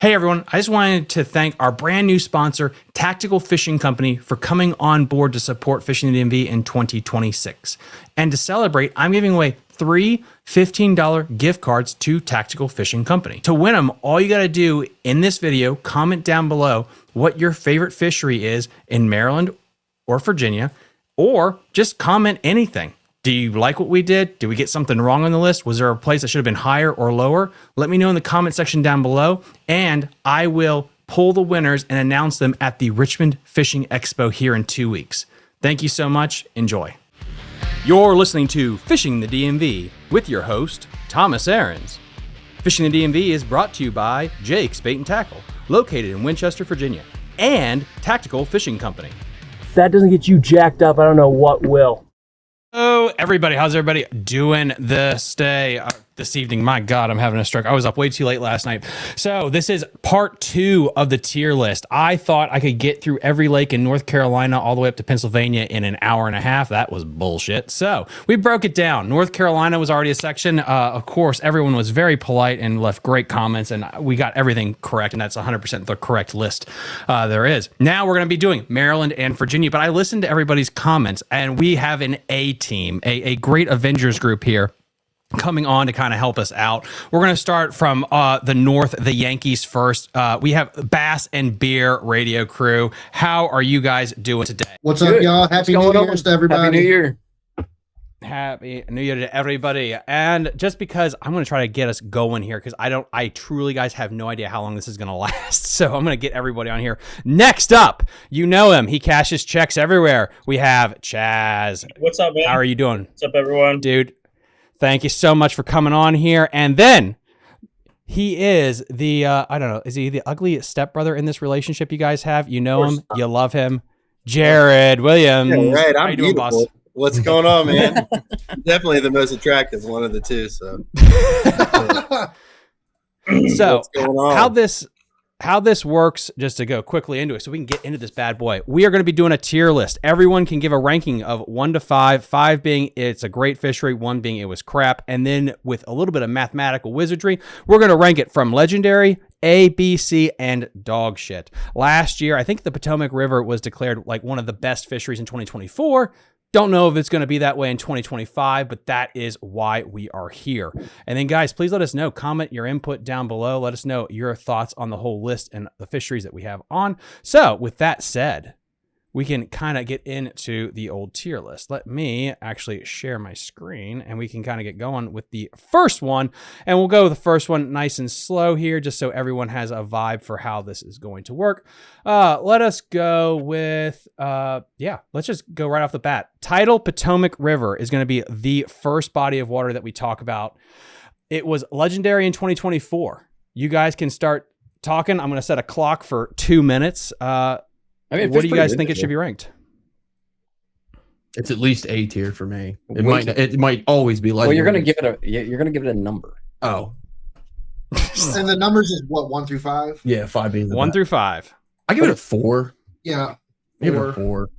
Hey everyone, I just wanted to thank our brand new sponsor, Tactical Fishing Company, for coming on board to support Fishing the DMV in 2026. And to celebrate, I'm giving away 3 $15 gift cards to Tactical Fishing Company. To win them, all you got to do in this video, comment down below what your favorite fishery is in Maryland or Virginia, or just comment anything. Do you like what we did? Did we get something wrong on the list? Was there a place that should have been higher or lower? Let me know in the comment section down below, and I will pull the winners and announce them at the Richmond Fishing Expo here in 2 weeks. Thank you so much. Enjoy. You're listening to Fishing the DMV with your host, Thomas Ahrens. Fishing the DMV is brought to you by Jake's Bait and Tackle, located in Winchester, Virginia, and Tactical Fishing Company. If that doesn't get you jacked up, I don't know what will. Hello, everybody. How's everybody doing this evening? My God, I'm having a stroke. I was up way too late last night. So this is part 2 of the tier list. I thought I could get through every lake in North Carolina all the way up to Pennsylvania in an hour and a half. That was bullshit. So we broke it down. North Carolina was already a section. Of course, everyone was very polite and left great comments, and we got everything correct, and that's 100% the correct list there is. Now we're going to be doing Maryland and Virginia, but I listened to everybody's comments, and we have an A team, a great Avengers group here, coming on to kind of help us out. We're going to start from the north, the Yankees first. We have Bass and Beer radio crew. How are you guys doing today? What's up, y'all? Happy New Year to everybody. Happy New Year. Happy New Year to everybody. And just because I'm going to try to get us going here, because I truly, guys, have no idea how long this is going to last. So I'm going to get everybody on here. Next up, you know him. He cashes checks everywhere. We have Chaz. What's up, man? How are you doing? What's up, everyone? Dude, thank you so much for coming on here. And then he is the, I don't know, is he the ugly stepbrother in this relationship you guys have? You know him, you love him. Jared Williams. Yeah, right, How I'm you doing, beautiful. boss? What's going on, man? Definitely the most attractive one of the two. So, So what's going on? how this works, just to go quickly into it so we can get into this bad boy. We are going to be doing a tier list. Everyone can give a ranking of 1 to 5, 5 being it's a great fishery, 1 being it was crap. And then with a little bit of mathematical wizardry, we're going to rank it from legendary, A, B, C, and dog shit. Last year, I think the Potomac River was declared like one of the best fisheries in 2024. Don't know if it's going to be that way in 2025, but that is why we are here. And then, guys, please let us know. Comment your input down below. Let us know your thoughts on the whole list and the fisheries that we have on. So, with that said, we can kind of get into the old tier list. Let me actually share my screen, and we can kind of get going with the first one. And we'll go with the first one nice and slow here, just so everyone has a vibe for how this is going to work. Let us go with, let's just go right off the bat. Tidal Potomac River is going to be the first body of water that we talk about. It was legendary in 2024. You guys can start talking. I'm going to set a clock for 2 minutes. What do you guys think it should be ranked? It's at least A tier for me. It might always be legendary. Well, you're gonna give it a number. Oh. And the numbers is what, 1 through 5? Yeah, 5 being the 1 best. through 5. I give it a 4. Yeah. I give it a 4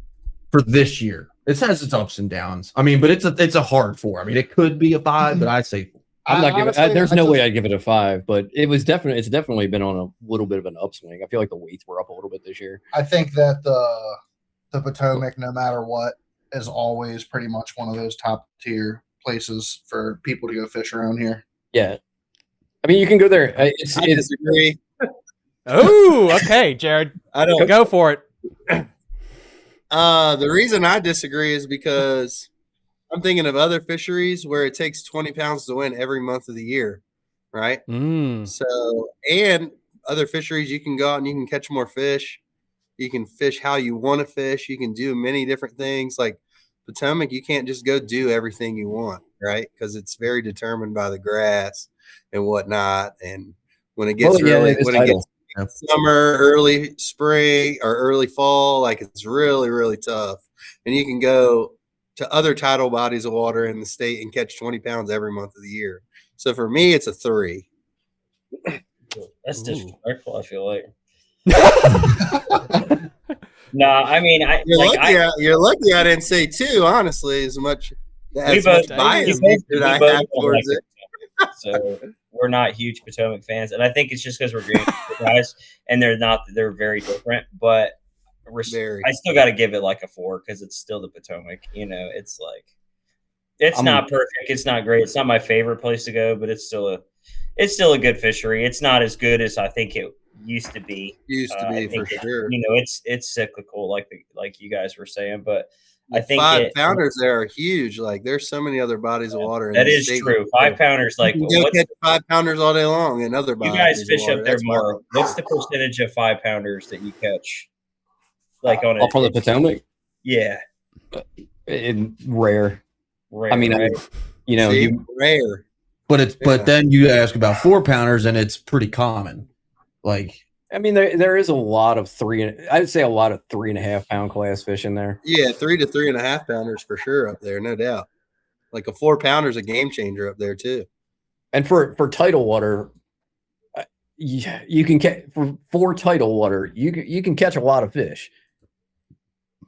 for this year. It has its ups and downs. I mean, but it's a hard 4. I mean, it could be a 5, but I'd say 4. I'm not giving. There's no way I'd give it a 5, but it's definitely been on a little bit of an upswing. I feel like the weights were up a little bit this year. I think that the Potomac, no matter what, is always pretty much one of those top tier places for people to go fish around here. Yeah, I mean, you can go there. I disagree. Oh, okay, Jared. I don't go for it. The reason I disagree is because I'm thinking of other fisheries where it takes 20 pounds to win every month of the year, right? So, and other fisheries, you can go out and you can catch more fish. You can fish how you want to fish. You can do many different things. Like Potomac, you can't just go do everything you want, right? Because it's very determined by the grass and whatnot. And when it gets summer, early spring, or early fall, like it's really, really tough. And you can go to other tidal bodies of water in the state and catch 20 pounds every month of the year. So for me, it's a 3. That's disrespectful, I feel like. No, I mean, you're lucky I didn't say 2, honestly, as much bias I have towards it. So we're not huge Potomac fans, and I think it's just because we're great guys, and they're very different. But I still got to give it like a 4 because it's still the Potomac. It's like it's not perfect, it's not great, it's not my favorite place to go, but it's still a good fishery. It's not as good as I think it used to be. For sure. It's cyclical, like you guys were saying, but I think 5-pounders there are huge. Like there's so many other bodies of water. That is true. 5-pounders, like you can catch 5-pounders all day long, and other bodies. You guys fish up there more. What's the percentage of 5-pounders that you catch? Like on from the Potomac? Yeah, rare. Rare. I mean, right? Rare. But then you ask about 4-pounders, and it's pretty common. Like, I mean, there is a lot of 3.5 pound class fish in there. Yeah, 3 to 3.5 pounders for sure up there, no doubt. Like a 4-pounder is a game changer up there too. And for tidal water, you can catch for tidal water. You can catch a lot of fish.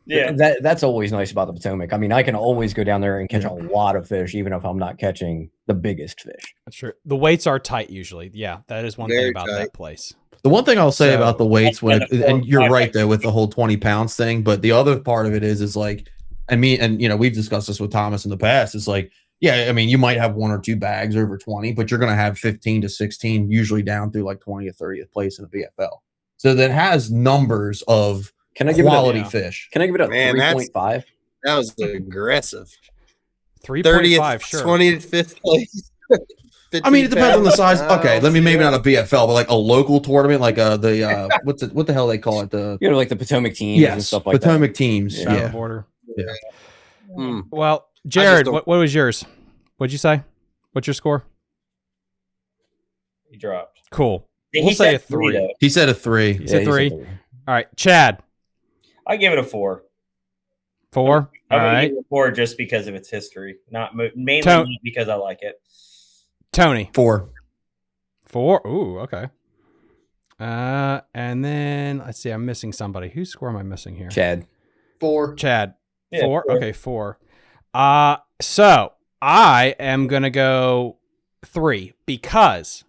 Yeah, that's always nice about the Potomac. I mean, I can always go down there and catch a lot of fish, even if I'm not catching the biggest fish. That's true. The weights are tight usually. Yeah, that is one thing about that place. The one thing I'll say about the weights, and you're right though with the whole 20 pounds thing, but the other part of it is like, we've discussed this with Thomas in the past. It's like, yeah, I mean, you might have 1 or 2 bags over 20, but you're going to have 15 to 16, usually down through like 20th, 30th place in the BFL. So that has numbers of quality fish. Can I give it a 3.5? That was aggressive. 3.5, sure. 25th place. I mean, it depends on the size. Okay, maybe not a BFL, but like a local tournament, like what the hell they call it? Like the Potomac teams and stuff like Potomac that. teams. Yeah. Border. Yeah. Well, Jared, what was yours? What'd you say? What's your score? He dropped. Cool. We'll say a 3. He said a 3. He said 3. All right, Chad. I give it a 4. 4. All right. Give it a 4 just because of its history, mainly because I like it. Tony. 4. Ooh, okay. And then let's see. I'm missing somebody. Whose score am I missing here? Chad. 4. Chad. Yeah, 4. 4. Okay, 4. So I am gonna go 3 because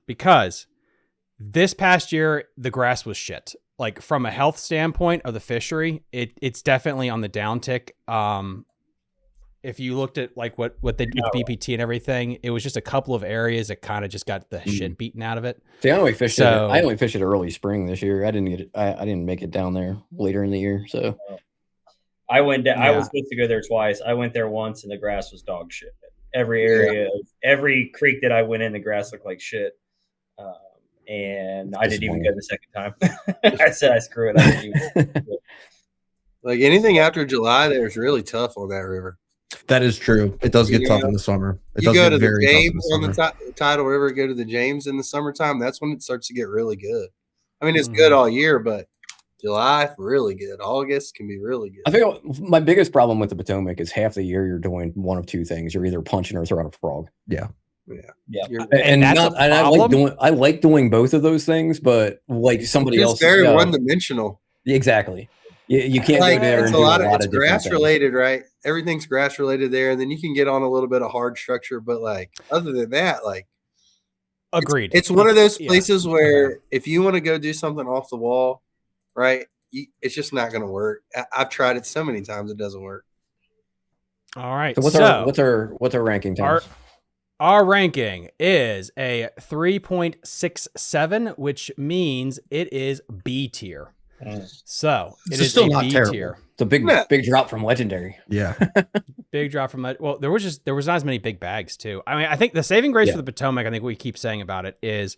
this past year the grass was shit. Like from a health standpoint of the fishery, it's definitely on the downtick. If you looked at like what they did with BPT and everything, it was just a couple of areas that kind of just got the shit beaten out of it. See, I only fished it early spring this year. I didn't make it down there later in the year. So I went down. I was supposed to go there twice. I went there once, and the grass was dog shit. Every area, every creek that I went in, the grass looked like shit. And I didn't even go the second time. I said, I screw it. Like anything after July, there's really tough on that river. That is true. It does get tough in the summer. You go to the James on the Tidal River, go to the James in the summertime. That's when it starts to get really good. I mean, it's good all year, but July, really good. August can be really good. I think my biggest problem with the Potomac is half the year you're doing one of two things. You're either punching or throwing a frog. Yeah. And I like doing both of those things, but like somebody else, it's very one-dimensional. Exactly. You can't go there and do a lot of grass related, right? Everything's grass related there, and then you can get on a little bit of hard structure, but like other than that, like agreed. It's one of those places where if you want to go do something off the wall, right, it's just not going to work. I've tried it so many times; it doesn't work. All right. So what's our ranking? Our ranking is a 3.67, which means it is B tier. So it is still a not B terrible. tier. It's a big drop from legendary. Yeah. Big drop from that. Well, there was not as many big bags too. I mean, I think the saving grace for the Potomac, I think we keep saying about it is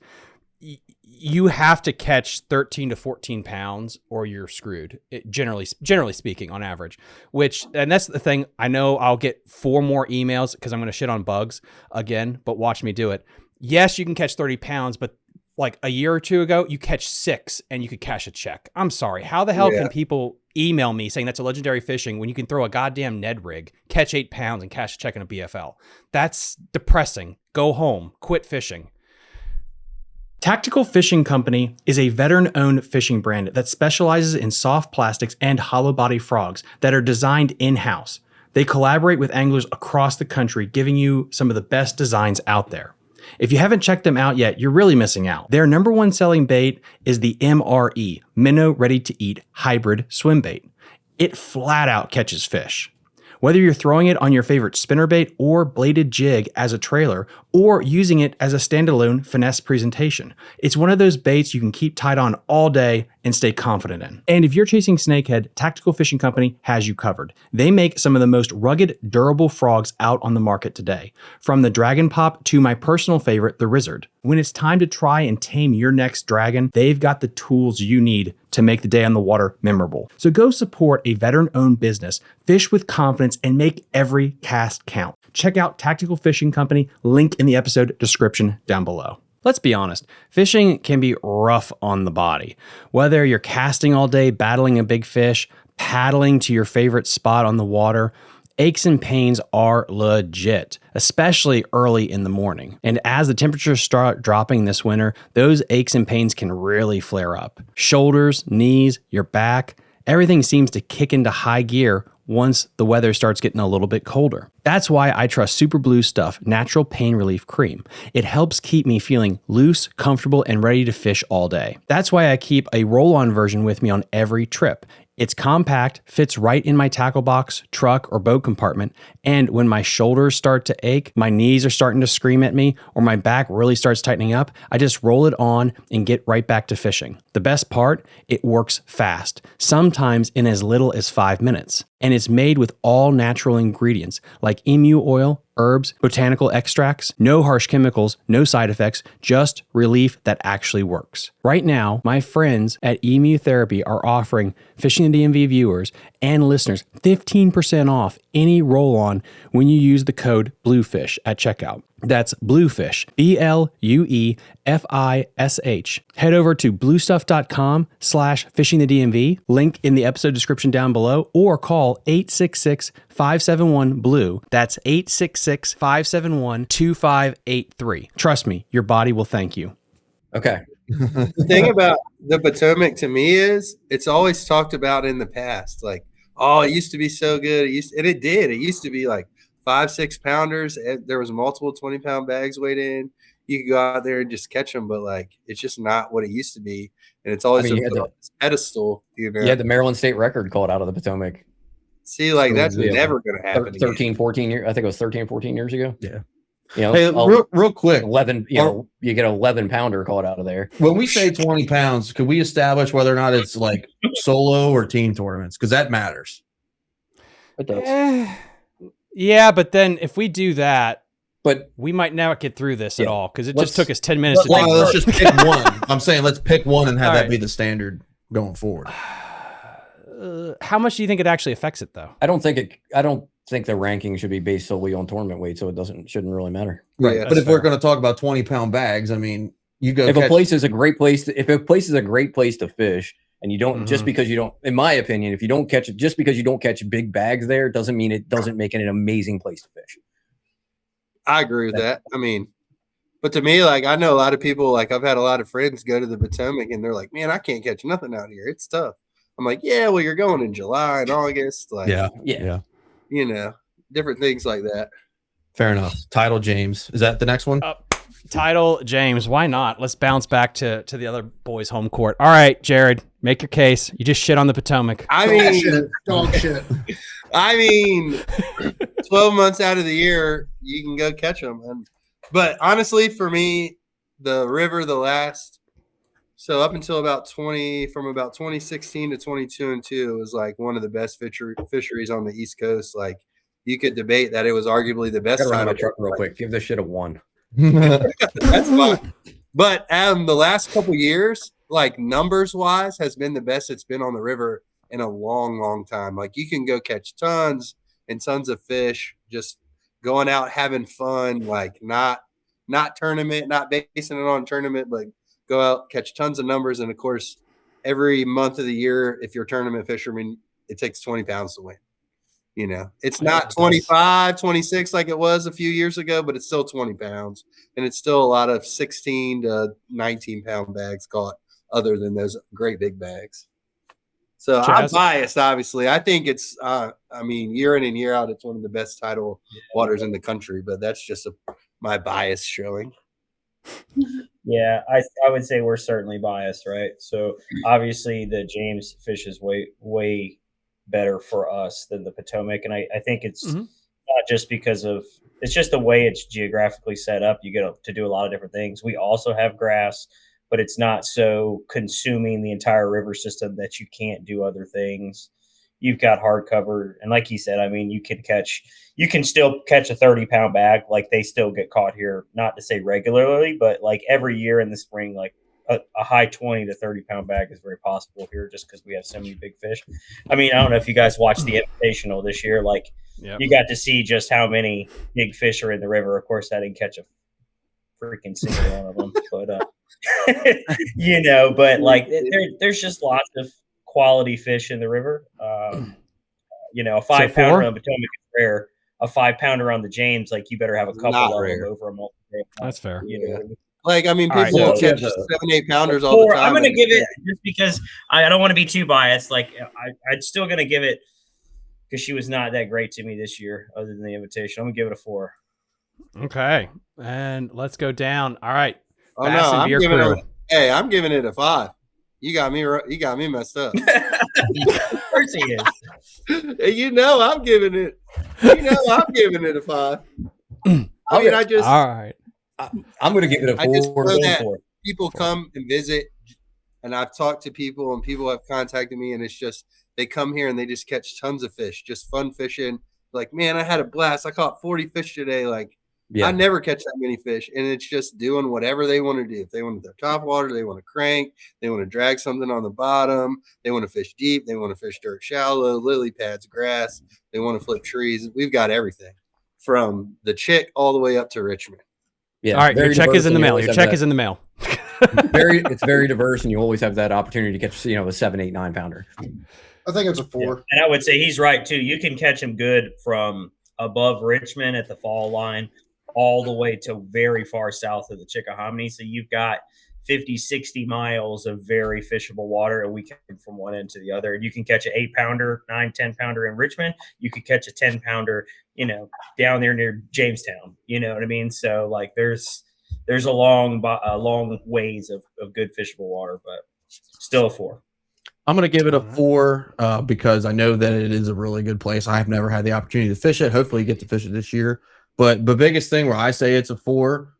you have to catch 13 to 14 pounds or you're screwed. Generally speaking, on average, and that's the thing. I know I'll get 4 more emails because I'm going to shit on bugs again, but watch me do it. Yes, you can catch 30 pounds, but like a year or two ago, you catch 6 and you could cash a check. I'm sorry. How the hell can people email me saying that's a legendary fishing when you can throw a goddamn Ned rig, catch 8 pounds and cash a check in a BFL? That's depressing. Go home. Quit fishing. Tactical Fishing Company is a veteran-owned fishing brand that specializes in soft plastics and hollow body frogs that are designed in-house. They collaborate with anglers across the country, giving you some of the best designs out there. If you haven't checked them out yet, you're really missing out. Their number one selling bait is the MRE, Minnow Ready to Eat Hybrid Swim Bait. It flat out catches fish. Whether you're throwing it on your favorite spinnerbait or bladed jig as a trailer, or using it as a standalone finesse presentation, it's one of those baits you can keep tied on all day and stay confident in. And if you're chasing snakehead, Tactical Fishing Company has you covered. They make some of the most rugged, durable frogs out on the market today, from the Dragon Pop to my personal favorite, the Rizzard. When it's time to try and tame your next dragon, they've got the tools you need to make the day on the water memorable. So go support a veteran-owned business, fish with confidence, and make every cast count. Check out Tactical Fishing Company, link in the episode description down below. Let's be honest, fishing can be rough on the body. Whether you're casting all day, battling a big fish, paddling to your favorite spot on the water, aches and pains are legit, especially early in the morning. And as the temperatures start dropping this winter, those aches and pains can really flare up. Shoulders, knees, your back, everything seems to kick into high gear once the weather starts getting a little bit colder. That's why I trust Super Blue Stuff Natural Pain Relief Cream. It helps keep me feeling loose, comfortable, and ready to fish all day. That's why I keep a roll-on version with me on every trip. It's compact, fits right in my tackle box, truck, or boat compartment, and when my shoulders start to ache, my knees are starting to scream at me, or my back really starts tightening up, I just roll it on and get right back to fishing. The best part, it works fast, sometimes in as little as 5 minutes. And it's made with all natural ingredients like emu oil, herbs, botanical extracts, no harsh chemicals, no side effects, just relief that actually works. Right now, my friends at Emu Therapy are offering Fishing the DMV viewers and listeners 15% off any roll-on when you use the code BLUEFISH at checkout. That's Bluefish, BLUEFISH. Head over to bluestuff.com/fishingthedmv, link in the episode description down below, or call 866-571-BLUE. That's 866-571-2583. Trust me, your body will thank you. Okay. The thing about the Potomac to me is it's always talked about in the past. Like, oh, it used to be so good. And it did. It used to be like 5-6 pounders. There was multiple 20-pound bags weighed in. You could go out there and just catch them, but like it's just not what it used to be. And it's always a pedestal. You know, you had the Maryland state record called out of the Potomac. See, like that's never going to happen. 13, 14 years. I think it was 13, 14 years ago. Yeah. You know, hey, real quick, 11. You get an 11-pounder called out of there. When we say 20 pounds, could we establish whether or not it's like solo or team tournaments? Because that matters. It does. Yeah, but then if we do that, but we might not get through this at all because it just took us 10 minutes to think. Let's just pick one. I'm saying let's pick one and have that be the standard going forward. How much do you think it actually affects it, though? I don't think the ranking should be based solely on tournament weight, so it shouldn't really matter. Right. Yeah, but if we're going to talk about 20-pound bags, I mean, you go. If a place is a great place to fish, and you don't just because you don't, in my opinion, if you don't catch it, just because you don't catch big bags there, doesn't mean it doesn't make it an amazing place to fish. I agree with that. I mean, but to me, like I know a lot of people, like I've had a lot of friends go to the Potomac, and they're like, "Man, I can't catch nothing out here. It's tough." I'm like, "Yeah, well, you're going in July and August, like, yeah, you know, different things like that." Fair enough. Tidal James, is that the next one? Tidal James, why not? Let's bounce back to the other boys' home court. All right, Jared, make your case. You just shit on the Potomac. I mean, dog shit. I mean, 12 months out of the year, you can go catch them. But honestly, for me, the river, so up until from about 2016 to 22 and 2, it was like one of the best fisheries on the East Coast. Like you could debate that it was arguably the best. Run my truck real quick. Give this shit a 1. That's fine. But the last couple years, like numbers wise, has been the best it's been on the river in a long, long time. Like you can go catch tons and tons of fish, just going out having fun, like not tournament, not basing it on tournament, but go out, catch tons of numbers. And of course, every month of the year, if you're a tournament fisherman, it takes 20 pounds to win. You know, it's not 25, 26 like it was a few years ago, but it's still 20 pounds. And it's still a lot of 16 to 19-pound bags caught other than those great big bags. So I'm biased, obviously. I think it's, year in and year out, it's one of the best tidal waters in the country, but that's just my bias showing. Yeah, I would say we're certainly biased, right? So obviously the James fish is way better for us than the Potomac, and I think it's not just because of it's just the way it's geographically set up. You get to do a lot of different things. We also have grass, but it's not so consuming the entire river system that you can't do other things. You've got hardcover, and like he said, I mean, you can still catch a 30-pound bag. Like they still get caught here, not to say regularly, but like every year in the spring, like a high 20 to 30-pound bag is very possible here just because we have so many big fish. I mean, I don't know if you guys watched the Invitational this year. Like you got to see just how many big fish are in the river. Of course, I didn't catch a freaking single one of them, but you know, but like there's just lots of quality fish in the river. You know, a 5-pounder on the Potomac is rare. A 5-pounder on the James, like you better have a couple of them over a multi-day. That's fair. You know? Like, I mean, people catch 7-8 pounders all the time. I'm going to give it, just because I don't want to be too biased. Like, I'm still going to give it, because she was not that great to me this year, other than the invitation. I'm going to give it a 4. Okay, and let's go down. All right. Oh no, I'm giving it a 5. You got me messed up. Of course he is. You know I'm giving it a 5. I mean, all right. I'm going to give it a 4. I just know that people come and visit, and I've talked to people, and people have contacted me, and it's just they come here and they just catch tons of fish, just fun fishing. Like, man, I had a blast. I caught 40 fish today. Like, I never catch that many fish, and it's just doing whatever they want to do. If they want to throw top water, they want to crank, they want to drag something on the bottom, they want to fish deep, they want to fish dirt shallow, lily pads, grass, they want to flip trees. We've got everything from the Chick all the way up to Richmond. Yeah. All right, your check is in the mail. Your check is in the mail. It's very diverse, and you always have that opportunity to catch, you know, a 7, 8, 9-pounder. I think it's a 4. Yeah. And I would say he's right too. You can catch him good from above Richmond at the fall line all the way to very far south of the Chickahominy. So you've got 50, 60 miles of very fishable water, and we catch them from one end to the other. And you can catch an 8-pounder, 9, 10-pounder in Richmond. You could catch a 10-pounder, you know, down there near Jamestown. You know what I mean? So like there's a long ways of good fishable water, but still a 4. I'm going to give it a 4 because I know that it is a really good place. I have never had the opportunity to fish it. Hopefully you get to fish it this year. But the biggest thing where I say it's a 4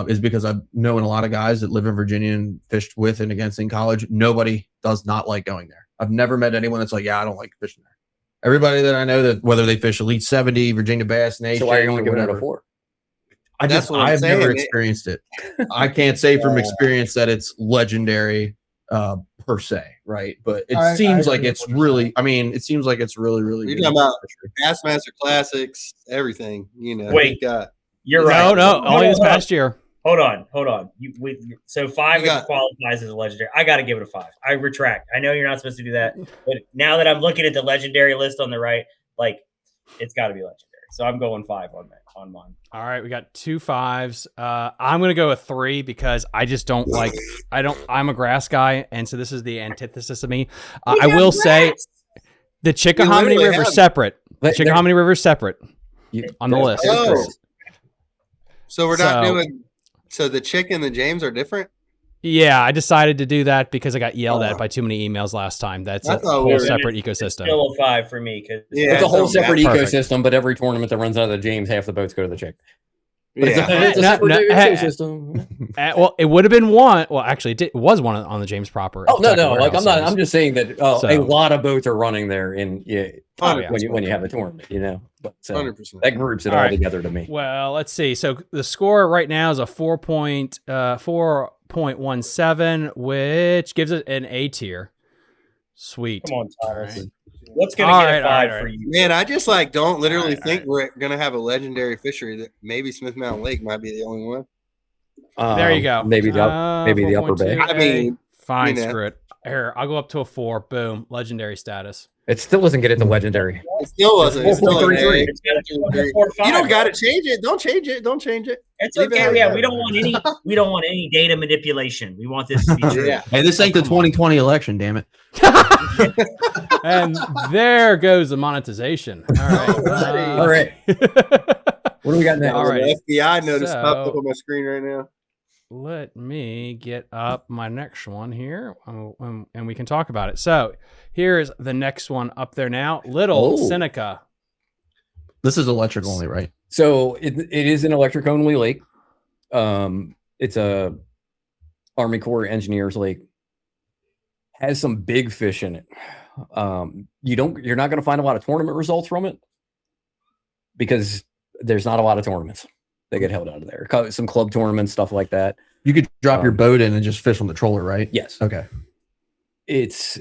is because I've known a lot of guys that live in Virginia and fished with and against in college. Nobody does not like going there. I've never met anyone that's like, yeah, I don't like fishing there. Everybody that I know, that whether they fish Elite 70, Virginia Bass Nation, so why are you only giving it a 4? I've never experienced it. I can't say from experience that it's legendary per se, right? But it seems like it's really, it seems like it's really, really You're good. talking about Bassmaster Classics, everything, you know. Wait, you're right. No, only this past year. Hold on. So 5 qualifies as a legendary. I got to give it a 5. I retract. I know you're not supposed to do that, but now that I'm looking at the legendary list on the right, like it's got to be legendary. So I'm going 5 on mine. All right, we got 2 5s. I'm gonna go with 3 because I just don't like. I'm a grass guy, and so this is the antithesis of me. I will say the Chickahominy River is separate. Chickahominy River is separate on the list. Oh. So we're not doing. So the Chick and the James are different. Yeah, I decided to do that because I got yelled at by too many emails last time. That's a whole separate ecosystem. It's still a 5 for me because it's a whole separate ecosystem. But every tournament that runs out of the James, half the boats go to the Chick. It's a separate ecosystem. Well, it would have been one. Well, actually, it was one on the James proper. Oh no! Like I'm just saying that a lot of boats are running there when you have a tournament, you know. But 100%. That groups it all together to me. Well, let's see. So the score right now is a 4.17, which gives it an A tier. Sweet. Come on, Thomas. Right. What's going to get a 5 for you? Man, I just don't think we're going to have a legendary fishery. That maybe Smith Mountain Lake might be the only one. There you go. Maybe the Upper Bay. I mean, fine, screw it. Here, I'll go up to a 4. Boom, legendary status. It still doesn't get it to legendary. It still wasn't. It's still 4.33. You don't got to change it. Don't change it. Don't change it. It's okay. Yeah, we don't want any data manipulation. We want this to be true. Hey, this ain't the 2020 election, damn it. And there goes the monetization. All right. All right. What do we got now? All right. FBI notice popped up on my screen right now. let me get up my next one here, and we can talk about it. So here's the next one up there now. Little Seneca. This is electric only, right? So it is an electric only lake. It's a Army Corps Engineers Lake. Has some big fish in it. You're not going to find a lot of tournament results from it because there's not a lot of tournaments that get held out of there. Some club tournaments, stuff like that. You could drop your boat in and just fish on the troller, right? Yes. Okay. It's.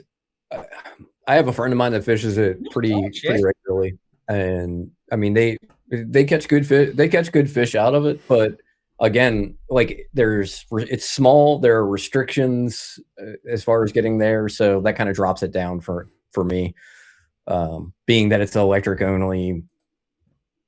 I have a friend of mine that fishes it pretty regularly, and I mean they catch good fish. They catch good fish out of it, but again, like it's small. There are restrictions as far as getting there, so that kind of drops it down for me. Being that it's electric only,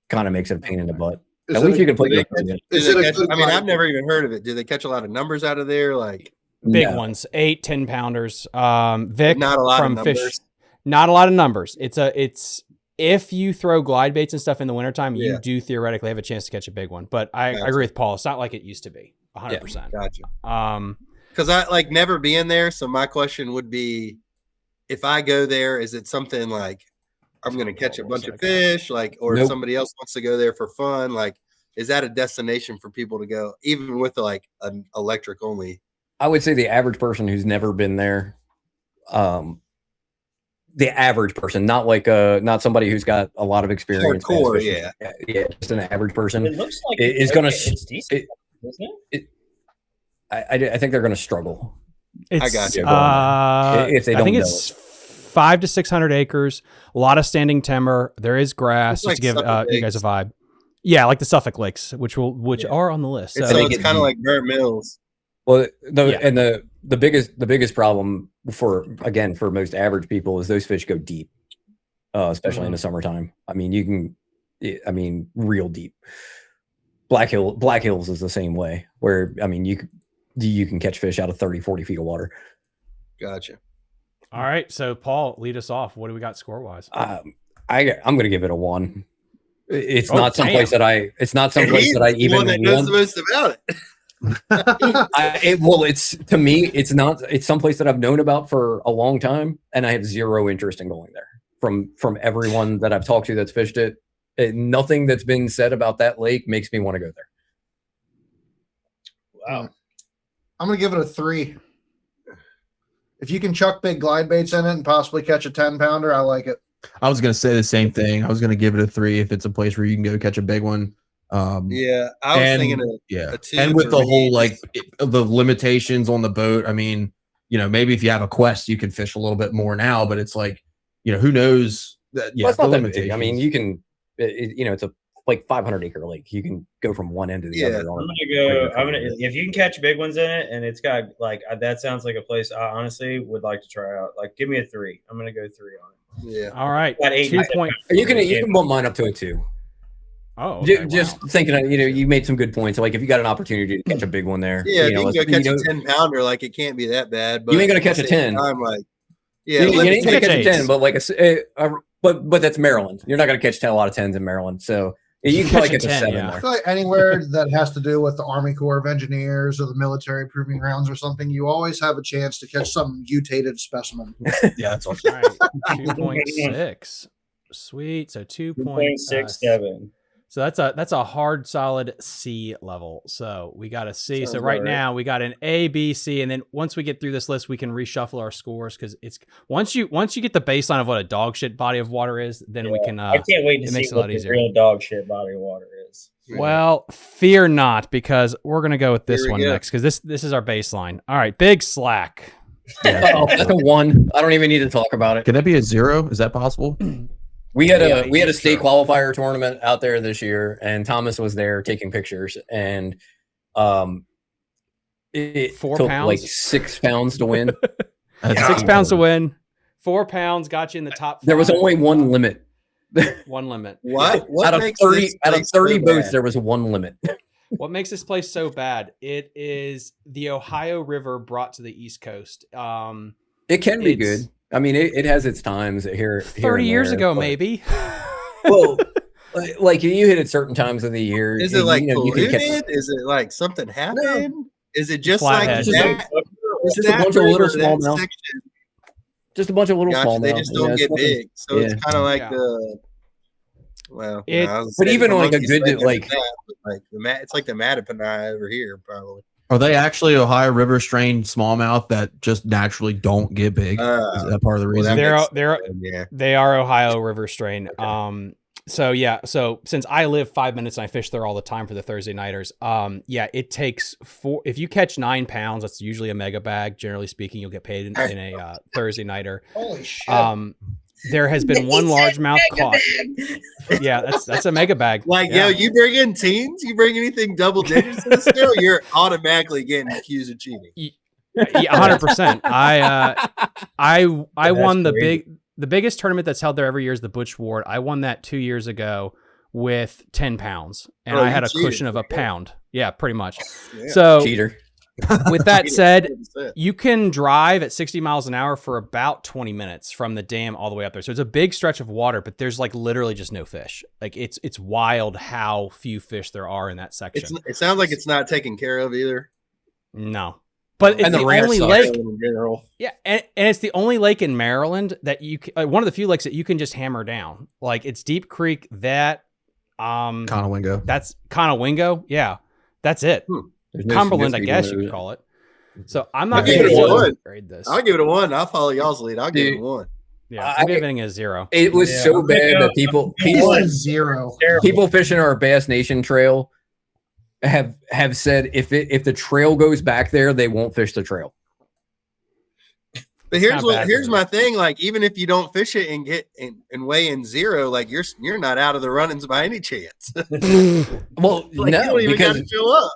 kind of makes it a pain in the butt. At least you can put. I mean, I've never even heard of it. Do they catch a lot of numbers out of there? Like big ones, 8, 10 pounders. Vic, not a lot from of Fish, numbers. not a lot of numbers. It's if you throw glide baits and stuff in the wintertime, you do theoretically have a chance to catch a big one. But I agree with Paul. It's not like it used to be 100%. Gotcha. Because I like never being there. So my question would be, if I go there, is it something like I'm going to catch a bunch of fish, like, or if somebody else wants to go there for fun, like, is that a destination for people to go, even with like an electric only? I would say the average person who's never been there, the average person, not like not somebody who's got a lot of experience. Hardcore, yeah, just an average person. It looks like is going to. It's decent, isn't it? I think they're going to struggle. I got you. If they don't, I think it's 500 to 600 acres. A lot of standing timber. There is grass. Just to give you guys a vibe. Yeah, like the Suffolk Lakes, which are on the list. So it's kind of like Burnt Mills. Well, the biggest problem for most average people is those fish go deep, especially in the summertime. I mean, real deep. Black Hills is the same way, where I mean, you can catch fish out of 30, 40 feet of water. Gotcha. All right, so Paul, lead us off. What do we got score wise? I'm going to give it a 1. It's not someplace that I even that knows the most about it. It's to me, it's not. It's someplace that I've known about for a long time, and I have zero interest in going there. From everyone that I've talked to that's fished it, nothing that's been said about that lake makes me want to go there. Wow. I'm going to give it a 3. If you can chuck big glide baits in it and possibly catch a 10-pounder, I like it. I was going to say the same thing. I was going to give it a 3 if it's a place where you can go catch a big one. I was thinking a 2. And with the whole the limitations on the boat, I mean, maybe if you have a quest, you can fish a little bit more now, but it's like, who knows that? Yeah, it's not that big. I mean, you can, it's a 500 acre lake. You can go from one end to the other. I'm gonna if you can catch big ones in it, and it's got that sounds like a place I honestly would like to try out. Like, give me a 3. I'm gonna go 3 on it. Yeah. All right. 2 point. You can bump mine up to a 2. Oh, okay, just thinking, you made some good points. Like if you got an opportunity to catch a big one there, you can go catch a 10-pounder. Like it can't be that bad. But you ain't gonna catch a 10. I'm like, you ain't gonna catch a 10. But but that's Maryland. You're not gonna catch a lot of 10s in Maryland. So you can probably catch a 7 there. I feel like anywhere that has to do with the Army Corps of Engineers or the military proving grounds or something, you always have a chance to catch some mutated specimen. Yeah, that's awesome. Right. 2.6. Sweet. So 2.67. So that's a hard solid C level. So we got a C. So right now we got an A, B, C, and then once we get through this list, we can reshuffle our scores because it's once you get the baseline of what a dog shit body of water is, then we can. I can't wait to see what the real dog shit body of water is. Well, fear not, because we're gonna go with this one next because this is our baseline. All right, Big Slack. Yeah. That's a 1. I don't even need to talk about it. Can that be a 0? Is that possible? We had a state qualifier tournament out there this year, and Thomas was there taking pictures, and it 4 took pounds? like 6 pounds to win. 6 pounds to win. 4 pounds got you in the top 5. There was only one limit. One limit. What out of makes 30 so boats, bad? there was one limit. What makes this place so bad? It is the Ohio River brought to the East Coast. It can be good. I mean, it has its times here. 30 years ago, maybe. Well, like you hit at certain times of the year. Is it like polluted? Is it like something happened? Is it just like Flathead. that? Just a bunch of little smallmouth. Just a bunch of little smallmouth. They just don't get big, so it's kind of like but even like a good it's like the Mattapani over here, probably. Are they actually Ohio River strain smallmouth that just naturally don't get big? Is that part of the reason? They are Ohio River strain. So since I live 5 minutes and I fish there all the time for the Thursday nighters, it takes if you catch 9 pounds, that's usually a mega bag. Generally speaking, you'll get paid in a Thursday nighter. Holy shit. There has been one largemouth caught. Yeah, that's a mega bag. Yo, you bring in teens, you bring anything double digits in the scale, you're automatically getting accused of cheating. 100%. I won the biggest tournament that's held there every year is the Butch Ward. I won that 2 years ago with 10 pounds, and I had a cushion of a pound. Yeah, pretty much. Yeah. So cheater. With that said, you can drive at 60 miles an hour for about 20 minutes from the dam all the way up there. So it's a big stretch of water, but there's like literally just no fish. Like it's wild how few fish there are in that section. It sounds like it's not taken care of either. No. But it's the only lake. Yeah, and it's the only lake in Maryland that you one of the few lakes that you can just hammer down. Like it's Deep Creek, Conowingo. That's Conowingo. Yeah, that's it. Cumberland, I guess you could call it. So I'm not going to grade this. I'll give it a 1. I'll follow y'all's lead. I'll give it a 1. Yeah, I'm giving it a 0. It was so bad that people 0. People fishing our Bass Nation trail have said if the trail goes back there, they won't fish the trail. But here's my thing. Like, even if you don't fish it and get and weigh in 0, like you're not out of the runnings by any chance. Well, like, no, you don't even because got to show up.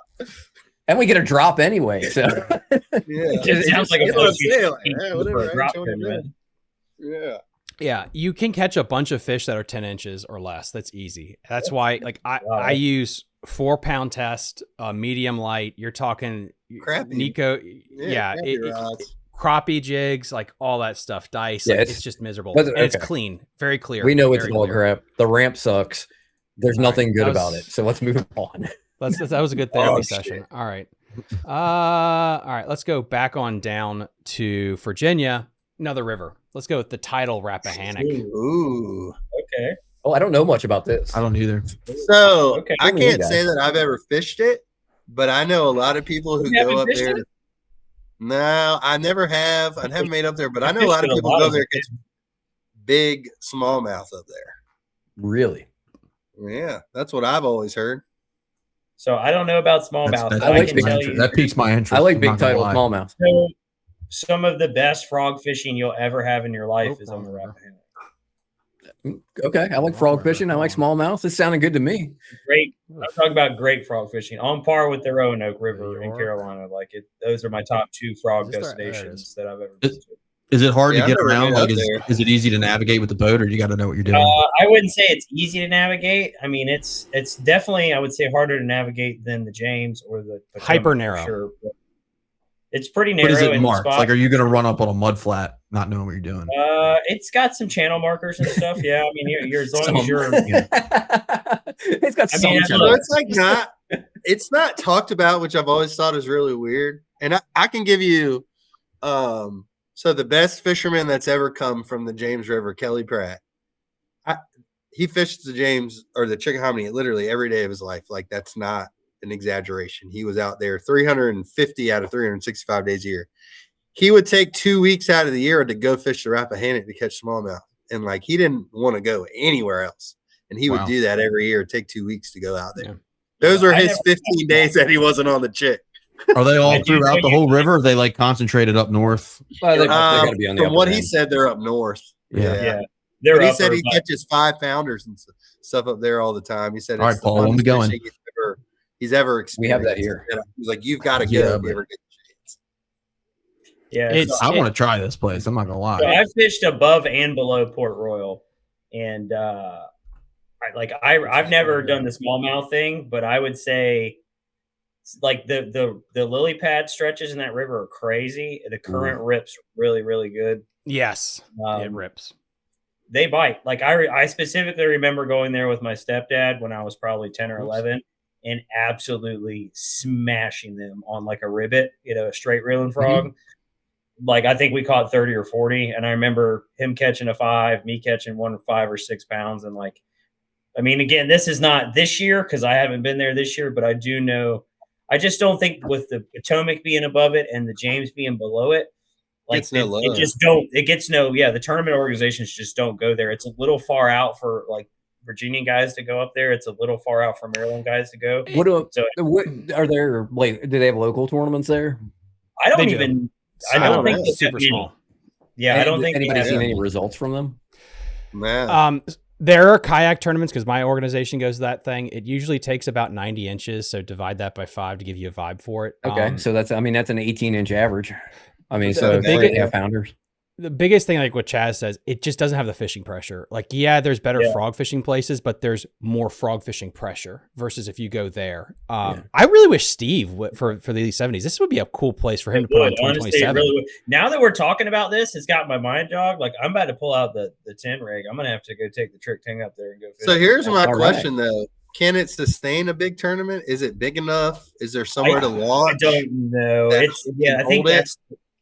And we get a drop anyway. So it sounds like Yeah, you can catch a bunch of fish that are 10 inches or less. That's easy. That's why, like, I use 4-pound test, medium light. You're talking Nico, crappie jigs, like all that stuff, dice. Like, it's just miserable. And it's clean, very clear. We know it's all crap. The ramp sucks. There's nothing good about it. So let's move on. That was a good therapy session. All right. All right. Let's go back on down to Virginia. Another river. Let's go with the Tidal Rappahannock. Ooh. Okay. Oh, I don't know much about this. I don't either. So I can't say that I've ever fished it, but I know a lot of people who go up there. No, I never have. I haven't made up there, but I know a lot of people go there and catch big smallmouth up there. Really? Yeah, that's what I've always heard. So I don't know about smallmouth. That piques my interest. I like big tidal smallmouth. So some of the best frog fishing you'll ever have in your life is on the Rappahannock. Okay, I like frog fishing. I like smallmouth. It sounded good to me. Great. I'm talking about great frog fishing on par with the Roanoke River in Carolina. Like it, those are my top 2 frog destinations that I've ever visited. Is it hard to get around? Like, is it easy to navigate with the boat, or you got to know what you're doing? I wouldn't say it's easy to navigate. I mean, it's definitely, I would say, harder to navigate than the James or the Potomac, hyper narrow. Sure, it's pretty narrow. What is it marked? Like, are you going to run up on a mud flat, not knowing what you're doing? It's got some channel markers and stuff. Yeah, I mean, you're as long as you're. It's got some. It's like not. It's not talked about, which I've always thought is really weird. And I can give you. So the best fisherman that's ever come from the James River, Kelly Pratt, he fished the James or the Chickahominy literally every day of his life. Like, that's not an exaggeration. He was out there 350 out of 365 days a year. He would take 2 weeks out of the year to go fish the Rappahannock to catch smallmouth. And like, he didn't want to go anywhere else. And he would do that every year, take 2 weeks to go out there. Yeah. Those are his 15 days that he wasn't on the Chick. Are they all throughout the whole river? Or are they like concentrated up north? They gotta be on the from what he said, they're up north. Yeah. He said he catches 5-pounders and stuff up there all the time. He said, "All right, Paul, when we going?" He's ever experienced. We have that here. He's like, "You've got to go if you ever get the chance." Yeah, I want to try this place. I'm not gonna lie. So I fished above and below Port Royal, and I've never done the smallmouth thing, but I would say, like the lily pad stretches in that river are crazy. The current rips really, really good. Yes, it rips. They bite. Like I specifically remember going there with my stepdad when I was probably 10 or 11, and absolutely smashing them on like a ribbit, a straight reeling frog. Like I think we caught 30 or 40, and I remember him catching a 5, me catching 1 or 5 or 6 pounds. And like, I mean, again, this is not this year because I haven't been there this year, but I do know. I just don't think with the Potomac being above it and the James being below it, like it just don't. It gets no. Yeah, the tournament organizations just don't go there. It's a little far out for like Virginian guys to go up there. It's a little far out for Maryland guys to go. What are there? Like, do they have local tournaments there? I don't even. I don't think it's super small. Yeah, I don't think anybody seen any results from them. Man. There are kayak tournaments because my organization goes to that thing. It usually takes about 90 inches, so divide that by 5 to give you a vibe for it. Okay, so that's an 18-inch average. I mean, so 3.5 pounders. The biggest thing, like what Chaz says, it just doesn't have the fishing pressure. Like, yeah, there's better frog fishing places, but there's more frog fishing pressure versus if you go there. I really wish Steve for the Elite 70s. This would be a cool place for him to put on 2027. Really, now that we're talking about this, it's got my mind jogged. Like, I'm about to pull out the 10 rig. I'm gonna have to go take the trick tank up there and go fish. So here's my question though: can it sustain a big tournament? Is it big enough? Is there somewhere to launch? I don't know. I think that's.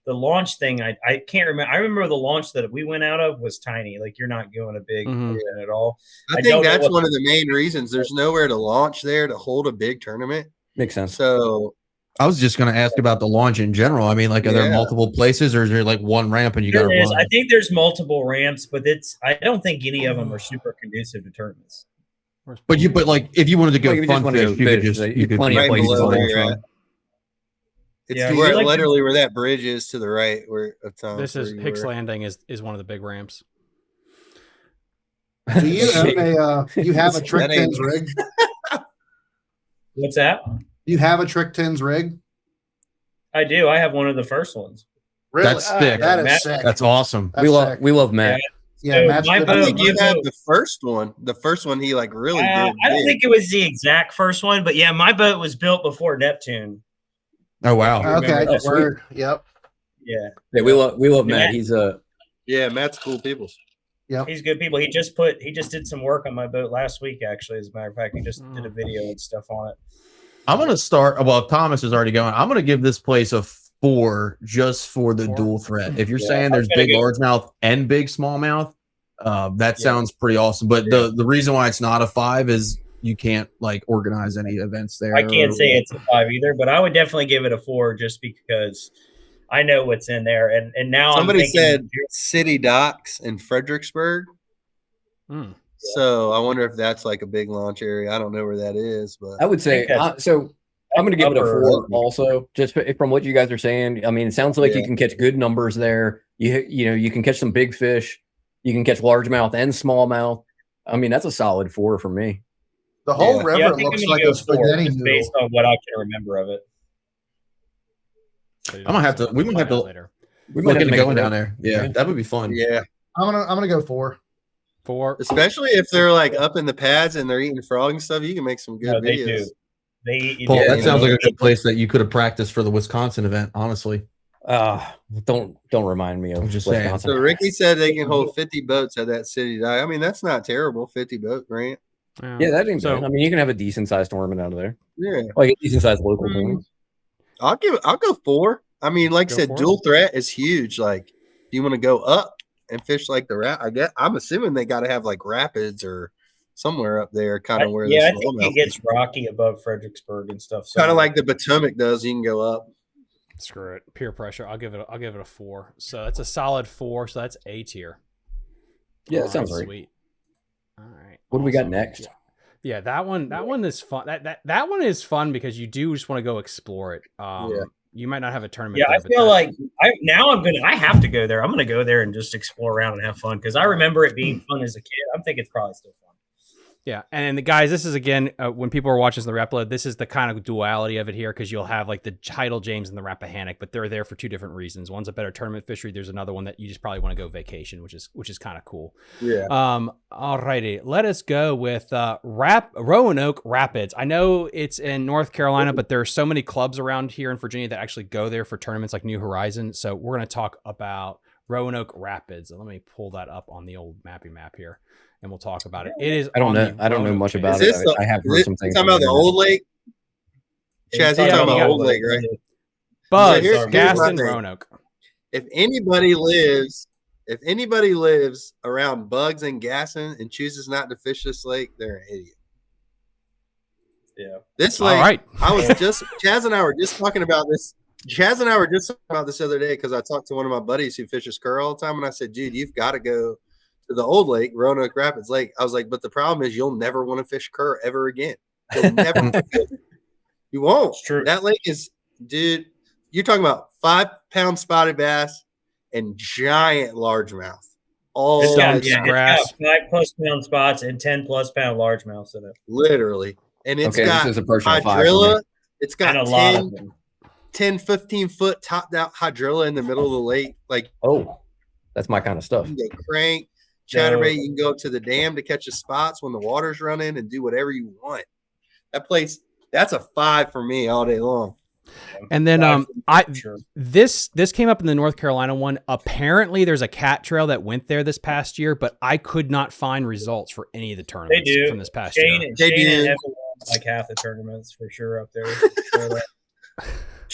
The launch thing, I can't remember. I remember the launch that we went out of was tiny. Like you're not going a big event at all. I think that's one of the main reasons. There's nowhere to launch there to hold a big tournament. Makes sense. So I was just going to ask about the launch in general. I mean, like, are there multiple places, or is there like one ramp and you got to run? I think there's multiple ramps, but I don't think any of them are super conducive to tournaments. But like, if you wanted to go fun fish, you could plenty of places to launch from. It's literally where that bridge is to the right. This is Hicks Landing is one of the big ramps. Do you own you have a Trick Tins rig? What's that? You have a Trick Tins rig? I do. I have one of the first ones. Really? That's sick. That is sick. That's awesome. That's we love Matt. Yeah, so I think you have the first one. The first one he like really did. I don't think it was the exact first one, but yeah, my boat was built before Neptune. Oh wow! Okay, word. Yep. Yeah. We love Matt. He's Matt's cool people. Yep. He's good people. He just did some work on my boat last week. Actually, as a matter of fact, he just did a video and stuff on it. I'm gonna start. Well, Thomas is already going. I'm gonna give this place a 4 just for the dual threat. If you're saying there's big largemouth and big smallmouth, that sounds pretty awesome. But the reason why it's not a 5 is you can't like organize any events there. I can't say it's a 5 either, but I would definitely give it a 4 just because I know what's in there. And now somebody said city docks in Fredericksburg. So I wonder if that's like a big launch area. I don't know where that is, but I would say so. I'm going to give it a 4 also, just from what you guys are saying. I mean, it sounds like you can catch good numbers there. You can catch some big fish. You can catch largemouth and smallmouth. I mean, that's a solid 4 for me. The whole river looks like a spaghetti noodle. Based on what I can remember of it. I'm gonna have to. We might have to later. We might have to go down there. Yeah, that would be fun. Yeah, I'm gonna go 4. 4, especially if they're like up in the pads and they're eating frog and stuff. You can make some good videos. Paul, that sounds like a good place that you could have practiced for the Wisconsin event. Honestly, don't remind me of just Wisconsin. So Ricky said they can hold 50 boats at that city dock. I mean, that's not terrible. 50 boat grant. Yeah, that ain't bad. I mean, you can have a decent sized tournament out of there. Yeah, like a decent sized local tournament. I'll go 4. I mean, like I said, dual threat is huge. Like, you want to go up and fish like the I'm assuming they got to have like rapids or somewhere up there, kind of where. Yeah, I think it gets rocky above Fredericksburg and stuff. Kind of like the Potomac does. You can go up. Screw it, peer pressure. I'll give it a 4. So that's a solid 4. So that's A tier. Yeah, that sounds right. Sweet. All right. What do we got next? Yeah, that one is fun. That one is fun because you do just want to go explore it. You might not have a tournament. Yeah, I feel like I have to go there. I'm gonna go there and just explore around and have fun because I remember it being fun as a kid. I'm thinking it's probably still fun. Yeah, and the guys, this is again when people are watching the Rapload, this is the kind of duality of it here because you'll have like the Tidal James and the Rappahannock, but they're there for 2 different reasons. One's a better tournament fishery. There's another one that you just probably want to go vacation, which is kind of cool. Yeah. All righty, let us go with Roanoke Rapids. I know it's in North Carolina, but there are so many clubs around here in Virginia that actually go there for tournaments like New Horizons. So we're going to talk about Roanoke Rapids. Let me pull that up on the old mappy map here. And we'll talk about it. It is. I don't know much about it. I have heard some things. Talking about the old lake. Chaz, you're Yeah, talking you about got Old Lake, right? Buzz, here's my Gaston, thing. Roanoke. If anybody lives around Bugs and Gaston and chooses not to fish this lake, they're an idiot. Yeah. This All lake, right. Chaz and I were just talking about this. Chaz and I were just talking about this the other day because I talked to one of my buddies who fishes Kerr all the time, and I said, dude, you've got to go to the old lake, Roanoke Rapids Lake. I was like, but the problem is you'll never want to fish Kerr ever again. You'll never. You won't. It's true. That lake is, dude, you're talking about 5-pound spotted bass and giant largemouth. All It's got- it's yeah. It's grass. got 5+ pound spots and 10+ pound largemouths in it. literally. And it's Okay, got this is a personal five for hydrilla. me. It's got And a lot of them. 10, 15 foot topped out hydrilla in the middle of the lake. Like Oh, that's my kind of stuff. you can go crank, chatterbait. You can go to the dam to catch the spots when the water's running and do whatever you want. That place, that's a 5 for me all day long. And then Sure. this came up in the North Carolina one. Apparently there's a cat trail that went there this past year, but I could not find results for any of the tournaments do. from this past Shane, year. They Shane and do. Evan won like half the tournaments for sure up there. So that-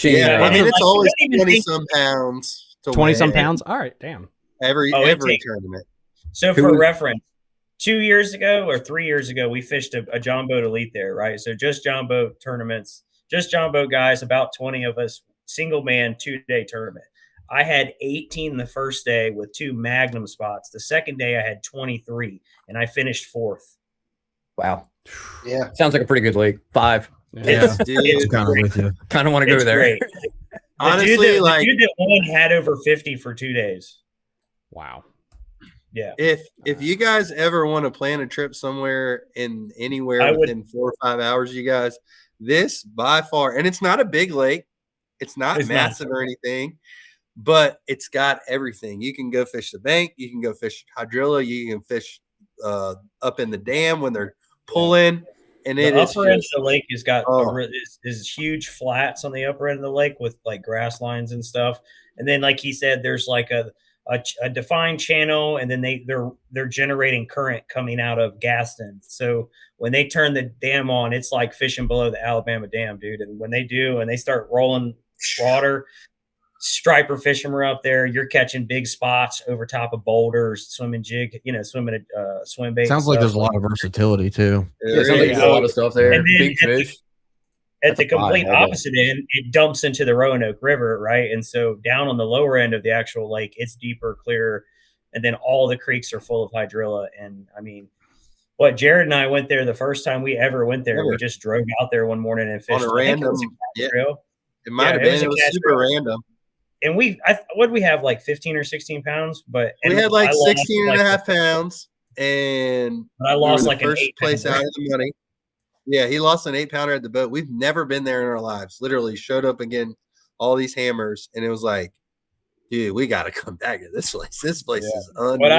Yeah, I mean Like, it's always you don't even 20 some pounds to 20 some win pounds. All right. Damn. every Oh, it takes- tournament. So Who for was- reference, 2 years ago or 3 years ago, we fished a John Boat Elite there, right? So just John Boat tournaments, just John Boat guys, about 20 of us, single man 2-day tournament. I had 18 the first day with 2 Magnum spots. The second day I had 23, and I finished 4th. Wow. Yeah. Sounds like a pretty good lake. 5. Yeah. It's, dude, It's I'm kind of with you. Kind of want to go It's there. great. honestly, the dude that won had over 50 for 2 days. Wow. Yeah. if you guys ever want to plan a trip somewhere in anywhere I would- within 4 or 5 hours, you guys, this by far, and it's not a big lake, it's not It's not. massive or anything, but it's got everything. You can go fish the bank, you can go fish hydrilla, you can fish up in the dam when they're pulling, and it The is upper end of just, the lake has got Oh. is huge flats on the upper end of the lake with like grass lines and stuff. And then, like he said, there's like a defined channel, and then they're generating current coming out of Gaston. So when they turn the dam on, it's like fishing below the Alabama Dam, dude. And when they do, and they start rolling water, striper fishermen are up there. You're catching big spots over top of boulders, swimming jig, swimming swim bait. Sounds like there's a lot of versatility too. Yeah, sounds like Yeah. there's a lot of stuff there. And then Big at the- fish. At the That's a five, complete I guess. opposite end, it dumps into the Roanoke River, right? And so down on the lower end of the actual lake, it's deeper, clearer, and then all the creeks are full of hydrilla. And I mean, Jared and I went there the first time we ever went there. We Ever. just drove out there one morning and fished. on a I think it random, was a cat yeah, trail. it might Yeah, have it been, was a it was cat super trail. random. And what did we have, like 15 or 16 pounds? But We and had like I lost, 16 and like, a half pounds, and But I we lost were like the an first 8 place pounder. out of the money. Yeah, he lost an 8-pounder at the boat. We've never been there in our lives. Literally showed up again, all these hammers, and it was like, dude, we got to come back to this place. This place Yeah. is unreal. But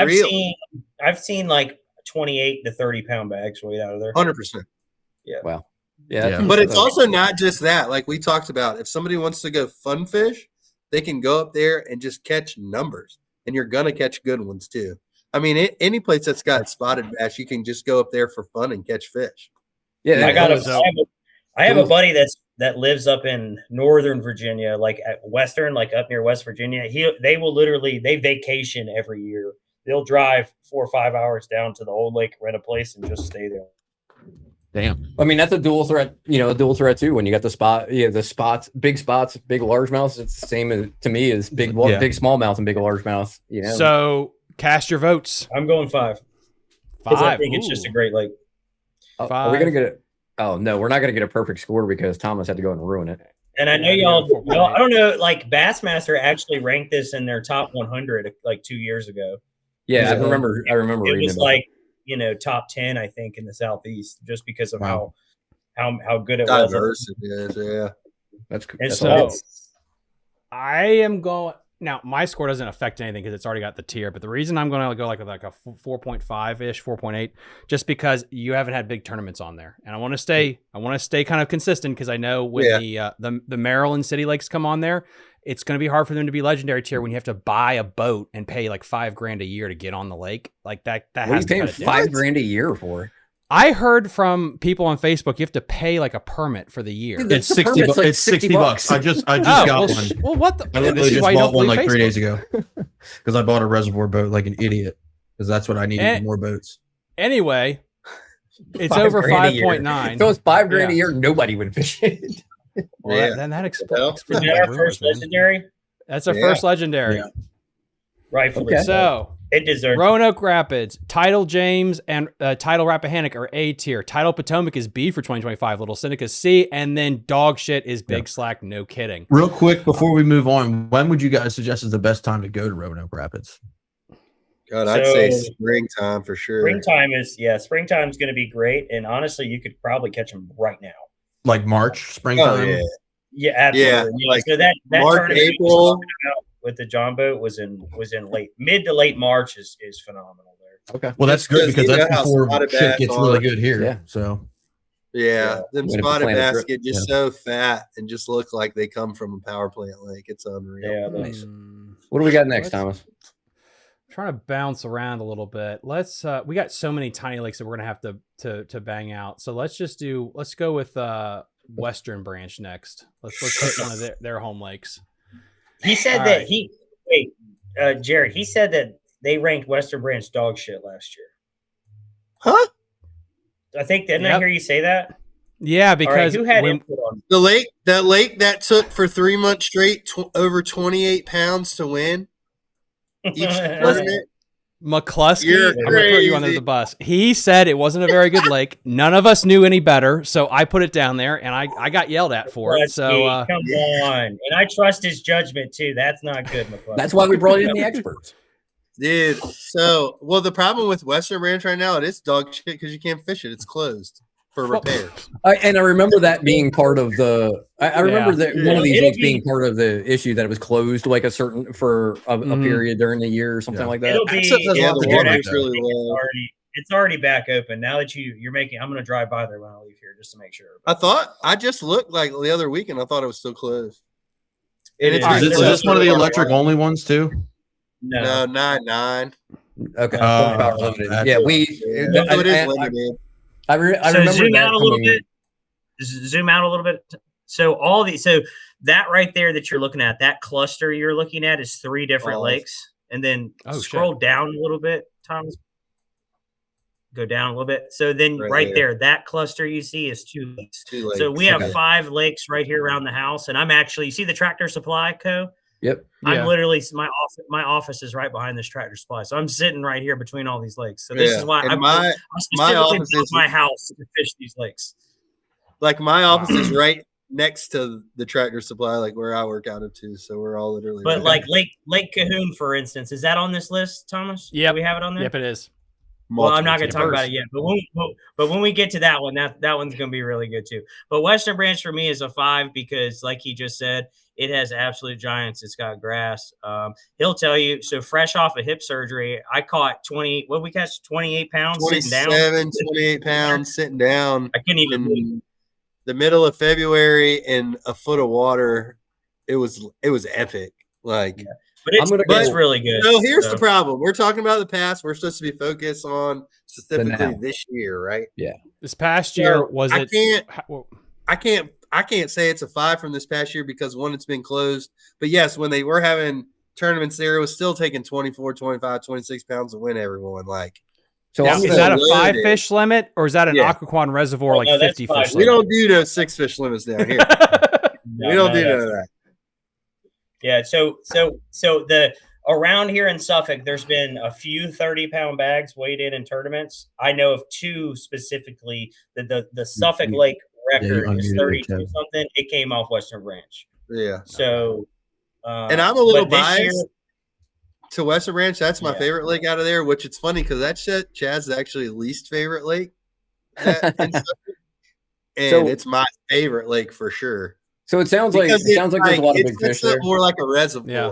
I've seen like 28 to 30 pound bags weighed out of there. 100%. Wow. Yeah. Yeah. But it's also not just that. Like we talked about, if somebody wants to go fun fish, they can go up there and just catch numbers, and you're gonna catch good ones too. I mean, any place that's got spotted bass, you can just go up there for fun and catch fish. Yeah. I have a buddy that lives up in Northern Virginia, like at Western, like up near West Virginia. They vacation every year. They'll drive 4 or 5 hours down to the old lake, rent a place, and just stay there. Damn. I mean, that's a dual threat, a dual threat too. When you got the spots, big largemouths, it's the same as, to me, as big smallmouth and big largemouth. So cast your votes. I'm going 5. 'Cause 5. I think it's just a great lake. Are we gonna get it? Oh no, we're not gonna get a perfect score because Thomas had to go and ruin it. And I know y'all, I don't know, like Bassmaster actually ranked this in their top 100 like 2 years ago. Yeah, I Yeah. remember It reading was about like, top 10, I think, in the Southeast, just because of Wow. how good it was. Diverse it is, yeah. That's And that's so- awesome. I am going now. My score doesn't affect anything because it's already got the tier. But the reason I'm going to go like a 4.5 ish, 4.8, just because you haven't had big tournaments on there, and I want to stay kind of consistent because I know when the Maryland City Lakes come on there, it's going to be hard for them to be legendary tier when you have to buy a boat and pay like $5,000 a year to get on the lake. Like that What are you has to paying cut it down. $5,000 a year for? I heard from people on Facebook you have to pay like a permit for the year. Dude, It's 60. permit's like It's 60 bucks. I just got well, one. Well, what the? I literally this is just why you bought don't one believe like 3 Facebook. days ago because I bought a reservoir boat like an idiot because that's what I needed, more boats. Anyway, it's 5 over grand a year. 5.9. If it was $5,000 a year, nobody would fish it. Well, Yeah. then that Is explains that my our rumors, first man. legendary? That's our Yeah. first legendary. Yeah. Rightfully Okay. So it deserves. Roanoke Rapids, Tidal James, and Tidal Rappahannock are A tier. Tidal Potomac is B for 2025. Little Seneca is C, and then dog shit is Big Slack. No kidding. Real quick before we move on, when would you guys suggest is the best time to go to Roanoke Rapids? God, I'd say So- springtime for sure. Springtime's going to be great, and honestly, you could probably catch them right now. Like March, springtime? Oh, yeah. Yeah, absolutely. Yeah, like so that March, tournament you was April. talking about with the John boat was in mid to late March is phenomenal there. Okay. Well, that's good Just because you that's know how before spotted shit bass gets are. really good here. Yeah. So Yeah, them Way to spotted plan a bass trip. get just so fat and just look like they come from a power plant lake. It's unreal. Yeah, nice. What do we got next, Let's- Thomas? Trying to bounce around a little bit. Let's we got so many tiny lakes that we're gonna have to bang out. So let's go with Western Branch next. Let's hit one of their home lakes. He said All that right. Jared. He said that they ranked Western Branch dog shit last year. Huh? I think didn't I Yep. hear you say that? Yeah, All right, because who had when, input on? The lake that took for 3 months straight over 28 pounds to win each tournament. McCluskey, You're I'm gonna throw you under crazy. the bus. He said it wasn't a very good lake. None of us knew any better, so I put it down there, and I got yelled at for it. So come on, and I trust his judgment too. That's not good, McCluskey. That's why we brought in the experts. Dude, so the problem with Western Branch right now, it is dog shit because you can't fish it. It's closed for repair. And I remember that being part of the. I remember that one of these It'll lakes be- being part of the issue that it was closed like a certain for a Mhm. period during the year or something Yeah. like that. It'll be. Access has a yeah, lot to the do water with is it. Really low. It's already back open now that you're making. I'm going to drive by there when I leave here just to make sure. I just looked like the other week and I thought it was still closed. It it's is. is been this, closed is this one of the for a while. electric only ones too? No. No, 9-9. Okay. Oh, Power limited. that's- Yeah, we. So it is I limited. I So remember zoom that out a little coming- bit. Zoom out a little bit. So that right there that you're looking at, that cluster you're looking at is 3 different Oh. lakes, and then Oh, scroll down a little bit, Thomas. Go down a little bit. So then Right right there. there, that cluster you see is 2 lakes. 2 lakes. So we have Okay. 5 lakes right here around the house, and I'm actually you see the Tractor Supply Co. Yep. Yeah. I'm literally my office is right behind this Tractor Supply, so I'm sitting right here between all these lakes. So this is why And I my specifically office built is- my house to fish these lakes. my office is right next to the Tractor Supply, like where I work out of too. So we're all literally. But right like Lake Cahoon, for instance, is that on this list, Thomas? Yep. Do we have it on there? Yep, it is. Well, I'm not going to multiple talk about it yet, but when we get to that one, that one's going to be really good too. But Western Branch for me is a 5 because, like he just said, it has absolute giants. It's got grass. He'll tell you. So fresh off of hip surgery, I caught 20. What we catch? 28 pounds sitting down. 28 pounds sitting down I can't even believe it. in the middle of February in a foot of water. It was epic. Like, But it's, I'm gonna it's go- really good. so here's So- the problem. We're talking about the past. We're supposed to be focused on specifically now. this year, right? This past year So, was I it? can't well, I can't say it's a 5 from this past year because one, it's been closed. But yes, when they were having tournaments there, it was still taking 24, 25, 26 pounds to win everyone. Like, So now, I'm is gonna- that a loaded. 5 fish limit or is that an Yeah. Aquaquan reservoir like no, that's 50 5. fish we limit? don't do those 6 fish limits down here. No, we don't no, do none that's- of that. Yeah, so the around here in Suffolk, there's been a few 30-pound bags weighed in tournaments. I know of 2 specifically. The Suffolk Lake record unmuted is it, 32 Kev. something. It came off Western Branch. Yeah. So, And I'm a little but this biased year- to Western Branch. That's my Yeah. favorite lake out of there, which it's funny because that shit Chaz's actually least favorite lake. In Suffolk. And So- it's my favorite lake for sure. So it sounds like Because there's a lot of it big fish sets up there. more like a reservoir. Yeah.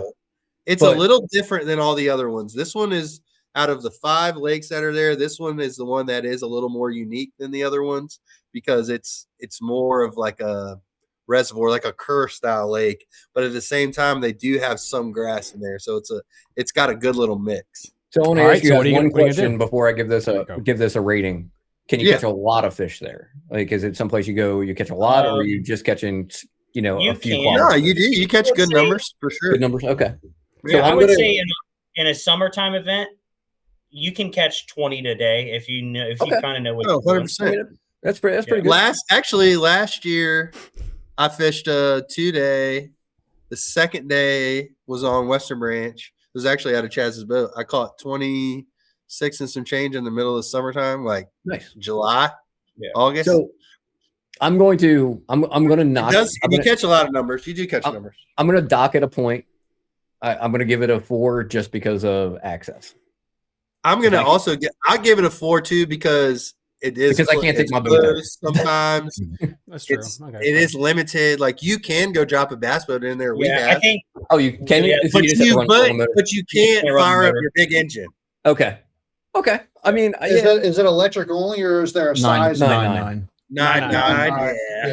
It's But- a little different than all the other ones. This one is out of the 5 lakes that are there. This one is the one that is a little more unique than the other ones because it's more of like a reservoir, like a Kerr style lake. But at the same time, they do have some grass in there, so it's got a good little mix. So I want to All ask right, you so guys what are you one gonna do? question before I give this Go. a rating. Can you catch a lot of fish there? Like, is it someplace you go, you catch a lot, or are you just catching, a few? No, you do. You catch good numbers for sure. Good numbers. Okay. So I would say in a summertime event, you can catch 20 today if you kind of know what. 100%. That's pretty good. Last year, I fished a 2-day. The second day was on Western Branch. It was actually out of Chaz's boat. I caught 26 and some change in the middle of the summertime, like July, August. So I'm going to knock. You catch a lot of numbers. You do catch numbers. I'm going to dock it a point. I'm going to give it a 4 just because of access. I'm going to also give it a 4 too because it is because I can't take my boat there. Sometimes. That's true. It is limited. Like you can go drop a bass boat in there. I think. Oh, you can. Yeah, but you can't fire up your big engine. Okay. I mean, is it electric only, or is there a size? 9. Yeah.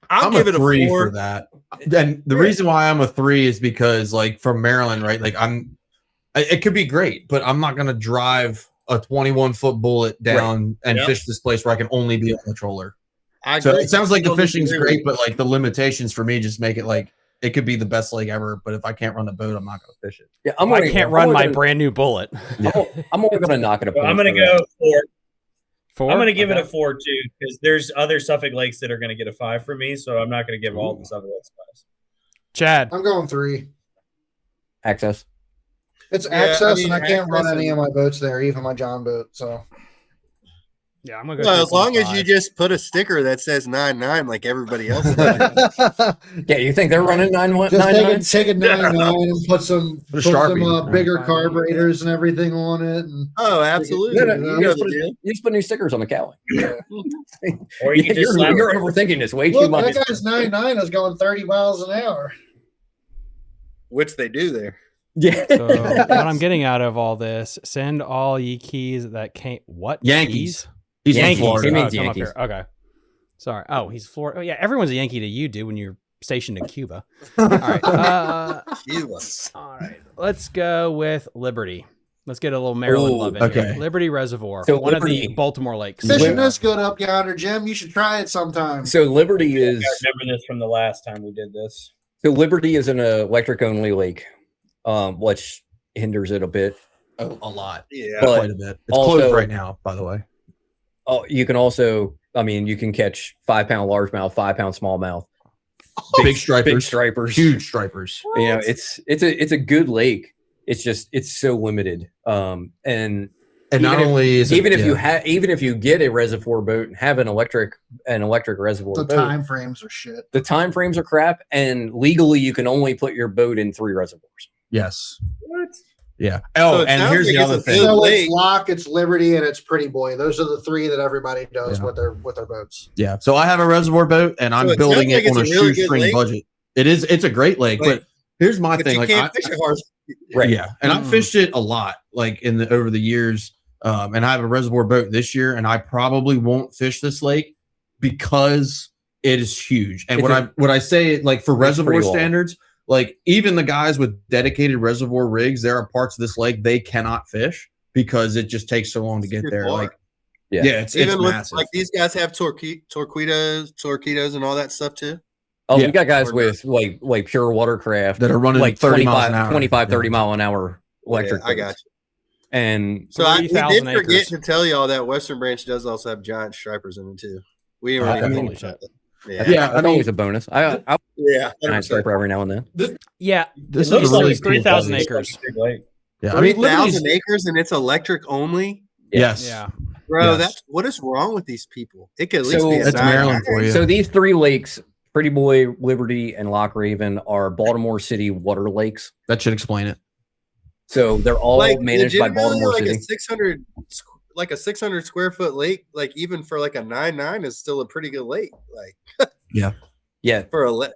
I'll give it a 3 for that. And the reason why I'm a 3 is because, like, from Maryland, right? Like, it could be great, but I'm not going to drive a 21-foot bullet down and fish this place where I can only be on the troller. So it sounds like the fishing's great, but like the limitations for me just make it like it could be the best lake ever, but if I can't run the boat, I'm not going to fish it. Yeah, I can't run my brand new bullet. I'm only going to knock it up. I'm going to go 4. I'm going to give it a 4 too, because there's other Suffolk lakes that are going to get a 5 for me, so I'm not going to give all the Suffolk lakes 5s. Chad, I'm going 3. Access. It's access, and I can't run any of my boats there, even my John boat. So, yeah, I'm gonna go. Well, as long as you just put a sticker that says 9.9, like everybody else. Yeah, you think they're running 9.9? Take a 9.9 and put some bigger carburetors and everything on it. And absolutely. You just put new stickers on the Cali. Yeah. Or you you're overthinking this way too much. That guy's 9.9 is going 30 miles an hour, which they do there. Yeah. So what I'm getting out of all this, send all ye keys that can't. What? Yankees. He's Yankees. Florida. He means Yankees. Okay. Sorry. Oh, he's Florida. Oh, yeah, everyone's a Yankee to you, dude, when you're stationed in Cuba. All right. Cuba. All right. Let's go with Liberty. Let's get a little Maryland love in here. Liberty Reservoir, so one of the Baltimore lakes. Fishing is good up yonder, Jim. You should try it sometime. So Liberty is. I remember this from the last time we did this. So Liberty is an electric-only lake, which hinders it a bit. A lot. Yeah, quite a bit. It's closed right now, by the way. Oh, you can also, you can catch 5-pound largemouth, 5-pound smallmouth, big stripers, huge stripers. What? It's a good lake. It's just it's so limited. And not only is even if you get a reservoir boat and have an electric reservoir boat, time frames are shit. The time frames are crap, and legally you can only put your boat in 3 reservoirs. Yes. What? Yeah. Oh, so and here's the other thing. So it's Lock, it's Liberty, and it's Pretty Boy. Those are the 3 that everybody does with their boats. Yeah. So I have a reservoir boat, and I'm building it on a shoestring budget. It's a great lake, but here's my thing. You can't fish it hard. Right. Yeah. And I've fished it a lot, like over the years. And I have a reservoir boat this year, and I probably won't fish this lake because it is huge. And what I say, like, for reservoir standards, like, even the guys with dedicated reservoir rigs, there are parts of this lake they cannot fish because it just takes so long to get there. Like, it's massive. Like, these guys have torpedoes, and all that stuff too. Oh, we got guys with like pure watercraft that are running like 30 miles an hour, 30 mile an hour electric. I got you. And so we did forget to tell y'all that Western Branch does also have giant stripers in it too. We already that's always a bonus. I striper every now and then. This is really 3,000 acres. Yeah, 3,000 acres, and it's electric only. Yes. Yeah. Bro, that's what is wrong with these people? It could at least be that's Maryland for you. So these 3 lakes, Pretty Boy, Liberty, and Loch Raven, are Baltimore City water lakes. That should explain it. So they're all managed by Baltimore City. A 600 square foot lake, like even for like a 9.9 is still a pretty good lake. Like, yeah. For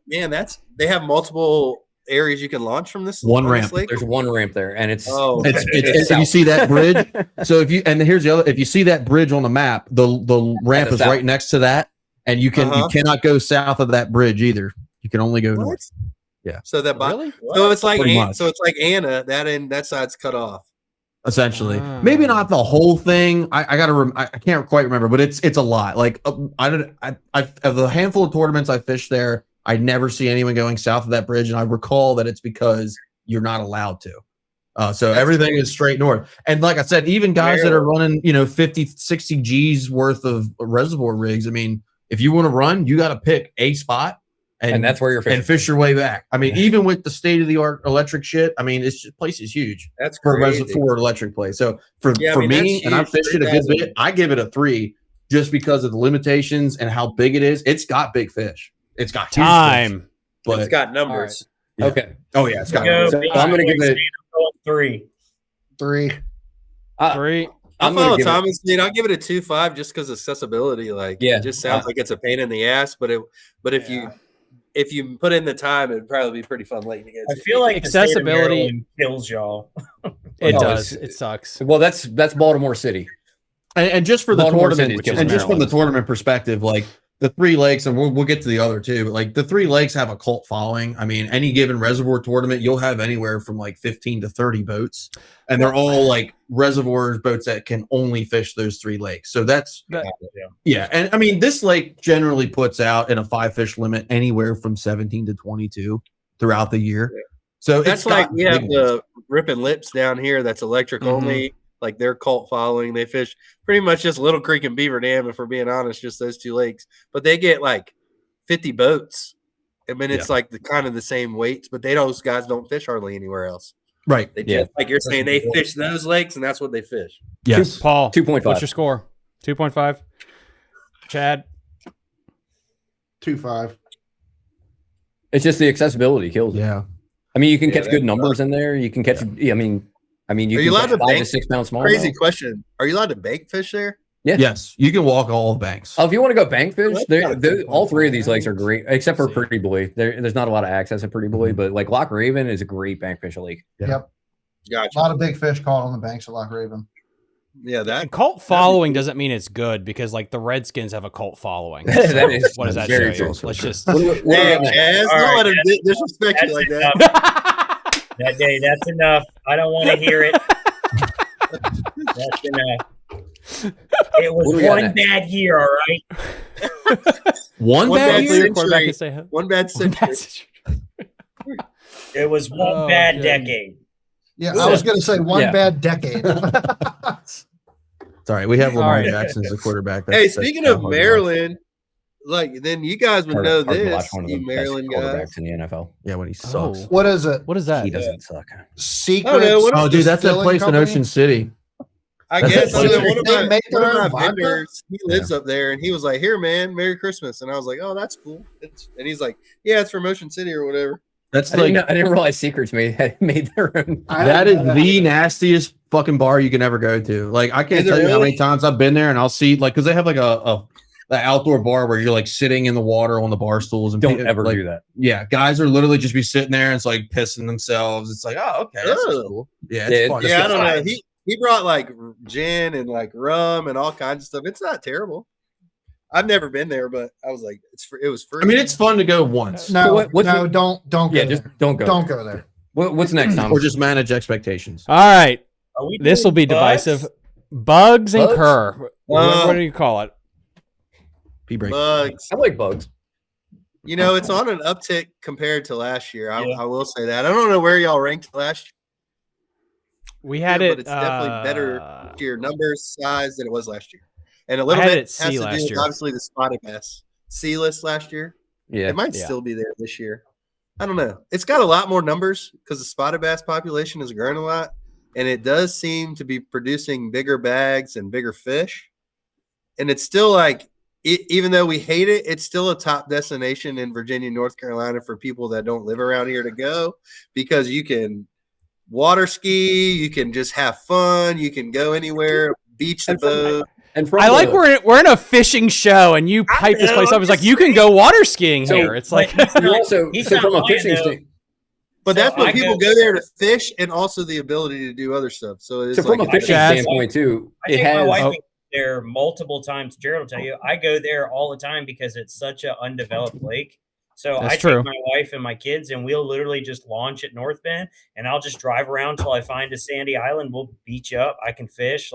they have multiple areas you can launch from this one ramp. Lake. There's one ramp there, and it's you see that bridge. So if you see that bridge on the map, the ramp is right next to that, and you cannot go south of that bridge either. You can only go north. Yeah. So that really? So it's like Anna, that side's cut off. essentially. Maybe not the whole thing. I can't quite remember, but it's a lot. Like of the handful of tournaments I fished there, I never see anyone going south of that bridge, and I recall that it's because you're not allowed to. So everything is straight north. And like I said, even guys that are running, 50, 60 G's worth of reservoir rigs, I mean, if you want to run, you got to pick a spot. And that's where you're fishing. And fish your way back. I mean, even with the state-of-the-art electric shit, I mean, it's just place is huge. That's for a reservoir electric place. So for me, and I've fished it a good bit, I give it a 3 just because of the limitations and how big it is. It's got big fish. It's got time, fish, but it's got numbers. Right. Yeah. Okay. Oh yeah, it's got. So I'm going to give it 3. 3. I follow Thomas. I'll give it a 2.5 just because accessibility. Like, it just sounds like it's a pain in the ass. But if you put in the time, it'd probably be pretty fun late to get. I feel like accessibility kills y'all. It does. It sucks. Well, that's Baltimore City, and just for the tournament, and just from the tournament perspective, like the 3 lakes, and we'll get to the other 2, but like the 3 lakes have a cult following. I mean, any given reservoir tournament, you'll have anywhere from like 15 to 30 boats, and they're all like reservoirs boats that can only fish those 3 lakes. So that's and I mean, this lake generally puts out in a 5 fish limit anywhere from 17 to 22 throughout the year. So that's like we have the Ripping Lips down here. That's electric only. Like their cult following, they fish pretty much just Little Creek and Beaver Dam. If we're being honest, just those 2 lakes. But they get like 50 boats. I mean, it's like the kind of the same weights, but those guys don't fish hardly anywhere else. Right. They just, like you're saying, they fish those lakes, and that's what they fish. Yes. Paul, 2.5. What's your score? 2.5. Chad, 2.5. It's just the accessibility kills it. Yeah. I mean, you can catch good numbers in there. You can catch. I mean, you can allowed catch to 5 to 6 pound small. Crazy question. Are you allowed to bank fish there? Yeah. Yes, you can walk all the banks. Oh, if you want to go bank fish, all 3 of these lakes are great, except for Pretty Boy. There's not a lot of access at Pretty Boy, but like Loch Raven is a great bank fish lake. Yep. Gotcha. A lot of big fish caught on the banks of Loch Raven. Yeah, that cult following doesn't mean it's good because like the Redskins have a cult following. So what does that show you? Let's just. Don't let him disrespect you like that. That's enough. I don't want to hear it. That's enough. It was one bad year, all right. One bad year. One bad century. It was one bad decade. Yeah, I was going to say one bad decade. Sorry, we have Lamar Jackson as a quarterback. Speaking of Maryland, like then you guys would know this. You Maryland guys in the NFL. Yeah, when he sucks. What is it? What is that? He doesn't suck. Secret. Oh, dude, that's that place in Ocean City. I guess one of my vodka? vendors, he lives up there, and he was like, "Here, man, Merry Christmas," and I was like, "Oh, that's cool." And he's like, "Yeah, it's from Ocean City or whatever." That's I didn't realize Secrets made their own. That is the nastiest fucking bar you can ever go to. Like, I can't tell you how many times I've been there, and I'll see because they have like a outdoor bar where you're like sitting in the water on the bar stools and don't ever do that. Yeah, guys are literally just be sitting there and it's like pissing themselves. It's like, oh, okay, that's cool. Yeah, it's fun. I don't know. He brought like gin and like rum and all kinds of stuff. It's not terrible. I've never been there, but I was like, it was free. I mean, it's fun to go once. No, don't go. Yeah, just don't go. Don't go there. What's next, Tom? Or just manage expectations. All right, this will be divisive. Bugs and Kerr. What do you call it? Bugs. I like bugs. You know, it's on an uptick compared to last year. I will say that. I don't know where y'all ranked last year. We had it. But it's definitely better to your numbers, size than it was last year. And a little bit has to do with obviously the spotted bass C-list last year. Yeah, it might still be there this year. I don't know. It's got a lot more numbers because the spotted bass population has grown a lot, and it does seem to be producing bigger bags and bigger fish. And it's still like, even though we hate it, it's still a top destination in Virginia, North Carolina for people that don't live around here to go because you can water ski, you can just have fun, you can go anywhere, beach the boat. I like we're in a fishing show, and you hype this place up. It's like you can go water skiing here. It's like also from a fishing standpoint. But that's when people go there to fish, and also the ability to do other stuff. So it's from a fishing standpoint too. I take my wife there multiple times. Jared will tell you, I go there all the time because it's such an undeveloped lake. So That's I true. take my wife and my kids, and we'll literally just launch at North Bend, and I'll just drive around till I find a sandy island. We'll beach up. I can fish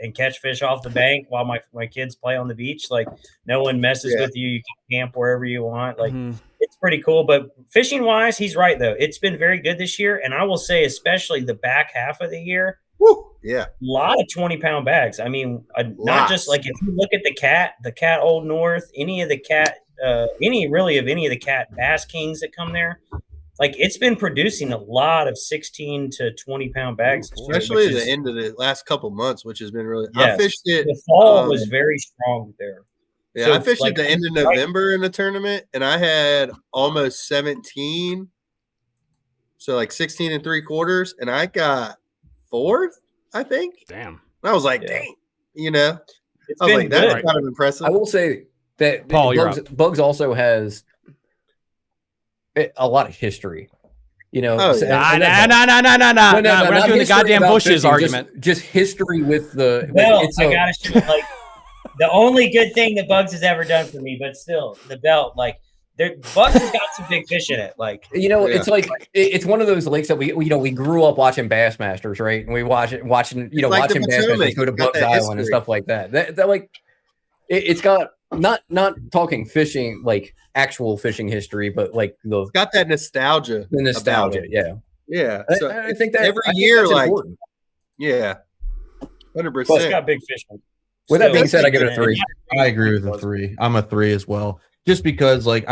and catch fish off the bank while my kids play on the beach. Like no one messes with you. You can camp wherever you want. Like it's pretty cool. But fishing wise, he's right though. It's been very good this year, and I will say especially the back half of the year. Woo, yeah, a lot of 20-pound bags. I mean, not just like if you look at the cat Old North, any of the cat, any of the cat Bass Kings that come there, like it's been producing a lot of 16 to 20-pound bags, especially at the end of the last couple months, which has been really. Yes, I fished it. The fall was very strong there. Yeah, So I fished like, at the end of November in the tournament, and I had almost 17, so like 16 3/4, and I got 4th, I think. Damn. And I was like, dang, you know, it's I was been like, that's good. kind of impressive. I will say that Paul, Bugs also has a lot of history. You know, Oh, so- yeah. and No. We're not not doing the history goddamn about bushes fishing, argument. Just history with the. Well, it's I a- gotta shoot like the only good thing that Bugs has ever done for me, but still the belt, like Bugs has got some big fish in it. Like it's like it's one of those lakes that we grew up watching Bassmasters, right? And we watching like the watching Bassmasters Potomac, go to got Bugs that Island and history. stuff like that. That like it's got not talking fishing like actual fishing history, but like the Got that nostalgia. nostalgia. about it. Yeah, Yeah. So I think that every I think year, that's like, important. yeah, it's 100%. got big fish. in it. With that Still, being said, I give it a 3. I agree with the 3. I'm a 3 as well, just because like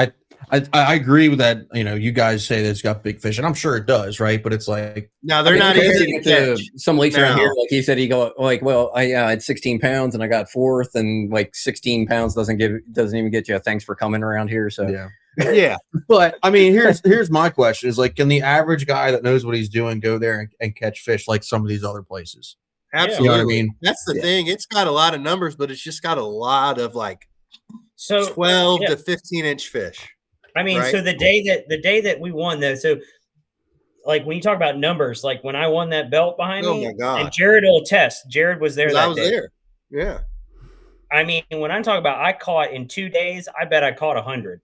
I agree with that. You know, you guys say that it's got big fish, and I'm sure it does, right? But it's like Now they're not comparing easy it to catch. some lakes around now. here. Like he said, he go like, well, I had 16 pounds and I got 4th, and like 16 pounds doesn't even get you a thanks for coming around here. So yeah. Yeah, But I mean, here's my question: is like, can the average guy that knows what he's doing go there and catch fish like some of these other places? absolutely. You know what I mean? That's the thing. It's got a lot of numbers, but it's just got a lot of like So 12 yeah. to 15-inch fish. I mean, Right. so the day that we won though, so like when you talk about numbers, like when I won that belt behind Oh me, my God. and Jared will attest. Jared was there 'Cause that I was day. there. Yeah. I mean, when I'm talking about I caught in 2 days, I bet I caught 100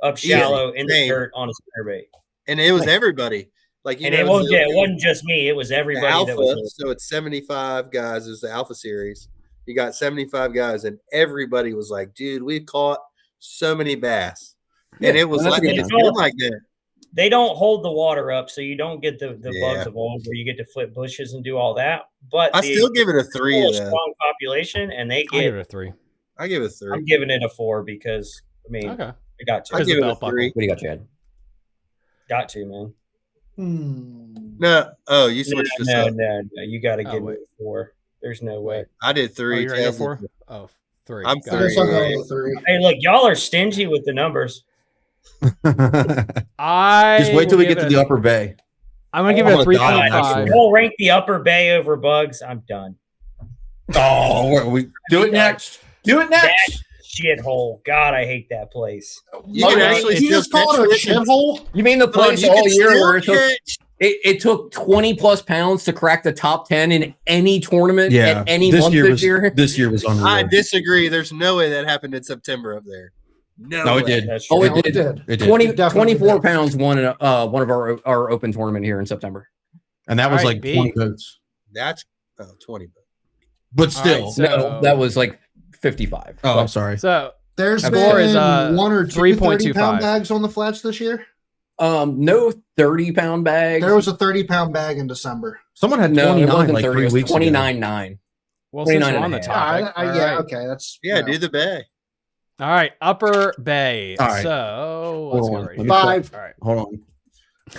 up shallow in the Same. dirt on a spinnerbait. And it was everybody. Like, you And know, it wasn't just me; it was the everybody alpha. that was there. So it's 75 guys. Is the alpha series. You got 75 guys, and everybody was like, "Dude, we caught so many bass," and it was that's like a good it's time. been like that. They don't hold the water up, so you don't get the Yeah. bugs of old where you get to flip bushes and do all that. But I still give it a 3. full Though. strong population, and they I give get. it a 3. I give it a 3. I'm giving it a 4 because I mean, Okay. I got to. I Because give the it a belt buckle. 3. what do you got, Chad? Got to, man. No, oh, you switched this No, up. you got to Oh, give wait. it a 4. There's no way. I did 3. Oh, you're gonna go Chaz did 4? 3. Oh, 3. I'm Got I it. guess I'll go Three. with 3. Hey, look, y'all are stingy with the numbers. I Just wait till will we give get to it the upper bay. I'm gonna give it a I'm gonna die on that 3.5. shore. We'll rank the Upper Bay over Bugs. I'm done. Oh, we do it next. Do it next. Shithole. God, I hate that place. You Oh, can yeah. actually He still just called it a catch fish. shithole. You mean the Hold on, place you all can year still where it took 20 plus pounds to crack the top 10 in any tournament Yeah, at any this month year this was year? this year was unreal. I disagree. There's no way that happened in September up there. No, it way. did. That's Oh, true. it did. It did. 20, Definitely 24 did. pounds won one of our open tournament here in September. And that was All right, like B. 20 boats. That's 20. But still, All right, so- No, that was like 55. oh, I'm sorry. So There's Score been is, 1 or 2 3.25. 30-pound bags on the flats this year. No 30-pound bags. There was a 30-pound bag in December. Someone had no, it 29 wasn't like 30. 3 it was weeks ago. 29.9. well, since 29 we're on and the a half. topic, all Yeah, right. okay, that's Yeah, you know. do the bay. All right, Upper Bay. All right. So let's Hold go on. right Let here. me 5. All right. Hold on.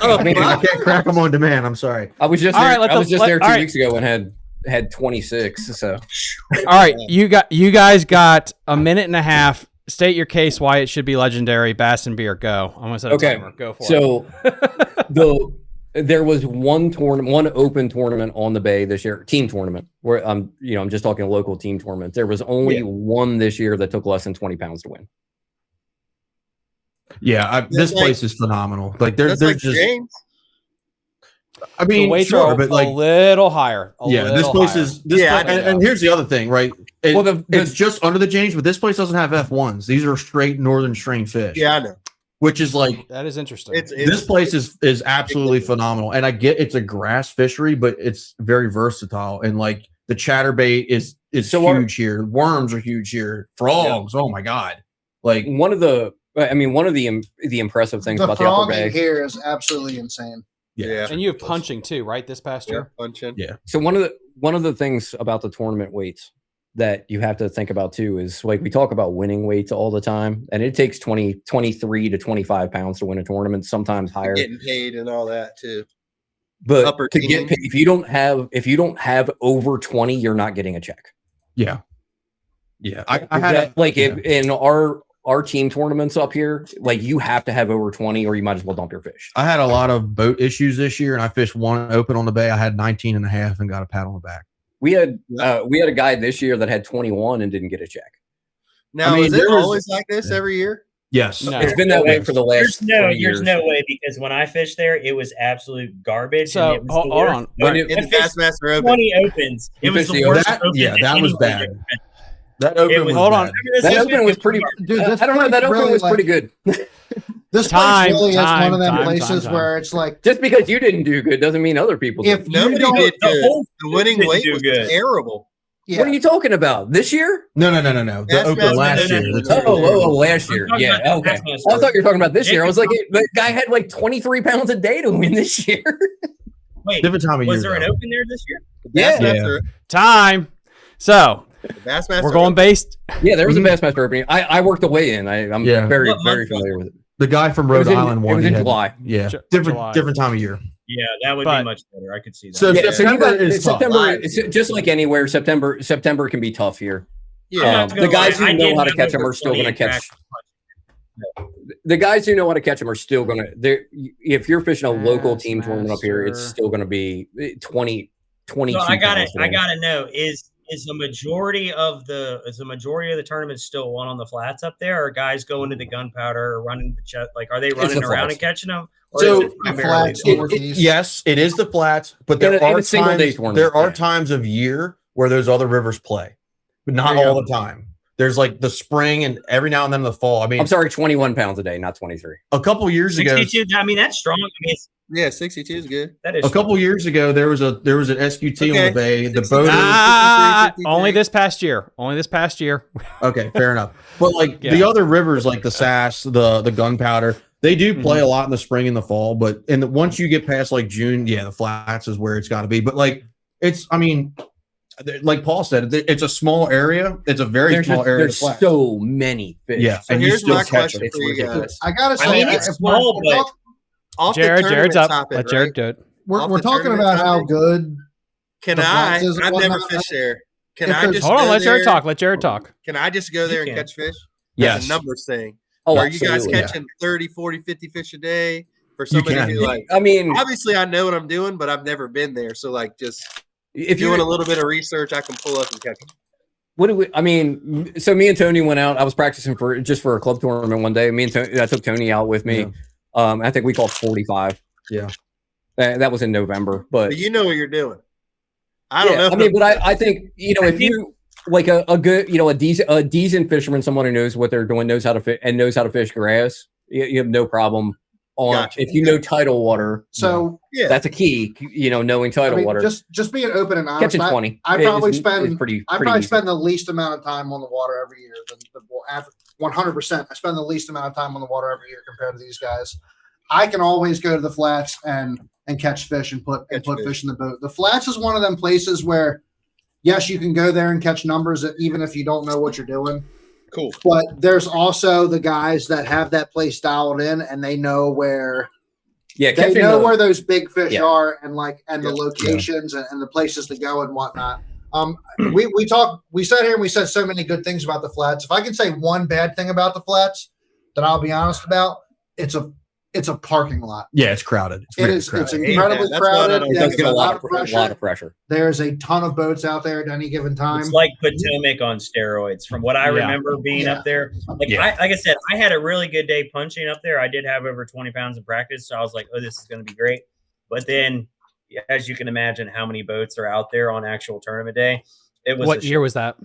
Oh, I mean, I can't crack them on demand. I'm sorry. I was just All there, right, let I was the- just let- there 2 all right. weeks ago and had 26. So All right, you guys got a minute and a half. State your case why it should be legendary. Bass and beer. Go. I'm gonna set a Okay, timer. Go for so there was one open tournament on the bay this year, team tournament, where I'm just talking local team tournament. There was only one this year that took less than 20 pounds to win. Yeah, this like- place is phenomenal. Like they're That's like just. James. I The mean, weights sure, are but a like, little higher. this place is. This Yeah, place, I and here's the other thing, right? Well, It's just under the James, but this place doesn't have F1s. These are straight northern string fish. Yeah, I know. which is like That is interesting. this place is absolutely phenomenal. And I get it's a grass fishery, but it's very versatile. And like the chatterbait is huge here. Worms are huge here. Frogs, oh my god! Like one of the impressive things about the Upper Bay here is absolutely insane. Yeah. And you have punching too, right? This past year, punching. Yeah. So one of the things about the tournament weights that you have to think about too is like we talk about winning weights all the time, and it takes 23 to 25 pounds to win a tournament, sometimes higher. Getting paid and all that too. But to get paid, if you don't have over 20, you're not getting a check. Yeah. I had in our team tournaments up here, like you have to have over 20 or you might as well dump your fish. I had a lot of boat issues this year, and I fished one open on the bay. I had 19 and a half and got a pat on the back. We had a guy this year that had 21 and didn't get a check. Now, is it always like this every year? Yes. No. It's been that way for the last 20 years. There's no way, because when I fished there, it was absolute garbage. So, and it was hold on. In the Bassmaster Open. 20 opens. It was the worst open. That was bad. That open was hold on. bad. That open was pretty. Dude, I don't know. That open really was pretty good. This place really is one of them places where it's like just because you didn't do good doesn't mean other people did. If nobody did good, the winning weight was terrible. Yeah. What are you talking about? This year? No. The open last year. Last year. Yeah. Okay. I thought you were talking about this year. I was like, the guy had like 23 pounds a day to win this year. Wait, different time of year. Was there an open there this year? Yeah. Time. So Bassmaster we're going based. Yeah, there was a Bassmaster opening. I worked the way in. I'm very familiar with it. The guy from Rhode Island won. It was in July. Yeah, different time of year. Yeah, that would be much better. I could see that. So September is September. Just like anywhere, September can be tough here. Yeah, the guys who know how to catch them are still going to catch. The guys who know how to catch them are still going to. If you're fishing a local team tournament up here, it's still going to be 22. So I gotta know is the majority of the tournament still won on the flats up there? Or guys going to the Gunpowder or running the chest? Like, are they running around and catching them? So yes, it is the flats, but there are times of year where those other rivers play, but not all the time. There's like the spring and every now and then the fall. I mean, I'm sorry, 21 pounds a day, not 23. A couple years ago, 62. I mean, that's strong. I mean, 62 is good. That is a couple years ago. There was an SQT on the bay. The boat only this past year. Okay, fair enough. But like the other rivers, like the Sass, the Gunpowder, they do play a lot in the spring and the fall. But once you get past like June, the flats is where it's got to be. But like like Paul said, it's a small area. It's a very small area. There's so many fish. Yeah, so and here's you my still catch question them. for you guys. I gotta say, it's small, but Jared's up. Let Jared do it. We're talking about how good. I've never fished there. Can I just hold on? Let Jared talk. Can I just go there and catch fish? Yes. That's a numbers thing. Are you guys catching 30, 40, 50 fish a day for somebody who obviously I know what I'm doing, but I've never been there. So like just if you're doing a little bit of research, I can pull up and catch them. So me and Tony went out. I was practicing for a club tournament one day. I took Tony out with me. Yeah. I think we caught 45. Yeah. That was in November, but you know what you're doing. I don't know. I mean, but I think, if you like a good, a decent fisherman, someone who knows what they're doing, knows how to fish and knows how to fish grass, you have no problem if you know tidal water. So that's a key, knowing tidal water. Just being open and honest. Catching 20. I probably spend easy. The least amount of time on the water every year. 100%. I spend the least amount of time on the water every year compared to these guys. I can always go to the flats and catch fish and put fish in the boat. The flats is one of them places where, yes, you can go there and catch numbers even if you don't know what you're doing. Cool. But there's also the guys that have that place dialed in and they know where where those big fish are and the locations and the places to go and whatnot. We sat here and we said so many good things about the flats. If I can say one bad thing about the flats that I'll be honest about, it's a parking lot. Yeah, it's crowded. It's incredibly crowded. It get a lot of pressure. There's a ton of boats out there at any given time. It's like Potomac on steroids, from what I remember being up there. Like I said, I had a really good day punching up there. I did have over 20 pounds in practice, so I was like, "Oh, this is going to be great." But then, as you can imagine, how many boats are out there on actual tournament day? It was. What year was that?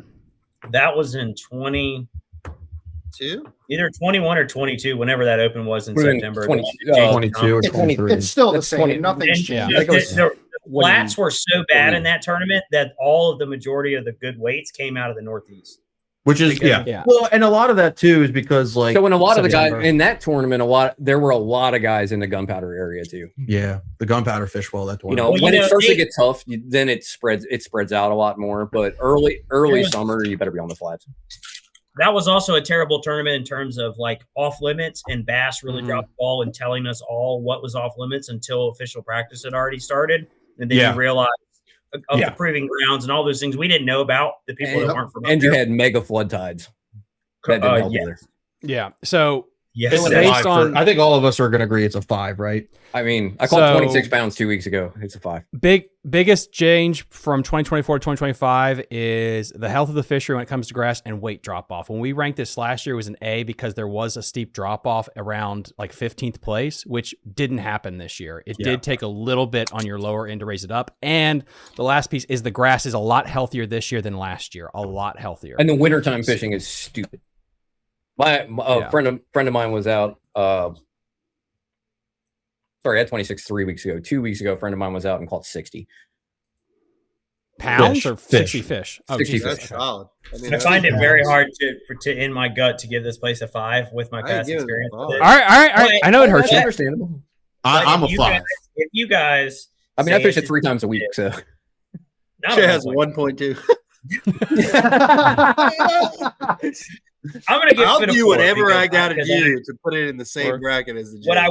That was in 20. Either 21 or 22, whenever that open was in September. 22 or 23. It's still the same. Nothing's changed. The flats were so bad in that tournament that all of the majority of the good weights came out of the Northeast. Which is well, and a lot of that too is because like so when a lot of the guys in that tournament, there were a lot of guys in the Gunpowder area too. Yeah, the Gunpowder fish well that when it starts to get tough, then it spreads out a lot more. But early summer, you better be on the flats. That was also a terrible tournament in terms of like off limits, and Bass really dropped the ball in telling us all what was off limits until official practice had already started, and then you realized. Of the proving grounds and all those things we didn't know about, the people that weren't from and you had mega flood tides. That didn't help either. Yeah. So based on, I think all of us are going to agree it's a 5, right? I mean, I caught 26 pounds 2 weeks ago. It's a 5. Biggest change from 2024 to 2025 is the health of the fishery when it comes to grass and weight drop off. When we ranked this last year, it was an A because there was a steep drop off around like 15th place, which didn't happen this year. It did take a little bit on your lower end to raise it up. And the last piece is the grass is a lot healthier this year than last year. A lot healthier. And the wintertime fishing is stupid. My friend of mine was out. Sorry, I had 26 3 weeks ago. 2 weeks ago, a friend of mine was out and caught 60 pounds or 60 fish. Oh, 60 that's fish. solid. I find it very hard to in my gut to give this place a 5 with my past experience. All right. I know it hurts you. Understandable. I'm a 5. If you guys, I mean, I fish it 3 times a week, so she has 1.2. I'm gonna give. I'll do whatever I got to do to put it in the same bracket as the. What I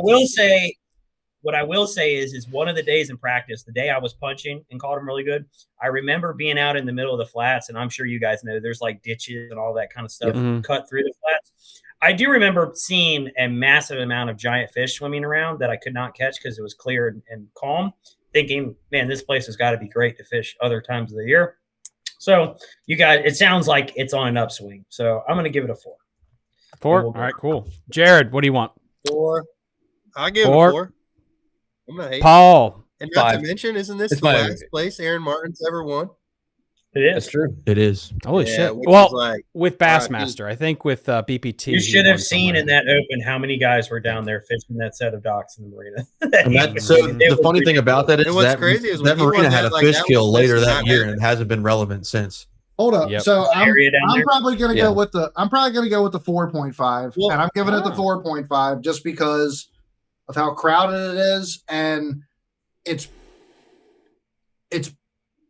will say is one of the days in practice, the day I was punching and caught him really good. I remember being out in the middle of the flats, and I'm sure you guys know there's like ditches and all that kind of stuff cut through the flats. I do remember seeing a massive amount of giant fish swimming around that I could not catch because it was clear and calm. Thinking, man, this place has got to be great to fish other times of the year. So you guys, it sounds like it's on an upswing. So I'm going to give it a 4. 4? All right, cool. Jared, what do you want? 4. I'll give it a 4. I'm going to hate Paul. And not to mention, isn't this the last place Aaron Martin's ever won? It is. That's true. It is. Holy shit. Well, with Bassmaster, I think with BPT. You should have seen in that open how many guys were down there fishing that set of docks in the marina. So the funny thing about that is what's crazy is that marina had a fish kill later that year, and it hasn't been relevant since. Hold up. Yep. So I'm probably going to go with the 4.5, and I'm giving it the 4.5 just because of how crowded it is, and it's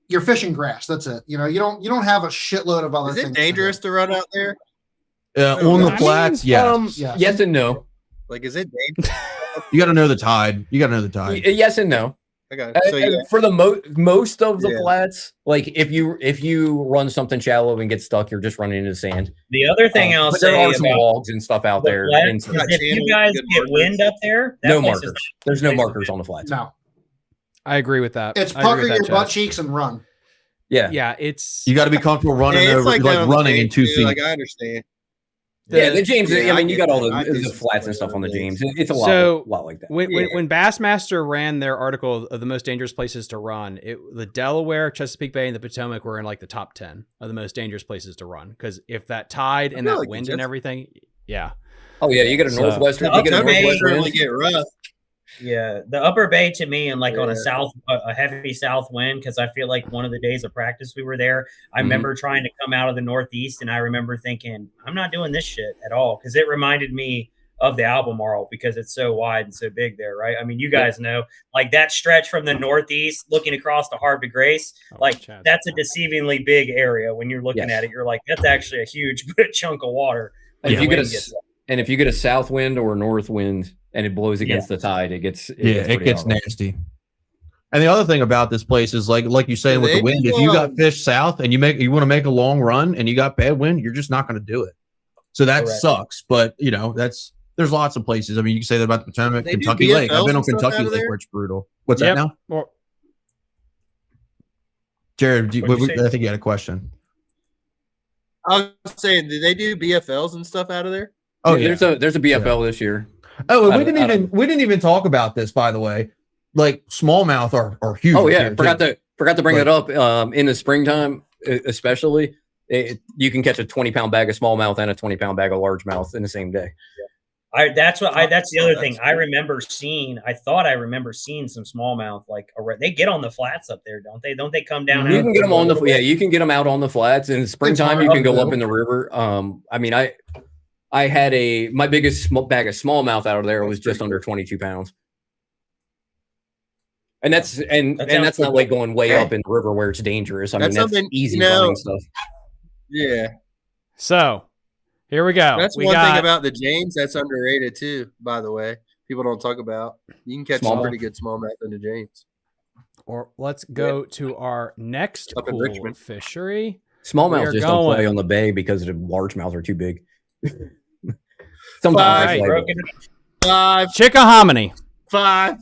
you're fishing grass. That's it. You know, you don't have a shitload of other things. Is it dangerous to run out there? On the flats, yes. Yes and no. Like, is it dangerous? You got to know the tide. Yes and no. Okay. So for the most of the flats, like if you run something shallow and get stuck, you're just running into sand. The other thing I'll say there are some logs and stuff out there. If you guys get wind up there, no markers. There's no markers on the flats. No. I agree with that. It's pucker your butt cheeks and run. Yeah. It's you got to be comfortable running over, like running in 2 feet. Like I understand. The James. I mean, you got all the flats and stuff on the James. It's a lot like that. When Bassmaster ran their article of the most dangerous places to run, the Delaware, Chesapeake Bay, and the Potomac were in like the top 10 of the most dangerous places to run. Because if that tide and that wind and everything, Oh yeah, you get a northwestern. You get a northwestern. Really get rough. Yeah, the Upper Bay to me, and like on a heavy south wind, because I feel like one of the days of practice we were there, I remember trying to come out of the northeast, and I remember thinking, I'm not doing this shit at all, because it reminded me of the Albemarle because it's so wide and so big there, right? I mean, you guys know, like that stretch from the northeast looking across the Harbor to Grace, that's a deceivingly big area. When you're looking at it, you're like, that's actually a huge chunk of water. And if you get a south wind or a north wind and it blows against the tide, it gets nasty. And the other thing about this place is like you saying with the wind, if you got fish south and you want to make a long run and you got bad wind, you're just not going to do it. So that sucks. But there's lots of places. I mean, you can say that about the Potomac, Kentucky Lake. I've been on Kentucky Lake where it's brutal. What's that now? Well, Jared, I think you had a question. I was saying, did they do BFLs and stuff out of there? Oh, yeah. There's a BFL this year. Oh, we didn't even talk about this, by the way. Like smallmouth are huge. Oh yeah, forgot to bring it up. In the springtime, especially, you can catch a 20-pound bag of smallmouth and a 20-pound bag of largemouth in the same day. That's the other thing. I thought I remember seeing some smallmouth. Like they get on the flats up there, don't they? Don't they come down? You can get them on the you can get them out on the flats. In the springtime, you can go up in the river. I mean, I had my biggest bag of smallmouth out of there was just under 22 pounds. And that's not like going way up in the river where it's dangerous. I mean, that's easy running stuff. Yeah. So here we go. That's one thing about the James that's underrated too, by the way. People don't talk about. You can catch some pretty good smallmouth in the James. Or let's go to our next cool fishery. Smallmouth just don't play on the bay because the largemouth are too big. Sometimes five. Chickahominy. 5.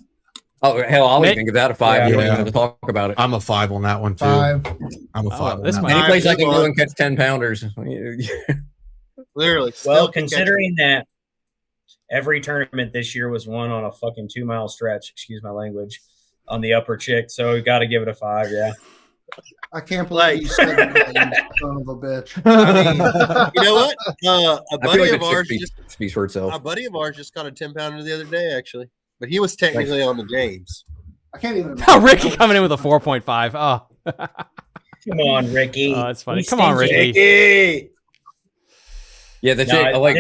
Oh hell, I'll even give that a 5. You don't even have to talk about it. I'm a 5 on that one too. 5. I'm a 5. Any place I can go and catch 10-pounders. Literally. Well, considering that every tournament this year was won on a fucking 2-mile stretch, excuse my language, on the upper Chick, so we got to give it a 5. Yeah. I can't believe you said that, you son of a bitch. I mean, you know what? A buddy of ours speaks for itself. A buddy of ours just caught a 10-pounder the other day, actually. But he was technically on the James. I can't even. Oh, Ricky coming in with a 4.5. Oh, come on, Ricky. Oh, that's funny. Come on, Ricky. Yeah, the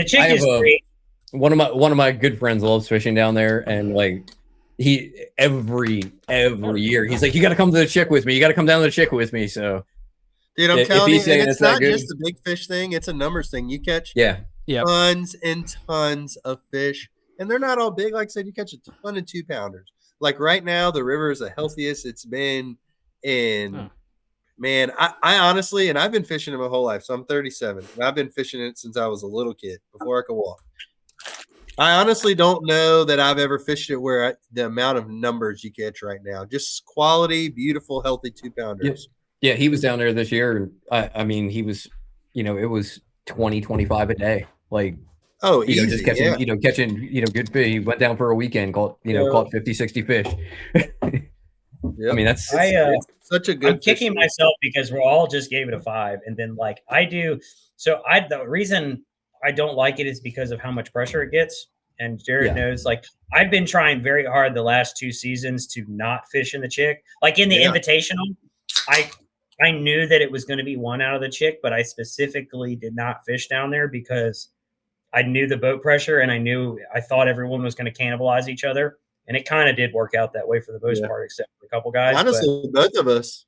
chick is great. One of my good friends loves fishing down there, and like he every year he's like, you got to come to the Chick with me. You got to come down to the Chick with me. So, dude, I'm telling you, it's not just a big fish thing; it's a numbers thing. You catch tons and tons of fish. And they're not all big. Like I said, you catch a ton of 2-pounders. Like right now, the river is the healthiest it's been in. Man, I honestly, and I've been fishing it my whole life. So I'm 37. And I've been fishing it since I was a little kid, before I could walk. I honestly don't know that I've ever fished it where the amount of numbers you catch right now. Just quality, beautiful, healthy 2-pounders. Yeah, he was down there this year. I mean, he was, it was 20, 25 a day. Like, oh, easy, just catching, catching, good fish. He went down for a weekend, caught 50, 60 fish. I mean, that's such a good. I'm kicking myself because we all just gave it a 5, and then like I do. So the reason I don't like it is because of how much pressure it gets. And Jared knows, like I've been trying very hard the last 2 seasons to not fish in the Chick. Like in the Invitational, I knew that it was going to be one out of the Chick, but I specifically did not fish down there because I knew the boat pressure, and I thought everyone was going to cannibalize each other. And it kind of did work out that way for the most part, except for a couple guys. Honestly, both of us,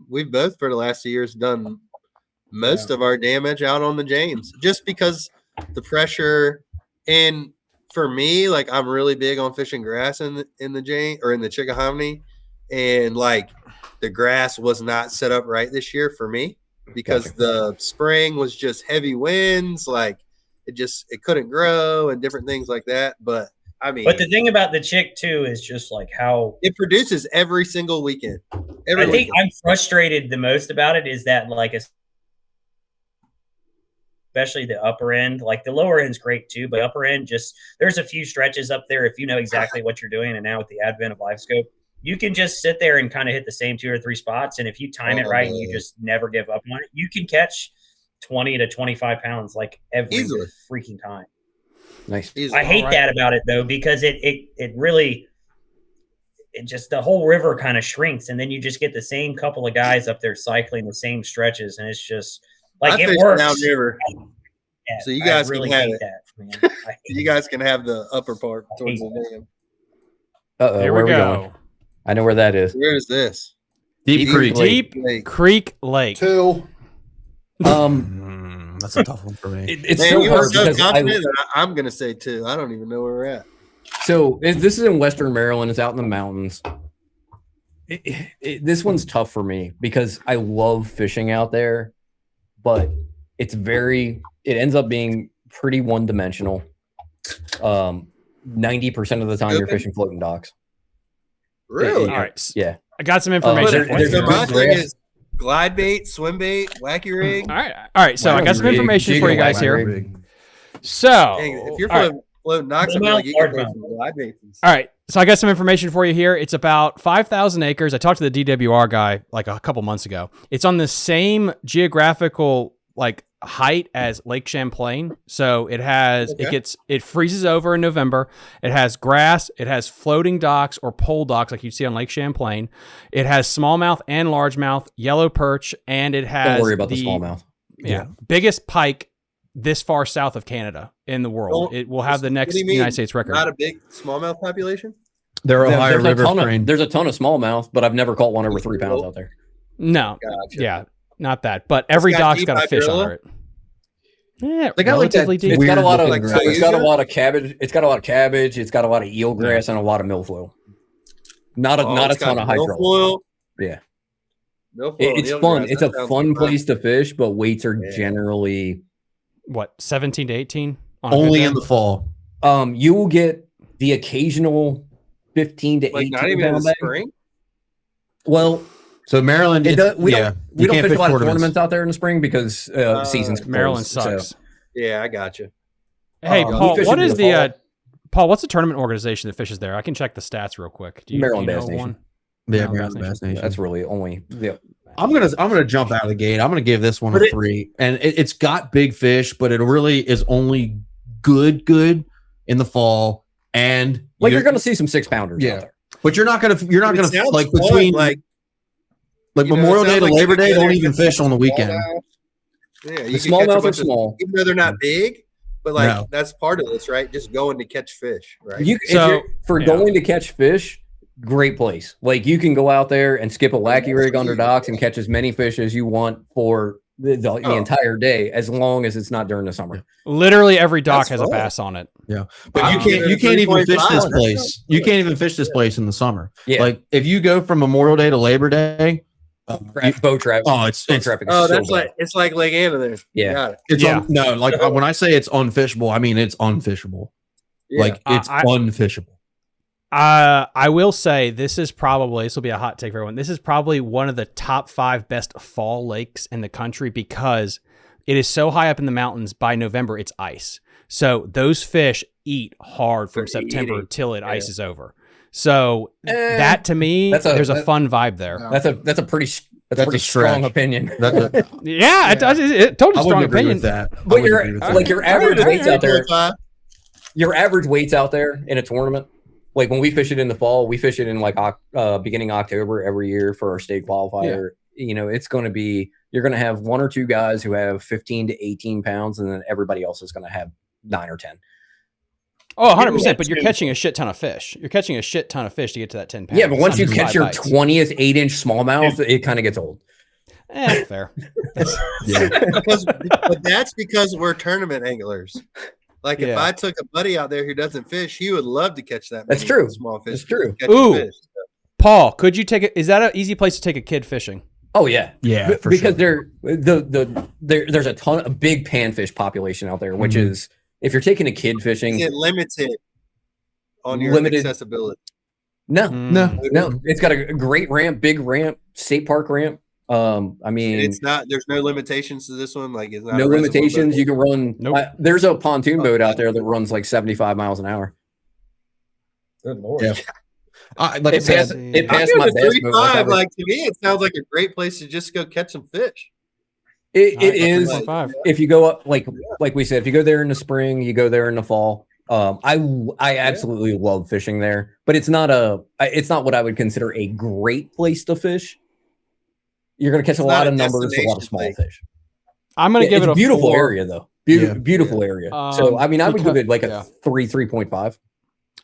we've both for the last 2 years done most of our damage out on the James, just because the pressure. And for me, like I'm really big on fishing grass in the James or in the Chickahominy, and like the grass was not set up right this year for me because the spring was just heavy winds, like it couldn't grow and different things like that. But I mean, but the thing about the Chick too is just like how it produces every single weekend. I think I'm frustrated the most about it is that like especially the upper end, like the lower end's great too, but upper end there's a few stretches up there if you know exactly what you're doing. And now with the advent of live scope, you can just sit there and kind of hit the same 2 or 3 spots. And if you time it right and you just never give up on it, you can catch 20 to 25 pounds like every freaking time. Nice. I hate that about it though, because it really just the whole river kind of shrinks, and then you just get the same couple of guys up there cycling the same stretches, and it's just like it works. Downriver, so you guys really can have hate it. that, man. You guys can have the upper part towards the dam. Here we go. I know where that is. Where is this? Deep Creek Lake. 2. That's a tough one for me. It's so hard because I'm going to say 2. I don't even know where we're at. So this is in Western Maryland. It's out in the mountains. This one's tough for me because I love fishing out there, but it ends up being pretty one-dimensional. 90% of the time you're fishing floating docks. Really? All right. Yeah. I got some information. My thing is glide bait, swim bait, wacky rig. All right. So I got some information for you guys here. So if you're floating docks, like you can throw some glide baits. All right. So I got some information for you here. It's about 5,000 acres. I talked to the DWR guy like a couple months ago. It's on the same geographical like height as Lake Champlain. So it freezes over in November. It has grass. It has floating docks or pole docks like you see on Lake Champlain. It has smallmouth and largemouth, yellow perch, and it has. Don't worry about the smallmouth. Yeah, biggest pike this far south of Canada in the world. It will have the next United States record. Not a big smallmouth population? They're Ohio River strain. There's a ton of smallmouth, but I've never caught one over 3 pounds out there. No. Gotcha. Yeah, not that. But every dock's got a fish under it. Yeah, they got relatively deep. It's got a lot of it's got a lot of cabbage. It's got a lot of cabbage. It's got a lot of eelgrass and a lot of milfoil. Not a ton of hydro. Milfoil. Yeah. Milfoil it's fun. It's a fun place to fish, but weights are generally what 17 to 18 only in the fall. You will get the occasional 15 to 18 not even in the spring. Well, so Maryland, we don't fish a lot of tournaments out there in the spring because season's Maryland sucks. So. Yeah, I got you. Hey, Paul, what is the Paul? What's the tournament organization that fishes there? I can check the stats real quick. Maryland Bass Nation. Yeah, Maryland Bass Nation. That's really only. Yeah. I'm gonna jump out of the gate. I'm gonna give this one a 3, and it's got big fish, but it really is only good in the fall, and you're gonna see some 6-pounders out there. But you're not gonna like between like Memorial Day to Labor Day, don't even fish on the weekend. Yeah, the smallmouth are small, even though they're not big. But that's part of this, right? Just going to catch fish, right? Going to catch fish, great place. Like you can go out there and skip a lackey rig under docks and catch as many fish as you want for the entire day, as long as it's not during the summer. Literally every dock has a bass on it. Yeah, but you can't even fish this place. You can't even fish this place in the summer. Yeah, like if you go from Memorial Day to Labor Day. Boat traffic. Oh, it's traffic. That's like it's like Lake Anna there. Yeah, when I say it's unfishable, I mean it's unfishable. Yeah. Like it's unfishable. I will say this will be a hot take for everyone. This is probably one of the top 5 best fall lakes in the country because it is so high up in the mountains. By November, it's ice. So those fish eat hard from September till it ices over. So that to me, there's a fun vibe there. That's a pretty strong opinion. It totally strong opinion. But your average weights out there. Your average weights out there in a tournament. Like when we fish it in the fall, we fish it in like beginning October every year for our state qualifier. Yeah. It's going to be you're going to have 1 or 2 guys who have 15 to 18 pounds, and then everybody else is going to have 9 or 10. Oh, 100%, but you're catching a shit ton of fish. You're catching a shit ton of fish to get to that 10 pounds. Yeah, but once you catch your 20th 8-inch smallmouth, it kind of gets old. Fair. But that's because we're tournament anglers. Like if I took a buddy out there who doesn't fish, he would love to catch that. That's true. Small fish. That's true. Ooh, Paul, could you take it? Is that an easy place to take a kid fishing? Oh yeah, because sure. there's a big panfish population out there, which is. If you're taking a kid fishing, is it limited on your accessibility? No. It's got a great ramp, big ramp, state park ramp. I mean, it's not. There's no limitations to this one. Like it's not no limitations. You can run. Nope. There's a pontoon boat out there that runs like 75 miles an hour. Good Lord. Yeah. It passed my best boat. Like to me, it sounds like a great place to just go catch some fish. It is if you go up like we said, if you go there in the spring, you go there in the fall. I absolutely love fishing there, but it's not what I would consider a great place to fish. You're going to catch a lot of numbers, a lot of small fish. I'm going to give it a beautiful 4. area though. Beautiful area. So I mean, I would give it like a 3.5.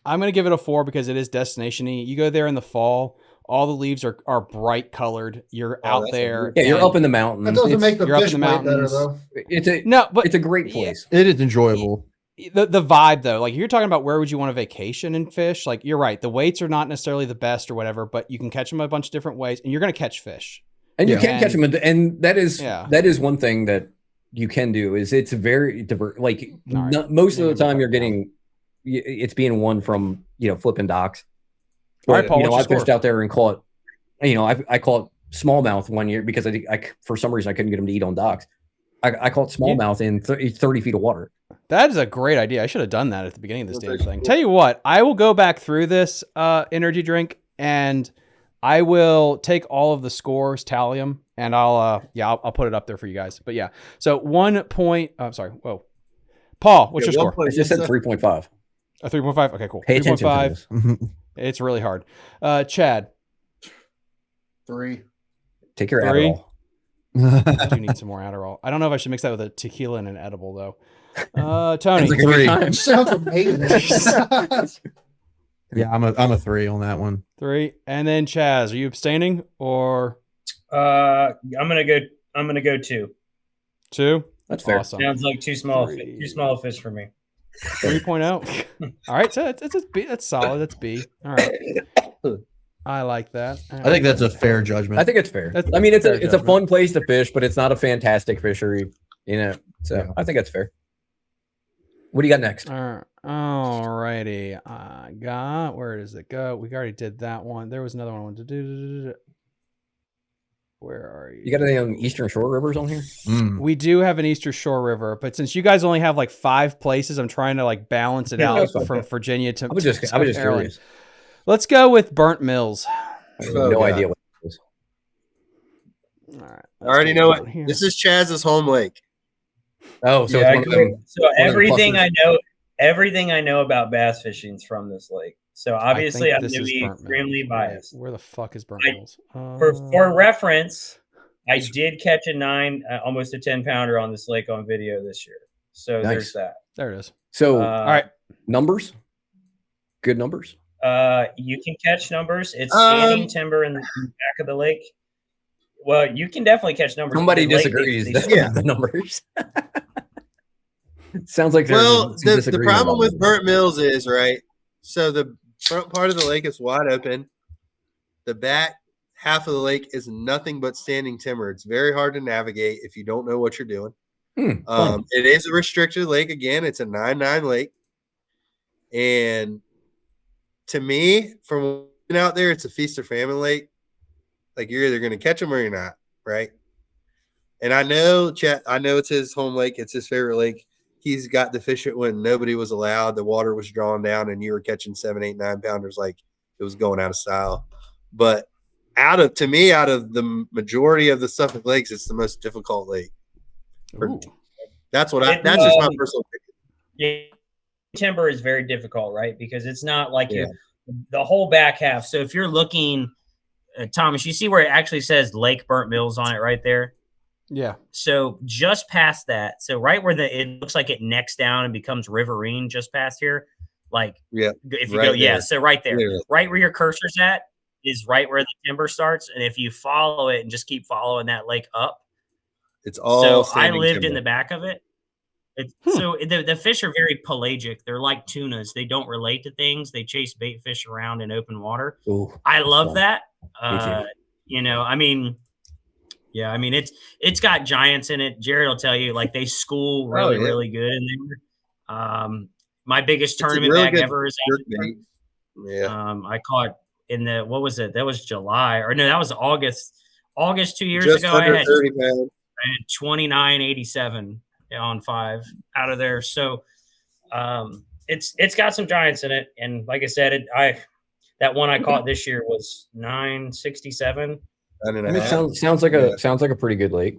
I'm going to give it a 4 because it is destination-y. You go there in the fall. All the leaves are bright colored. You're out there. Yeah, you're up in the mountains. That doesn't make the fish way better, though. It's a great place. It is enjoyable. The vibe, though, like you're talking about where would you want to vacation and fish? Like you're right. The weights are not necessarily the best or whatever, but you can catch them a bunch of different ways, and you're going to catch fish. And you can catch them, and that is one thing that you can do is it's very diverse. Like most of the time, you're getting it's being won from flipping docks. All right, Paul. I fished out there and caught, I caught smallmouth one year because I for some reason I couldn't get them to eat on docks. I caught smallmouth in 30 feet of water. That is a great idea. I should have done that at the beginning of this damn thing. Tell you what, I will go back through this energy drink and I will take all of the scores, tally them, and I'll put it up there for you guys. But yeah, so 1 point. I'm sorry. Whoa, Paul, what's your score? I just said 3.5. A 3.5. Okay, cool. Pay attention to this. It's really hard. Chad. 3. Take your 3. Adderall. I do need some more Adderall. I don't know if I should mix that with a tequila and an edible though. Tony. Sounds like a good time. Sounds amazing. Yeah, I'm a 3 on that one. 3. And then Chaz, are you abstaining or? I'm gonna go 2. 2. That's fair. Awesome. Sounds like too small a fish for me. 3.0. All right, so it's a B. That's solid. That's B. All right. I like that. I think that's a fair judgment. I think it's fair. I mean, it's a fun place to fish, but it's not a fantastic fishery, you know. So yeah. I think that's fair. What do you got next? All righty. I got, where does it go? We already did that one. There was another one to do. Where are you? You got any Eastern Shore rivers on here? We do have an Eastern Shore river, but since you guys only have like 5 places, I'm trying to like balance it out from Virginia to. I was just curious. Let's go with Burnt Mills. I have no idea what it is. All right, I already know it. This is Chaz's home lake. Oh, so yeah, it's everything I know about bass fishing is from this lake. So obviously I'm going to be extremely biased. Where the fuck is Burnt Mills? For reference, I did catch a 9, almost a 10-pounder on this lake on video this year. So there's that. There it is. So all right, numbers, good numbers. You can catch numbers. It's standing timber in the back of the lake. Well, you can definitely catch numbers. Somebody disagrees. The numbers. Sounds like the problem with Burnt Mills is right. So the front part of the lake is wide open. The back half of the lake is nothing but standing timber. It's very hard to navigate if you don't know what you're doing. It is a restricted lake. Again, it's a 9-9 lake. And to me, from out there, it's a feast or famine lake. Like you're either going to catch them or you're not, right? And I know it's his home lake. It's his favorite lake. He's got to fish it when nobody was allowed. The water was drawn down and you were catching 7, 8, 9 pounders like it was going out of style. But out of the majority of the Suffolk lakes, it's the most difficult lake. That's just my personal opinion. Yeah, timber is very difficult, right? Because it's not like the whole back half. So if you're looking, Thomas, you see where it actually says Lake Burnt Mills on it right there? Yeah. So just past that, so right where it looks like it necks down and becomes riverine just past here, like if you right go, there. So right there, right where your cursor's at is right where the timber starts. And if you follow it and just keep following that lake up, it's all. So I lived in the back of it. So the fish are very pelagic. They're like tunas. They don't relate to things. They chase bait fish around in open water. Ooh, I love that. You know, I mean, yeah, I mean, it's got giants in it. Jared will tell you, like, they school really good in there. My biggest tournament bag ever is I caught in the, what was it? That was July, or no, that was August 2 years ago. I had 29.87 on 5 out of there. So it's got some giants in it. And like I said, that one I caught this year was 9.67. Sounds like a pretty good lake.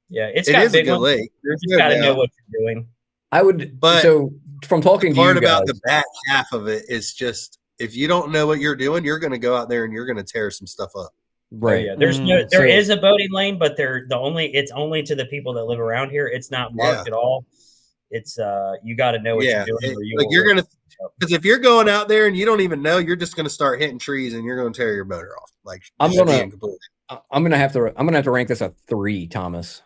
Yeah, it is a good lake. You just got to know what you're doing. I would, but so from talking to you guys, part about the back half of it is just if you don't know what you're doing, you're going to go out there and you're going to tear some stuff up. Right. Yeah. There is a boating lane, but it's only to the people that live around here. It's not marked at all. It's you got to know what you're doing. Because if you're going out there and you don't even know, you're just going to start hitting trees and you're going to tear your motor off. Like I'm gonna have to rank this a 3, Thomas.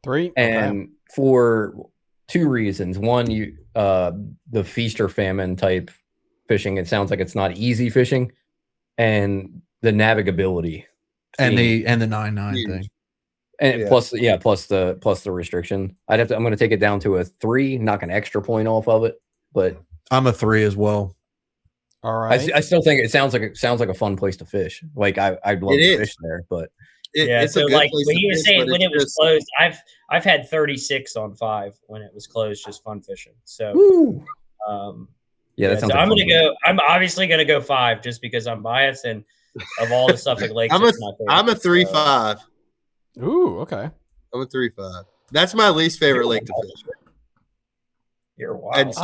3, and for 2 reasons. One, the feast or famine type fishing. It sounds like it's not easy fishing, and the navigability and the 9-9 thing. And plus the restriction. I'm going to take it down to a 3, knock an extra point off of it. But I'm a 3 as well. All right. I still think it sounds like a fun place to fish. Like I'd love to fish there, but it's so a good like place when you were fish, saying when it was closed, I've had 36 on 5 when it was closed, just fun fishing. So that sounds. So I'm obviously gonna go 5 just because I'm biased, and of all the Suffolk lakes. I'm a 3.5. Ooh, okay. I'm a 3.5. That's my least favorite lake to fish. You're wild.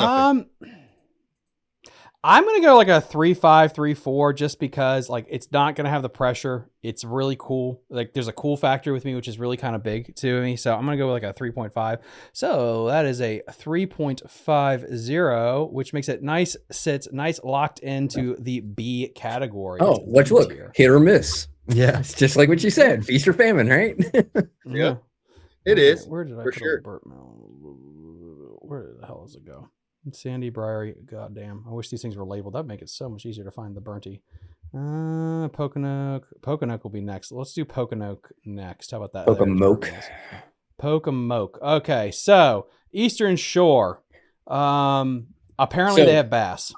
I'm gonna go like a 3.5, 3.4, just because like it's not gonna have the pressure. It's really cool. Like there's a cool factor with me, which is really kind of big to me. So I'm gonna go with like a 3.5. So that is a 3.50, which makes it nice, sits nice, locked into the B category. Oh, let's look, hit or miss. Yeah, it's just like what you said, feast or famine, right? Yeah, it is. Where did I put sure. Where the hell does it go? Sandy, Briery, goddamn. I wish these things were labeled. That'd make it so much easier to find the Burnty. Pocomoke will be next. Let's do Pocomoke next. How about that? Pocomoke. Okay, so Eastern Shore. Apparently they have bass.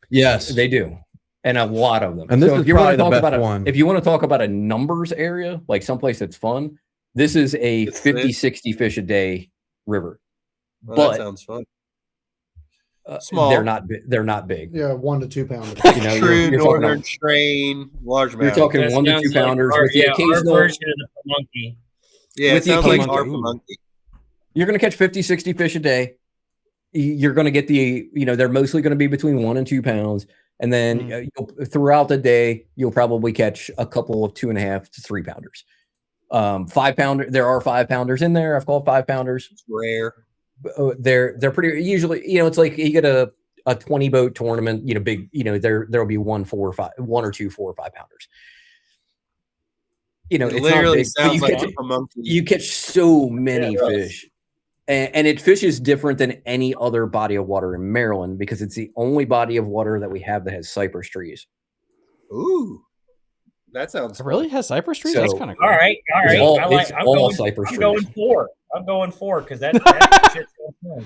Yes, they do. And a lot of them. And this so is if you probably want to the talk best about one. If you want to talk about a numbers area, like someplace that's fun, this is a 50, 60 fish a day river. Well, but that sounds fun. Small. They're not big. Yeah, 1 to 2 pounders. You know, True you're northern train, large. You're talking 1 to 2 pounders with the occasional version of the monkey. Yeah, with it sounds like occasional- our monkey. You're going to catch 50, 60 fish a day. You're going to get they're mostly going to be between 1 and 2 pounds. And then throughout the day, you'll probably catch a couple of 2.5 to 3 pounders. 5 pounder. There are 5 pounders in there. I've called 5 pounders. It's rare. They're pretty usually, it's like you get a 20 boat tournament, big, there'll be 1 or 2 4 or 5 pounders. It it's literally not big, sounds like catch, a monkey. You catch so many fish. And it fishes different than any other body of water in Maryland because it's the only body of water that we have that has cypress trees. Ooh, that sounds It really has cypress trees. So, That's kind of cool. All right. I'm going 4 because that shit's so fun.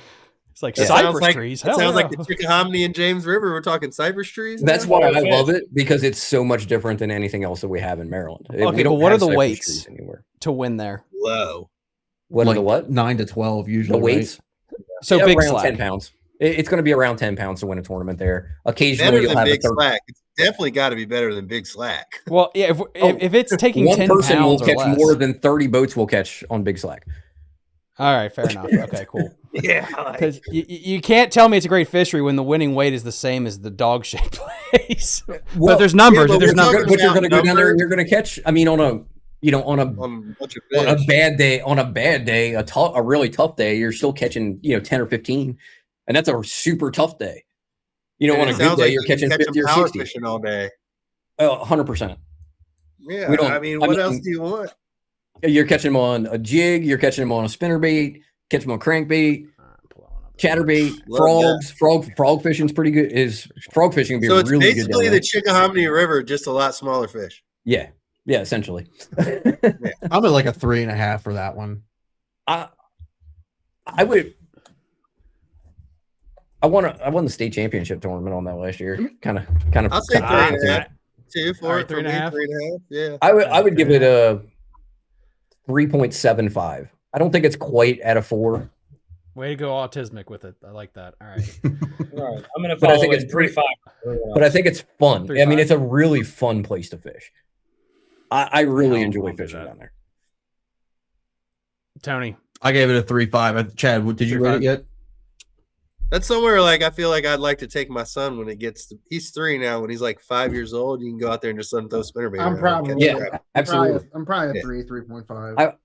It's like That cypress trees. It sounds like the Chickahominy and James River. We're talking cypress trees. That's why I love it because it's so much different than anything else that we have in Maryland. Okay, but what are the weights to win there? Low. What are the what? 9 to 12 usually. The weights. Right? So big around slack. 10 pounds. It's going to be around 10 pounds to win a tournament there. Occasionally, Better you'll than have big slack. It's definitely got to be better than big slack. Well, yeah. If it's taking one 10 person will pounds or catch less. more than 30 boats will catch on big slack. All right, fair enough. Okay, cool. Yeah, Because you can't tell me it's a great fishery when the winning weight is the same as the dog shaped place. But there's numbers. but There's we're talking numbers. But you're going to go down there numbers. and you're going to catch. I mean, on a bad day, a really tough day, you're still catching 10 or 15, and that's a super tough day. On a good day, you're catching 50 or 60 fishing all day. 100%. Yeah, what else do you want? You're catching them on a jig. You're catching them on a spinnerbait. Catch them on crankbait, chatterbait, frogs. Frog fishing is pretty good. Frog fishing would be so it's really good. Basically, the Chickahominy River, just a lot smaller fish. Yeah, essentially. I'm at like a 3.5 for that one. I won the state championship tournament on that last year. Kind of. I'll say 3.5. 2, 4, 3.5. 3.5. Yeah. I would give it a 3.75. I don't think it's quite at a 4. Way to go autismic with it. I like that. All right. All right. I'm going to follow it 3.5. But I think it's fun. 3.5. I mean, it's a really fun place to fish. I really enjoy fishing down there. Tony. I gave it a 3.5. Chad, did you rate it yet? That's somewhere I feel like I'd like to take my son when he's 3 now. When he's like 5 years old, you can go out there and just let him throw spinnerbait. I'm probably absolutely. I'm probably a 3.5.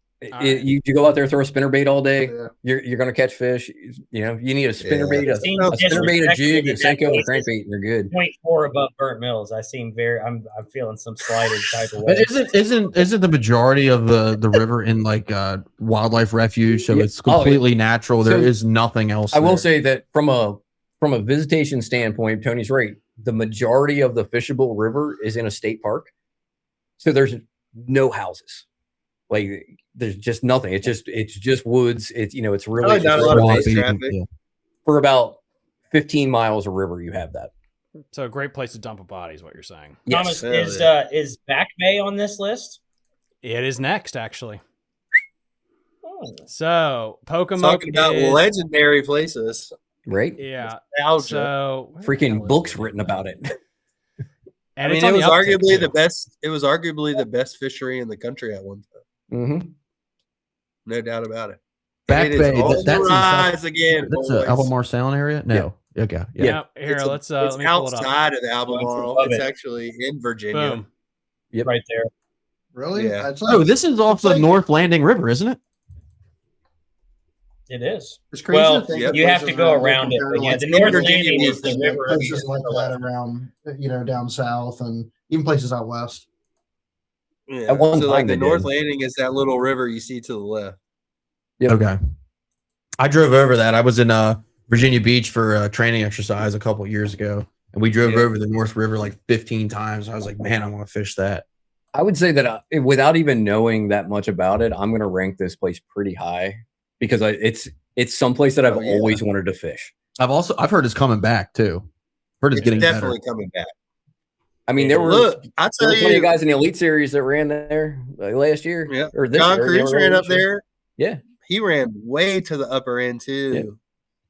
You go out there, throw a spinnerbait all day. Yeah. You're going to catch fish. You need a spinnerbait, a spinnerbait, a jig, a Senko, and a crankbait, and you're good. 0.4 above Burnt Mills. I'm feeling some slighted type of way. But isn't the majority of the river in like wildlife refuge? So it's completely natural. There is nothing else. I will say that from a visitation standpoint, Tony's right. The majority of the fishable river is in a state park, so there's no houses. Like there's just nothing. It's just woods. It's really not a lot of base traffic. Yeah. For about 15 miles of river, you have that. So a great place to dump a body is what you're saying. Yes. Thomas, is Back Bay on this list? It is next, actually. Oh. So Pocomoke Talking about legendary places, right? Yeah. Nostalgia. So freaking books written about it. And it was arguably the best. It was arguably the best fishery in the country at one time. Mm-hmm. No doubt about it. Back Bay. That's again. That's the Albemarle Sound area. No. Yeah. Okay. Yeah. Here, let's. It's let me pull it up. outside of the Albemarle. It's actually in Virginia. Boom. Yep. Right there. Really? Yeah. This is off the North Landing River, isn't it? It is. It's crazy. Well, you have to go around it. But yeah, the North Landing is the river. Places like that around, down south and even places out west. Yeah. At one time, the North Landing is that little river you see to the left. Yep. Okay. I drove over that. I was in Virginia Beach for a training exercise a couple of years ago, and we drove over the North River like 15 times. I was like, man, I want to fish that. I would say that without even knowing that much about it, I'm going to rank this place pretty high because it's someplace that I've always wanted to fish. I've heard it's coming back too. Heard it's getting definitely better. coming back. I mean, there were plenty of guys in the Elite Series that ran there last year. Yeah, or this John year. Cruz ran up there. Yeah, he ran way to the upper end too,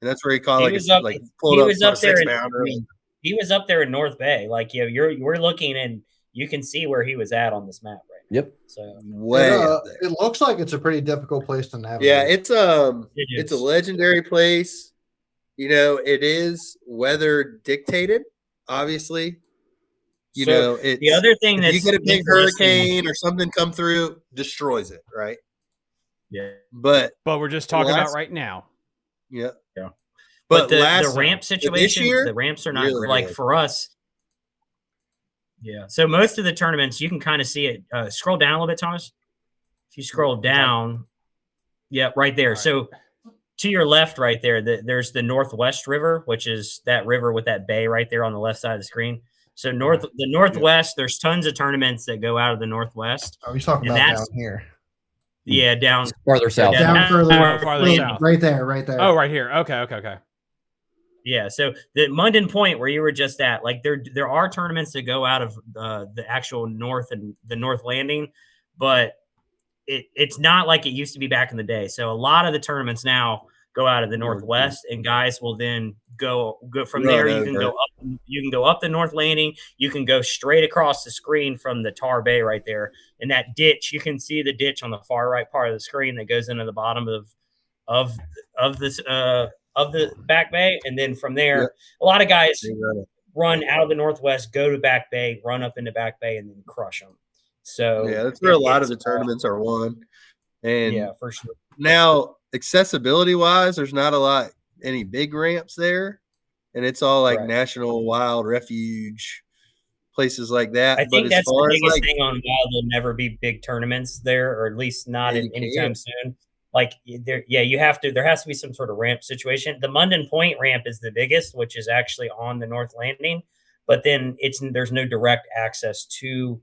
and that's where he caught He was up there in North Bay. Like we're looking and you can see where he was at on this map right now. Yep. So it looks like it's a pretty difficult place to navigate. Yeah, it's a legendary place. It is weather dictated, obviously. It's, the other thing that you get a big hurricane or something come through, destroys it, right? Yeah. But we're just talking about right now. Yeah. Yeah. But the ramp situation, the ramps are not really for us. Yeah. So most of the tournaments, you can kind of see it. Scroll down a little bit, Thomas. If you scroll down, right there. Right. So to your left right there, there's the Northwest River, which is that river with that bay right there on the left side of the screen. So the Northwest, there's tons of tournaments that go out of the Northwest. Are we talking about down here? Yeah, down farther south. Down farther south. Right there. Oh, right here. Okay. Yeah, so the Munden Point where you were just at, like there are tournaments that go out of the actual north and the North Landing, but it's not like it used to be back in the day. So a lot of the tournaments now go out of the Northwest, and guys will then go from there. You can go up the North Landing. You can go straight across the screen from the Tar Bay right there, and that ditch. You can see the ditch on the far right part of the screen that goes into the bottom of the Back Bay, and then from there, a lot of guys run out of the Northwest, go to Back Bay, run up into Back Bay, and then crush them. So that's where a lot of the tournaments are won. And for sure. Now, accessibility wise, there's not any big ramps there, and it's all like National Wild Refuge places like that. I think that's the biggest thing on Wild. There'll never be big tournaments there, or at least not anytime soon. Like there has to be some sort of ramp situation. The Munden Point ramp is the biggest, which is actually on the North Landing, but then there's no direct access to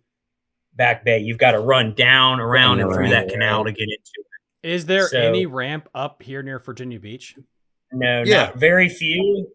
Back Bay. You've got to run down, around, and through that canal to get into it. Is there any ramp up here near Virginia Beach? No, not very few.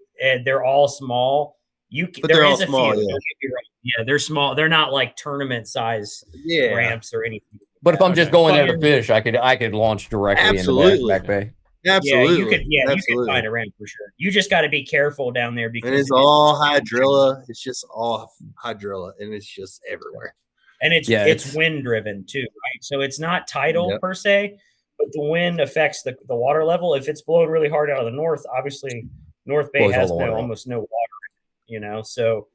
They're all small. There is a few. Yeah, they're small. They're not like tournament size ramps or anything. But if I'm just going there to fish, I could launch directly into Back Bay. Absolutely. You could find a ramp for sure. You just got to be careful down there because it's all hydrilla. It's just all hydrilla, and it's just everywhere. And it's wind driven too, right? So it's not tidal per se, but the wind affects the water level. If it's blowing really hard out of the north, obviously North Bay has almost no water, So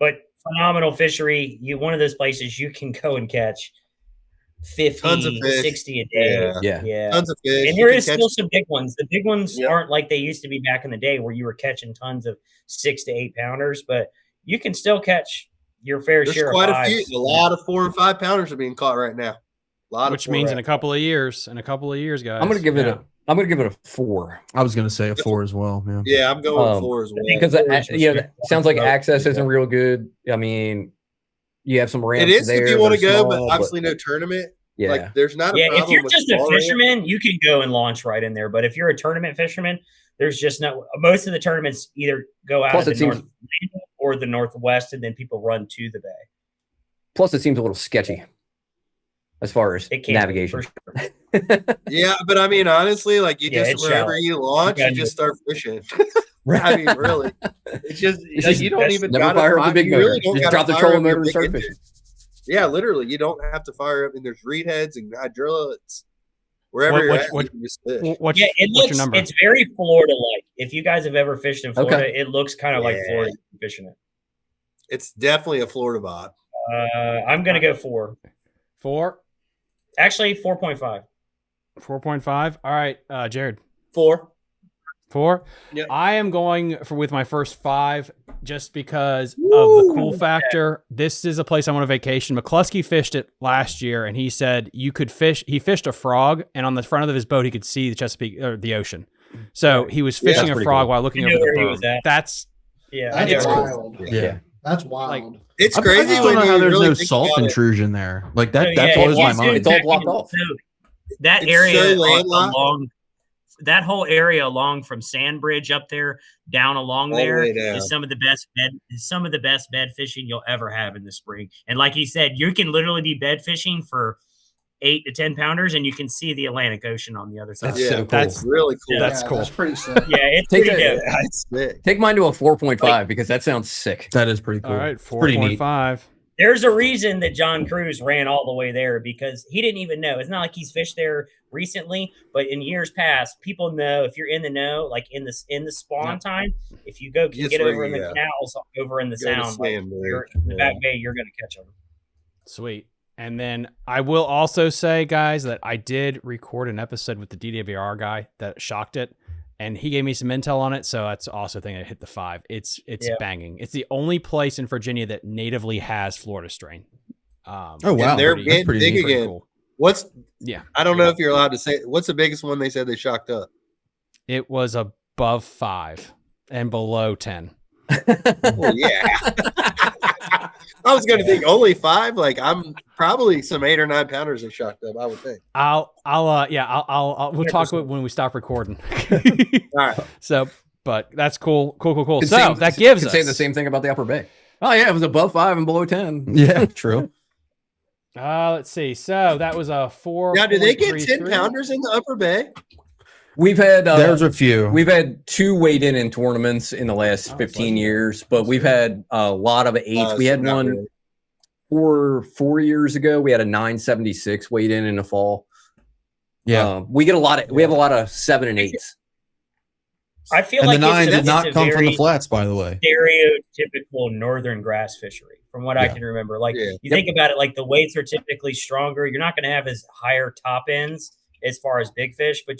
but phenomenal fishery. One of those places you can go and catch 50, 60 a day. Yeah. Tons of fish. And there is still some big ones. The big ones aren't like they used to be back in the day where you were catching tons of 6 to 8 pounders, but you can still catch your fair share of fives. Quite a few. A lot of 4 and 5 pounders are being caught right now. Which means in a couple of years, guys. I'm gonna give it a 4. I was gonna say a 4 as well. Yeah, I'm going 4 as well. Because it sounds like access isn't real good. I mean, you have some ramps. It is there if you want to go, but obviously no tournament. Yeah. Like there's not a problem. If you're just a fisherman, you can go and launch right in there. But if you're a tournament fisherman, there's just most of the tournaments either go out of the North or the Northwest, and then people run to the bay. Plus, it seems a little sketchy as far as navigation. Yeah, but I mean, honestly, like you just wherever you launch, you just start fishing. I mean, really, it's just you don't even never fire up the big motor. Really just drop the trolling motor and start fishing. Yeah, literally, you don't have to fire up. And there's reed heads and hydrilla. It's wherever you're at, you can just fish. What's your number? It's very Florida-like. If you guys have ever fished in Florida, it looks kind of like Florida fishing it. It's definitely a Florida vibe. I'm gonna go 4. 4. Actually, 4.5. 4.5. All right, Jared. 4. 4. Yep. I am going with my first 5 just because of the cool factor. This is a place I want to vacation. McCluskey fished it last year, and he said you could fish. He fished a frog, and on the front of his boat, he could see the Chesapeake or the ocean. So he was fishing a frog while looking over the boat. That's wild. Cool. Yeah. That's wild. Like, it's I crazy just don't know how there's really no salt intrusion there. Like that that blows my mind. It's all blocked off. That It's area so along that whole area along from Sandbridge up there down along there is some of the best bed fishing you'll ever have in the spring. And like he said, you can literally be bed fishing for 8 to 10 pounders, and you can see the Atlantic Ocean on the other side. That's so cool. That's really cool. That's cool. That's pretty sick. Yeah, it's pretty dope. It's sick. Take mine to a 4.5 because that sounds sick. That is pretty cool. all right, Pretty neat. 4.5. There's a reason that John Cruz ran all the way there because he didn't even know. It's not like he's fished there recently, but in years past, people know if you're in the know, like in the spawn time, if you go get over in the canals, over in the sound, like you're in the back bay, you're going to catch them. Sweet. And then I will also say, guys, that I did record an episode with the DWR guy that shocked it, and he gave me some intel on it. So that's also a thing that hit the 5. It's banging. It's the only place in Virginia that natively has Florida strain. Oh wow, they're that's pretty big neat. again. Cool. I don't know if you're allowed to say. What's the biggest one they said they shocked up? It was above 5 and below 10. Well, yeah. I was going to think only 5. Like I'm probably some 8 or 9 pounders they shocked up. I would think. We'll talk when we stop recording. All right. So, but that's cool. So that gives us say the same thing about the Upper Bay. Oh yeah, it was above 5 and below 10. Yeah, true. Let's see. So that was a 4. Now, do they get 10 pounders in the Upper Bay? We've had there's a few. We've had 2 weighed in tournaments in the last 15 years, but we've had a lot of 8s. We had one 4 years ago. We had a 976 weighed in the fall. Yeah, we get a lot of. We have a lot of 7 and 8s. I feel and like the 9 did not come from the flats, by the way. Stereotypical northern grass fishery, from what I can remember. Like you think about it, like the weights are typically stronger. You're not going to have as higher top ends as far as big fish, but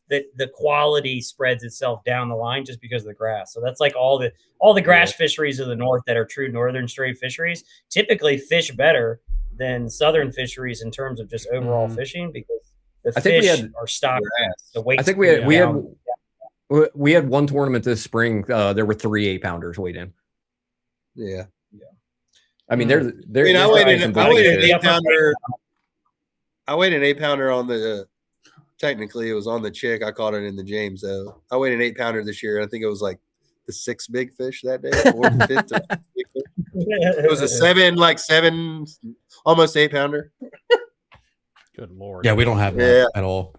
the quality spreads itself down the line just because of the grass. So that's like all the grass fisheries of the north that are true northern stray fisheries typically fish better than southern fisheries in terms of just overall fishing because the fish are stocked. The weight. I think we had one tournament this spring. There were 3 8-pounders weighed in. Yeah. I mean, I weighed an 8-pounder. I weighed an 8-pounder on the. Technically, it was on the Chick. I caught it in the James, though. I weighed an 8-pounder this year. I think it was like the 6th big fish that day, or the 5th. It was a 7, almost 8-pounder. Good Lord. Yeah, we don't have that at all.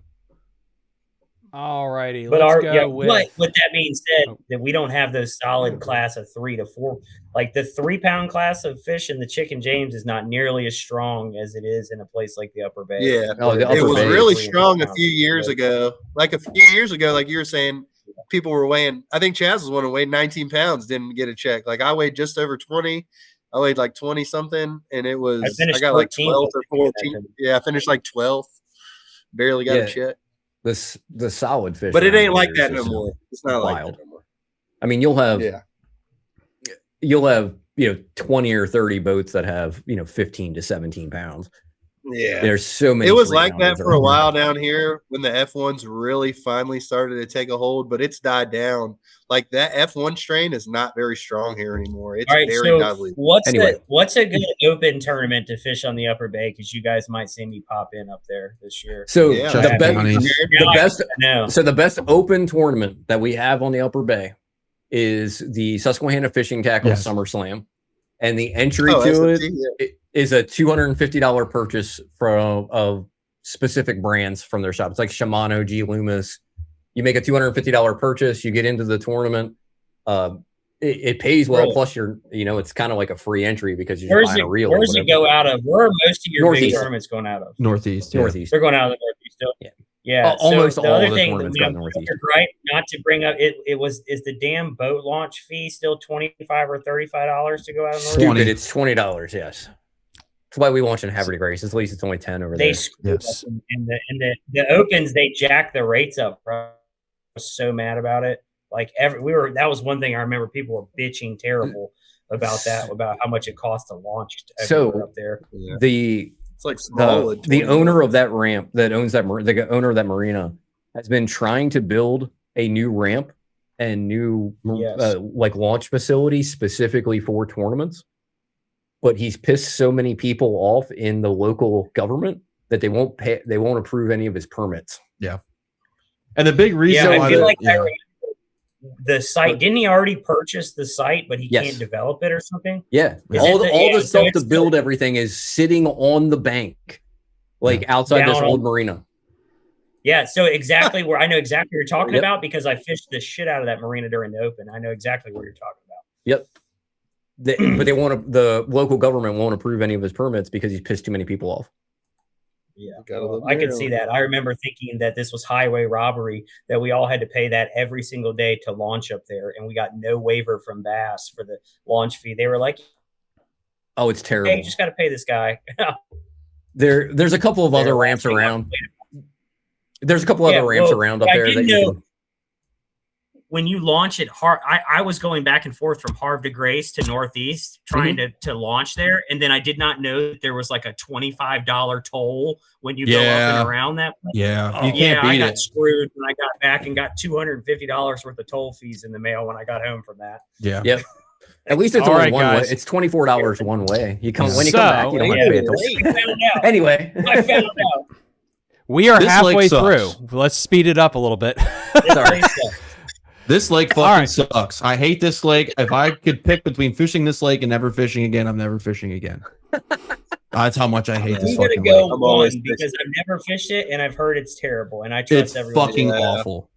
All righty. But with that being said, that we don't have those solid class of 3 to 4. Like the 3-pound class of fish in the Chick and James is not nearly as strong as it is in a place like the Upper Bay. Yeah, it was really strong a few years ago. Like a few years ago, like you were saying, people were weighing. I think Chaz was one who weighed 19 pounds, didn't get a check. Like I weighed just over 20. I weighed like 20 something, and it was I got like 12 or 14. Yeah, I finished like 12th. Barely got a check. The solid fish, but it ain't like that no more. It's not wild. Like that no more. I mean, you'll have 20 or 30 boats that have 15 to 17 pounds. Yeah, there's so many. It was like that for a while down here when the F1s really finally started to take a hold, but it's died down. Like that F1 strain is not very strong here anymore. It's very godly. What's a good open tournament to fish on the Upper Bay? Because you guys might see me pop in up there this year. So the best open tournament that we have on the Upper Bay is the Susquehanna Fishing Tackle Summer Slam, and the entry to it is a $250 purchase of specific brands from their shop. It's like Shimano, G Loomis. You make a $250 purchase, you get into the tournament. it pays well. Really? Plus, it's kind of like a free entry because you're just buying a reel. Where's it go out of? Where are most of your big tournaments going out of? Northeast. Northeast. They're going out of the Northeast still. Yeah. Yeah. Almost so the all other of the thing tournaments go Northeast. Right? Not to bring up is the damn boat launch fee still $25 or $35 to go out of Northeast? Stupid. It's $20. Yes. That's why we launched in Haverty Grace. At least it's only 10 over there. They screwed up in the opens. They jacked the rates up. I was so mad about it. Like that was one thing I remember people were bitching terrible about how much it cost to launch up there. It's like the owner of that ramp that owns that the owner of that marina has been trying to build a new ramp and new like launch facility specifically for tournaments, but he's pissed so many people off in the local government that they won't approve any of his permits. Yeah, and the big reason I feel like the site, didn't he already purchase the site, but he can't develop it or something? Yeah. All the stuff to build everything is sitting on the bank, like outside this old marina. Yeah. So exactly where I know exactly what you're talking about because I fished the shit out of that marina during the open. I know exactly what you're talking about. Yep. But the local government won't approve any of his permits because he's pissed too many people off. Yeah, I could see that. I remember thinking that this was highway robbery, that we all had to pay that every single day to launch up there, and we got no waiver from Bass for the launch fee. They were like, "Oh, it's terrible. Hey, you just got to pay this guy." There's a couple of other ramps around. There's a couple other ramps around up there that you can... When you launch it, I was going back and forth from Harv to Grace to Northeast trying to launch there. And then I did not know that there was like a $25 toll when you go up and around that place. Yeah. I got screwed when I got back and got $250 worth of toll fees in the mail when I got home from that. Yeah. Yep. At least it's only one way. It's $24 one way. When you come back, you don't have to pay a toll. Anyway. I found out. We are halfway through. Let's speed it up a little bit. Sorry. This lake fucking sucks. I hate this lake. If I could pick between fishing this lake and never fishing again, I'm never fishing again. That's how much I hate this fucking lake. I'm always because I've never fished it and I've heard it's terrible and I trust everyone. It's fucking awful.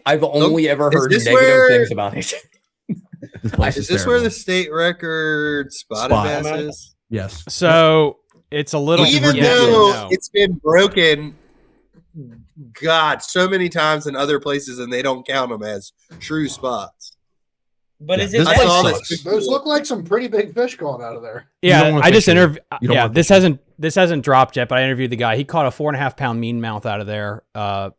I've only ever heard negative things about it. Is this where the state record spotted bass is? Yes. So it's a little even though it's been broken. God, so many times in other places, and they don't count them as true spots. But is it? Those look like some pretty big fish going out of there. Yeah, I just interviewed. Yeah, this hasn't dropped yet, but I interviewed the guy. He caught a 4.5 pound meanmouth out of there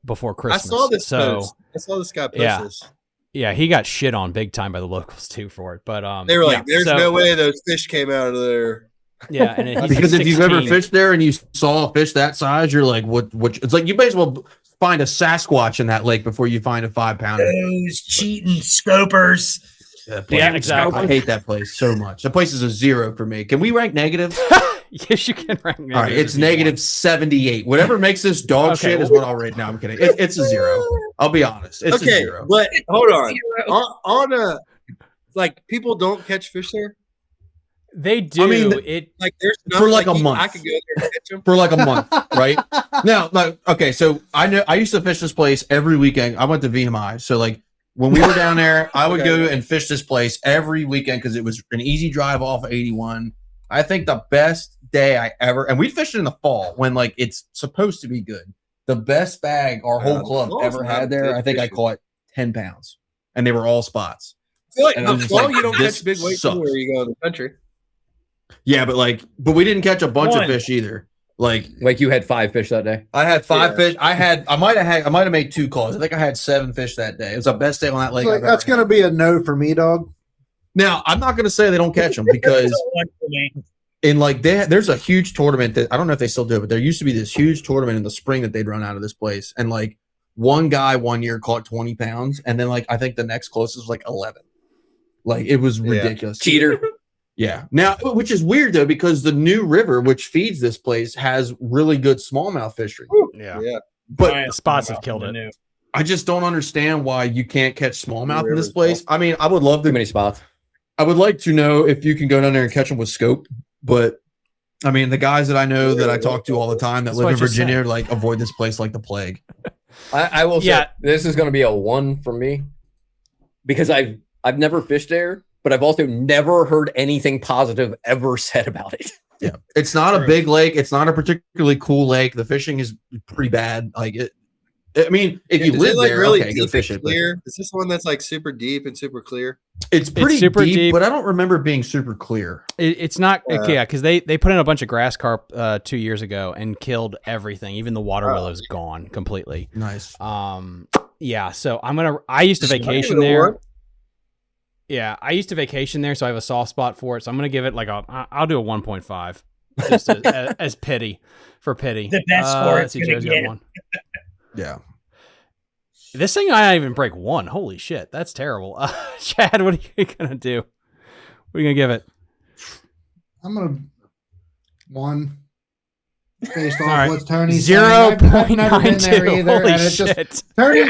before Christmas. I saw this post. I saw this guy post this. Yeah, he got shit on big time by the locals too for it. But they were like, "There's no way those fish came out of there." Yeah, and because if you've ever fished there and you saw a fish that size, you're like, what? It's like you may as well find a Sasquatch in that lake before you find a 5 pounder. Those cheating scopers. Yeah, exactly. I hate that place so much. The place is a 0 for me. Can we rank negatives? Yes, you can rank negatives. All right, it's negative 78. Whatever makes this dog shit is what I'll rate. No, I'm kidding. It's a 0. I'll be honest. It's a 0. But hold on. On a like people don't catch fish there. They do. I mean, there's for like a month. I could go there and catch them for like a month, right? Now, okay. So I used to fish this place every weekend. I went to VMI, so like when we were down there, I would go and fish this place every weekend because it was an easy drive off of 81. I think the best day I ever, and we fished in the fall when like it's supposed to be good. The best bag our whole club ever had there. I think I caught 10 pounds, and they were all spots. I feel like in the fall you don't catch big weights where you go in the country. Yeah, but we didn't catch a bunch of fish either. Like you had 5 fish that day. I had 5 fish. I might have made 2 calls. I think I had 7 fish that day. It was the best day on that lake. Like, that's going to be a no for me, dog. Now I'm not going to say they don't catch them because there's a huge tournament that I don't know if they still do it, but there used to be this huge tournament in the spring that they'd run out of this place, and like one guy one year caught 20 pounds, and then like I think the next closest was like 11. Like it was ridiculous. Cheater. Yeah. Now, which is weird though, because the new river, which feeds this place, has really good smallmouth fishery. Yeah. But spots have killed it. I just don't understand why you can't catch smallmouth in this place. I mean, I would love to. Too many spots. I would like to know if you can go down there and catch them with scope, but I mean, the guys that I know that I talk to all the time that live in Virginia like avoid this place like the plague. I will say this is going to be a 1 from me because I've never fished there, but I've also never heard anything positive ever said about it. Yeah, it's not a big lake. It's not a particularly cool lake. The fishing is pretty bad. Like it. I mean, if you live there, really okay, go fish it. Clear? Is this one that's like super deep and super clear? It's pretty super deep, but I don't remember it being super clear. It's not, yeah, because they put in a bunch of grass carp 2 years ago and killed everything. Even the water willow's gone completely. Nice. Yeah. So I used to vacation there. Yeah, I used to vacation there, so I have a soft spot for it. So I'm gonna give it I'll do a 1.5, just as pity. The best score it's gonna get. One. Yeah. This thing I didn't even break 1. Holy shit, that's terrible. Chad, what are you gonna do? What are you gonna give it? I'm gonna 1. Based off right. what Tony's 0.92. Holy shit.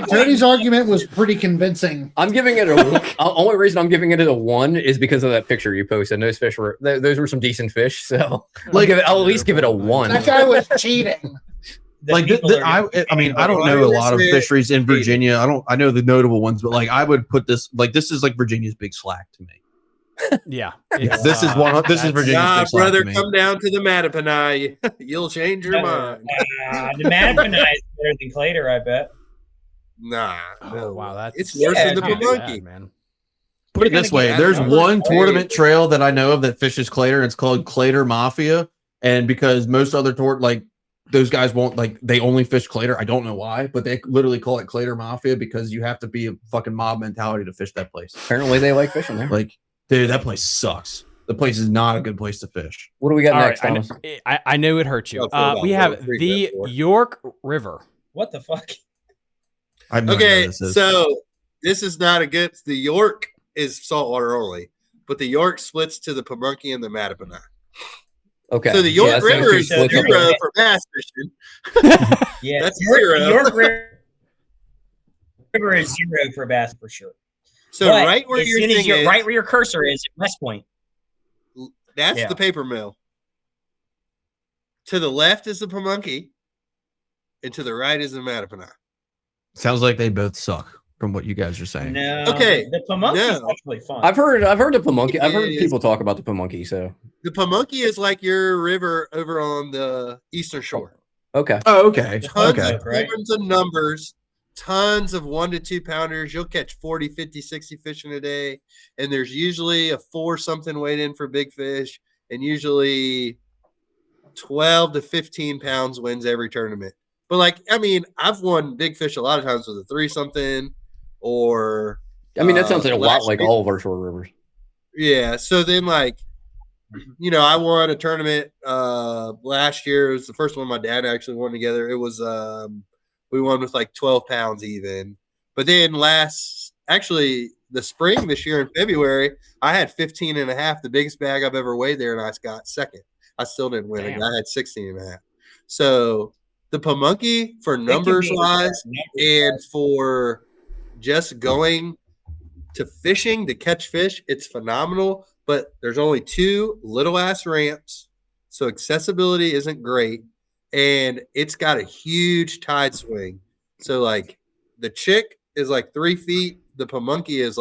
Tony's argument was pretty convincing. I'm giving it only reason I'm giving it a 1 is because of that picture you posted. Those were some decent fish. So I'll at least give it a 1. That guy was cheating. I mean, I don't know a lot of fisheries in Virginia. I know the notable ones, but I would put this this is like Virginia's big slack to me. Yeah, this is Virginia's big slack brother. To me. Come down to the Mattaponi. You'll change your mind. The Mattaponi is better than Clater, I bet. Nah, no. Wow, it's worse than the Pamunkey, man. Put it this way: there's one tournament trail that I know of that fishes Clater, and it's called Clater Mafia. And because most other those guys won't they only fish Clater. I don't know why, but they literally call it Clater Mafia because you have to be a fucking mob mentality to fish that place. Apparently, they like fishing there. Dude, that place sucks. The place is not a good place to fish. What do we got next? Right, I knew it hurt you. We have the York River. What the fuck? So this is not a good. The York is saltwater only, but the York splits to the Pamunkey and the Mattaponi. Okay. So the York River is 0 for bass fishing. Yeah, that's 0. York River is 0 for bass for sure. So but right where right where your cursor is at West Point. That's the paper mill. To the left is the Pamunkey, and to the right is the Mattaponi. Sounds like they both suck from what you guys are saying. No. Okay. The Pamunkey is actually fun. I've heard the Pamunkey. I've heard people talk about the Pamunkey. So the Pamunkey is like your river over on the eastern shore. Okay. Oh, okay. Tons of numbers. Tons of 1 to 2 pounders. You'll catch 40, 50, 60 fish in a day. And there's usually a 4 something weighed in for big fish. And usually 12 to 15 pounds wins every tournament. But I've won big fish a lot of times with a 3 something or. That sounds like a lot like all of our shore rivers. Yeah. So then I won a tournament last year. It was the first one my dad actually won together. It was we won with 12 pounds even. But then the spring this year in February, I had 15 and a half, the biggest bag I've ever weighed there, and I got second. I still didn't win it. I had 16 and a half. So the Pamunkey for numbers wise and for just going to fishing to catch fish, it's phenomenal. But there's only 2 little ass ramps. So accessibility isn't great. And it's got a huge tide swing. So the Chick is 3 feet. The Pamunkey is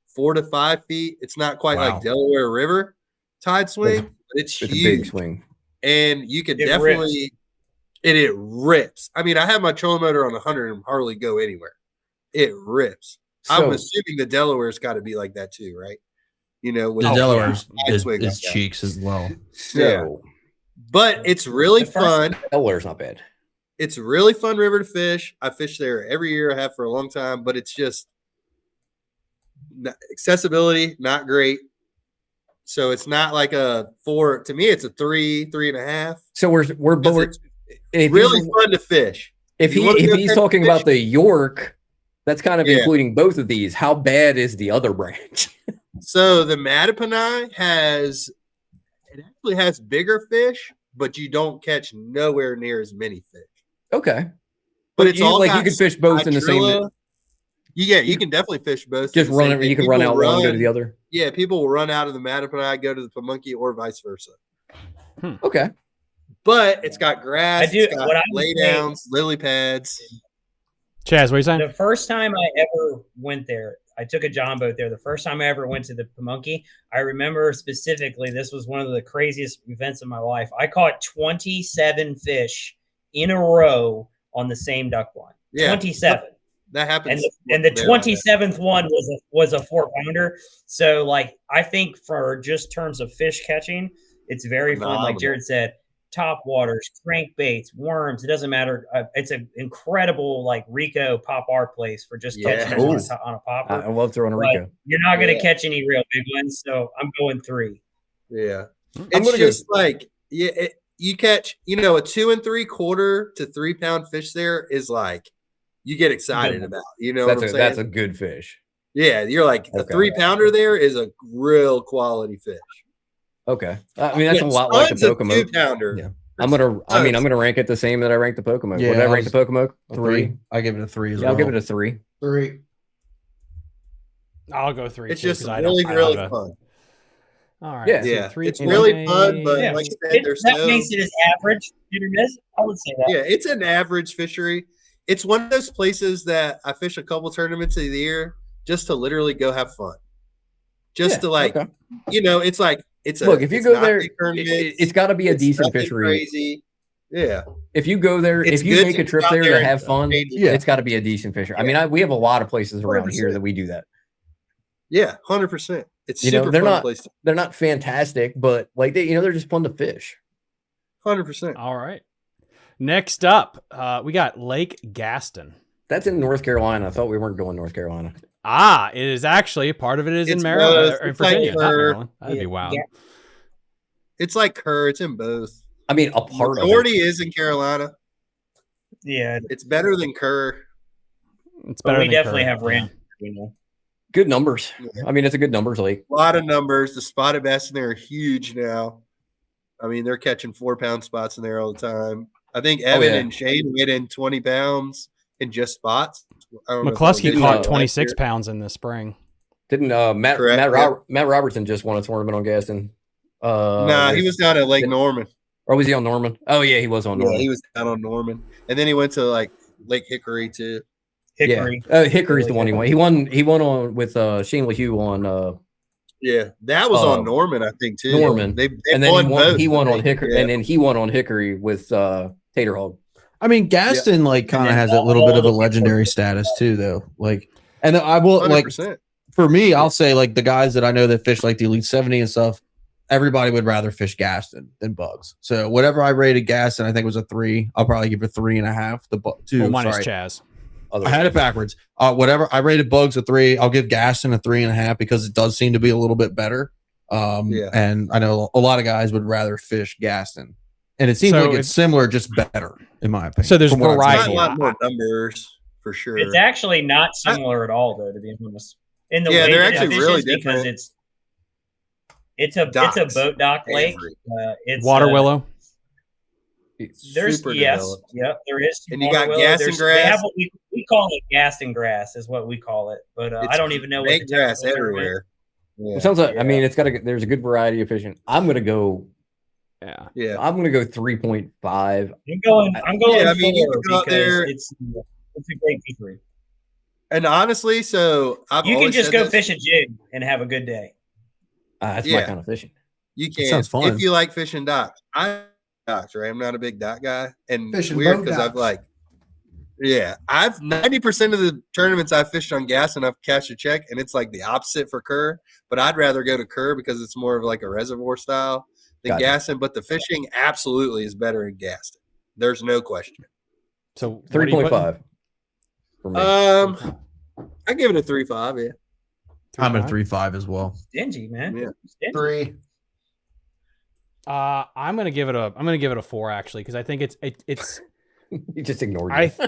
4 to 5 feet. It's not quite like Delaware River tide swing, but it's huge. A big swing. And you could definitely it rips. I have my trolling motor on 100 and hardly go anywhere. It rips. So, I'm assuming the Delaware's got to be like that too, right? With the Delaware's is cheeks as well. Yeah. But it's really fun. Delaware's not bad. It's a really fun river to fish. I fish there every year. I have for a long time, but it's just accessibility, not great. So it's not like a 4. To me, it's a 3, 3.5. So we're both really fun to fish. If he's talking about the York, that's kind of including both of these. How bad is the other branch? So the Mattaponi actually has bigger fish, but you don't catch nowhere near as many fish. Okay. But it's all you can fish both in the same. Yeah, you can definitely fish both. Just run it. You can run out one, go to the other. Yeah, people will run out of the Mattaponi, go to the Pamunkey, or vice versa. Okay. But it's got grass, it's got laydowns, lily pads. Chaz, what are you saying? The first time I ever went there, I took a John boat there. The first time I ever went to the Pamunkey, I remember specifically, this was one of the craziest events of my life. I caught 27 fish in a row on the same duck blind. 27. That happens. And the 27th one was a 4-pounder. So like, I think for just terms of fish catching, it's very fun. Like Jared said, top waters, crankbaits, worms. It doesn't matter. It's an incredible like Rico pop art place for just catching on a popper. I love throwing a Rico. You're not going to catch any real big ones, so I'm going 3. Yeah, it's just like you catch a 2 3/4 to 3 pound fish. There is like you get excited about. You know what I'm saying? That's a good fish. Yeah, you're like a 3-pounder. There is a real quality fish. Okay, I mean that's a lot like the Pocomoke. 2-pounder. Yeah, I'm gonna rank it the same that I ranked the Pocomoke. Yeah, what did I rank the Pocomoke? 3. I give it a 3 as well. I'll give it a 3. 3. I'll go 3. It's too, just really fun. All right. Yeah. 3. It's really fun, but like I said, that makes it as average, hit or miss. I would say that. Yeah, it's an average fishery. It's one of those places that I fish a couple tournaments of the year just to literally go have fun. Just to like, it's like look. If you go there, it's got to be a decent fishery. Crazy. Yeah. If you go there, if you make a trip there to have fun, it's got to be a decent fishery. I mean, we have a lot of places around 100%. Here that we do that. Yeah, 100%. It's super fun place. They're not fantastic, but like they're just fun to fish. 100%. All right. Next up, we got Lake Gaston. That's in North Carolina. I thought we weren't going North Carolina. It is actually part of it is in Maryland or in Virginia, not Maryland. That'd be wild. Yeah. It's like Kerr. It's in both. I mean, a part of it is in Carolina. Yeah, it's better than Kerr. It's better. We definitely have ran. Good numbers. I mean, it's a good numbers lake. A lot of numbers. The spotted bass in there are huge now. I mean, they're catching 4-pound spots in there all the time. I think Evan and Shane weighed in 20 pounds in just spots. McCluskey caught 26 pounds in the spring. Didn't Matt Robertson just won a tournament on Gaston? He was down at Lake Norman. Or was he on Norman? Oh yeah, he was on Norman. Yeah, he was down on Norman, and then he went to like Lake Hickory too. Hickory. Yeah. Hickory's the one he won. He won on with Shane LaHue on. Yeah, that was on Norman, I think too. Norman. They and then he won on Hickory, and then he won on Hickory with Tater Hog. I mean, Gaston kind of has a little bit of a legendary status too, though. Like, and I will 100%. For me, I'll say like the guys that I know that fish like the Elite 70 and stuff. Everybody would rather fish Gaston than Bugs. So whatever I rated Gaston, I think was a 3. I'll probably give it 3.5. Minus Chaz. I had it backwards. Whatever I rated Bugs a 3, I'll give Gaston a 3.5 because it does seem to be a little bit better. And I know a lot of guys would rather fish Gaston, and it seems like it's similar, just better in my opinion. So there's variety. A lot more numbers for sure. It's actually not similar at all, though, to be honest. In the way they're actually really different because it's a boat dock lake. It's water willow. There's there is. And you got Gaston grass. We call it Gaston grass is what we call it, but I don't even know what the grass everywhere. Yeah. It sounds like I mean there's a good variety of fishing. I'm gonna go. Yeah. I'm gonna go 3.5. I'm going. I mean, you can go out there. It's a great fishery. And honestly, you can just go fish a jig and have a good day. That's my kind of fishing. You can. Sounds fun. If you like fishing docks. Docks, right? I'm not a big dock guy. And fishing weird because I've 90% of the tournaments I've fished on Gaston, I've cashed a check, and it's like the opposite for Kerr. But I'd rather go to Kerr because it's more of like a reservoir style than Gaston. But the fishing absolutely is better in Gaston. There's no question. So 3.5. I give it a 3.5, yeah. I'm at 3.5 as well. Stingy, man. Yeah. Stingy. 3. I'm gonna give it a 4 actually because I think it's. You just ignored it.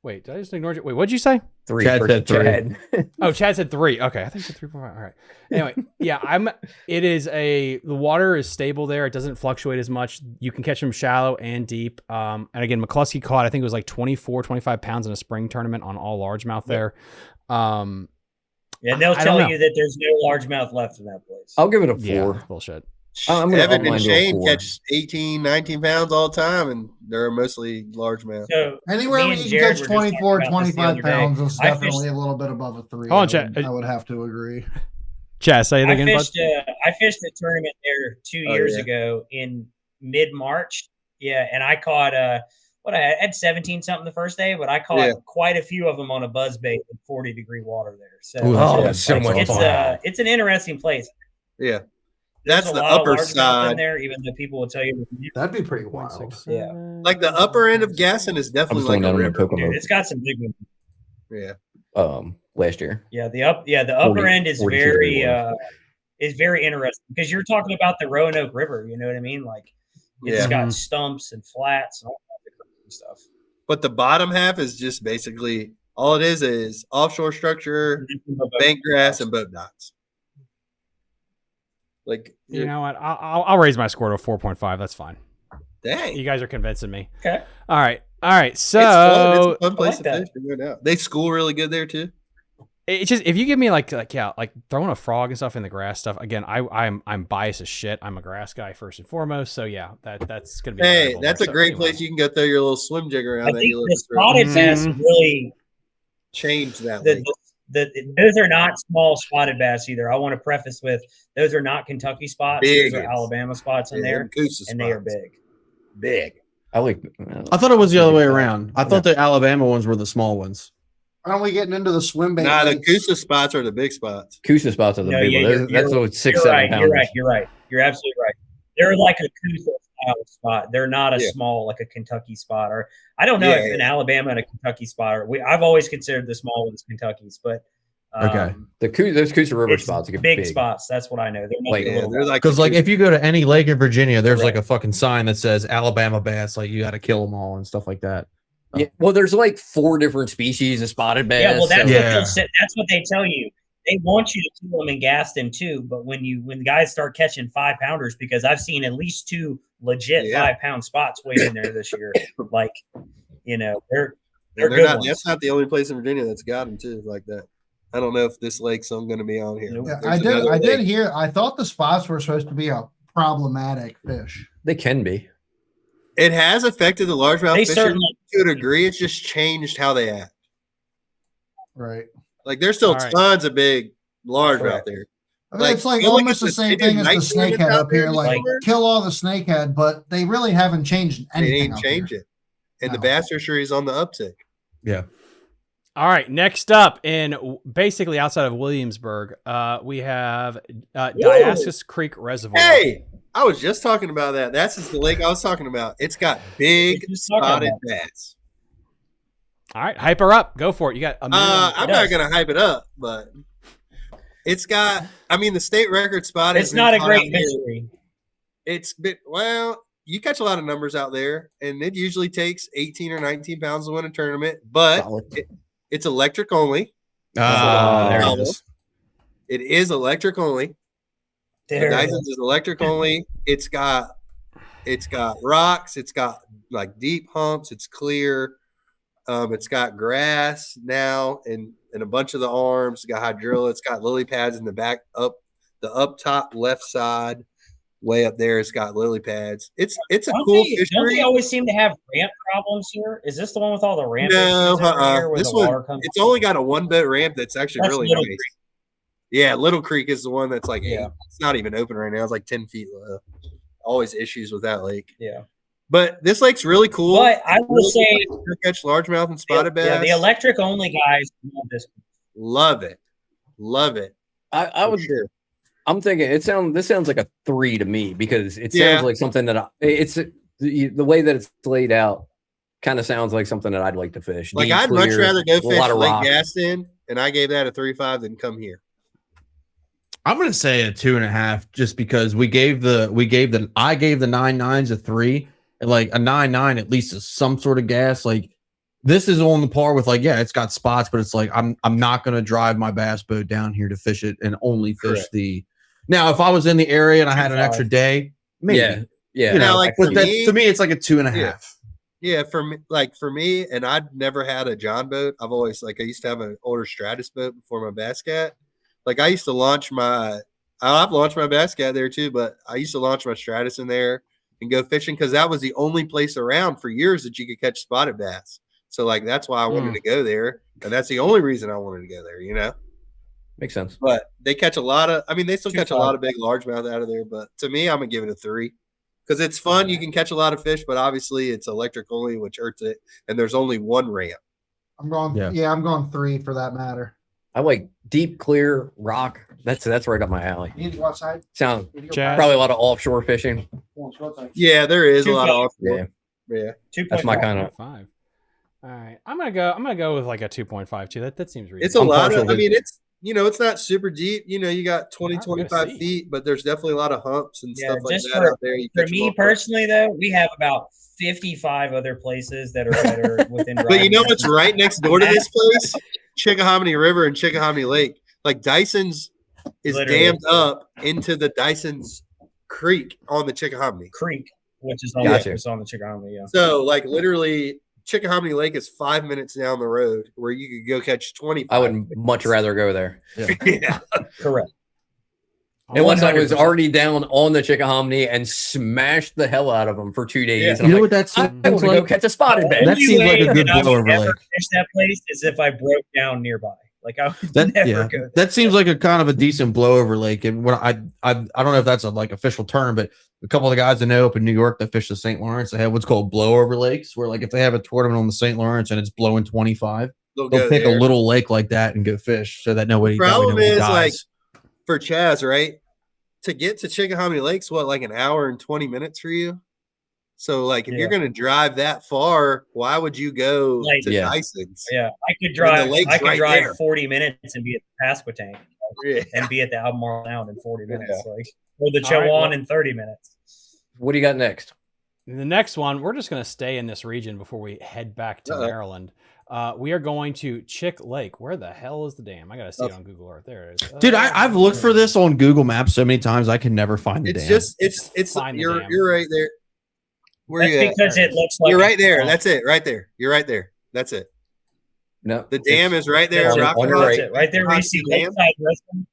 Wait, did I just ignore you? Wait, what'd you say? 3. Chad said 3. Oh, Chad said 3. Okay, I think you said 3.5. All right. Anyway, the water is stable there. It doesn't fluctuate as much. You can catch them shallow and deep. And again, McCluskey caught, I think it was like 24, 25 pounds in a spring tournament on all largemouth there. And they'll tell you that there's no largemouth left in that place. I'll give it a 4. Yeah, bullshit. Evan and Shane catch 18, 19 pounds all the time, and they're mostly largemouth. So anywhere where you can catch 24, 25 pounds is definitely a little bit above a 3. I would have to agree. Chad, say it again. I fished a tournament there 2 years ago in mid-March. Yeah, and I caught I had 17 something the first day, but I caught quite a few of them on a buzzbait in 40-degree water there. So it's an interesting place. Yeah. That's the upper side in there, even though people will tell you that'd be pretty wild. Yeah, like the upper end of Gaston is definitely like a river. Dude, it's got some big ones. Yeah. Last year. Yeah, the upper end is very interesting because you're talking about the Roanoke River. You know what I mean? Like it's got stumps and flats and all kinds of crazy stuff. But the bottom half is just basically all it is offshore structure, bank grass, and boat docks. Like you know what? I'll raise my score to a 4.5. That's fine. Dang, you guys are convincing me. Okay. All right. So it's a fun place to fish. No doubt. They school really good there too. It's just if you give me like throwing a frog and stuff in the grass stuff again. I'm biased as shit. I'm a grass guy first and foremost. So yeah, that's gonna be. Hey, that's a great place. You can go throw your little swim jig around. I think the spotted bass really changed that. Those are not small spotted bass either. I want to preface with those are not Kentucky spots. Those are Alabama spots in there, and they are big. Big. I thought it was the other way around. I thought the Alabama ones were the small ones. Aren't we getting into the swim bait? Nah, the Coosa spots are the big spots. Coosa spots are the big ones. That's what 6, 7 pounds. You're right. You're absolutely right. They're like a Coosa style spot. They're not a small like a Kentucky spot. Or I don't know if in Alabama and a Kentucky spot are. I've always considered the small ones Kentucky's, but those Coosa River spots are big spots. That's what I know. They're like because like if you go to any lake in Virginia, there's like a fucking sign that says Alabama bass, like you got to kill them all and stuff like that. Yeah, well, there's like 4 different species of spotted bass. Yeah, well, that's what they tell you. They want you to kill them in Gaston too, but when the guys start catching 5-pounders, because I've seen at least 2 legit 5-pound spots waiting there this year. Like, you know, they're good not. ones. That's not the only place in Virginia that's got them too like that. I don't know if this lake's going to be on here. Yeah, I did hear. I thought the spots were supposed to be a problematic fish. They can be. It has affected the largemouth fishing to a degree. It's just changed how they act. Right. Like there's still tons of big largemouth there. I mean, it's like almost the same thing as the snakehead up here. Like kill all the snakehead, but they really haven't changed anything. They ain't changed it. And the bass fishery is on the uptick. Yeah. All right. Next up, in basically outside of Williamsburg, we have Diasis Creek Reservoir. Hey, I was just talking about that. That's just the lake I was talking about. It's got big spotted bass. All right, hype her up. Go for it. You got. I'm not gonna hype it up, but it's got. I mean, the state record spot. It's not a great fishery. It's been you catch a lot of numbers out there, and it usually takes 18 or 19 pounds to win a tournament, but it's electric only. There it is. It is electric only. Dyson's is electric only. It's got rocks. It's got like deep humps. It's clear. It's got grass now and a bunch of the arms. It's got hydrilla. It's got lily pads in the back up top left side. Way up there, it's got lily pads. It's a cool fishery. Don't they always seem to have ramp problems here? Is this the one with all the ramp? No, this one it's only got a 1-boat ramp that's actually really nice. Creek. Yeah, Little Creek is the one that's like it's not even open right now. It's like 10 feet low. Always issues with that lake. Yeah. But this lake's really cool. But I will say catch largemouth and spotted bass. Yeah, the electric only guys love this. Love it. I would sure. I'm thinking this sounds like a 3 to me because it sounds like something that the way that it's laid out kind of sounds like something that I'd like to fish. Like I'd much rather go fish Lake Gaston, and I gave that a 3.5 than come here. I'm gonna say a 2.5 just because I gave the 9.9s a 3, and like a 9.9 at least is some sort of gas. Like this is on the par with it's got spots, but it's like I'm not gonna drive my bass boat down here to fish it and only fish the. Now, if I was in the area and I had an extra day, maybe. Yeah. You know, like to me, it's like a 2.5. Yeah, for me, and I'd never had a John boat. I've always I used to have an older Stratus boat before my Bass Cat. Like I used to launch my I've launched my bass cat there too, but I used to launch my Stratus in there and go fishing because that was the only place around for years that you could catch spotted bass. So like that's why I wanted to go there, and that's the only reason I wanted to go there. You know, makes sense. But they catch a lot of. I mean, they still catch a lot of big largemouth out of there. But to me, I'm gonna give it a 3 because it's fun. You can catch a lot of fish, but obviously it's electric only, which hurts it. And there's only one ramp. I'm going. Yeah, I'm going 3 for that matter. I like deep, clear rock. That's right up my alley. You need to go outside. Sound probably a lot of offshore fishing. Yeah, there is a lot of offshore. Yeah. That's my kind of 5. All right, I'm gonna go with like a 2.5 too. That seems reasonable. It's a lot of. I mean, it's it's not super deep. You got 20-25 feet, but there's definitely a lot of humps and stuff like that out there. For me personally, though, we have about 55 other places that are within. But you know what's right next door to this place? Chickahominy River and Chickahominy Lake. Like Dyson's is dammed up into the Dyson's Creek on the Chickahominy Creek, which is on the Chickahominy. Yeah. So like literally. Chickahominy Lake is 5 minutes down the road where you could go catch 20. I would much rather go there. Yeah. Correct. Unless I was already down on the Chickahominy and smashed the hell out of them for 2 days. Yeah. You know what that seems like? Go catch a spotted bass. That seems like a good blowover lake. Fish that place is if I broke down nearby. Like I would never go there. That seems like a kind of a decent blowover lake. And when I don't know if that's a like official term, but a couple of the guys I know up in New York that fish the St. Lawrence, they have what's called blowover lakes, where like if they have a tournament on the St. Lawrence and it's blowing 25, they'll pick a little lake like that and go fish so that nobody. The problem is dies. like for Chaz, right? To get to Chickahominy Lake's like an hour and 20 minutes for you. So like if you're gonna drive that far, why would you go to Dyson's? Yeah, I could drive 40 minutes and be at the Pasquotank and be at the Albemarle Sound in 40 minutes, or the Chowan in 30 minutes. What do you got next? The next one, we're just going to stay in this region before we head back to Maryland. We are going to Chick Lake. Where the hell is the dam? I got to see it on Google Earth. There it is. Dude, I've looked for this on Google Maps so many times I can never find the dam. You're right there. Where That's because it looks like you're right there. That's it. Right there. You're right there. That's it. No, the dam is right there. Right there. We see Lakeside Restaurant.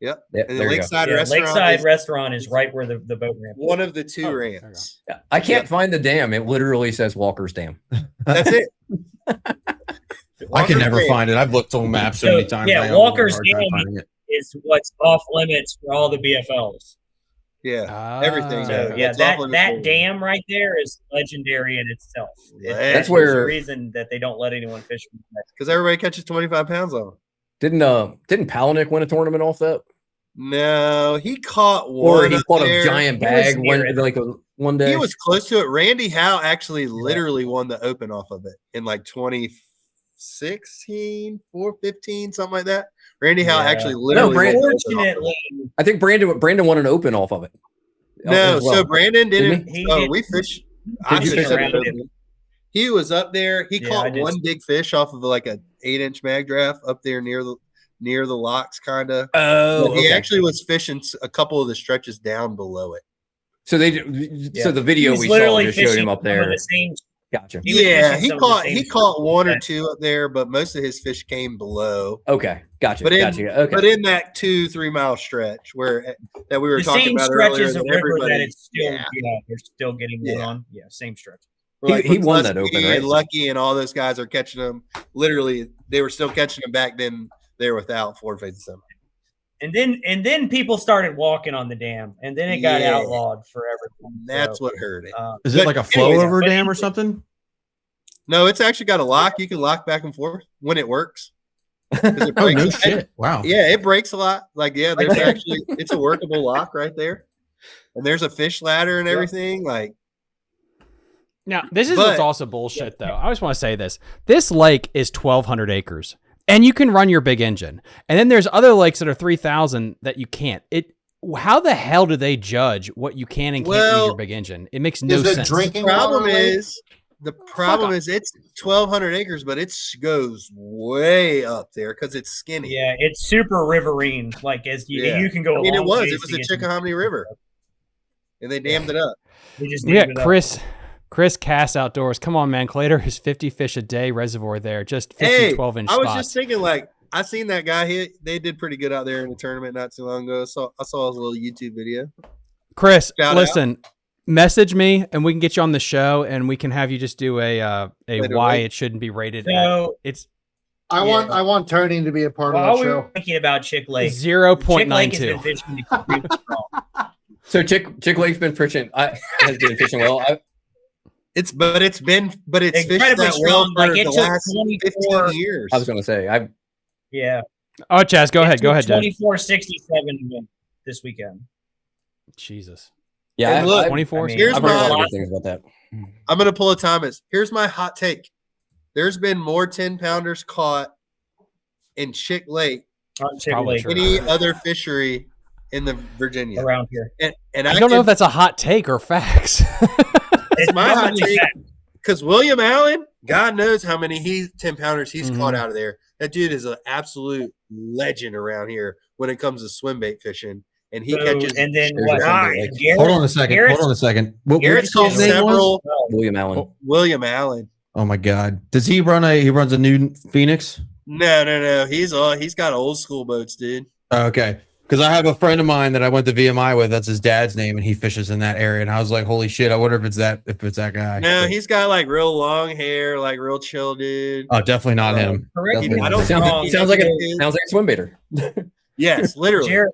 Yep. And the Lakeside Restaurant. Lakeside Restaurant is right where the boat ramp is. One of the two ramps. Yeah. I can't find the dam. It literally says Walker's Dam. That's it. I can never find it. I've looked on maps so many times. Yeah, Walker's Dam is what's off limits for all the BFLs. Yeah, everything. So, that dam right there is legendary in itself. That's where the reason that they don't let anyone fish because everybody catches 25 pounds on them. Didn't Palaniuk win a tournament off that? No, he caught one. Or he caught a giant bag one day. He was close to it. Randy Howe actually literally won the Open off of it in like 2016, 415, something like that. Randy Howe actually literally. Unfortunately, I think Brandon won an Open off of it. No, so Brandon didn't. We fished. He was up there. He caught one big fish off of like a 8-inch mag draft up there near the locks, kind of. Oh, he actually was fishing a couple of the stretches down below it. So so the video we saw just showed him up there. Gotcha. He caught one or two up there, but most of his fish came below. Okay, gotcha. But in that 2-3 mile stretch that we were talking about earlier, they're still getting one on. Yeah, same stretch. He won that Open, right? And Lucky and all those guys are catching them. Literally, they were still catching them back then. They were without 457. And then people started walking on the dam, and then it got outlawed forever. That's what hurt it. Is it like a flow over dam or something? No, it's actually got a lock. You can lock back and forth when it works. It breaks. No shit! Wow. Yeah, it breaks a lot. Like there's actually it's a workable lock right there, and there's a fish ladder and everything. Like now, this is what's also bullshit though. I just want to say this: this lake is 1,200 acres. And you can run your big engine. And then there's other lakes that are 3,000 that you can't. How the hell do they judge what you can and can't use your big engine? It makes no sense. The problem is it's 1,200 acres, but it goes way up there because it's skinny. Yeah, it's super riverine. Like you can go. I mean, it was the Chickahominy River, and they dammed it up. We got Chris Cass Outdoors. Come on, man. Clater is 50 fish a day reservoir there. Just 50 12-inch spots. I was just thinking, like, I seen that guy. They did pretty good out there in the tournament not too long ago. So I saw his little YouTube video. Chris, listen, message me and we can get you on the show and we can have you just do a why it shouldn't be rated. So I want Tony to be a part of the show. We were thinking about Chick Lake. 0.92. So Chick Lake's been fishing. Has been fishing well. It's fished that well for the last 15 years. I was going to say, yeah. Oh, Chaz, go ahead. Go ahead, Chaz. 24.67 this weekend. Jesus. Yeah, look, 24. Here's I've heard a lot of things about that. I'm going to pull a Thomas. Here's my hot take. There's been more 10-pounders caught in Chick Lake than any other fishery in the Virginia around here. And I don't know if that's a hot take or facts. It's my hot take because William Allen, God knows how many 10-pounders he's caught out of there. That dude is an absolute legend around here when it comes to swim bait fishing. And he catches. And then hold on a second. Garrett's called several. William Allen. William Allen. Oh my God! Does he run he runs a new Phoenix? No. He's got old school boats, dude. Okay, because I have a friend of mine that I went to VMI with. That's his dad's name, and he fishes in that area. And I was like, holy shit! I wonder if it's that guy. No, he's got like real long hair, like real chill, dude. Oh, definitely not him. Correct. He sounds like a swim baiter. Yes, literally. Jared,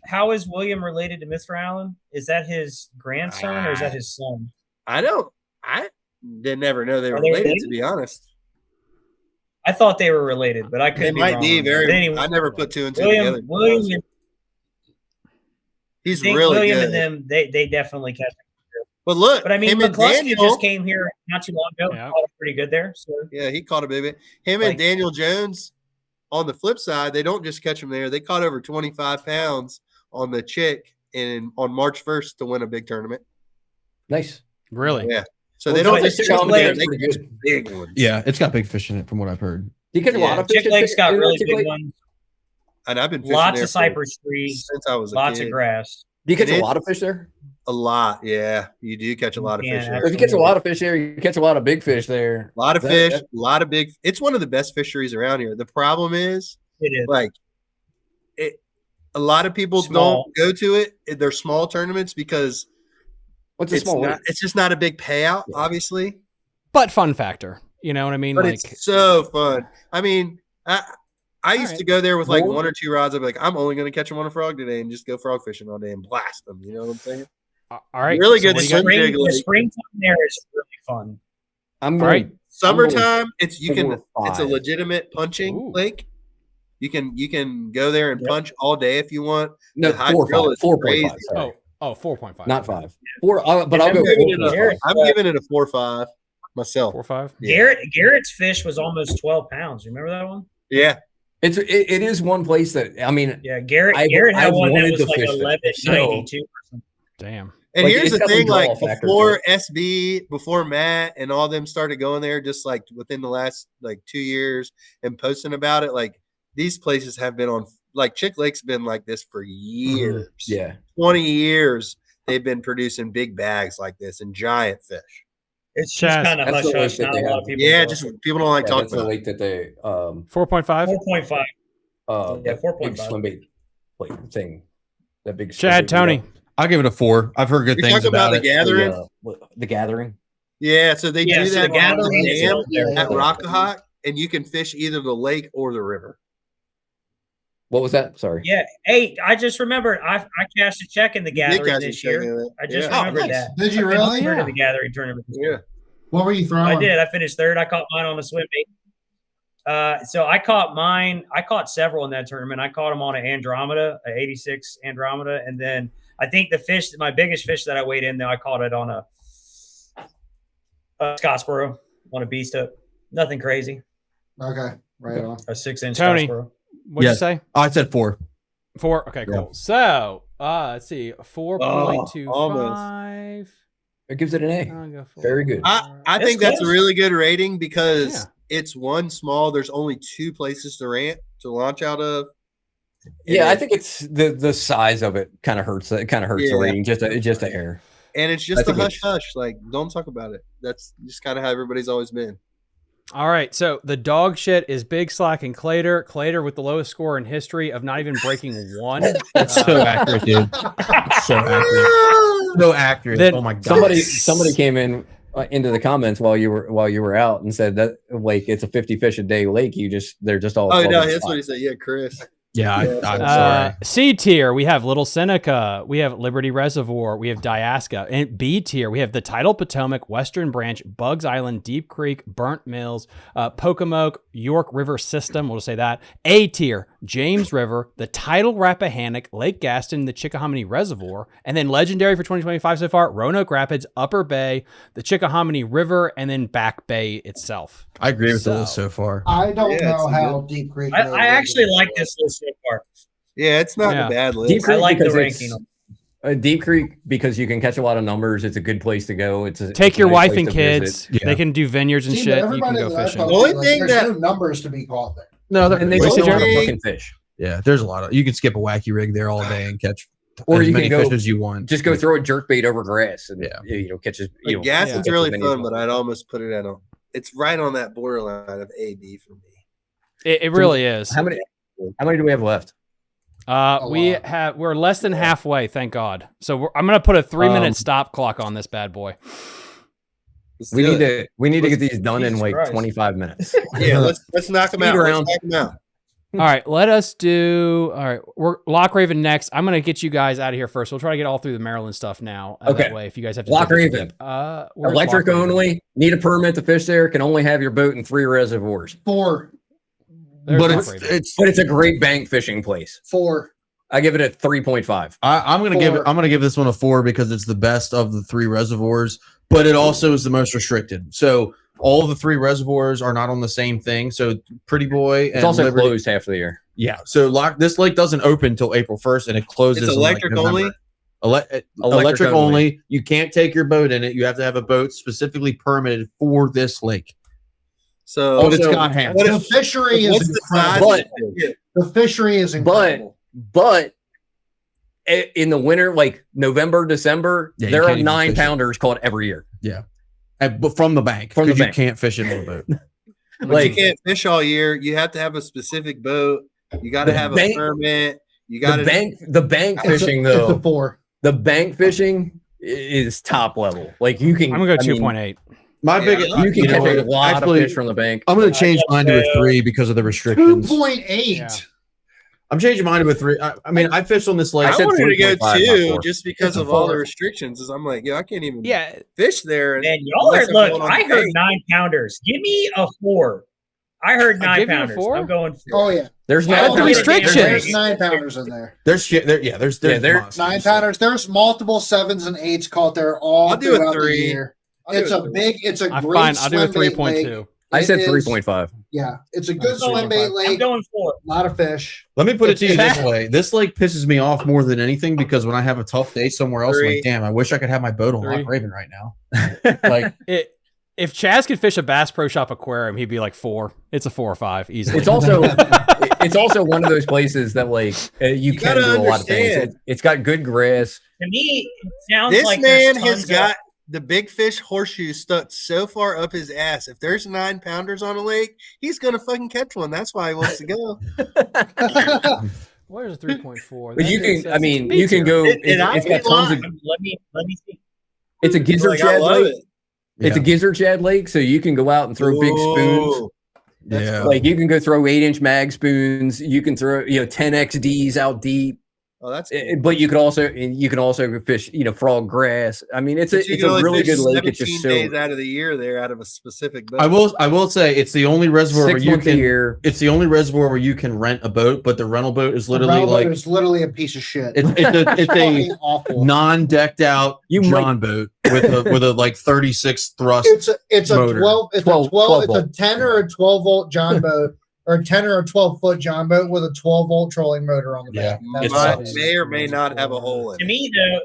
how is William related to Mr. Allen? Is that his grandson or is that his son? I didn't never know they were related, to be honest. I thought they were related, but I could be wrong. Anyway, I never put two and two together. He's really William good. And them, they definitely catch. But look, I mean, McCluskey just came here not too long ago. Yeah. Caught it pretty good there. So yeah, he caught a baby. And Daniel Jones. On the flip side, they don't just catch them there. They caught over 25 pounds on the Chick on March 1st to win a big tournament. Nice. Really? Yeah. So they don't just catch them there. They catch big ones. Yeah, it's got big fish in it from what I've heard. You catch a lot of fish. Chick Lake's got really big ones. And I've been fishing lots there of cypress trees since I was a lots kid. of grass. Do you catch a lot of fish there? A lot, yeah. You do catch a lot of fish there. If you catch a lot of fish there, you catch a lot of big fish there. A lot of fish, a lot of big. It's one of the best fisheries around here. The problem is, a lot of people don't go to it. They're small tournaments because it's just not a big payout, obviously. But fun factor. You know what I mean? But it's so fun. I mean, I used to go there with like one or two rods. I'd be like, I'm only going to catch them on a frog today and just go frog fishing all day and blast them. You know what I'm saying? All right. Really good. The springtime there is really fun. Summertime, it's a legitimate punching lake. You can go there and punch all day if you want. No, 4.5. 4.5. Not 5. 4. But I'll go. I'm giving it a 4.5 myself. 4.5. Yeah. Garrett's fish was almost 12 pounds. Remember that one? Yeah. It is one place that Garrett had one that was like 11.92%. Damn. And here's the thing, like before SB, before Matt and all them started going there, just like within the last like 2 years and posting about it, like these places have been on, like Chick Lake's been like this for years. Yeah. 20 years they've been producing big bags like this and giant fish. It's just kind of hush hush. Not a lot of people. Yeah, just people don't like talking about the lake that they 4.5. 4.5. 4.5. Swim bait thing. That big. Chad, Tony. I'll give it a 4. I've heard good things about the gathering. The gathering. Yeah, so they do that gathering at Rappahannock, and you can fish either the lake or the river. What was that? Sorry. Yeah. Hey, I just remembered. I cashed a check in the gathering this year. I just remembered that. Did you really? I in the gathering tournament. Yeah. What were you throwing? I did. I finished third. I caught mine on a swim bait. So I caught mine. I caught several in that tournament. I caught them on an Andromeda, an 86 Andromeda, and then I think my biggest fish that I weighed in, though, I caught it on a Scottsboro on a beast up. Nothing crazy. Okay, right on. A 6-inch Tony, Scottsboro. What'd you say? I said 4. 4. Okay, cool. Yeah. So, let's see, 4.25. It gives it an A. Very good. I think that's a really good rating because it's one small. There's only 2 places to launch out of. Yeah, I think it's the size of it kind of hurts. It kind of hurts the rating just a hair. And it's just a hush hush. Like, don't talk about it. That's just kind of how everybody's always been. All right, so the dog shit is Big Slack and Clater. Clater with the lowest score in history of not even breaking one. It's so accurate, dude. It's so accurate. So accurate. Then oh my god. Somebody came in into the comments while you were out and said that like it's a 50 fish a day lake. They're just all. Oh no, that's what he said. Yeah, Chris. Yeah, I'm sorry. C tier, we have Little Seneca, we have Liberty Reservoir, we have Diaska. And B tier, we have the Tidal Potomac, Western Branch, Bugs Island, Deep Creek, Burnt Mills, Pocomoke, York River System, we'll just say that. A tier, James River, the Tidal Rappahannock, Lake Gaston, the Chickahominy Reservoir, and then legendary for 2025 so far, Roanoke Rapids, Upper Bay, the Chickahominy River, and then Back Bay itself. I agree with the list so far. I don't know how Deep Creek. I actually like this list so far. Yeah, it's not a bad list. Deep Creek I like the ranking. Deep Creek because you can catch a lot of numbers. It's a good place to go. Take your wife and kids. Visit. They can do vineyards and shit. You can go fishing. The only thing there's no numbers to be caught there. No, and they don't know how to fucking fish. Yeah, there's a lot of. You can skip a wacky rig there all day and catch or as you many can go, fish as you want. Just go throw a jerkbait over grass and catch as Gaston's really fun, but I'd almost put it at a. It's right on that borderline of A B for me. It really is. How many do we have left? We're less than halfway, thank God. So I'm gonna put a 3-minute stop clock on this bad boy. We need to get these done in like 25 minutes. Yeah, let's knock them out. Around. Let's knock them out. All right, let us do. All right, we're Lock Raven next. I'm gonna get you guys out of here first. We'll try to get all through the Maryland stuff now. Okay. That way, if you guys have to Lock Raven, electric only. Need a permit to fish there. Can only have your boat in 3 reservoirs. 4. But it's a great bank fishing place. 4. I give it a 3.5. I'm gonna give this one a 4 because it's the best of the 3 reservoirs, but it also is the most restricted. So all of the 3 reservoirs are not on the same thing. So Pretty Boy and it's also Liberty, closed half of the year. Yeah. So this lake doesn't open until April 1st, and it closes. It's electric only. Electric only. You can't take your boat in it. You have to have a boat specifically permitted for this lake. So it's got hands. The fishery is incredible. The fishery is incredible. But in the winter, like November, December, there are 9-pounders caught every year. Yeah. But from the bank. Because you can't fish it on a boat. But you can't fish all year. You have to have a specific boat. You got to have a permit. You got the bank fishing though. The bank fishing is top level. Like you can. I'm gonna go 2.8. You can catch a lot of fish from the bank. I'm going to change mine to a 3 because of the restrictions. 2.8. Yeah. I'm changing mine to a 3. I mean, I fished on this lake. I wanted to go 2 just because of all the restrictions. I'm like, I can't even fish there. And y'all are, look, I heard 9-pounders. Give me a 4. I heard 9-pounders. I'm going 4. Oh, yeah. There's the restrictions. There's 9-pounders in there. There's 9-pounders. There's multiple 7s and 8s caught there all I'll do a 3. It's a great I'll do a 3.2. I said 3.5. Yeah, it's a good swim bait lake. I'm going 4. A lot of fish. Let me put it to you this way. This lake pisses me off more than anything because when I have a tough day somewhere else, I'm like, damn, I wish I could have my boat on Lock Raven right now. Like if Chaz could fish a Bass Pro Shop aquarium, he'd be like 4. It's a 4 or 5 easily. It's also one of those places that like you can do a lot of things. It's got good grass. To me, it sounds this like man has got the big fish horseshoe stuck so far up his ass. If there's 9-pounders on a lake, he's gonna fucking catch one. That's why he wants to go. Where's a 3.4? But you can. I mean, you can go. It's got tons of. Let me see. It's a gizzard shad lake. It's a gizzard shad lake, so you can go out and throw big spoons. Yeah, like you can go throw 8-inch mag spoons. You can throw 10XDs out deep. Oh, that's cool. But you can also fish frog grass. I mean, it's a really good lake. It's just so days out of the year there out of a specific boat. I will say it's the only reservoir where 6 you months can. a year. It's the only reservoir where you can rent a boat, but the rental boat is literally a piece of shit. It's a awful non-decked out John boat with a like 36 thrust. It's a motor. 12. It's a 10 or a 12 volt John boat. Or a 10 or a 12-foot John boat with a 12-volt trolling motor on the back. It may or may not have a hole in it. To me, though,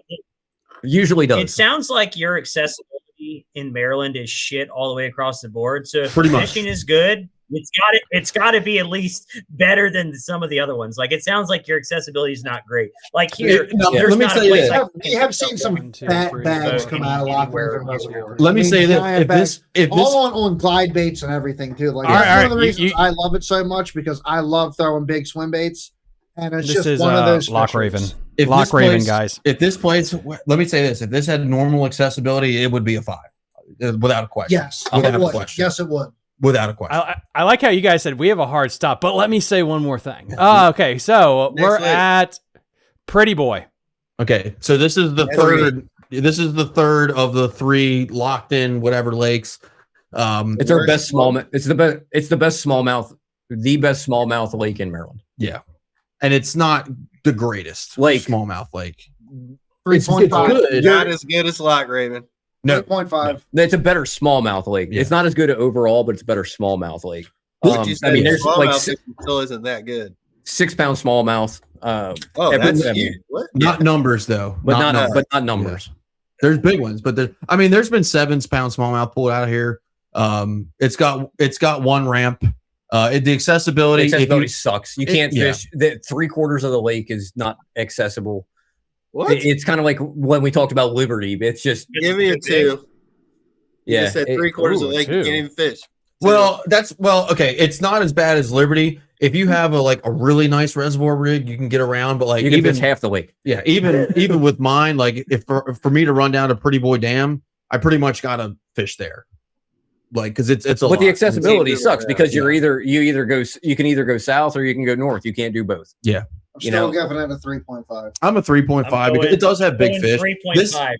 usually does. It sounds like your accessibility in Maryland is shit all the way across the board. So if Pretty much. fishing is good, It's got to be at least better than some of the other ones. Like it sounds like your accessibility is not great. Like here, let me say this. We have seen some fat bags come out of River Reservoir. Let me say this: if this on glide baits and everything too. Like one of the reasons I love it so much because I love throwing big swim baits, and it's just one of those Loch Raven. Loch Raven, guys. If this place, let me say this: if this had normal accessibility, it would be a 5, without a question. Yes, it would. Without a question. I like how you guys said we have a hard stop, but let me say one more thing. Okay, so we're at Pretty Boy. Okay, so this is the third. This is the third of the 3 locked in whatever lakes. It's our best smallmouth. It's the best. It's the best smallmouth. The best smallmouth lake in Maryland. Yeah, and it's not the greatest smallmouth lake. 3.5. Good. Not as good as Loch Raven. No, 3.5. It's a better smallmouth lake. Yeah. It's not as good overall, but it's a better smallmouth lake. I mean, there's like still isn't that good. 6 pound smallmouth. That's huge. What? Not numbers though, but not numbers. Yeah. There's big ones, but there's been 7 pound smallmouth pulled out of here. It's got 1 ramp. The accessibility sucks. You can't fish. The 3/4 of the lake is not accessible. What? It's kind of like when we talked about Liberty. It's just give me a 2. Yeah, you said 3/4 of the lake. You can't even fish. Well, okay. It's not as bad as Liberty. If you have a really nice reservoir rig, you can get around. But you can fish half the lake. Yeah, even with mine, like if for me to run down to Pretty Boy Dam, I pretty much gotta fish there. Like because it's a. But lot. The accessibility sucks because you can either go south or you can go north. You can't do both. Yeah. I'm still giving it a 3.5. I'm a 3.5 because it does have big fish. 3.5.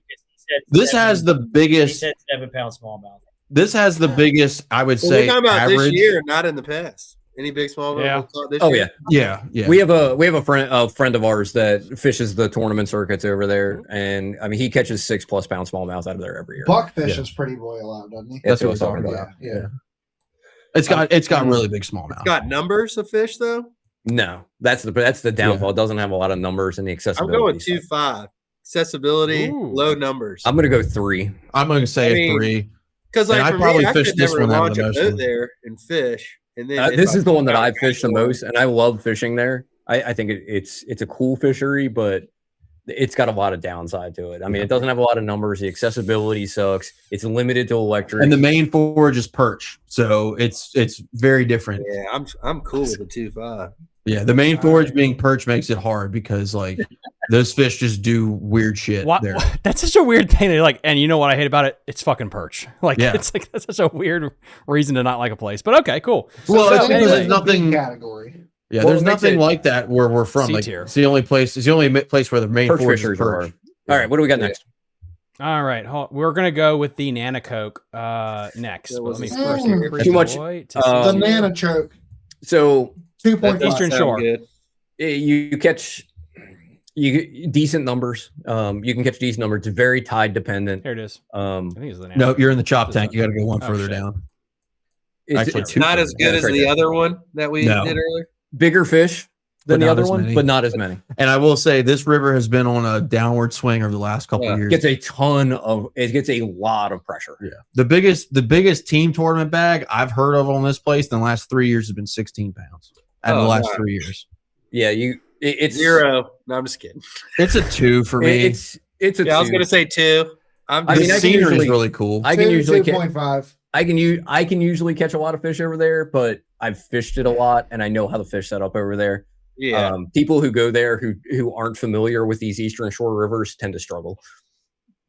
This has the biggest. He said 7 pound smallmouth. This has the biggest, I would say. We're talking about average. this year, not in the past. Any big smallmouth? Yeah. Yeah. Yeah. We have a friend of ours that fishes the tournament circuits over there, and I mean he catches 6+ pound smallmouth out of there every year. Buck fishes Pretty Boy a lot, doesn't he? That's what I'm talking about. Yeah. It's got really big smallmouth. It's got numbers of fish though. No, that's the downfall. It doesn't have a lot of numbers and the accessibility. I'm going 2.5. Accessibility, low numbers. I'm going to go 3. I'm going to say 3 because I probably fished this one out of the most. There and fish, and then this is the one that I've fished the most, and I love fishing there. I think it's a cool fishery, but it's got a lot of downside to it. I mean, it doesn't have a lot of numbers. The accessibility sucks. It's limited to electric, and the main forage is perch, so it's very different. Yeah, I'm cool with the 2.5. Yeah, the main forage being perch makes it hard because those fish just do weird shit there. That's such a weird thing. They're like, and you know what I hate about it? It's fucking perch. It's like that's such a weird reason to not like a place. But okay, cool. Well, there's nothing category. Yeah, there's nothing like that where we're from. It's the only place. It's the only place where the main forage is perch. All right, what do we got next? All right, we're gonna go with the Nanacoke next. Let me first too much. The Nanachoke. So 2.5 Eastern Shore. You catch decent numbers. You can catch decent numbers. It's very tide dependent. Here it is. I think it's the no, you're in the Choptank. You got to go one further down. It's not as good as the other one that we did earlier. Bigger fish than the other one, but not as many. And I will say this river has been on a downward swing over the last couple of years. It gets a lot of pressure. Yeah. The biggest team tournament bag I've heard of on this place in the last 3 years has been 16 pounds out of the last 3 years. Yeah, it's 0. No, I'm just kidding. It's a 2 for me. It's a 2. I was gonna say 2. The scenery is really cool. I can usually 2.5. I can usually catch a lot of fish over there, but I've fished it a lot and I know how the fish set up over there. Yeah. People who go there who aren't familiar with these Eastern Shore rivers tend to struggle.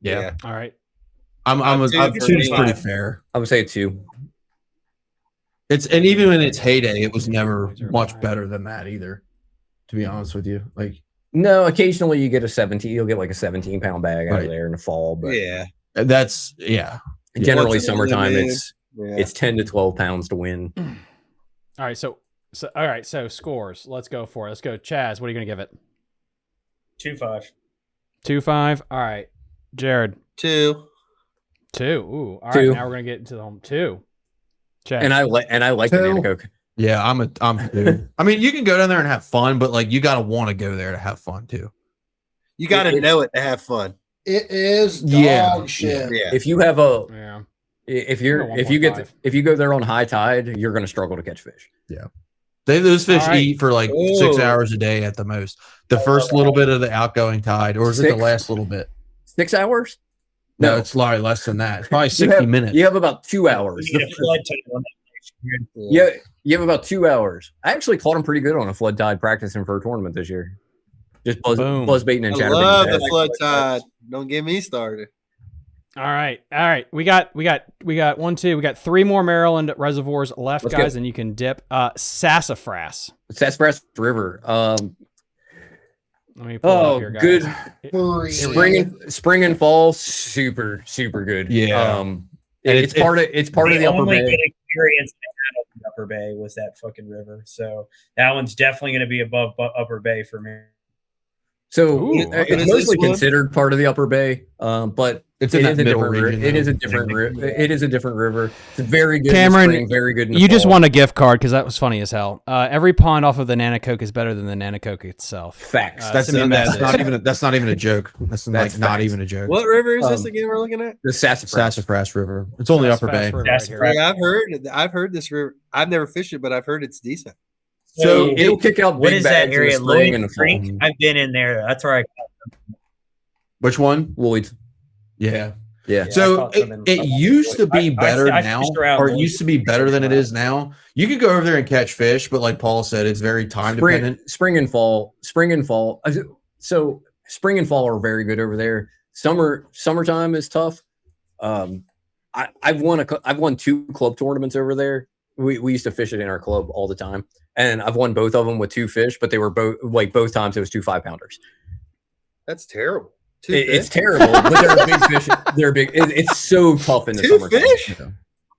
Yeah. All right. I'm 2's pretty fair. I would say 2. And even in its heyday, it was never much better than that either. To be honest with you, no, occasionally you get a 17. You'll get like a 17 pound bag out of there in the fall, but that's generally summertime. It's 10 to 12 pounds to win. All right, so scores. Let's go for it. Let's go, Chaz. What are you gonna give it? 2.5. 2.5. All right, Jared. 2. Ooh. All 2. right, now we're gonna get into the home 2. Chaz. And I like the Nanacoke. Yeah, I'm 2. I mean, you can go down there and have fun, but you gotta want to go there to have fun too. You gotta know it to have fun. It is dog shit. Yeah. If you have if you go there on high tide, you're going to struggle to catch fish. Yeah. Those fish eat for like 6 hours a day at the most. The first little bit of the outgoing tide, or is it the last little bit? 6 hours? No, it's probably less than that. It's probably 60 minutes. You have about 2 hours. Yeah, you have about 2 hours. I actually caught them pretty good on a flood tide practicing for a tournament this year. Just buzz baiting and chatterbait. I love the flood tide. Don't get me started. All right. We got 1, 2. We got 3 more Maryland reservoirs left, guys, and you can dip. Sassafras River. Let me pull it up here, guys. Good. Spring and fall, super good. Yeah. It's part of the Upper Bay. Good experience I had on the Upper Bay was that fucking river. So that one's definitely going to be above Upper Bay for me. So it's mostly considered part of the Upper Bay, but it is a different river. It's very good. Cameron, in the spring, very good. In the you fall. just won a gift card because that was funny as hell. Every pond off of the Nanacoke is better than the Nanacoke itself. Facts. That's not even a joke. That's not even a joke. What river is this again? We're looking at the Sassafras River. It's only Upper Bay. Right, I've heard this river. I've never fished it, but I've heard it's decent. So it'll kick out. What big is that area? Lloyd Creek. I've been in there. That's where I. Which one? Lloyd. Yeah. So it used to be better now, or it used to be better than it is now. You could go over there and catch fish, but like Paul said, it's very time dependent. Spring and fall. So spring and fall are very good over there. Summertime is tough. I've won 2 club tournaments over there. We used to fish it in our club all the time, and I've won both of them with 2 fish, but they were both times it was 2 5-pounders. That's terrible. It's terrible, but they're big fish. They're big. It's so tough in the summer. Fish?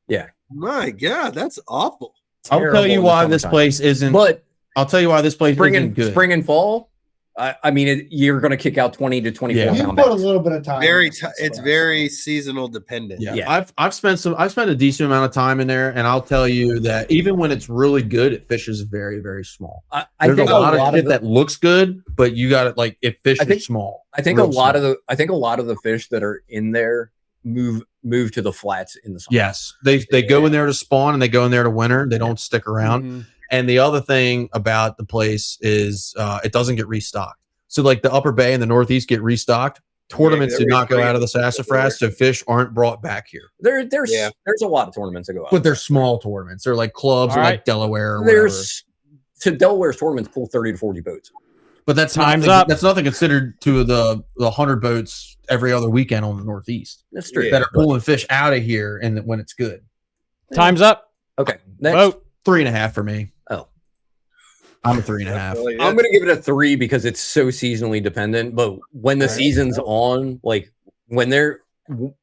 Yeah. My God, that's awful. I'll tell you why this place isn't. But I'll tell you why this place isn't good. Spring and fall. I mean, you're going to kick out 20 to 24 pounds. You put a little bit of time. It's very seasonal dependent. Yeah. I've spent a decent amount of time in there, and I'll tell you that even when it's really good, it fishes very, very small. There's a lot of shit that looks good, but you got it it fishes small. I think a lot of the fish that are in there move to the flats in the summer. Yes, they go in there to spawn and they go in there to winter. They don't stick around. Mm-hmm. And the other thing about the place is it doesn't get restocked. So like the Upper Bay and the Northeast get restocked. Tournaments do not go out of the Sassafras, so fish aren't brought back here. There's a lot of tournaments that go out. But they're small tournaments. They're like clubs or like Delaware or whatever. So Delaware's tournaments pull 30 to 40 boats. But that's that's nothing considered to the 100 boats every other weekend on the Northeast. That's true. That are pulling fish out of here and when it's good. Time's up. Okay. Next. Vote 3.5 for me. Oh. I'm a 3.5. I'm going to give it a 3 because it's so seasonally dependent. But when the season's on, like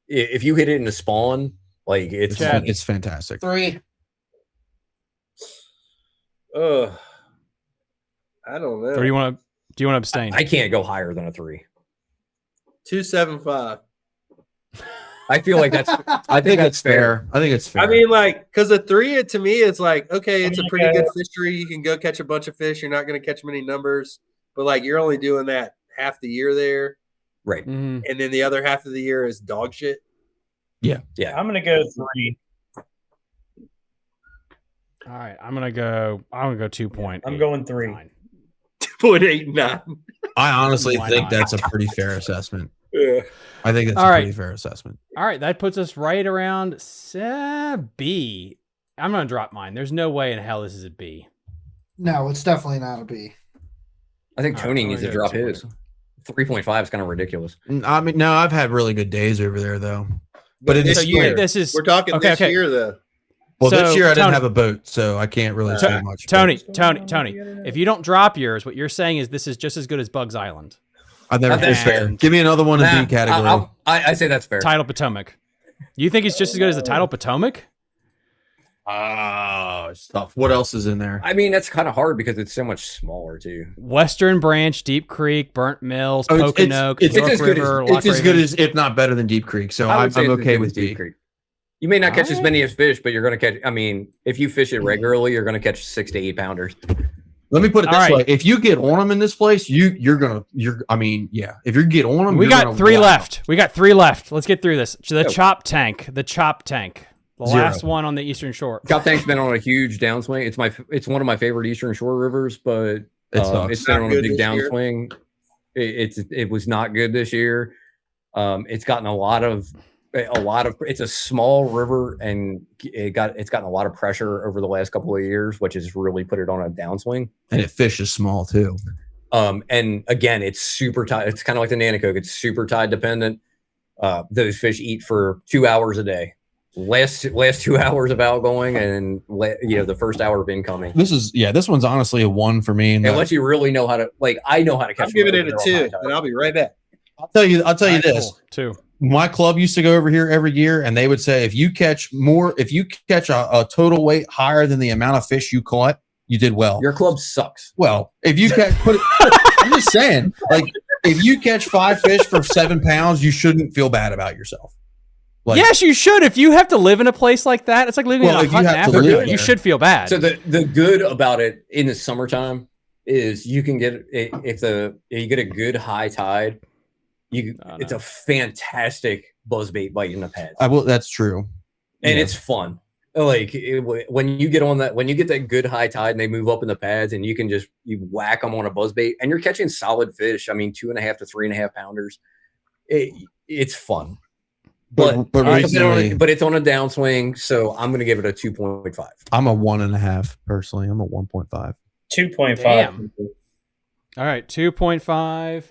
if you hit it in a spawn, like it's fantastic. 3. I don't know. Or do you want to abstain? I can't go higher than a 3. 2.75. I feel like I think that's fair. I think it's fair. I mean, because a 3 to me, it's like, okay, it's a pretty good fishery. You can go catch a bunch of fish. You're not going to catch many numbers, but you're only doing that half the year there, right? Mm-hmm. And then the other half of the year is dog shit. Yeah. I'm going to go 3. All right, I'm gonna go 2.8. I'm going 3. 2.89. I honestly think that's a pretty fair assessment. Yeah. I think that's a pretty fair assessment. All right, that puts us right around B. I'm gonna drop mine. There's no way in hell this is a B. No, it's definitely not a B. I think Tony needs to drop his. 3.5 is kind of ridiculous. I mean, no, I've had really good days over there though. But we're talking this year though. Well, this year I didn't have a boat, so I can't really say much. Tony, if you don't drop yours, what you're saying is this is just as good as Bugs Island. I've never fished fair. Give me another one in B category. I say that's fair. Tidal Potomac. You think it's just as good as the Tidal Potomac? It's tough. What else is in there? I mean, that's kind of hard because it's so much smaller too. Western Branch, Deep Creek, Burnt Mills, Pocomoke, River. It's as good as, if not better than Deep Creek. So I'm okay with Deep Creek. You may not catch as many as fish, but you're going to catch. I mean, if you fish it regularly, you're going to catch 6 to 8 pounders. Let me put it this All way: right. if you get on them in this place, if you get on them, We got 3 left. We got 3 left. Let's get through this. The Choptank. The Choptank. The 0. last one on the Eastern Shore. Choptank's been on a huge downswing. It's one of my favorite Eastern Shore rivers, but it's been on a big downswing. It was not good this year. It's gotten a lot of. It's a small river, and it's gotten a lot of pressure over the last couple of years, which has really put it on a downswing. And it fishes small too. And again, it's super tide. It's kind of like the Nanticoke. It's super tide dependent. Those fish eat for 2 hours a day. Last 2 hours of outgoing, and the first hour of incoming. This one's honestly a 1 for me. Unless you really know how to, I know how to catch. I'm giving it a 2, and I'll be right back. I'll tell you this. Cool. 2. My club used to go over here every year, and they would say if you catch a total weight higher than the amount of fish you caught, you did well. Your club sucks. Well, if you catch, I'm just saying, if you catch 5 fish for 7 pounds, you shouldn't feel bad about yourself. Yes, you should. If you have to live in a place like that, it's like living in a hut in Africa. You should feel bad. So the good about it in the summertime is you can get if you get a good high tide. It's a fantastic buzzbait bite in the pads. That's true, and it's fun. When you get that good high tide and they move up in the pads, and you whack them on a buzzbait, and you're catching solid fish. I mean, 2.5 to 3.5 pounders. It's fun, but it's on a downswing, so I'm going to give it a 2.5. I'm a 1.5 personally. I'm a 1.5. 2.5. Damn. All right, 2.5.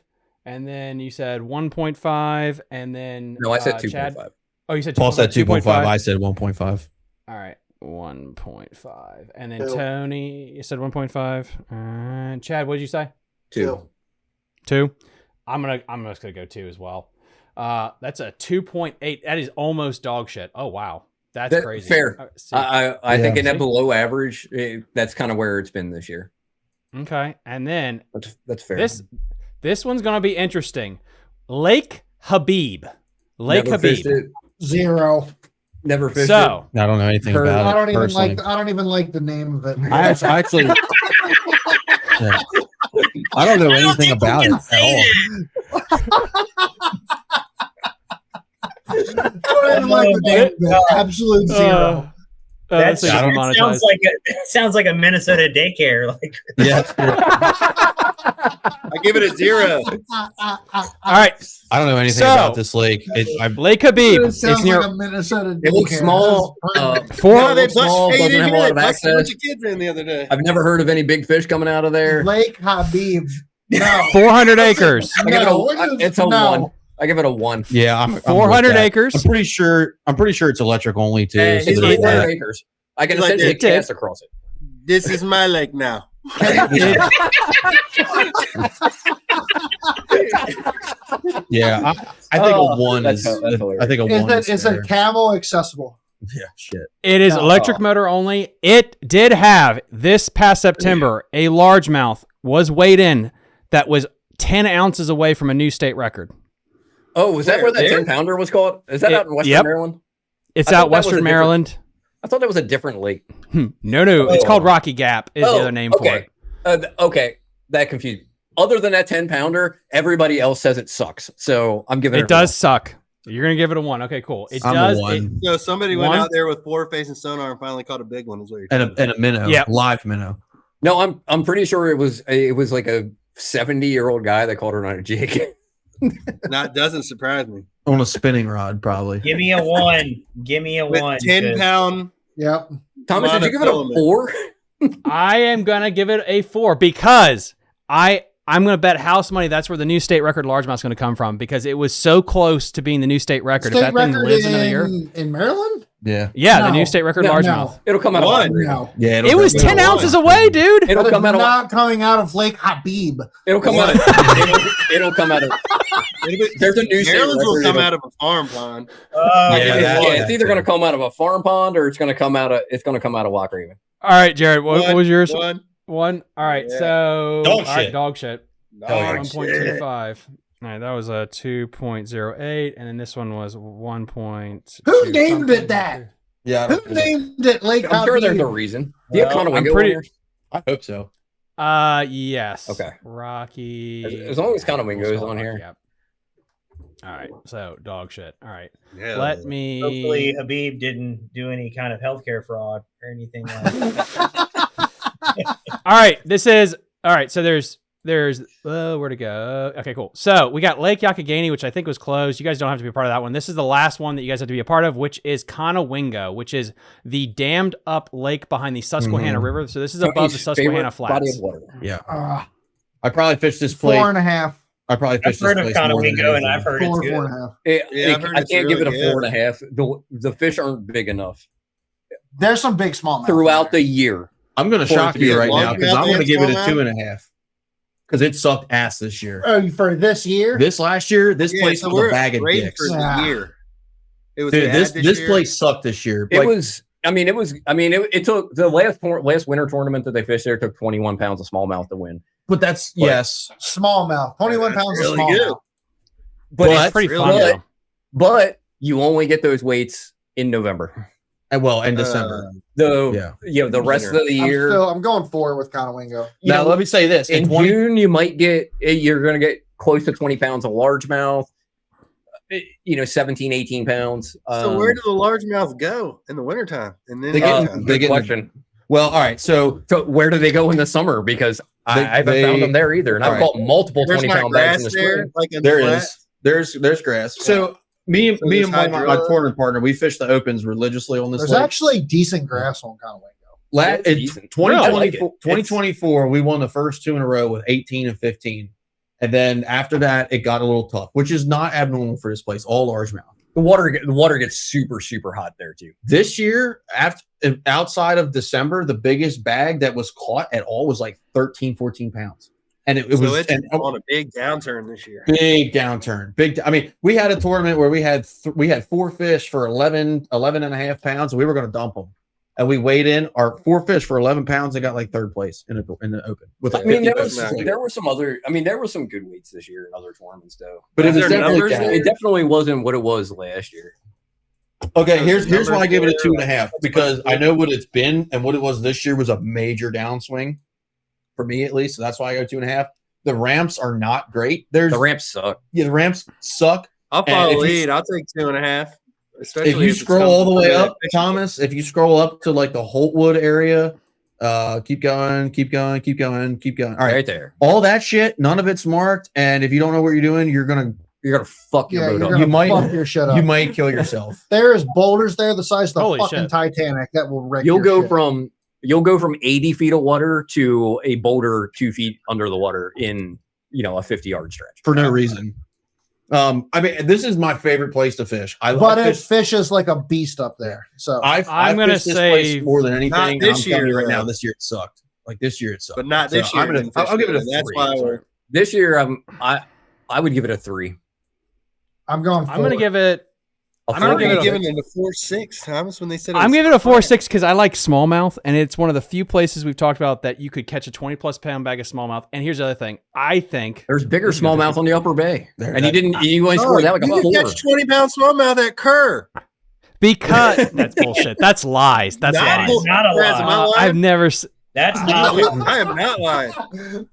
And then you said 1.5, and then no, I said 2.5. Oh, you said 2.5. Paul said 2.5. I said 1.5. All right, 1.5, and then Tony, you said 1.5. Chad, what did you say? 2. 2. I'm just gonna go 2 as well. That's a 2.8. That is almost dog shit. Oh wow, that's crazy. Fair. I think in that below average, that's kind of where it's been this year. Okay, and then that's fair. This one's going to be interesting. Lake Habeeb. Never fished it. 0. Never fished it. I don't know anything about it. I don't even like the name of it. I actually I don't know anything about it at all. I don't even like the name of it. Absolute 0. That sounds like a Minnesota daycare. Yeah. I give it a 0. All right. I don't know anything about this lake. Lake Habeeb. It's near like a Minnesota. It looks small. They small. Doesn't have a lot of access. A bunch of kids in the other day. I've never heard of any big fish coming out of there. Lake Habeeb. No. 400 acres. It's a 1. I give it a 1. Yeah, I'm 400 acres. I'm pretty sure it's electric only too. It's 400 acres. I can essentially cast across it. This is my lake now. Yeah, I think a 1 is. I think a 1 is a camel accessible. Yeah, shit. It is electric motor only. It did have this past September a largemouth was weighed in that was 10 ounces away from a new state record. Oh, was that where that 10-pounder was caught? Is that out in Western Maryland? It's out Western Maryland. I thought that was a different lake. No. It's called Rocky Gap is the other name for it. Okay. That confused me. Other than that 10-pounder, everybody else says it sucks. So I'm giving it. It does suck. You're going to give it a 1. Okay, cool. It does. Somebody went out there with forward-facing sonar and finally caught a big one. Is what you're and a minnow. Yeah. Live minnow. No, I'm pretty sure it was like a 70-year-old guy that caught her on a jig. That doesn't surprise me. On a spinning rod, probably. Give me a 1. Give me a 1. 10-pound. Yep. Thomas, did you give it a 4? I am gonna give it a 4 because I'm gonna bet house money that's where the new state record largemouth is gonna come from because it was so close to being the new state record. If that thing lives another year in Maryland. Yeah. The new state record largemouth. It'll come out of 1. Yeah, it was 10 ounces away, dude. It'll come out not coming out of Lake Habeeb. It'll come out. It'll come out of. There's a new state record. Will come out of a farm pond. It's either going to come out of a farm pond or it's going to come out of Lock Raven. All right, Jared. What was yours? 1. All right, so dog shit. 1.25. All right, that was a 2.08, and then this one was 1.2. Who named it that? Yeah, who named it Lake Habeeb? I'm sure there's a reason. Do you have Conowingo? I hope so. Yes. Okay. Rocky. As long as Conowingo is on here. Yep. All right. So dog shit. All right. Yeah. Let me. Hopefully, Habeeb didn't do any kind of healthcare fraud or anything like that. All right. This is all right. So there's where to go? Okay, cool. So we got Lake Yakagani, which I think was closed. You guys don't have to be a part of that one. This is the last one that you guys have to be a part of, which is Conowingo, which is the dammed up lake behind the Susquehanna River. So this is above the Susquehanna Flats. Body of water. Yeah. I probably fished this place 4.5. I probably fished I've heard this of place more than Conowingo, and anything. I've heard it's good. 4.5. I can't give it a 4.5. The fish aren't big enough There's some big smallmouth throughout the year. I'm going to shock you right now because I'm going to give it a smallmouth? 2.5 because it sucked ass this year. Oh, for this year? This last year, this place so was we're a bag of great dicks. for the year. It was Dude, bad this year. place sucked this year. It took the last winter tournament that they fished there took 21 pounds of smallmouth to win. But that's yes. Smallmouth. 21 pounds really of good. smallmouth. But it's pretty fun though. But you only get those weights in November. And well, in December. The rest of the year. I'm going 4 with Conowingo. Now, let me say this. In June, you're going to get close to 20 pounds of largemouth, 17, 18 pounds. So where do the largemouth go in the wintertime? And then Good question. Well, all right. So where do they go in the summer? Because I haven't found them there either. And I've caught multiple 20-pound bags in the spring. Like in there the is. There's grass. So me and my tournament partner, we fish the opens religiously on this There's lake. actually decent grass on Conowingo. In 2024, we won the first 2 in a row with 18 and 15. And then after that, it got a little tough, which is not abnormal for this place, all largemouth. The water gets super, super hot there too. This year, outside of December, the biggest bag that was caught at all was like 13, 14 pounds. And it's on a big downturn this year. Big downturn. I mean, we had a tournament where we had 4 fish for 11 and a half pounds, and we were going to dump them. And we weighed in our 4 fish for 11 pounds and got like 3rd place in the open. There were some good weights this year in other tournaments though. But it definitely wasn't what it was last year. Okay, here's why I give it a 2.5, because I know what it's been, and what it was this year was a major downswing for me at least. So that's why I go 2.5. The ramps are not great. The ramps suck. Yeah, the ramps suck. I'll follow lead. I'll take 2.5. Especially if you scroll all the way up, Thomas, if you scroll up to like the Holtwood area, keep going. All right there. All that shit, none of it's marked, and if you don't know what you're doing, you're gonna fuck your boat up. You might fuck your shit up. You might kill yourself. There's boulders there the size of the Holy fucking shit. Titanic that will wreck You'll your go from 80 feet of water to a boulder 2 feet under the water in a 50-yard stretch for no reason. I mean, this is my favorite place to fish. It fishes like a beast up there. So I'm gonna say more than anything. Not this year right now. This year it sucked. Like this year it sucked. But not this year. I'll give it a 3. That's why this year I would give it a 3. I'm going 4. I'm gonna give it. I'm not going to give it a 4.6, Thomas, when they said I'm giving it a 4.6 because I like smallmouth, and it's one of the few places we've talked about that you could catch a 20+ pound bag of smallmouth. And here's the other thing: I think there's bigger smallmouth on the Upper Bay, you only scored that like a 4. You can catch 20-pound smallmouth at Kerr. Because that's bullshit. That's lies. That's lies. Is not a lie. I've never. That's not. I am not lying.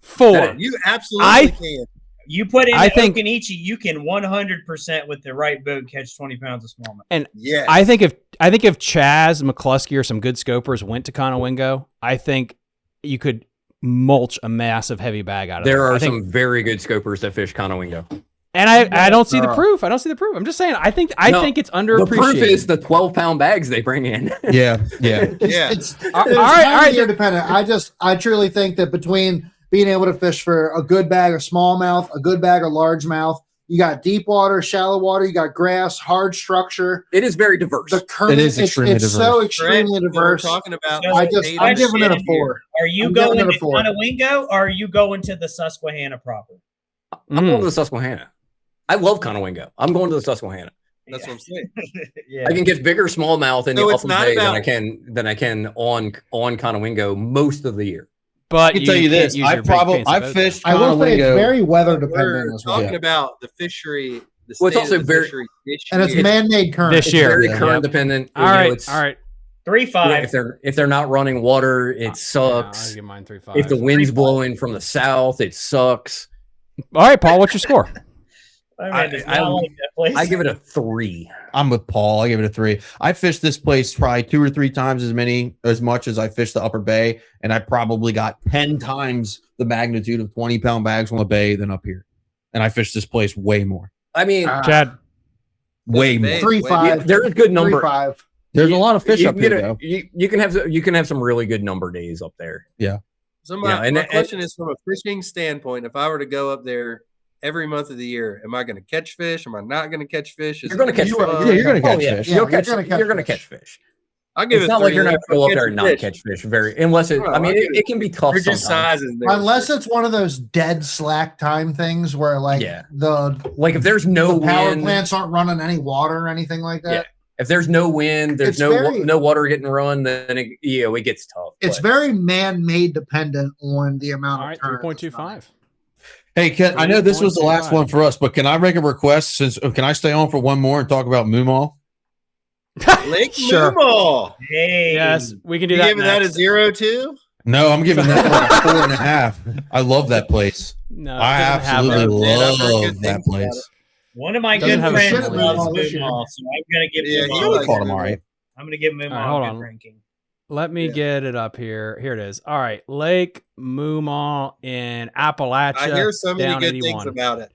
4. You absolutely can. You put in Okanichi, you can 100% with the right boat catch 20 pounds of smallmouth. And yes. I think if Chaz McCluskey or some good scopers went to Conowingo, I think you could mulch a massive heavy bag out of it. There are some very good scopers that fish Conowingo. And I don't see the proof. I don't see the proof. I'm just saying. I think it's underappreciated. The proof is the 12-pound bags they bring in. Yeah. It's all right. Independent. I truly think that between being able to fish for a good bag of smallmouth, a good bag of largemouth, you got deep water, shallow water, you got grass, hard structure. It is very diverse. The current, it is extremely diverse. It's so extremely diverse. We're talking about. I'm giving it a 4. Are you going to Conowingo or are you going to the Susquehanna proper? I'm going to the Susquehanna. I love Conowingo. I'm going to the Susquehanna. That's what I'm saying. Yeah. I can get bigger smallmouth in the Upper Bay than I can on Conowingo most of the year. But I can tell you this: I've fished. I will say it's very weather dependent. We're talking about the fishery. It's also very and it's man-made current. This year, it's very current dependent. All right. 3.5. If they're not running water, it sucks. I'll give mine 3.5. If the wind's blowing from the south, it sucks. All right, Paul, what's your score? I give it a 3. I'm with Paul. I give it a 3. I fished this place probably 2 or 3 times as much as I fished the Upper Bay, and I probably got 10 times the magnitude of 20-pound bags on the bay than up here. And I fished this place way more. I mean, Chad, way more. 3.5. There's a good number. 3.5. There's a lot of fish up here, though. You can have some really good number days up there. Yeah. So my question is, from a fishing standpoint, if I were to go up there every month of the year, am I going to catch fish? Am I not going to catch fish? You're going to catch fish. Yeah, you're going to catch fish. You're going to catch fish. I'll give it's it not like you're not going to go up there and not fish. catch fish. It can be tough. They're just sizes. Unless it's one of those dead slack time things where if there's no power wind, plants aren't running any water or anything like that. Yeah. If there's no wind, there's no water getting run, then it gets tough. It's very man-made dependent on the amount all right, of 3.25. Hey, Ken, I know this was the last one for us, but can I make a request? Can I stay on for one more and talk about Moomaw? Lake Sure. Moomaw. Hey. Yes, we can do You that. giving that a 0 too? No, I'm giving that one a 4.5. I love that place. No, I absolutely love that place. One of my Doesn't good have a friends shit loves Moomaw this year. Moomaw, so I'm going to give Yeah, Moomaw. you caught him all right. I'm going to give Moomaw All right, hold a on. good ranking. Let me get it up here. Here it is. All right, Lake Moomaw in Appalachia. I hear so many down good 81. things about it.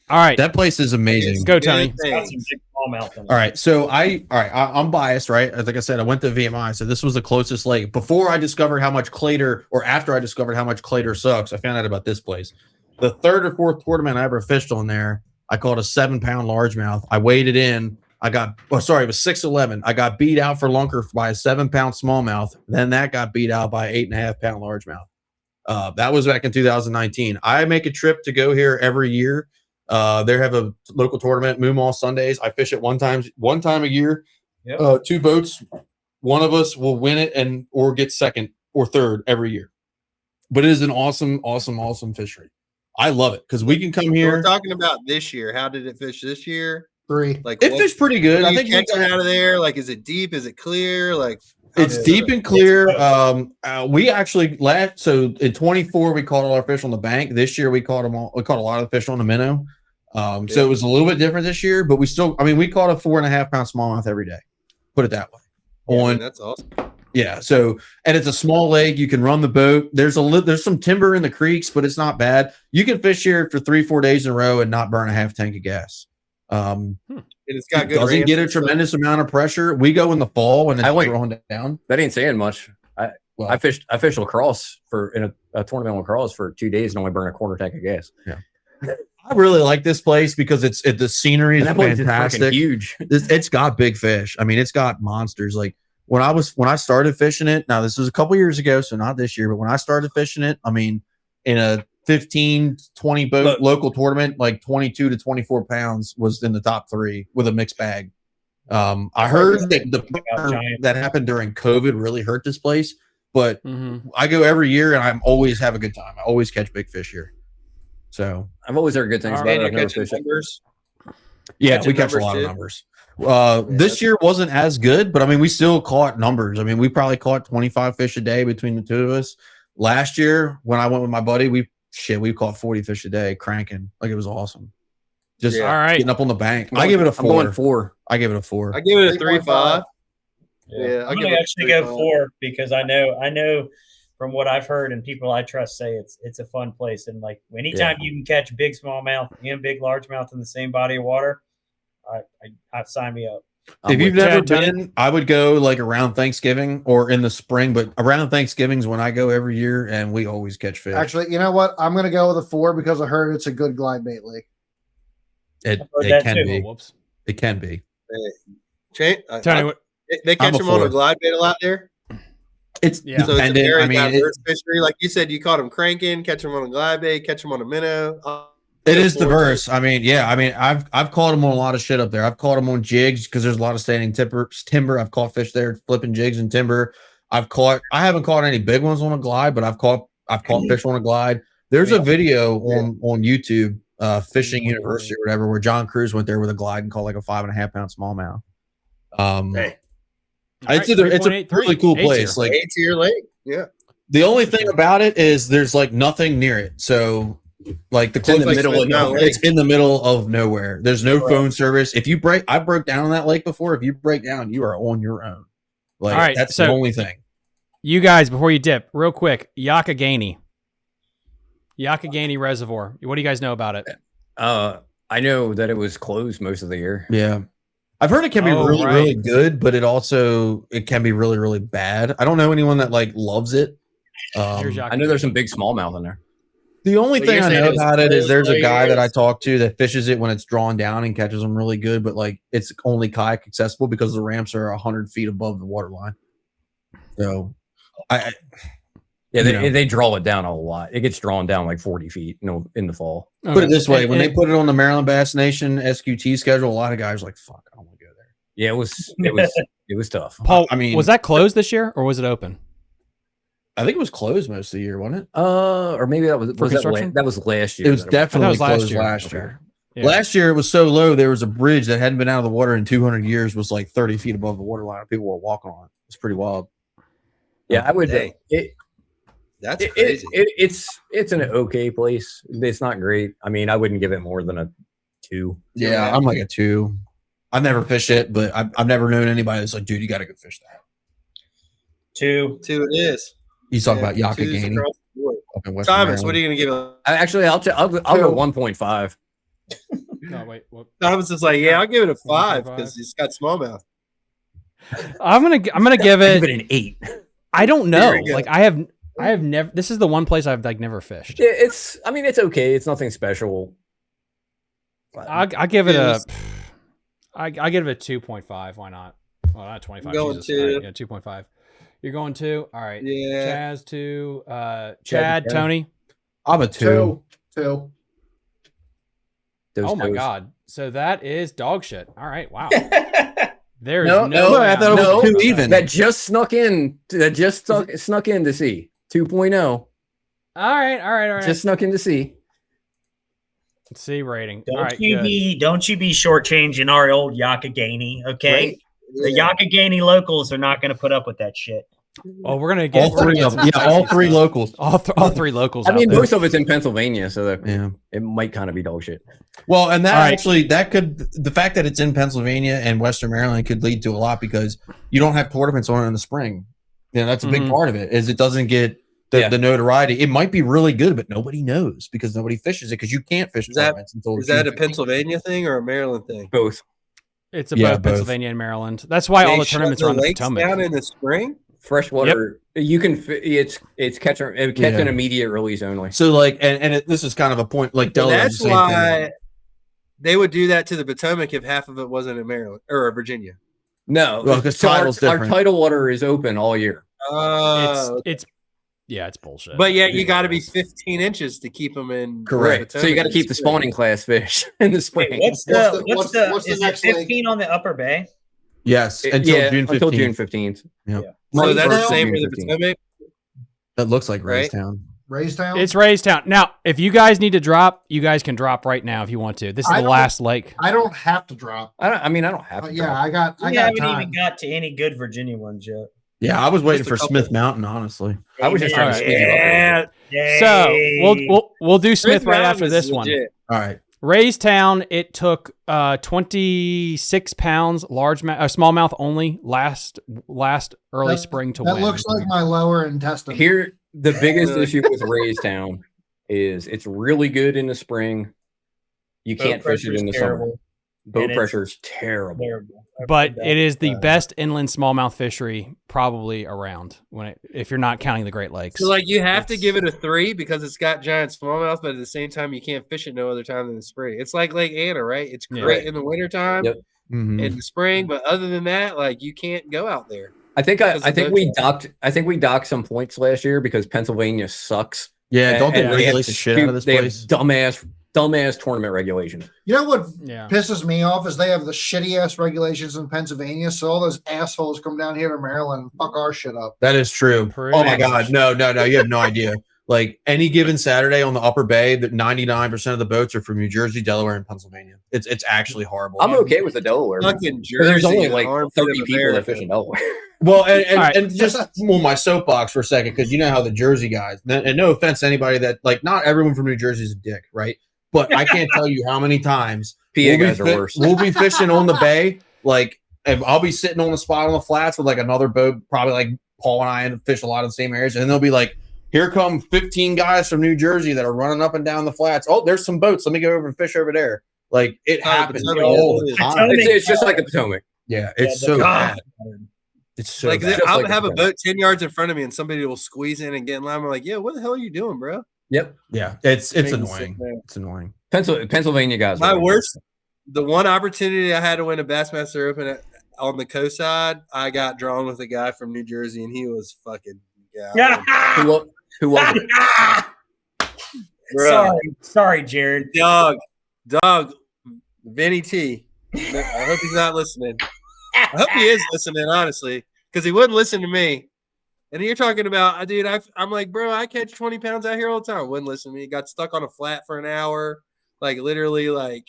All right, That place is amazing. go Tony. It's got some big smallmouth in it. All right, so I'm biased, right? Like I said, I went to VMI, so this was the closest lake. Before I discovered how much Clater, or after I discovered how much Clater sucks, I found out about this place. The third or fourth tournament I ever fished on there, I caught a 7-pound largemouth. I weighed it in. It was 6'11". I got beat out for lunker by a 7-pound smallmouth. Then that got beat out by 8.5-pound largemouth. That was back in 2019. I make a trip to go here every year. They have a local tournament, Moomaw Sundays. I fish it one time a year. Yep. 2 boats. One of us will win it or get second or third every year. But it is an awesome, awesome, awesome fishery. I love it because we can come here. We're talking about this year. How did it fish this year? 3. Like It fished pretty good. I think catching out of there. Like, is it deep? Is it clear? Like, it's deep and clear. We actually so in 24 we caught all our fish on the bank. This year we caught them all. We caught a lot of fish on the minnow. So it was a little bit different this year, but we caught a 4.5-pound smallmouth every day. Put it that way. Yeah, that's awesome. Yeah. So, and it's a small lake. You can run the boat. There's some timber in the creeks, but it's not bad. You can fish here for 3-4 days in a row and not burn a half tank of gas. And it's got good. Doesn't get a tremendous amount of pressure. We go in the fall when it's throwing down. That ain't saying much. I fished lacrosse in a tournament lacrosse for 2 days and only burned a quarter tank of gas. Yeah. I really like this place because the scenery is fantastic. Huge. It's got big fish. I mean, it's got monsters. Like when I started fishing it, now this was a couple years ago, so not this year, but when I started fishing it, I mean, in a 15-20 boat local tournament, like 22 to 24 pounds was in the top 3 with a mixed bag. I heard that that happened during COVID really hurt this place, but I go every year and I always have a good time. I always catch big fish here. So I've always heard good things about it. I've never fished it. Yeah, we catch a lot of numbers. This year wasn't as good, but I mean, we still caught numbers. I mean, we probably caught 25 fish a day between the two of us. Last year, when I went with my buddy, we caught 40 fish a day, cranking. Like, it was awesome. Just all right, getting up on the bank. I give it a 4. I'm going 4. I give it a 4. I give it a 3.5. Yeah, I'm gonna actually go 4 because I know from what I've heard and people I trust say it's a fun place, and like anytime you can catch big smallmouth and big largemouth in the same body of water, I sign me up. If you've never been, I would go like around Thanksgiving or in the spring, but around Thanksgiving's when I go every year, and we always catch fish. Actually, you know what? I'm going to go with a 4 because I heard it's a good glide bait lake. It can be. Whoops. It can be. They catch them on a glide bait a lot there. It's dependent. So it's a very diverse fishery. Like you said, you caught them cranking, catch them on a glide bait, catch them on a minnow. It is diverse. I mean, I've caught them on a lot of shit up there. I've caught them on jigs because there's a lot of standing timber. I've caught fish there flipping jigs and timber. I haven't caught any big ones on a glide, but I've caught fish on a glide. There's a video on YouTube, Fishing University or whatever, where John Cruz went there with a glide and caught like a 5.5-pound smallmouth. It's a really cool place. Like A-tier lake. Yeah. The only thing about it is there's like nothing near it. So like it's in the middle of nowhere. It's in the middle of nowhere. There's no phone service. If you I broke down on that lake before. If you break down, you are on your own. Like, all right, that's the only thing. You guys, before you dip, real quick, Chickahominy Reservoir. What do you guys know about it? I know that it was closed most of the year. Yeah. I've heard it can be really good, but it can be really, really bad. I don't know anyone that like loves it. I know there's some big smallmouth in there. The only thing I know about it is there's a guy that I talked to that fishes it when it's drawn down and catches them really good, but like it's only kayak accessible because the ramps are 100 feet above the water line. So they draw it down a lot. It gets drawn down like 40 feet in the fall. Put it this way, when they put it on the Maryland Bass Nation SQT schedule, a lot of guys were like, fuck, I don't want to go there. Yeah, it was tough. Paul, I mean, was that closed this year or was it open? I think it was closed most of the year, wasn't it? Or maybe that was last year. It was definitely closed last year. Yeah. Last year it was so low. There was a bridge that hadn't been out of the water in 200 years, was like 30 feet above the water line. People were walking on it. It's pretty wild. Yeah, I would. That's crazy. It's an okay place. It's not great. I mean, I wouldn't give it more than a 2. Yeah, I'm like a 2. I've never fished it, but I've never known anybody that's like, dude, you got to go fish that. 2 it is. You talk about Chickahominy. Thomas, what are you going to give it? Actually, I'll go 1.5. No, wait. What? Thomas is like, yeah, I'll give it a 5 because it's got smallmouth. I'm gonna give it an 8. I don't know. Like I have never. This is the one place I've like never fished. Yeah, it's okay. It's nothing special. I give it a. I give it a 2.5. Why not? Well, not 25. Going 2. Right, yeah, 2.5. You're going 2. All right. Yeah. Chaz 2. Chad, Tony. I'm a 2. 2. Oh my God. So that is dog shit. All right. Wow. There's no. I thought it was 2 even. That just snuck in. Snuck in to see 2.0. All right. Just snuck in to see. C rating. Don't you be shortchanging our old Chickahominy, okay? Right? The Chickahominy locals are not going to put up with that shit. Oh, we're gonna get all 3 of them. Yeah, all 3 locals. All 3 locals. I mean, most of it's in Pennsylvania, so it might kind of be dog shit. Well, and that the fact that it's in Pennsylvania and Western Maryland could lead to a lot because you don't have tournaments on it in the spring. Yeah, that's a big part of it. Is it doesn't get the notoriety. It might be really good, but nobody knows because nobody fishes it because you can't fish tournaments until. Is that a Pennsylvania thing or a Maryland thing? Both. It's both Pennsylvania and Maryland. That's why all the tournaments are on the Potomac. Down in the spring. Freshwater, you can. It's catch an immediate release only. So like, and this is kind of a point. Like, that's why they would do that to the Potomac if half of it wasn't in Maryland or Virginia. No, because Tidal's different. Our tidal water is open all year. It's bullshit. But yet you got to be 15 inches to keep them in. Correct. So you got to keep the spawning class fish in the spring. Wait, what's the next 15 on the Upper Bay? Yes, until June 15th. Yeah. So that's the same for the Potomac? That looks like Raystown. Raystown? It's Raystown. Now, if you guys need to drop, you guys can drop right now if you want to. This is the last lake. I don't have to drop. I don't have to. Yeah, I got haven't even got to any good Virginia ones yet. Yeah, I was waiting for Smith Mountain, honestly. I was just trying to speed you up. So we'll do Smith right after this one. All right. Raystown, it took 26 pounds, smallmouth only, last early spring to win. That looks like my lower intestine. Here, the biggest issue with Raystown is it's really good in the spring. You can't fish it in the summer. Boat pressure is terrible. But it is the best inland smallmouth fishery probably around if you're not counting the Great Lakes. So like you have to give it a 3 because it's got giant smallmouth, but at the same time you can't fish it no other time than the spring. It's like Lake Anna, right? It's great in the wintertime in the spring, but other than that, like you can't go out there. I think we docked some points last year because Pennsylvania sucks. Yeah, don't they regulate the shit out of this place? Dumbass tournament regulation. You know what pisses me off is they have the shitty ass regulations in Pennsylvania, so all those assholes come down here to Maryland and fuck our shit up. That is true. Oh my God, no, you have no idea. Like any given Saturday on the Upper Bay, that 99% of the boats are from New Jersey, Delaware, and Pennsylvania. It's actually horrible. I'm okay with the Delaware. There's only like 30 people that fish in Delaware. Well, and just my soapbox for a second, because you know how the Jersey guys, and no offense to anybody that, like, not everyone from New Jersey is a dick, right? But I can't tell you how many times PA guys are worse. We'll be fishing on the bay, like, and I'll be sitting on the spot on the flats with like another boat, probably like Paul and I fish a lot of the same areas, and they'll be like, here come 15 guys from New Jersey that are running up and down the flats. Oh, there's some boats. Let me go over and fish over there. Like, it happens all the time. It's just like the Potomac. Yeah, it's so bad. It's so like bad. I'll have a boat 10 yards in front of me and somebody will squeeze in and get in line. I'm like, yeah, what the hell are you doing, bro? Yep. Yeah, it's annoying. It's annoying. Pennsylvania guys. My worst, the one opportunity I had to win a Bassmaster Open on the coast side, I got drawn with a guy from New Jersey, and he was fucking Who was it? Sorry, Jared. Dog, Vinny T. I hope he's not listening. I hope he is listening, honestly, because he wouldn't listen to me. And you're talking about, dude, I'm like, bro, I catch 20 pounds out here all the time. Wouldn't listen to me. Got stuck on a flat for an hour. Like, literally, like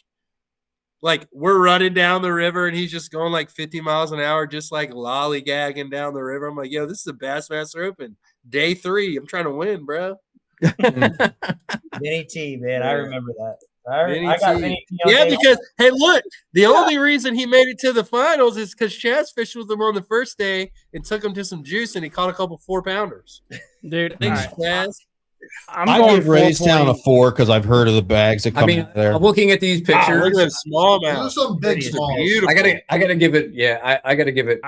we're running down the river, and he's just going like 50 miles an hour, just like lollygagging down the river. I'm like, yo, this is a Bassmaster Open. Day 3. I'm trying to win, bro. Vinny T, man. I remember that. I got Vinny T. Yeah, because, hey, look, the only reason he made it to the finals is because Chaz fished with him on the first day and took him to some juice, and he caught a couple 4-pounders. Dude, thanks, Chaz. I give Raystown a 4 because I've heard of the bags that come out there. I'm looking at these pictures. Look at that smallmouth. Those are some big small. I gotta give it. Yeah, I gotta give it.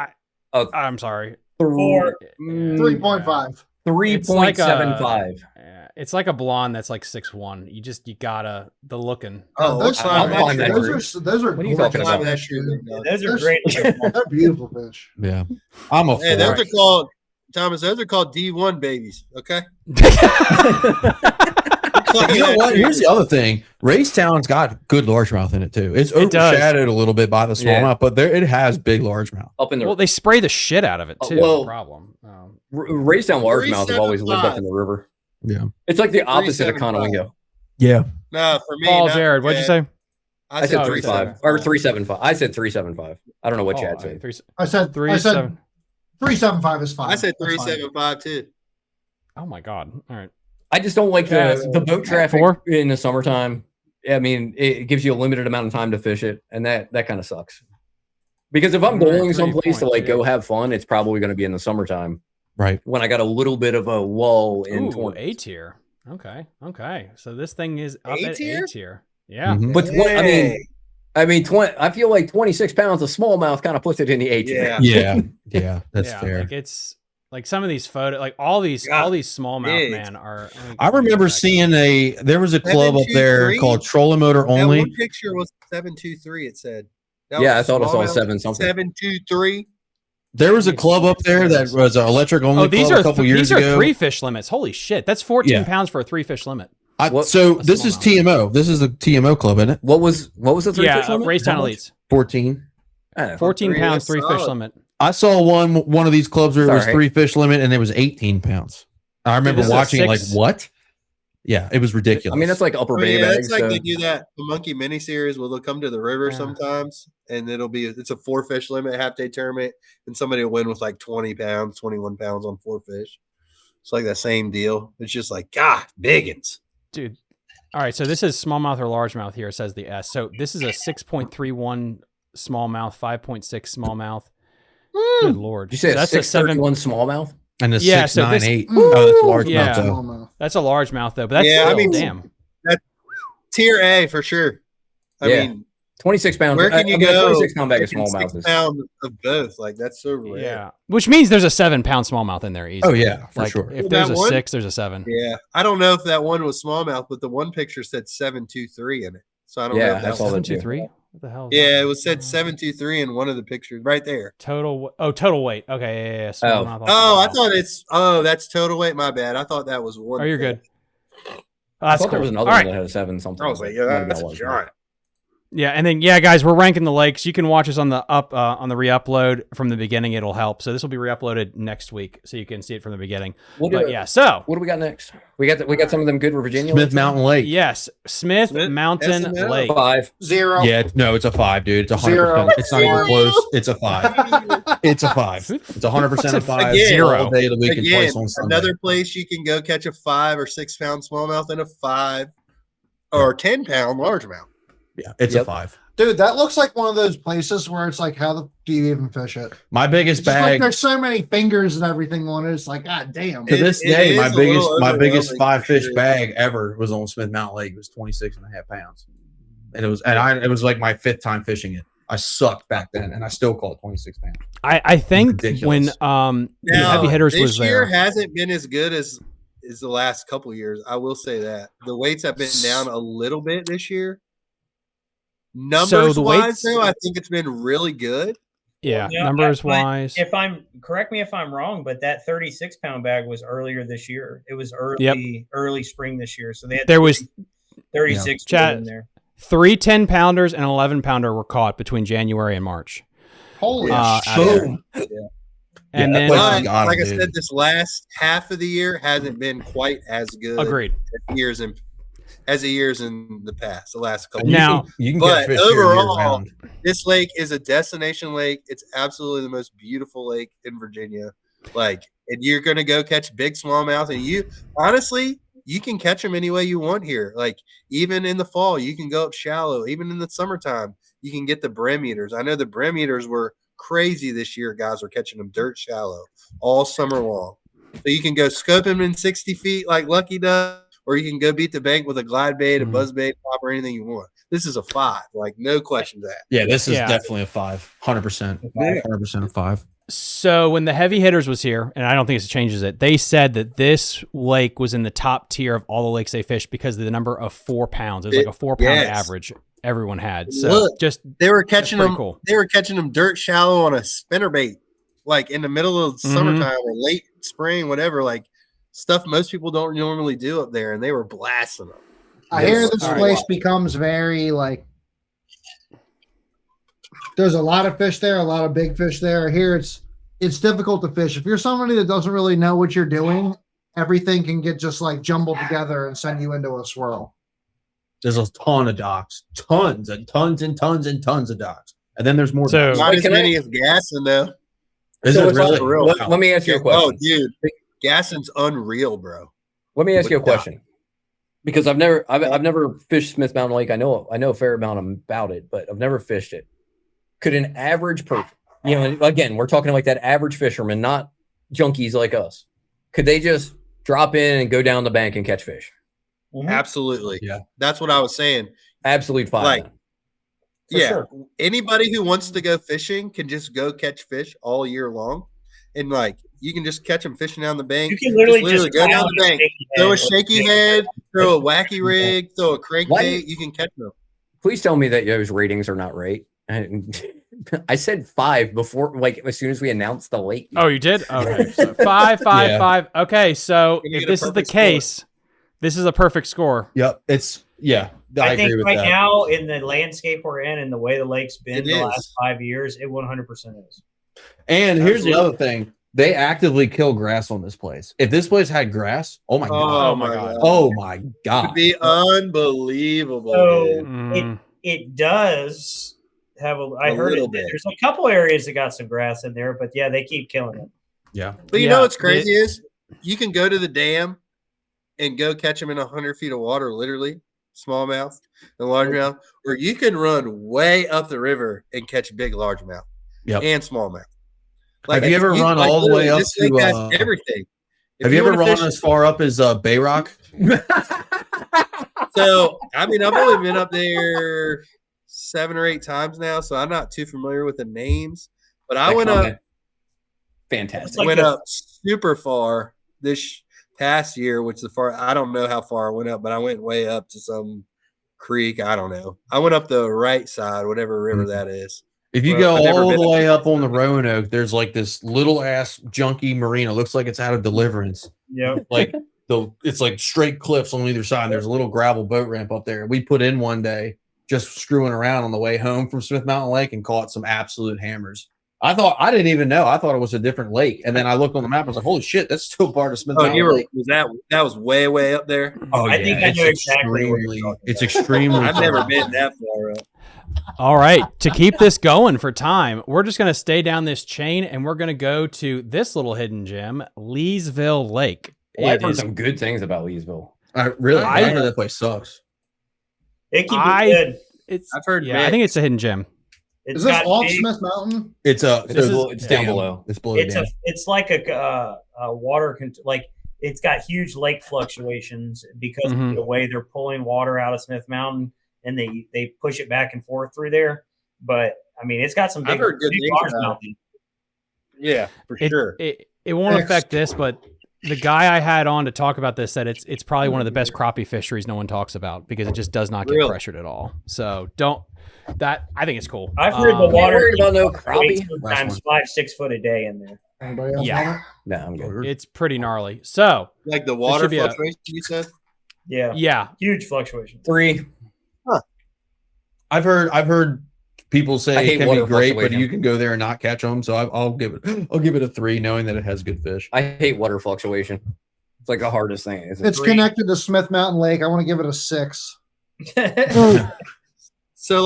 I'm sorry. 3.5. 3.75. It's like a blonde that's like 6'1". You gotta the looking. Oh, those are what are you talking about? Those are great. They're beautiful fish. Yeah, I'm a 4. Hey, those are called Thomas. Those are called D1 babies. Okay. You know what? Here's the other thing. Raystown's got good largemouth in it too. It's overshadowed a little bit by the smallmouth, but it has big largemouth. Up in the they spray the shit out of it too. That's the problem. Raystown largemouth have always lived up in the river. Yeah, it's like the opposite of Conowingo. Yeah. No, for me. Paul, Jared, what'd you say? I said 3.5 or 3.75. I said 3.75. I don't know what Chad said. I said 3.75 is fine. I said 3.75 too. Oh my god! All right. I just don't like the boat traffic in the summertime. I mean, it gives you a limited amount of time to fish it, and that kind of sucks. Because if I'm going someplace to like go have fun, it's probably going to be in the summertime, right? When I got a little bit of a lull in A tier. Okay. So this thing is up at A tier. Yeah, but I feel like 26 pounds of smallmouth kind of puts it in the A tier. Yeah, that's fair. Like it's like some of these photos, like all these smallmouth man are. I remember seeing there was a club up there called Trolling Motor Only. That one picture was 723. It said. I thought I saw 7 something. 723. There was a club up there that was an electric only club a couple years ago. These are 3 fish limits. Holy shit. That's 14 pounds for a 3 fish limit. So this is TMO. This is the TMO club, isn't it? What was the 3 fish limit? Raystown Elites. 14. 14 pounds, 3 fish limit. I saw one of these clubs where it was 3 fish limit and it was 18 pounds. I remember watching it like, what? Yeah, it was ridiculous. I mean, that's like Upper Bay. It's like they do that the monkey mini series where they'll come to the river sometimes, and it's a 4 fish limit half day tournament, and somebody will win with like 20 pounds, 21 pounds on 4 fish. It's like that same deal. It's just like, God, biggins. Dude. All right, so this is smallmouth or largemouth here. It says the S. So this is a 6.31 smallmouth, 5.6 smallmouth. Good Lord. Did you say that's a 7.1 smallmouth? And a 6.98. That's largemouth though. That's a largemouth though. But that's damn. That's tier A for sure. I mean, 26 pounds. Where can you go? 26 pound bag of smallmouth. 6 pounds of both. Like that's so rare. Yeah. Which means there's a 7-pound smallmouth in there easy. Oh yeah, for sure. If there's a 6, there's a 7. Yeah. I don't know if that one was smallmouth, but the one picture said 723 in it. So I don't know if that's 723. What the hell? Yeah, it was said 723 in one of the pictures right there. Total weight. Okay, yeah. I thought that's total weight. My bad. I thought that was one. Oh, you're good. I thought there was another one that had a 7 something. I was like, yeah, that's a giant. Yeah, and then guys, we're ranking the lakes. You can watch us on the re-upload from the beginning. It'll help. So this will be re-uploaded next week, so you can see it from the beginning. So what do we got next? We got some of them good Virginia. Smith Mountain Lake. Yes, Smith Mountain SML. Lake. 5. 0. Yeah, no, it's a 5, dude. It's 100%. It's not even close. It's a 5. It's a 5. It's 100% a 5. Again, 0 day of the week and Again, twice on Sunday. another place you can go catch a 5 or 6 pound smallmouth and a 5 or 10 pound largemouth. Yeah, it's a 5. Dude, that looks like one of those places where it's like, how do you even fish it? My biggest It's just bag. like there's so many fingers and everything on it. It's like, God damn. To this It day, is my a little biggest overwhelming 5 for fish sure. bag ever was on Smith Mountain Lake. It was 26.5 pounds, and it was like my 5th time fishing it. I sucked back then, and I still caught 26 pounds. I think Ridiculous. when the Now, heavy hitters this was year there. hasn't been as good as the last couple years. I will say that the weights have been down a little bit this year. Numbers wise, though, I think it's been really good. Yeah, Yeah, numbers wise. Correct me if I'm wrong, but that 36 pound bag was earlier this year. It was early spring this year. So there was 36 Chat, in there. 3 10-pounders and an 11-pounder were caught between January and March. Holy shit. And then But, like I said, this last half of the year hasn't been quite as good. Agreed. As the years in the past, the last couple. Now, you can but catch fish here overall, year-round. this lake is a destination lake. It's absolutely the most beautiful lake in Virginia. Like, and you're gonna go catch big smallmouth, and you honestly, you can catch them any way you want here. Like, even in the fall, you can go up shallow. Even in the summertime, you can get the brim eaters. I know the brim eaters were crazy this year. Guys were catching them dirt shallow all summer long. So you can go scope them in 60 feet like Lucky does, or you can go beat the bank with a glide bait, a buzz bait, pop, or anything you want. This is a 5, like no questions asked. Yeah, this is definitely a 5, 100%, 100% a 5. So when the heavy hitters was here, and I don't think it changes it, they said that this lake was in the top tier of all the lakes they fished because of the number of 4 pounds. It was like a 4 pound average everyone had. So Look, they were catching them. Cool. They were catching them dirt shallow on a spinnerbait, like in the middle of summertime or late spring, whatever. Like stuff most people don't normally do up there, and they were blasting them. I hear this place becomes very like. There's a lot of fish there, a lot of big fish there. Here, it's difficult to fish. If you're somebody that doesn't really know what you're doing, everything can get just like jumbled together and send you into a swirl. There's a ton of docks, tons and tons and tons and tons of docks, and then there's more. So, docks. Not as many as Gaston, though. Is it really? Let me ask you a question. Oh, dude, Gaston's unreal, bro. Let me ask you a question, because I've never fished Smith Mountain Lake. I know a fair amount about it, but I've never fished it. Could an average person, again, we're talking like that average fisherman, not junkies like us, could they just drop in and go down the bank and catch fish? Absolutely. Yeah. That's what I was saying. Absolute 5. Like, yeah. sure. Anybody who wants to go fishing can just go catch fish all year long. And like, you can just catch them fishing down the bank. You can literally just go down the bank, throw a shaky head, throw a wacky rig, throw a crankbait. You can catch them. Please tell me that those ratings are not right. I said 5 before, like as soon as we announced the lake. Oh, you did? Okay. So 5, 5, Yeah. 5. Okay, so You if get a this is the perfect score. case, this is a perfect score. Yep. It's I agree think with right that. now in the landscape we're in and the way the lake's been It the is. last 5 years, it 100% is. And here's the other thing: they actively kill grass on this place. If this place had grass, oh my god, Oh my god. oh my god, It'd be unbelievable, So dude. Mm. it does have I A heard little it. bit. There's a couple areas that got some grass in there, but yeah, they keep killing it. yeah. But you Yeah, know what's crazy is you can go to the dam and go catch them in 100 feet of water, literally smallmouth and largemouth, or you can run way up the river and catch big largemouth Yep. and smallmouth. Have you ever run all the way up this lake to, has everything? If Have you ever wanna run fish- as far up as Bay Rock? So I mean, I've only been up there 7 or 8 times now, so I'm not too familiar with the names. But I went up. Fantastic. Like Went a- up super far this past year, which the far I don't know how far I went up, but I went way up to some creek. I don't know. I went up the right side, whatever river that is. If you Well, I've go never all been the up way there. up on the Roanoke, there's like this little ass junky marina. Looks like it's out of Deliverance. Yep. Like it's like straight cliffs on either side. There's a little gravel boat ramp up there. We put in one day just screwing around on the way home from Smith Mountain Lake and caught some absolute hammers. I didn't even know. I thought it was a different lake. And then I looked on the map. I was like, holy shit, that's still part of Smith Mountain Lake. That was way up there? Oh, I think I know exactly where you're talking It's about. extremely I've never been that far up. All right. To keep this going for time, we're just going to stay down this chain and we're going to go to this little hidden gem, Leesville Lake. Well, I've heard some good things about Leesville. I heard that place sucks. It can be good. I've heard. Yeah, I think it's a hidden gem. Is this off Smith Mountain? It's down below. It's below. It's like a water like it's got huge lake fluctuations because of the way they're pulling water out of Smith Mountain, and they push it back and forth through there. But I mean, it's got some big. I've heard good things about it. Yeah, for sure. It won't affect this, but the guy I had on to talk about this said it's probably one of the best crappie fisheries no one talks about because it just does not get pressured at all. So I think it's cool. I've heard the water about no crappie. Sometimes 5-6 foot a day in there. Anybody else Yeah. want it? No, I'm good. It's pretty gnarly. So Like the water fluctuation you said? Yeah. Huge fluctuation. 3. Huh. I've heard people say it can be great, but fluctuation. you can go there and not catch them. So I'll give it a 3, knowing that it has good fish. I hate water fluctuation. It's like the hardest thing. It's connected to Smith Mountain Lake. I want to give it a 6. So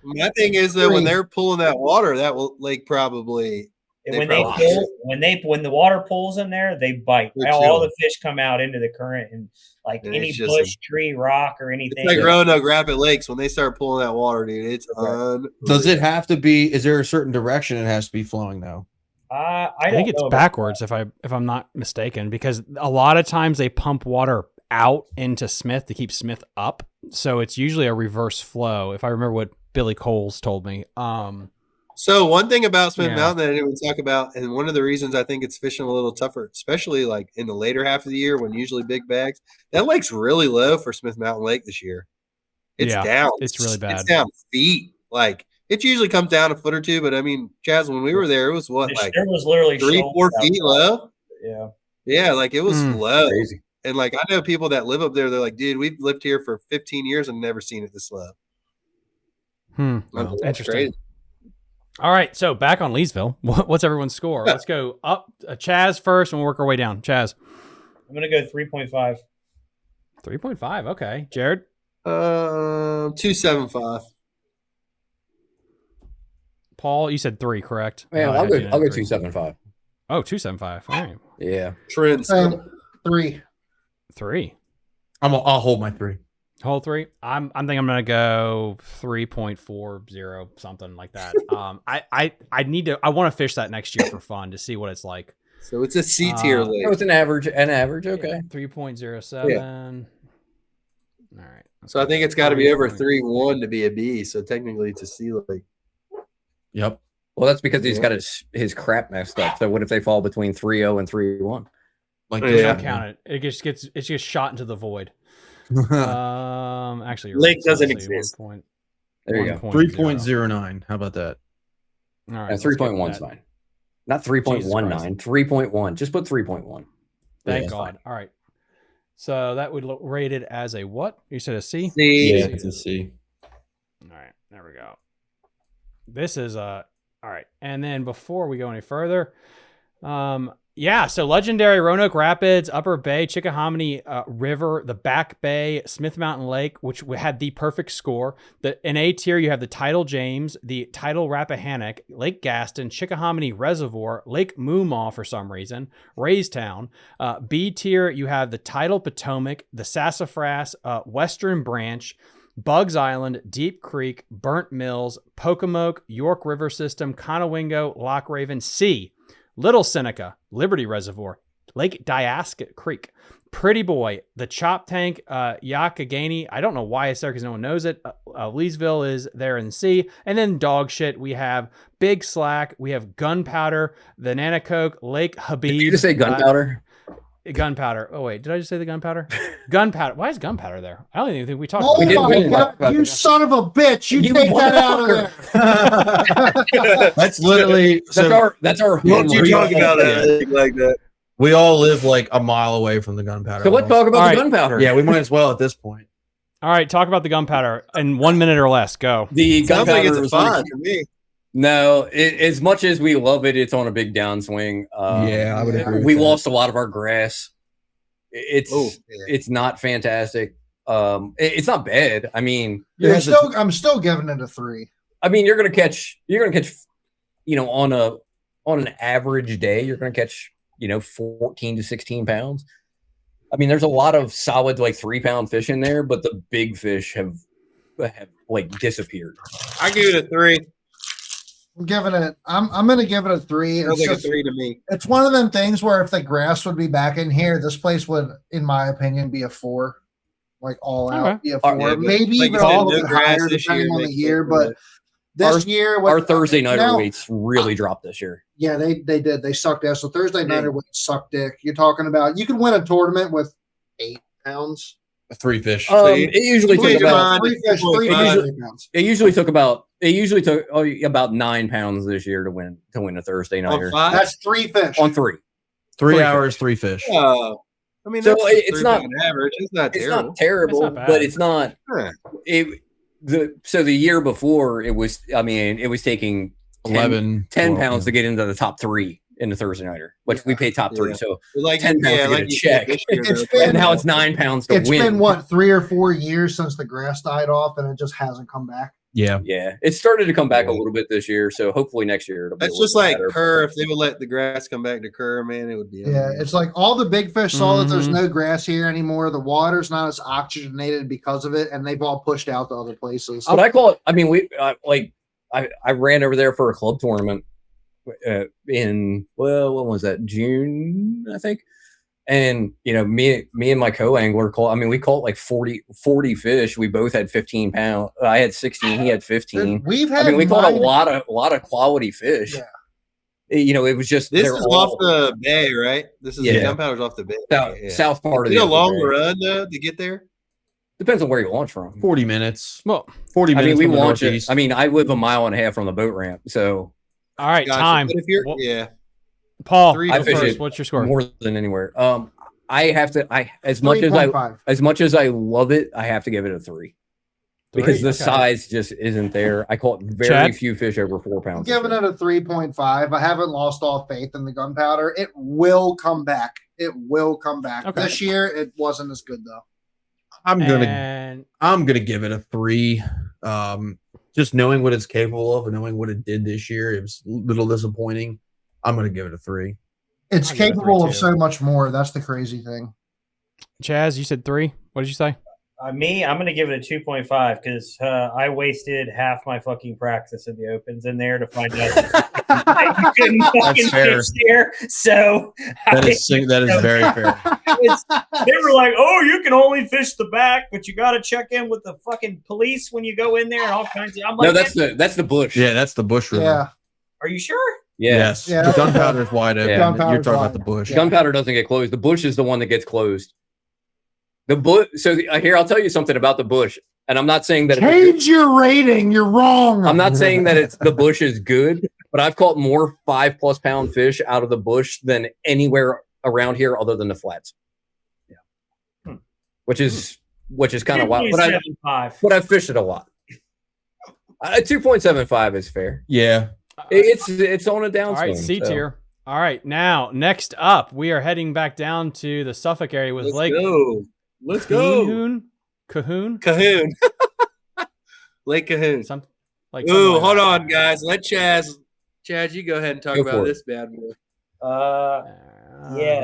my thing is that when they're pulling that water, that lake probably when the water pulls in there, they bite. All the fish come out into the current and any bush, tree, rock, or anything. It's like Roanoke Rapids Lakes when they start pulling that water, dude. It's Does it have to be? Is there a certain direction it has to be flowing though? I think it's backwards if I'm not mistaken, because a lot of times they pump water out into Smith to keep Smith up, so it's usually a reverse flow. If I remember what Billy Coles told me. So one thing about Smith Mountain that I didn't talk about, and one of the reasons I think it's fishing a little tougher, especially like in the later half of the year when usually big bags, that lake's really low for Smith Mountain Lake this year. It's down. It's really bad. It's down feet. Like it usually comes down a foot or two, but I mean, Chaz, when we were there, it was there was literally 3-4 feet low. Yeah. Yeah, like it was low. Crazy. And like I know people that live up there, they're like, dude, we've lived here for 15 years and never seen it this low. Well, interesting. Crazy. All right, so back on Leesville. What's everyone's score? Let's go up. Chaz first, and we'll work our way down. Chaz. I'm going to go 3.5. 3.5, okay. Jared? 2.75. Paul, you said 3, correct? Man, I'll go 2.75. Oh, 2.75. All right. Yeah. Trends. 3. 3. I'll hold my 3. Whole 3. I'm thinking I'm gonna go 3.40, something like that. I want to fish that next year for fun to see what it's like. So it's a C tier lake. Oh, it's an average. Okay. Yeah, 3.07. Yeah. All right. So I think it's got to be over 3.1 to be a B. So technically it's a C lake. Yep. Well, that's because he's got his crap messed up. So what if they fall between 3.0 and 3.1? Like don't count it. It just gets shot into the void. Actually, lake doesn't exist. There you go. 3.09. How about that? All right. 3.1 is fine. Not 3.19. 3.1. Just put 3.1. Thank God. Fine. All right. So that would rate it as a what? You said a C? C. Yeah, it's a C. All right. There we go. This is all right. And then before we go any further, so legendary Roanoke Rapids, Upper Bay, Chickahominy River, the Back Bay, Smith Mountain Lake, which had the perfect score. In A tier, you have the Tidal James, the Tidal Rappahannock, Lake Gaston, Chickahominy Reservoir, Lake Moomaw for some reason, Raystown. B tier, you have the Tidal Potomac, the Sassafras, Western Branch, Bugs Island, Deep Creek, Burnt Mills, Pocomoke, York River System, Conowingo, Loch Raven. C, Little Seneca, Liberty Reservoir, Lake Diasket Creek, Pretty Boy, the Choptank, Yakagani. I don't know why it's there because no one knows it. Leesville is there in C. And then dog shit, we have Big Slack, we have Gunpowder, the Nanacoke, Lake Habeeb. Did you just say Gunpowder? Gunpowder. Oh, wait. Did I just say the Gunpowder? Gunpowder. Why is Gunpowder there? I don't even think we talked about it. My God, you son of a bitch. You take that out of there. That's literally... That's our What you talking about that like that? We all live like a mile away from the Gunpowder. So let's talk about the Gunpowder. Yeah, we might as well at this point. All right, talk about the gunpowder in 1 minute or less. Go. The Sounds like gunpowder it's fun to me. No, as much as we love it, it's on a big downswing. I would agree. We lost a lot of our grass. It's not fantastic. It's not bad. I mean, I'm still giving it a 3. I mean, you're gonna catch, on an average day, you're gonna catch, 14 to 16 pounds. I mean, there's a lot of solid 3-pound fish in there, but the big fish have disappeared. I give it a 3. I'm going to give it a 3. It's like a 3 to me. It's one of them things where if the grass would be back in here, this place would, in my opinion, be a 4. All out, be a 4. Maybe even a little bit higher depending on the year. But this year, our Thursday nighter weights really dropped this year. Yeah, they did. They sucked ass. So Thursday nighter weights sucked dick. You're talking about you could win a tournament with 8 pounds. 3 fish. It usually took about 3 fish. 3 pounds. It usually took about 9 pounds this year to win a Thursday nighter. That's 3 fish on 3. 3 hours, 3 fish. I mean, so it's not average. It's not terrible. It's not terrible, but it's not. So the year before it was taking 10 pounds to get into the top 3 in the Thursday nighter, which we pay top 3. So 10 pounds to get a check. And now it's 9 pounds to win. It's been what, 3 or 4 years since the grass died off, and it just hasn't come back. Yeah. It started to come back a little bit this year, so hopefully next year it'll be. It's just like better. Kerr. If they would let the grass come back to Kerr, man, it would be. It's like all the big fish saw that there's no grass here anymore. The water's not as oxygenated because of it, and they've all pushed out to other places. But I call it. I mean, I ran over there for a club tournament in what was that, June, I think. And me and my co-angler we caught 40 fish. We both had 15 pounds. I had 16, he had 15. We caught a lot of quality fish. Yeah. It was just this is off the bay, right? This is the gunpowder's off the bay. South part of the. Is it a long run though to get there? Depends on where you launch from. 40 minutes. Well, 40 minutes. I mean, we launch it. I mean, I live a mile and a half from the boat ramp, so. All right, time. But if you're, Paul, I fish it. What's your score? More than anywhere. I have to. As much as I love it, I have to give it a 3 because the size just isn't there. I caught very few fish over 4 pounds. I'm giving it a 3.5. I haven't lost all faith in the gunpowder. It will come back. Okay. This year, it wasn't as good though. I'm gonna give it a 3. Just knowing what it's capable of and knowing what it did this year, it was a little disappointing. I'm going to give it a 3. It's capable of so much more. That's the crazy thing. Chaz, you said 3. What did you say? I'm going to give it a 2.5 because I wasted half my fucking practice in the opens in there to find out you couldn't fucking fish there. So that is very fair. They were like, "Oh, you can only fish the back, but you got to check in with the fucking police when you go in there and all kinds of." I'm like, "No, that's the bush." Yeah, that's the bush river. Yeah. Are you sure? Yes. Yeah. The gunpowder is wide open. You're talking about the bush. Yeah. Gunpowder doesn't get closed. The bush is the one that gets closed. The bush. So here, I'll tell you something about the bush. And I'm not saying that change your rating. You're wrong. I'm not saying that the bush is good, but I've caught more 5+ pound fish out of the bush than anywhere around here other than the flats. Yeah. Which is kind of wild. But I've fished it a lot. 2.75 is fair. Yeah. It's on a downswing. All right, C tier. All right, now next up, we are heading back down to the Suffolk area with Let's go. Cahoon. Lake Cahoon. Hold on, guys. Let Chaz, you go ahead and talk about this bad boy.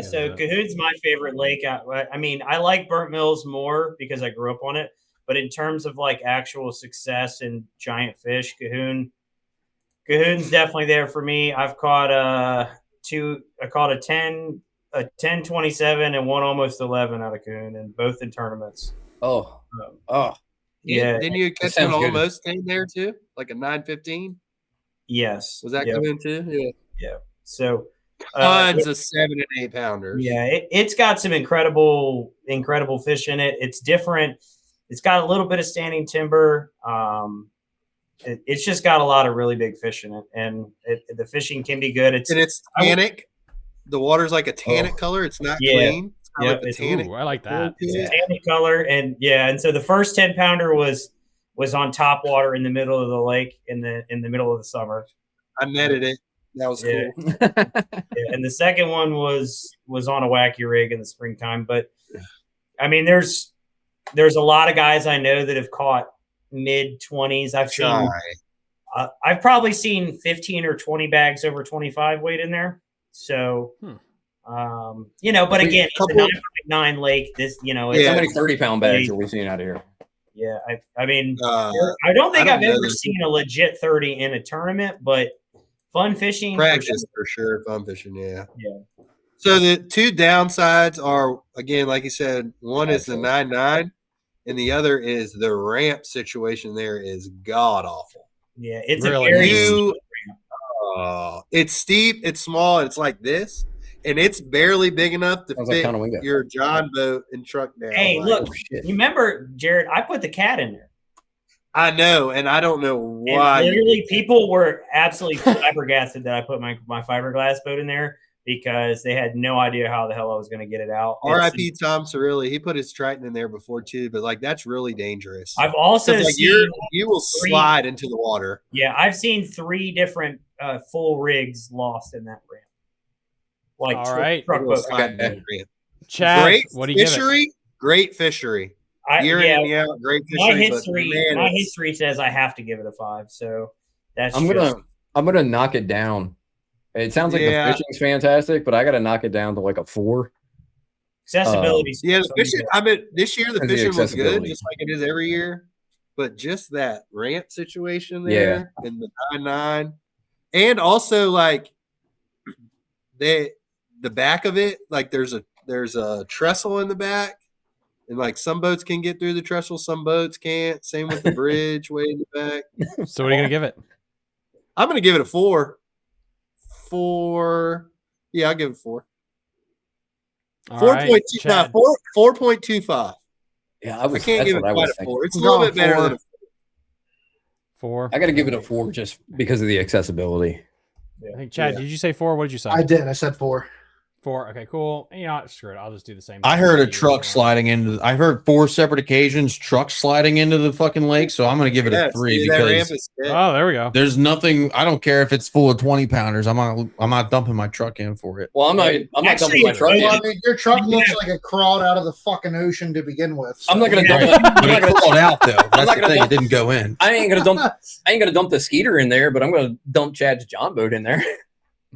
So Cahoon's my favorite lake. I mean, I like Burnt Mills more because I grew up on it. But in terms of actual success and giant fish, Cahoon's definitely there for me. I've caught I caught a 10-27 and one almost 11 out of Cahoon, and both in tournaments. Yeah. Didn't you catch an almost 10 there too? Like a 9-15? Yes. Was that Cahoon too? Yeah. So tons of 7 and 8 pounders. Yeah, it's got some incredible fish in it. It's different. It's got a little bit of standing timber. It's just got a lot of really big fish in it, and the fishing can be good. It's tannic. The water's like a tannic color. It's not clean. It's Yep, I like that. It's a tannic color, and so the first 10-pounder was on top water in the middle of the lake in the middle of the summer. I netted it. That was cool. And the second one was on a wacky rig in the springtime. But I mean, there's a lot of guys I know that have caught mid-20s. I've probably seen 15 or 20 bags over 25 weight in there. So, but again, it's a 9.9 lake. This, how many 30-pound bags are we seeing out of here? Yeah, I mean, I don't think I've ever seen a legit 30 in a tournament, but fun fishing. Practice for sure. Fun fishing, yeah. So the two downsides are, again, like you said, one is the 9.9, and the other is the ramp situation there is god awful. Yeah, it's really a very steep ramp. It's steep, it's small, it's like this. And it's barely big enough to fit your John boat and truck down. Hey, look, you remember, Jared, I put the cat in there. I know, and I don't know why. And literally, people were absolutely flabbergasted that I put my fiberglass boat in there because they had no idea how the hell I was going to get it out. R.I.P. Tom Cirilli. He put his Triton in there before, too, but, that's really dangerous. I've also seen you will slide into the water. Yeah, I've seen 3 different full rigs lost in that ramp. All right. Truck boat. Chad, great what do you fishery, give it? Great fishery. Year in and year out, great fishery. My history says I have to give it a 5. So that's I'm gonna knock it down. It sounds like the fishing's fantastic, but I gotta knock it down to like a 4. Accessibility. The fishing. I mean, this year the fishing was good, just like it is every year. But just that ramp situation there in the 9.9, and also the back of it, there's a trestle in the back, and some boats can get through the trestle, some boats can't. Same with the bridge way in the back. So what are you gonna give it? I'm gonna give it a 4. 4. Yeah, I'll give it 4. 4.25. 4.25. Yeah, I can't give it quite a 4. It's a little bit better than a 4. I got to give it a 4 just because of the accessibility. I think Chad, did you say 4? What did you say? I did. I said 4. 4. Okay, cool. Screw it. I'll just do the same. I heard a truck sliding into. I heard 4 separate occasions trucks sliding into the fucking lake, so I'm going to give it a 3 because. Oh, there we go. There's nothing. I don't care if it's full of 20-pounders. I'm not dumping my truck in for it. Well, I'm not dumping my truck in. I mean, your truck looks like it crawled out of the fucking ocean to begin with. So. I'm not going to dump it. I'm not going to pull it out though. That's the thing. It didn't go in. I ain't going to dump the Skeeter in there, but I'm going to dump Chad's John boat in there.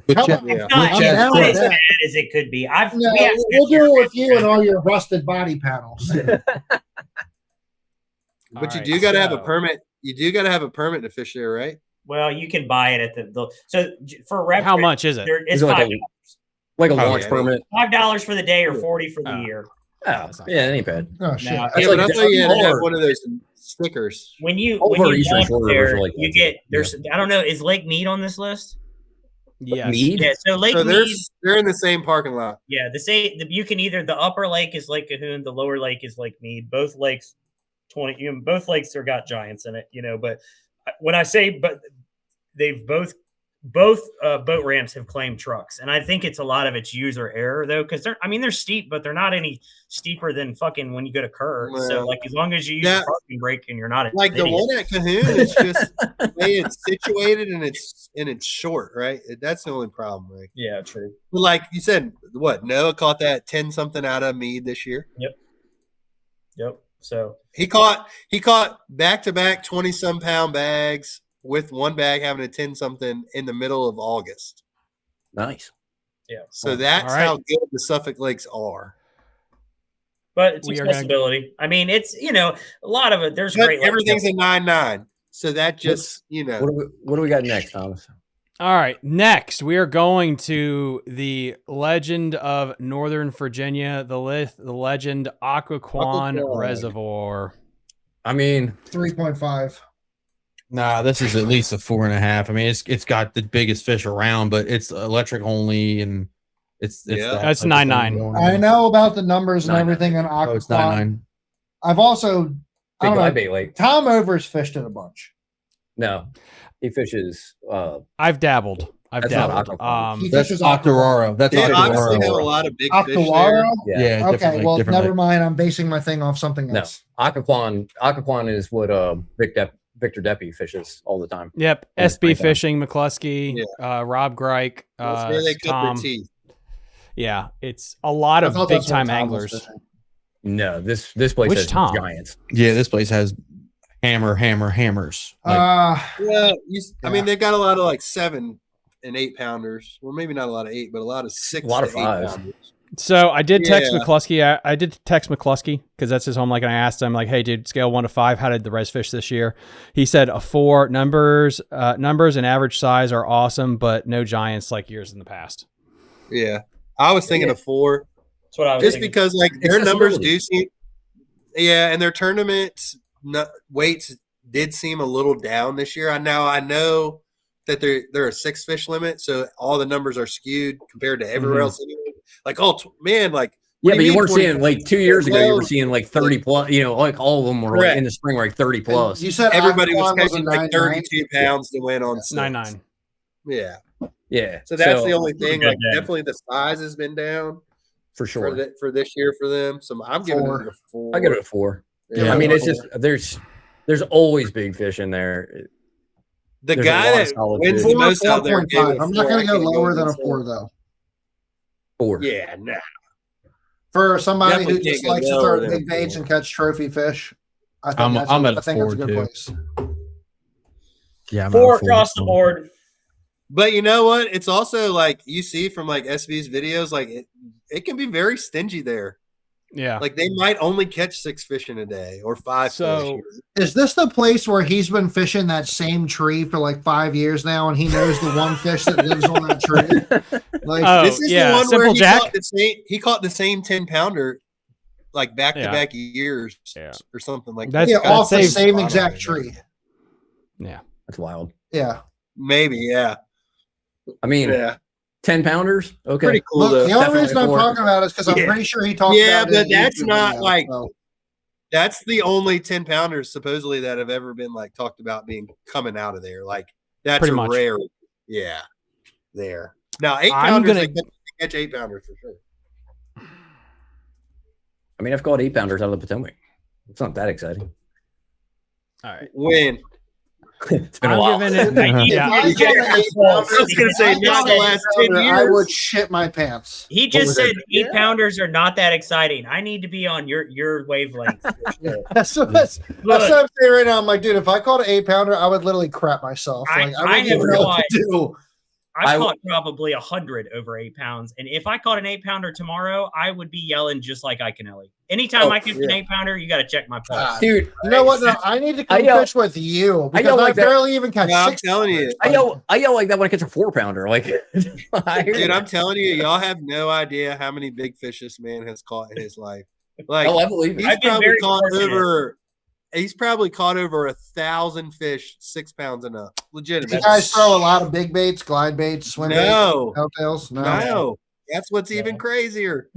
Not as bad as it could be. We'll do it with you and all your rusted body panels. But you do got to have a permit. You do got to have a permit to fish there, right? Well, you can buy it at the so for a rep. How much is it? It's $5. Like a launch permit. $5 for the day or 40 for the year. Oh, yeah, it ain't bad. Oh shit! I thought you had to have one of those stickers. When you there, you get there's. I don't know. Is Lake Mead on this list? Yes. Mead? Yeah, so Lake Mead, they're in the same parking lot. Yeah, you can either the upper lake is Lake Cahoon, the lower lake is Lake Mead. Both lakes 20. Both lakes are got giants in it. But when I say they've both boat ramps have claimed trucks, and I think it's a lot of it's user error though, because they're steep, but they're not any steeper than fucking when you go to Kerr. Well, so as long as you use the parking brake and you're not the one at Cahoon, it's just the way it's situated and it's short, right? That's the only problem, right? Yeah, true. But like you said, Noah caught that 10 something out of Mead this year. Yep. So he caught back to back 20 some pound bags, with one bag having a 10 something in the middle of August. Nice. Yeah. So that's how good the Suffolk Lakes are. But it's accessibility. I mean, it's, a lot of it. There's great. Everything's a 9.9. So that just, What do we got next, Thomas? All right. Next, we are going to the legend of Northern Virginia, the legend Occoquan Reservoir. I mean, 3.5. Nah, this is at least a 4.5. I mean, it's got the biggest fish around, but it's electric only, and it's that's 9.9. I know about the numbers and everything on Occoquan. It's 9.9. I've also Lake. Tom Overs fished it a bunch. No, he fishes. I've dabbled. I've dabbled. That's Octoraro. That's they Octoraro. obviously have a lot of big fish there. Yeah. Okay. Well, never mind. I'm basing my thing off something else. No, Occoquan is what Victor Deppy fishes all the time. Yep. SB Fishing, McCluskey, Rob Greik, That's where they cut Tom. their teeth. Yeah, it's a lot of big time anglers. No, this place Which has Tom? giants. Yeah, this place has hammers. Like, I mean, they've got a lot of like 7 and 8 pounders. Well, maybe not a lot of 8, but a lot of 6. A lot of to 8 5s. pounders. So I did text McCluskey. I did text McCluskey because that's his home lake, and I asked him like, "Hey, dude, scale 1 to 5, how did the res fish this year?" He said a 4. Numbers and average size are awesome, but no giants like years in the past. Yeah, I was thinking of 4. That's what I was just thinking. because like their numbers do seem, and their tournament weights did seem a little down this year. I know that they're a 6 fish limit, so all the numbers are skewed compared to everywhere else. Like, like yeah, but you weren't seeing like 2 years ago. You were seeing like 30 plus. You know, like all of them were like in the spring were like 30 plus. You said everybody was catching like 32 pounds to win on 9.9. Yeah. So that's the only thing. Like, definitely the size has been down for sure for this year for them. So I'm giving it a 4. I give it a 4. Yeah, I mean, it's just there's always big fish in there. The guy that wins the most out there. I'm not going to go lower than a 4 though. 4. Yeah, nah. For somebody who just likes to throw big baits and catch trophy fish, I think that's a good place. Yeah, 4 across the board. But you know what? It's also like you see from like SB's videos, like it can be very stingy there. Yeah. Like they might only catch 6 fish in a day or 5 fish. Is this the place where he's been fishing that same tree for like 5 years now and he knows the one fish that lives on that tree? Like this is the one where he caught the same 10 pounder like back to back years or something like that. Yeah, off the same exact tree. Yeah. That's wild. Yeah. Maybe, yeah. I mean, 10 pounders. Okay. Pretty cool. Look, the only reason I'm talking about it is because I'm pretty sure he talked about it. Yeah, but that's not like that's the only 10 pounders supposedly that have ever been like talked about being coming out of there. Like that's pretty a rare. Yeah. There. Now 8 pounders they catch 8 pounders for sure. I mean, I've caught 8 pounders out of the Potomac. It's not that exciting. All right. When it's been a while. I was going to say not the last 10 years. I would shit my pants. He just said 8 pounders are not that exciting. I need to be on your wavelength. That's what I'm saying right now. I'm like, dude, if I caught an 8 pounder, I would literally crap myself. Like, I have no idea. I caught probably 100 over 8 pounds. And if I caught an 8 pounder tomorrow, I would be yelling just like Iconelli. Anytime I catch an 8 pounder, you got to check my pulse. Dude, you know what? No, I need to come fish with you because I barely even catch 6. I'm telling you. I yell like that when I catch a 4 pounder. Like, dude, I'm telling you, y'all have no idea how many big fish this man has caught in his life. Like, I believe he's probably caught over 1,000 fish 6 pounds and up. Legitimate. You guys throw a lot of big baits, glide baits, swim baits, tails? No. That's what's even crazier.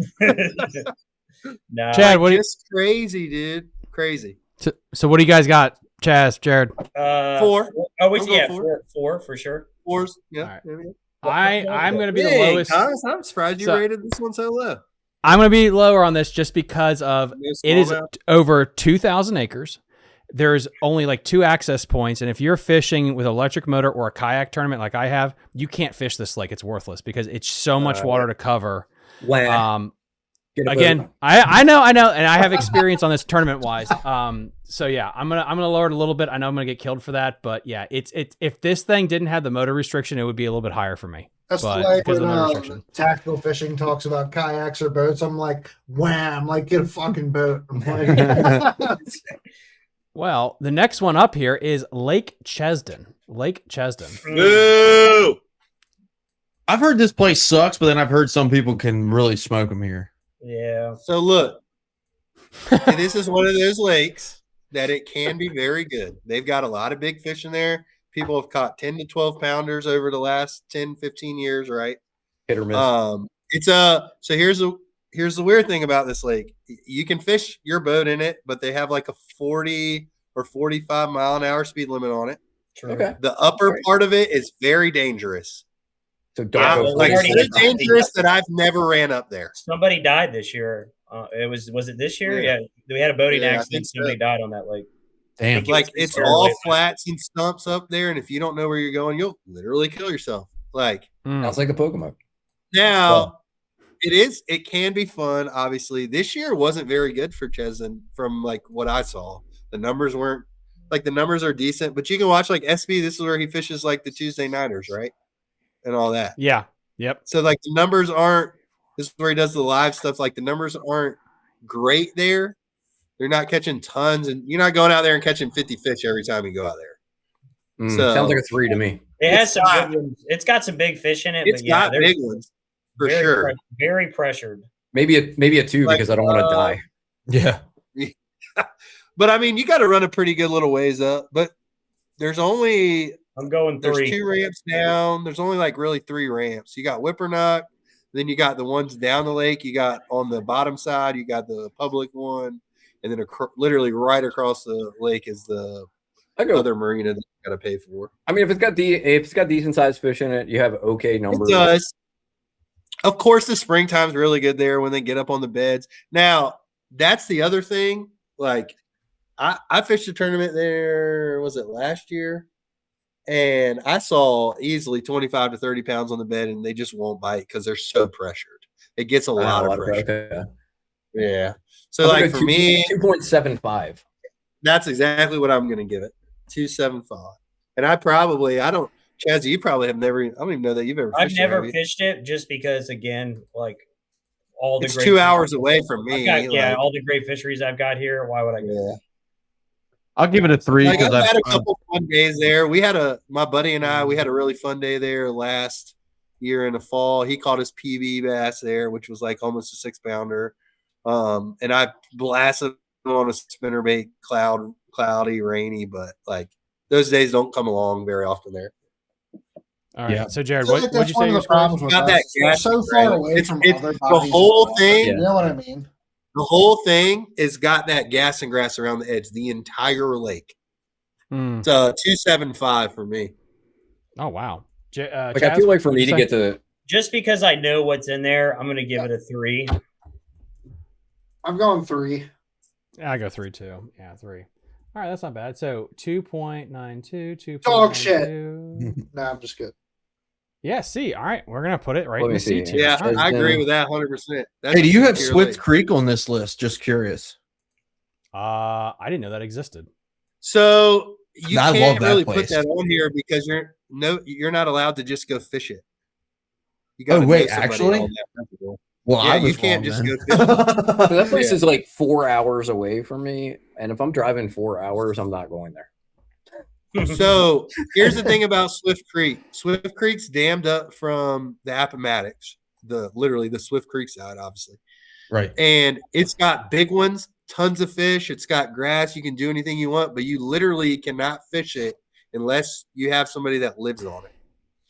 No, Chad, what just crazy, dude. Crazy. So what do you guys got, Chaz, Jared? 4. Oh, it's 4 for sure. 4s. Yeah. Right. I'm going to be the lowest. Thomas, I'm surprised you rated this one so low. I'm going to be lower on this just because of it is over 2,000 acres. There's only like 2 access points. And if you're fishing with electric motor or a kayak tournament like I have, you can't fish this lake. It's worthless because it's so much water to cover. Again, I know, and I have experience on this tournament wise. So yeah, I'm gonna lower it a little bit. I know I'm gonna get killed for that, but yeah, it's if this thing didn't have the motor restriction, it would be a little bit higher for me. That's like when tactical fishing talks about kayaks or boats. I'm like, wham, like get a fucking boat. Well, the next one up here is Lake Chesdin. Boo! I've heard this place sucks, but then I've heard some people can really smoke them here. Yeah. So look, this is one of those lakes that it can be very good. They've got a lot of big fish in there. People have caught 10 to 12 pounders over the last 10, 15 years, right? Hit or miss. So here's the weird thing about this lake. You can fish your boat in it, but they have like a 40 or 45 mile an hour speed limit on it. Okay. The upper part of it is very dangerous. So don't go like it's so dangerous that I've never ran up there. Somebody died this year. Was it this year? Yeah. We had a boating accident. Somebody died on that lake. Damn. Like it's all flats and stumps up there, and if you don't know where you're going, you'll literally kill yourself. Like sounds like a Pocomoke. Now it can be fun. Obviously, this year wasn't very good for Chesdin from like what I saw. The numbers weren't like the numbers are decent, but you can watch like SB. This is where he fishes like the Tuesday nighters, right? And all that. Yeah. Yep. So like the numbers aren't. This is where he does the live stuff. Like the numbers aren't great there. They're not catching tons, and you're not going out there and catching 50 fish every time you go out there. So sounds like a 3 to me. It has some big ones. It's got some big fish in it. It's got big ones for sure. Very pressured. Maybe a 2 like, because I don't want to die. Yeah. But I mean, you got to run a pretty good little ways up. But there's only I'm going 3. There's 2 ramps down. There's only like really 3 ramps. You got Whippernock, then you got the ones down the lake. You got on the bottom side, you got the public one, and then literally right across the lake is the other marina that you got to pay for. I mean, if it's got decent sized fish in it, you have okay numbers. It does. Of course, the springtime's really good there when they get up on the beds. Now, that's the other thing. Like, I fished a tournament there, was it last year? And I saw easily 25 to 30 pounds on the bed, and they just won't bite because they're so pressured. It gets a lot of pressure. Yeah. So, like, for me, 2.75. That's exactly what I'm going to give it. 2.75. And Chaz, you probably have never, I don't even know that you've ever fished it. I've never fished it just because, again, like, all the it's 2 hours away from me. All the great fisheries I've got here. Why would I go? Yeah. I'll give it a 3 because I've had a couple fun days there. My buddy and I, we had a really fun day there last year in the fall. He caught his PB bass there, which was like almost a 6-pounder. And I blasted him on a spinnerbait, cloudy, rainy, but like those days don't come along very often there. All right. Yeah. So Jared, what did you say? The problems with us. We're so far away from other bodies. The whole thing. You know what I mean? The whole thing has got that Gaston grass around the edge, the entire lake. It's 2.75 for me. Oh wow! I feel like for me to get to just because I know what's in there, I'm going to give it a 3. I'm going 3. I go 3 too. Yeah, 3. All right, that's not bad. So 2.92, 2.92. Dog shit. No, I'm just good. Yeah, see, all right, we're gonna put it right in the C tier. Yeah, I agree with that 100%. Hey, do you have Swift Creek on this list? Just curious. I didn't know that existed. So you can't really put that on here because you're not allowed to just go fish it. You got actually? Well, yeah, you can't just go fish it. That place is like 4 hours away from me, and if I'm driving 4 hours, I'm not going there. So here's the thing about Swift Creek. Swift Creek's dammed up from the Appomattox, literally the Swift Creek side, obviously. Right. And it's got big ones, tons of fish. It's got grass. You can do anything you want, but you literally cannot fish it unless you have somebody that lives on it.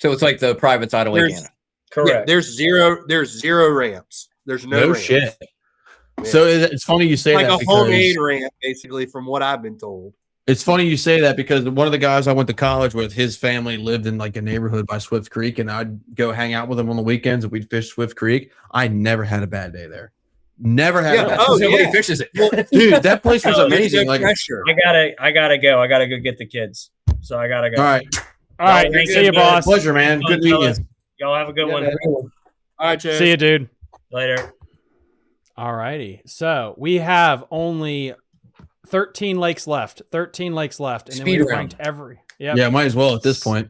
So it's like the private side of Lake Anna. Correct. Yeah, there's zero ramps. There's no ramps. Shit. Yeah. So it's funny you say that. Like a homemade ramp, basically, from what I've been told. It's funny you say that because one of the guys I went to college with, his family lived in like a neighborhood by Swift Creek, and I'd go hang out with him on the weekends and we'd fish Swift Creek. I never had a bad day there. Never had a bad day. Nobody fishes it. Well, dude, that place was amazing. Like, I gotta go. I gotta go get the kids. So I gotta go. All right. See you, boss. Pleasure, man. Good meeting you. Y'all have a good one. All right, Chad. See you, dude. Later. All righty. So we have only 13 lakes left. And then we ranked every. Yep. Yeah, might as well at this point.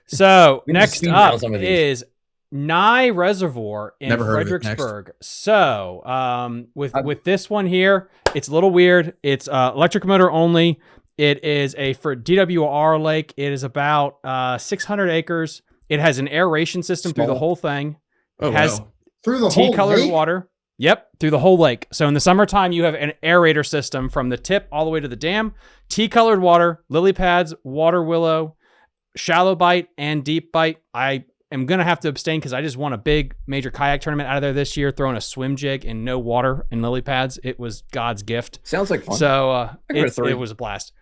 So next up is Nye Reservoir in Fredericksburg. So with this one here, it's a little weird. It's electric motor only. It is for DWR lake. It is about 600 acres. It has an aeration system through the whole thing. Oh, has through the whole tea-colored lake? water. Yep, through the whole lake. So in the summertime, you have an aerator system from the tip all the way to the dam. Tea-colored water, lily pads, water willow, shallow bite, and deep bite. I am going to have to abstain because I just won a big major kayak tournament out of there this year, throwing a swim jig in no water and lily pads. It was God's gift. Sounds like fun. So it was a blast.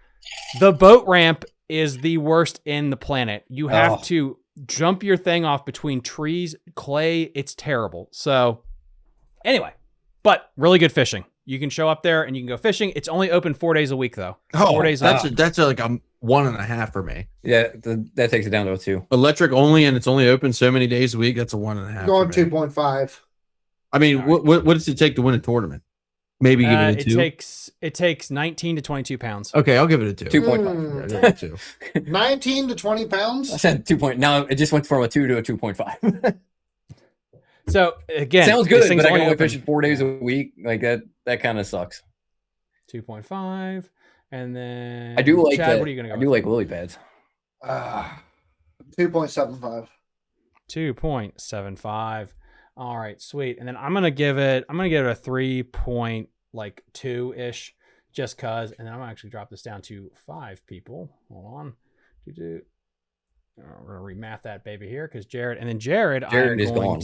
The boat ramp is the worst in the planet. You have to jump your thing off between trees, clay. It's terrible. So anyway, but really good fishing. You can show up there and you can go fishing. It's only open 4 days a week though. 4 days. That's like a 1.5 for me. Yeah, that takes it down to a 2. Electric only, and it's only open so many days a week. That's a 1.5. Going 2.5. I mean, what does it take to win a tournament? Maybe give it a 2. It takes 19 to 22 pounds. Okay, I'll give it a 2. 2.5. Yeah, 2. 19 to 20 pounds. I said 2. Now it just went from a 2 to a 2.5. So again, sounds good, but I can only fish 4 days a week. Like that kind of sucks. 2.5, and then I do like Chad, that. What are you gonna go? I do like lily pads. 2.75. 2.75. All right, sweet. And then I'm gonna give it a 3.2 ish, just cause. And then I'm gonna actually drop this down to 5 people. Hold on. We're gonna remath that baby here because Jared is gone.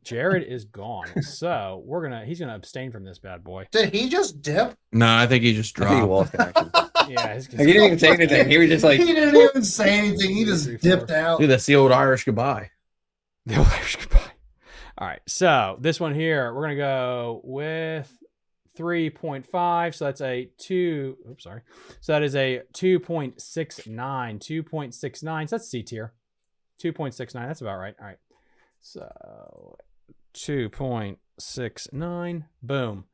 Jared is gone. So he's gonna abstain from this bad boy. Did he just dip? No, I think he just dropped. I think he lost connection. Yeah, he didn't even say anything. He was just like he didn't even say anything. He just dipped out. Dude, that's the old Irish goodbye. The old Irish goodbye. All right, so this one here, we're gonna go with 3.5. So that's a 2. Oops, sorry. So that is a 2.69. 2.69. So that's C tier. 2.69. That's about right. All right. So 2.69. Boom.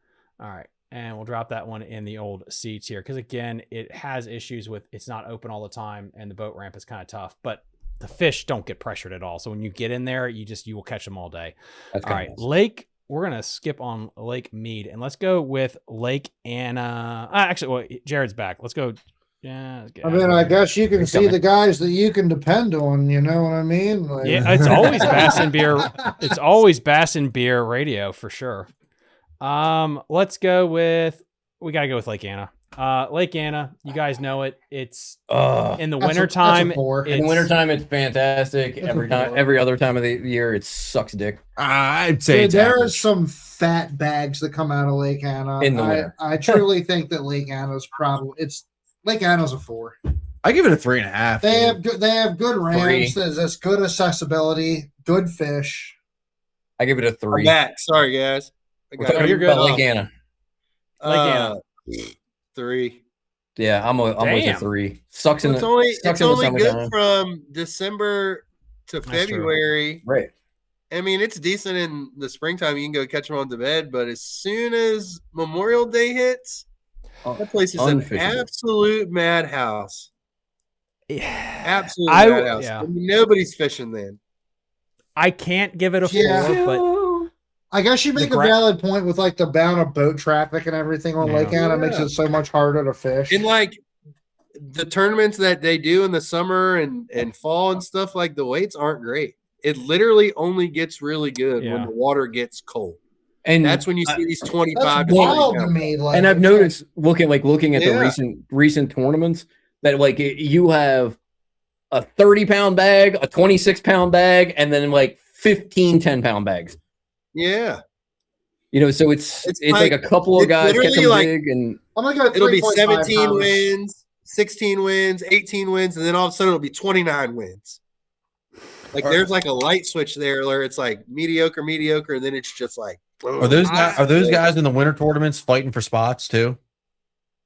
All right. And we'll drop that one in the old C tier because again, it has issues with it's not open all the time and the boat ramp is kind of tough, but the fish don't get pressured at all. So when you get in there, you will catch them all day. That's all right. nice. Lake. We're going to skip on Lake Mead and let's go with Lake Anna. Jared's back. Let's go. Yeah. I mean, I guess you can see the guys that you can depend on. You know what I mean? Like, yeah, it's always Bass and Beer. It's always Bass and Beer Radio for sure. Let's go with. We got to go with Lake Anna. Lake Anna, you guys know it. It's in the wintertime. In the wintertime, it's fantastic. Every other time of the year, it sucks dick. I'd say there are some fat bags that come out of Lake Anna. In the winter. I truly think that Lake Anna's Lake Anna's a 4. I give it a 3.5. They have good ramps. There's good accessibility, good fish. I give it a 3. I'm back. Sorry, guys. You're good. Lake Anna. Lake Anna. 3. Yeah, I'm with a 3. Sucks in it's the only summertime. good from December to That's February. True. Right. I mean, it's decent in the springtime. You can go catch them on the bed, but as soon as Memorial Day hits, that place is an absolute madhouse. Yeah. Absolute madhouse. Yeah. I mean, nobody's fishing then. I can't give it a 4, but I guess you make a valid point with like the amount of boat traffic and everything on Lake Anna makes it so much harder to fish. And like the tournaments that they do in the summer and fall and stuff, like the weights aren't great. It literally only gets really good when the water gets cold. And that's when you see these 25 to 30 to me. Like, and I've noticed looking at the recent tournaments that like you have a 30-pound bag, a 26-pound bag, and then like 15 10-pound bags. Yeah. You know, so it's like a couple of guys catch them like, big, and I'm gonna go. It'll be 17 wins, 16 wins, 18 wins, and then all of a sudden it'll be 29 wins. Like there's like a light switch there where it's like mediocre, and then it's just like. Are those guys in the winter tournaments fighting for spots too?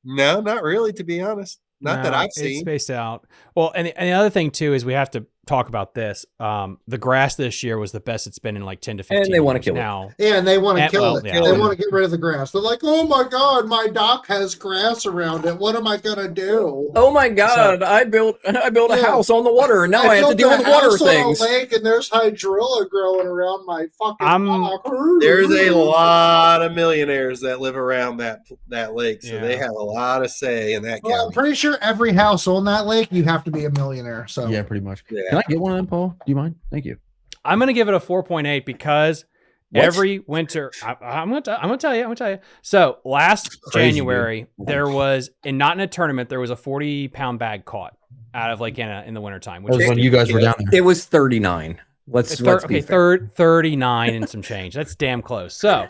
No, not really. To be honest, not that I've seen. It's spaced out. Well, and the other thing too is we have to talk about this. The grass this year was the best it's been in like 10 to 15 and they want to kill now. It. Yeah, and they want to kill it. Yeah. They want to get rid of the grass. They're like, oh my God, my dock has grass around it. What am I gonna do? Oh my God, I built a house on the water, and now I have to deal with water things. Lake, and there's hydrilla growing around my fucking dock. There's a lot of millionaires that live around that lake, so they have a lot of say in that. Well, I'm pretty sure every house on that lake, you have to be a millionaire. So yeah, pretty much. Yeah. Can I get one of them, Paul? Do you mind? Thank you. I'm going to give it a 4.8 because every winter, I'm going to tell you. So last January, there was, and not in a tournament, there was a 40-pound bag caught out of Lake Anna in the wintertime. Which was when you guys were down there. It was 39. Let's okay, 39 and some change. That's damn close. So,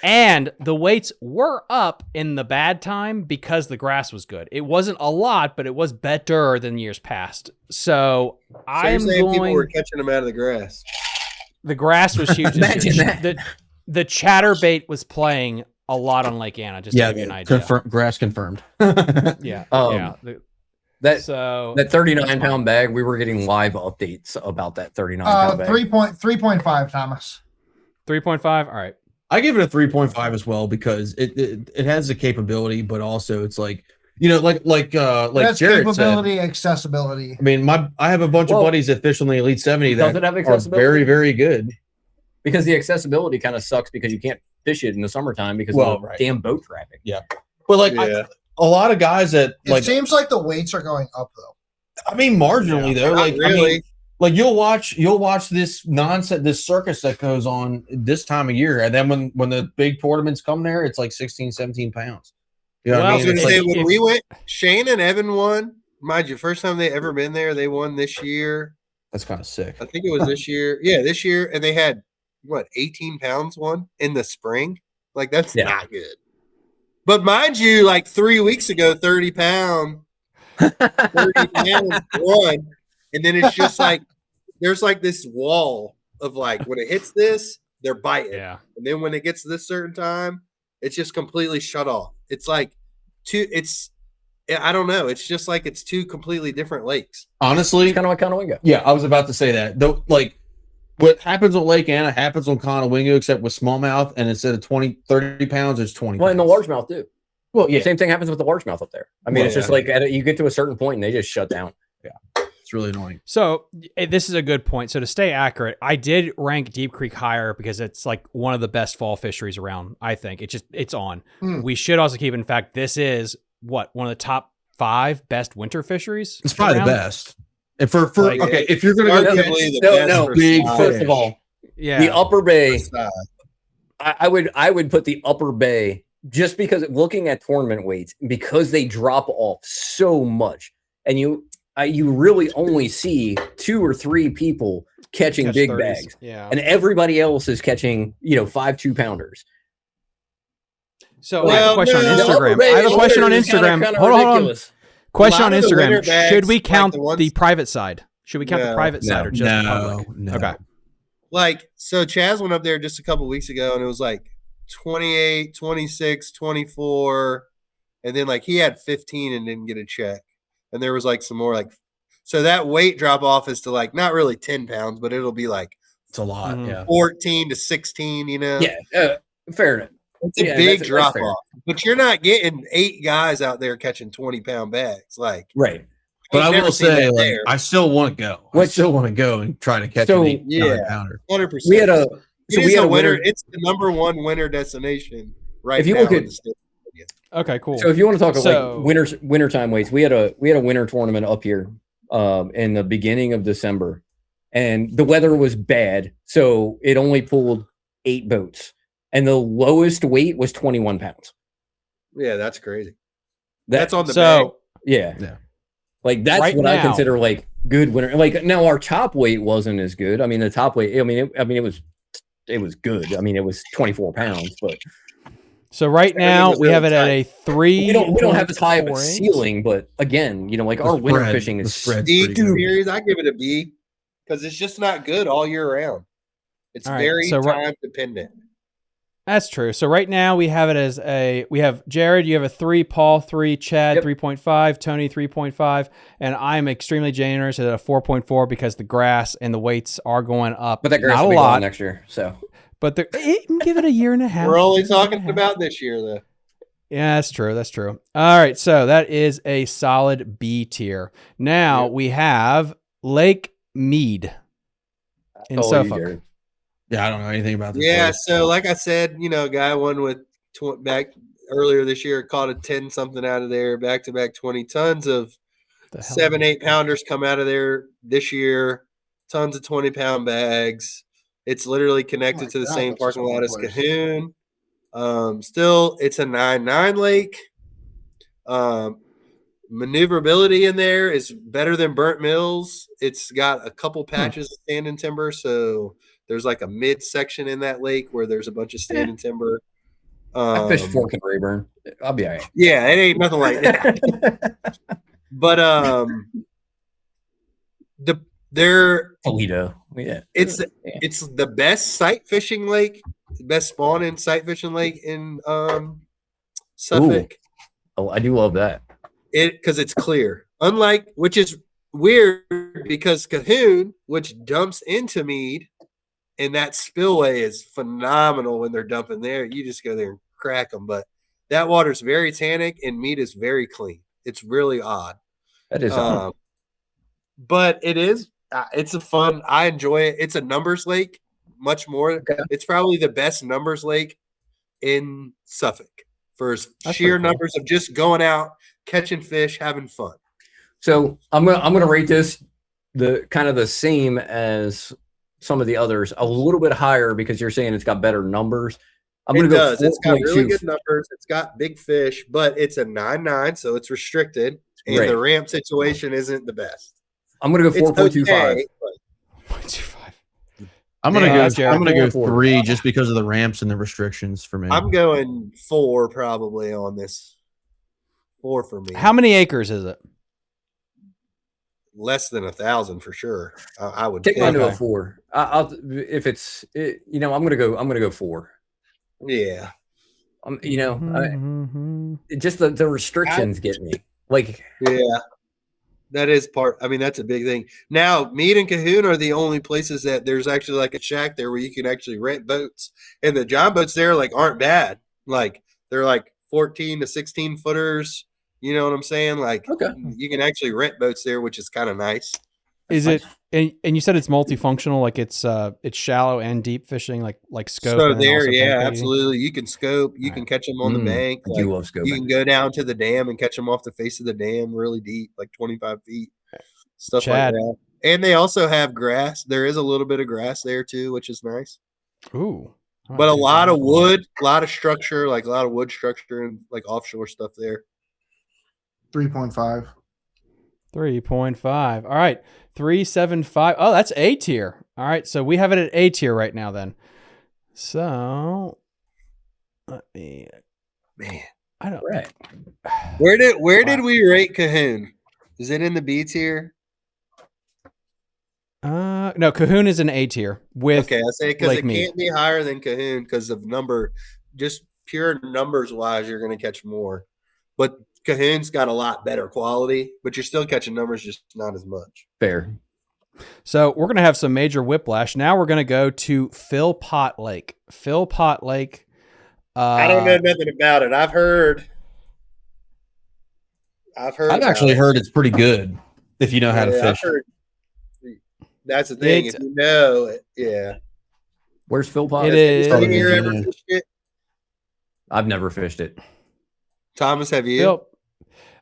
and the weights were up in the bad time because the grass was good. It wasn't a lot, but it was better than years past. So I'm saying going. People were catching them out of the grass. The grass was huge. Imagine that. The chatterbait was playing a lot on Lake Anna. Just to give you an idea. Grass confirmed. Yeah. That 39-pound bag, we were getting live updates about that 39-pound bag. 3.5, Thomas. 3.5. All right. I give it a 3.5 as well because it has the capability, but also it's like, you know, like That's Jared capability, said, accessibility. I mean, I have a bunch of buddies that fish on the Elite 70 that are very, very good. Because the accessibility kind of sucks because you can't fish it in the summertime because of the damn boat traffic. Yeah. But a lot of guys that it seems like the weights are going up though. I mean, marginally though. Like really. I mean, like you'll watch this nonsense, this circus that goes on this time of year, and then when the big tournaments come there, it's like 16, 17 pounds. You know what I mean? I was gonna say when we went, Shane and Evan won. Mind you, first time they ever been there, they won this year. That's kind of sick. I think it was this year. Yeah, this year, and they had 18 pounds won in the spring. Like that's not good. But mind you, like 3 weeks ago, 30 pounds won. And then it's just like, there's like this wall of like, when it hits this, they're biting. Yeah. And then when it gets to this certain time, it's just completely shut off. It's like I don't know. It's just like it's two completely different lakes. Honestly. It's kind of like Conowingo. Yeah, I was about to say that. Though, like, what happens on Lake Anna happens on Conowingo, except with smallmouth, and instead of 30 pounds, it's 20 Well, and the largemouth too. Well, yeah. Same thing happens with the largemouth up there. I mean, it's just like you get to a certain point and they just shut down. Yeah. It's really annoying. So this is a good point. So to stay accurate, I did rank Deep Creek higher because it's like one of the best fall fisheries around, I think. It's on. We should also keep in fact, this is one of the top 5 best winter fisheries. It's probably the best. And for like, okay, if you're gonna go big first of all, the Upper Bay, I would put the Upper Bay just because looking at tournament weights, because they drop off so much, and you really only see 2 or 3 people catching big 30s. bags, and everybody else is catching 5 2-pounders. So I have a question on Instagram. I have a question on Instagram. Hold on. Question on Instagram. Should we count the private side? Should we count the private side or just the public? No. Okay. Like, so Chaz went up there just a couple weeks ago, and it was like 28, 26, 24, and then like he had 15 and didn't get a check. And there was like some more like, so that weight drop off is to like not really 10 pounds, but it'll be like it's a lot, 14 to 16, Yeah, fair enough. It's a big drop off, but you're not getting 8 guys out there catching 20-pound bags, like right. But I will say, like, I still want to go. I still want to go and try to catch an 8-pounder. 100%. We had a winter. It's the #1 winter destination right if you now. Look at, okay, cool. So if you want to talk about like wintertime weights, we had a winter tournament up here in the beginning of December, and the weather was bad, so it only pulled 8 boats. And the lowest weight was 21 pounds. Yeah, that's crazy. That's on the bag. Yeah. Like that's right what I consider like good winter. Like now our top weight wasn't as good. I mean the top weight. I mean it was good. I mean it was 24 pounds. But so right now we have it at a 3. We don't have as high of a ceiling, but again, like our winter fishing is series. I give it a B because it's just not good all year round. It's very time dependent. That's true. So right now we have it as we have Jared, you have a 3, Paul 3, Chad 3.5, Tony 3.5, and I'm extremely generous at a 4.4 because the grass and the weights are going up. But that grass will be gone next year. So, but give it a year and a half. We're only talking about this year though. Yeah, that's true. That's true. All right, so that is a solid B tier. Now we have Lake Mead in Suffolk. Yeah, I don't know anything about this. Yeah, so like I said, a guy won with back earlier this year, caught a 10 something out of there, back-to-back 20 tons of 7-8 pounders come out of there this year, tons of 20-pound bags. It's literally connected to the same parking lot as Cahoon. Still, it's a 9-9 lake. maneuverability in there is better than Burnt Mills. It's got a couple patches of standing timber, so there's like a mid section in that lake where there's a bunch of standing timber. I fished Fork and Rayburn. I'll be all right. Yeah, it ain't nothing like that. But Toledo. Yeah. It's the best sight fishing lake, best spawn-in sight fishing lake in Suffolk. Ooh. Oh, I do love that. Because it's clear. Unlike, which is weird because Cahoon, which dumps into Mead, and that spillway is phenomenal when they're dumping there. You just go there and crack them. But that water's very tannic and Mead is very clean. It's really odd. That is odd. But it is. It's a fun. I enjoy it. It's a numbers lake, much more. Okay. It's probably the best numbers lake in Suffolk for sheer numbers of just going out, catching fish, having fun. So I'm gonna rate this the kind of the same as some of the others, a little bit higher because you're saying it's got better numbers. It does. It's got really good numbers. It's got big fish, but it's a 9.9, so it's restricted, and the ramp situation isn't the best. I'm gonna go 4.25. 4.25. I'm gonna go 3 just because of the ramps and the restrictions for me. I'm going 4 probably on this. 4 for me. How many acres is it? Less than 1,000 for sure. I would take mine to a 4. I'm gonna go 4. Yeah. Just the restrictions get me. Yeah. That is part. I mean, that's a big thing. Now, Mead and Cahoon are the only places that there's actually like a shack there where you can actually rent boats, and the john boats there aren't bad. They're 14 to 16 footers. You know what I'm saying? You can actually rent boats there, which is kind of nice. Is it? And you said it's multifunctional, it's shallow and deep fishing, like scope. So there, yeah, absolutely. You can scope. You can catch them on the bank. I do love scoping. You can go down to the dam and catch them off the face of the dam, really deep, like 25 feet, stuff like that. And they also have grass. There is a little bit of grass there too, which is nice. Ooh. But a lot of wood, a lot of structure, a lot of wood structure and offshore stuff there. 3.5. 3.5. All right. 3.75. Oh, that's A tier. All right. So we have it at A tier right now then. So let me, I don't. Right. Where did we rate Cahoon? Is it in the B tier? No, Cahoon is an A tier with. Okay, I say because it can't be higher than Cahoon because of number, just pure numbers wise, you're going to catch more. But Cahoon's got a lot better quality, but you're still catching numbers, just not as much. Fair. So we're going to have some major whiplash. Now we're going to go to Philpott Lake. Philpott Lake. I don't know nothing about it. I've heard. I've actually heard it's pretty good if you know how to fish. That's the thing. If you know, yeah. Where's Philpott? It is. Have you ever fished it? I've never fished it. Thomas, have you?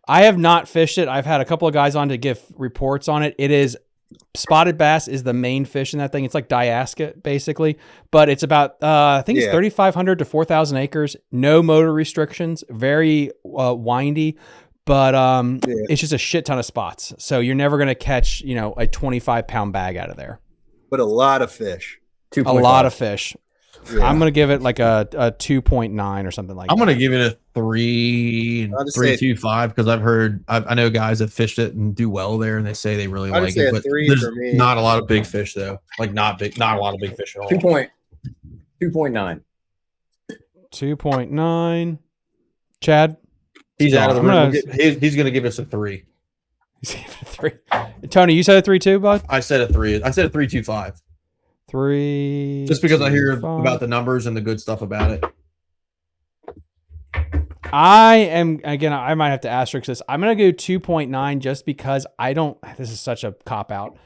I have not fished it. I've had a couple of guys on to give reports on it. It is spotted bass is the main fish in that thing. It's like Diasca basically, but it's about I think it's 3,500 to 4,000 acres. No motor restrictions. Very windy, but it's just a shit ton of spots. So you're never gonna catch a 25-pound bag out of there. But a lot of fish. A lot of fish. Yeah. I'm gonna give it like a 2.9 or something like that. I'm gonna give it a 3.25 because I know guys that fished it and do well there, and they say they really like it. But there's not a lot of big fish though. Not a lot of big fish at all. 2.9. 2.9. Chad, he's out of the room. He's gonna give us a 3. He's giving a 3. Tony, you said a 3 too, bud? I said a 3. I said a 3.25. 3. Just because I hear about the numbers and the good stuff about it. I might have to asterisk this. I'm going to go 2.9 just because this is such a cop out.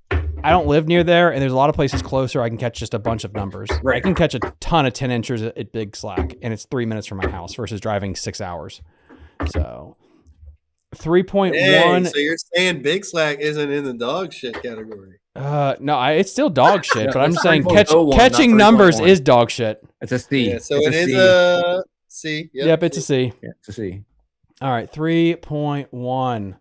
I don't live near there, and there's a lot of places closer I can catch just a bunch of numbers. Right. I can catch a ton of 10 inchers at Big Slack, and it's 3 minutes from my house versus driving 6 hours. So 3.1. So you're saying Big Slack isn't in the dog shit category? No, it's still dog shit, but I'm saying catching numbers is dog shit. It's a C. Yeah, so it is a C. Yep, it's a C. Yeah, it's a C. All right, 3.1.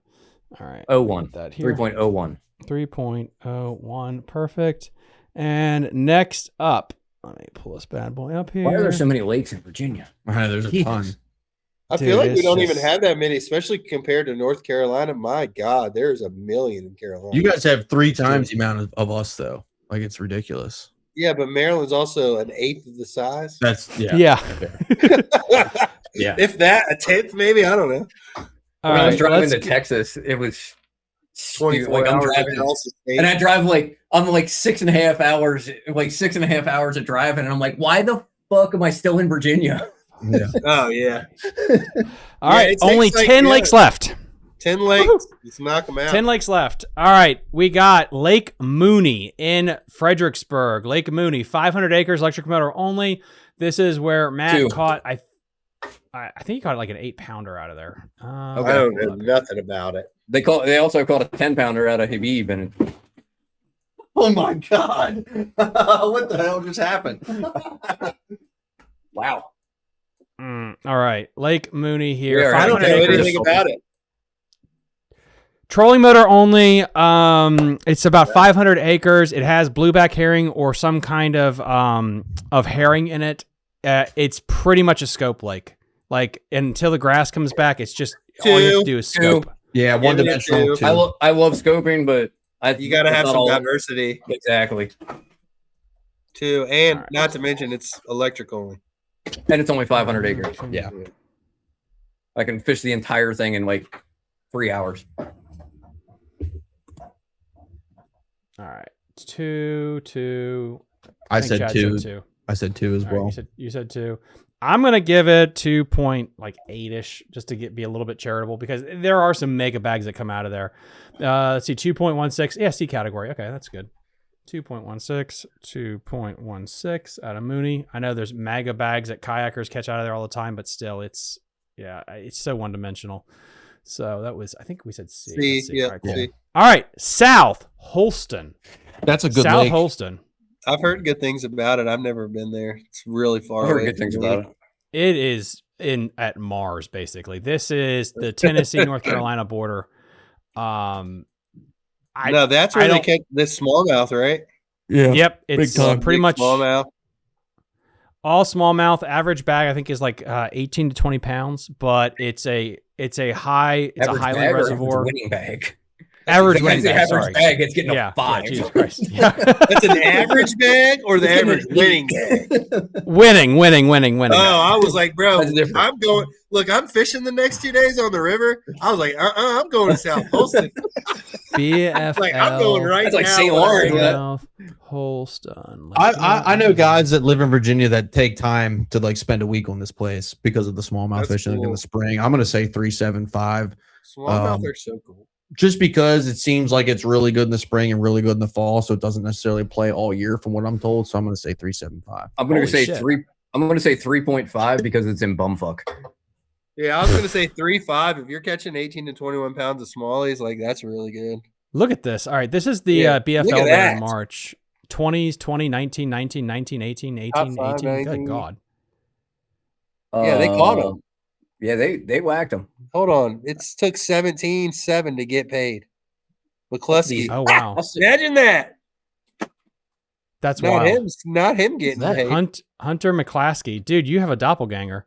All right. 01. That here. 3.01. 3.01. Perfect. And next up, let me pull this bad boy up here. Why are there so many lakes in Virginia? There's a ton. I feel like we don't even have that many, especially compared to North Carolina. My God, there's a million in Carolina. You guys have 3 times the amount of us, though. Like, it's ridiculous. Yeah, but Maryland's also an eighth of the size. That's Yeah. Yeah. If that, a tenth, maybe. I don't know. When I was driving to Texas, it was 24 I'm hours. driving, and I drive I'm like 6.5 hours, like 6.5 hours of driving, and I'm like, why the fuck am I still in Virginia? Yeah. Oh yeah. All right, only 10 lakes left. 10 lakes. Let's knock them out. 10 lakes left. All right, we got Lake Mooney in Fredericksburg. Lake Mooney, 500 acres, electric motor only. This is where Matt caught. I think he caught like an 8-pounder out of there. I don't know nothing about it. They also caught a 10-pounder out of Habeeb, and Oh my God! What the hell just happened? Wow. All right, Lake Mooney here. I don't know anything about it. Trolling motor only. It's about 500 acres. It has blueback herring or some kind of herring in it. It's pretty much a scope lake. Like until the grass comes back, it's just all you have to do is scope. Yeah, one dimensional. I love scoping, but you got to have some diversity. Exactly. 2, and not to mention it's electric only. And it's only 500 acres. Yeah. I can fish the entire thing in like 3 hours. All right. 2. I said Chad 2. said 2. I said 2 as well. Right, you said 2. I'm gonna give it 2.8ish just to be a little bit charitable because there are some mega bags that come out of there. Let's see, 2.16. Yeah, C category. Okay, that's good. 2.16 out of Mooney. I know there's mega bags that kayakers catch out of there all the time, but still, it's so one dimensional. So that was, I think we said C. C. All right, cool. All right, South Holston. That's a good South lake. Holston. I've heard good things about it. I've never been there. It's really far I've away. heard good things about it. It is at Mars, basically. This is the Tennessee North Carolina border. No, that's where they catch this smallmouth, right? Yeah. Yep. It's pretty much smallmouth. All smallmouth. Average bag, I think, is like 18 to 20 pounds, but it's a highland reservoir. Winning bag. Average winning bag. Average bag. It's getting a 5. Yeah, Jesus Christ. Yeah. That's an average bag or the average winning bag? Winning. Oh, I was like, bro, I'm going. Look, I'm fishing the next 2 days on the river. I was like, I'm going to South Holston. BFL. Like, I'm going right That's now. like St. Lawrence. South Holston. I know guys that live in Virginia that take time to like spend a week on this place because of the smallmouth fishing in the spring. I'm going to say 3.75. Smallmouth are so cool. Just because it seems like it's really good in the spring and really good in the fall, so it doesn't necessarily play all year from what I'm told. So I'm going to say 3.75. I'm going to say 3. I'm going to say 3.5 because it's in bumfuck. Yeah, I was going to say 3.5. If you're catching 18 to 21 pounds of smallies, like that's really good. Look at this. All right, this is the BFL there in March. 20s, 20, 19, 19, 19, 18, 18, 18. Good God. Yeah, they caught them. Yeah, they whacked them. Hold on. It took 17.7 to get paid. McCluskey. Oh, wow. Imagine that. That's not wild. Not him getting paid. Hunter McClaskey. Dude, you have a doppelganger.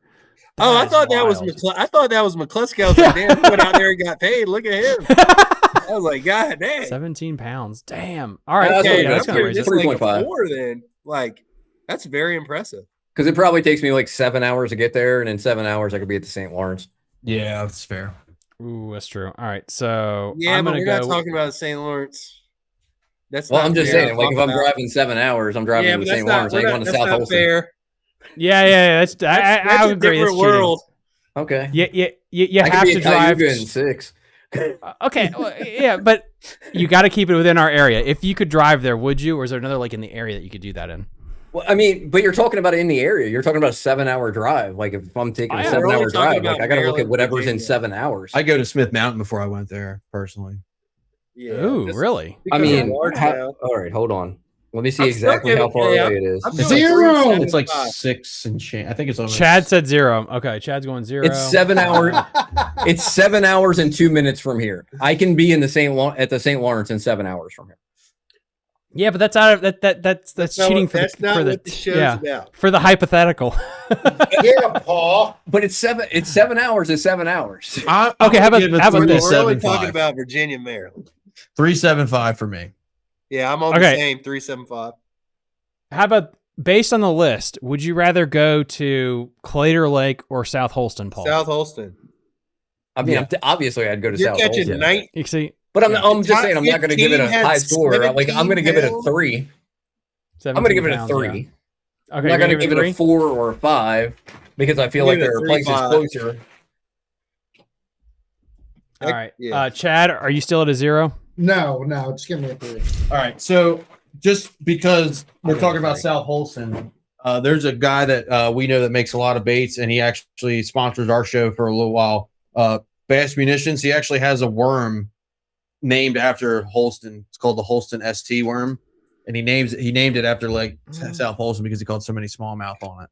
I thought that was McCluskey. I was like, damn, he went out there and got paid. Look at him. I was like, God damn. 17 pounds. Damn. All right. That's going to raise it. 3.5. Then. Like, that's very impressive. Because it probably takes me like 7 hours to get there, and in 7 hours I could be at the St. Lawrence. Yeah, that's fair. Ooh, that's true. All right, so yeah, but we're not talking about St. Lawrence. That's I'm just saying, like if I'm driving 7 hours, I'm driving to St. Lawrence. I ain't going to South Holston. Fair. Yeah. That's I a different world. Okay. Yeah. You have to drive in 6. Okay, well, yeah, but you got to keep it within our area. If you could drive there, would you, or is there another lake in the area that you could do that in? Well, I mean, but you're talking about it in the area. You're talking about a 7-hour drive. Like if I'm taking a 7-hour drive, like I got to look at whatever's in 7 hours. I go to Smith Mountain before I went there personally. Yeah. Ooh, really? I mean, all right, hold on. Let me see exactly how far away it is. It's Zero. It's like 6 and change. I think it's almost. Chad said 0. Okay, Chad's going 0. It's 7 hours. It's 7 hours and 2 minutes from here. I can be in the St. Lawrence in 7 hours from here. Yeah, but that's out of that's cheating for the show's about. For the hypothetical. Yeah, Paul. But it's 7 hours is 7 hours. Okay, how about this? We're only talking about Virginia, Maryland. 375 for me. Yeah, I'm on the same 375. How about based on the list? Would you rather go to Claytor Lake or South Holston, Paul? South Holston. I mean, obviously, I'd go to South Holston. You're catching You see. But I'm just saying, I'm not going to give it a high score. Like, I'm going to give it a 3. I'm going to give it a 3. Yeah. Okay, I'm not going to give it a 4 or a 5 because I feel like there are places closer. All right. Yeah. Chad, are you still at a 0? No, just give me a 3. All right. So just because we're talking about South Holston, there's a guy that we know that makes a lot of baits, and he actually sponsors our show for a little while. Bass Munitions. He actually has a worm named after Holston. It's called the Holston ST worm, and he named it after like South Holston because he caught so many smallmouth on it.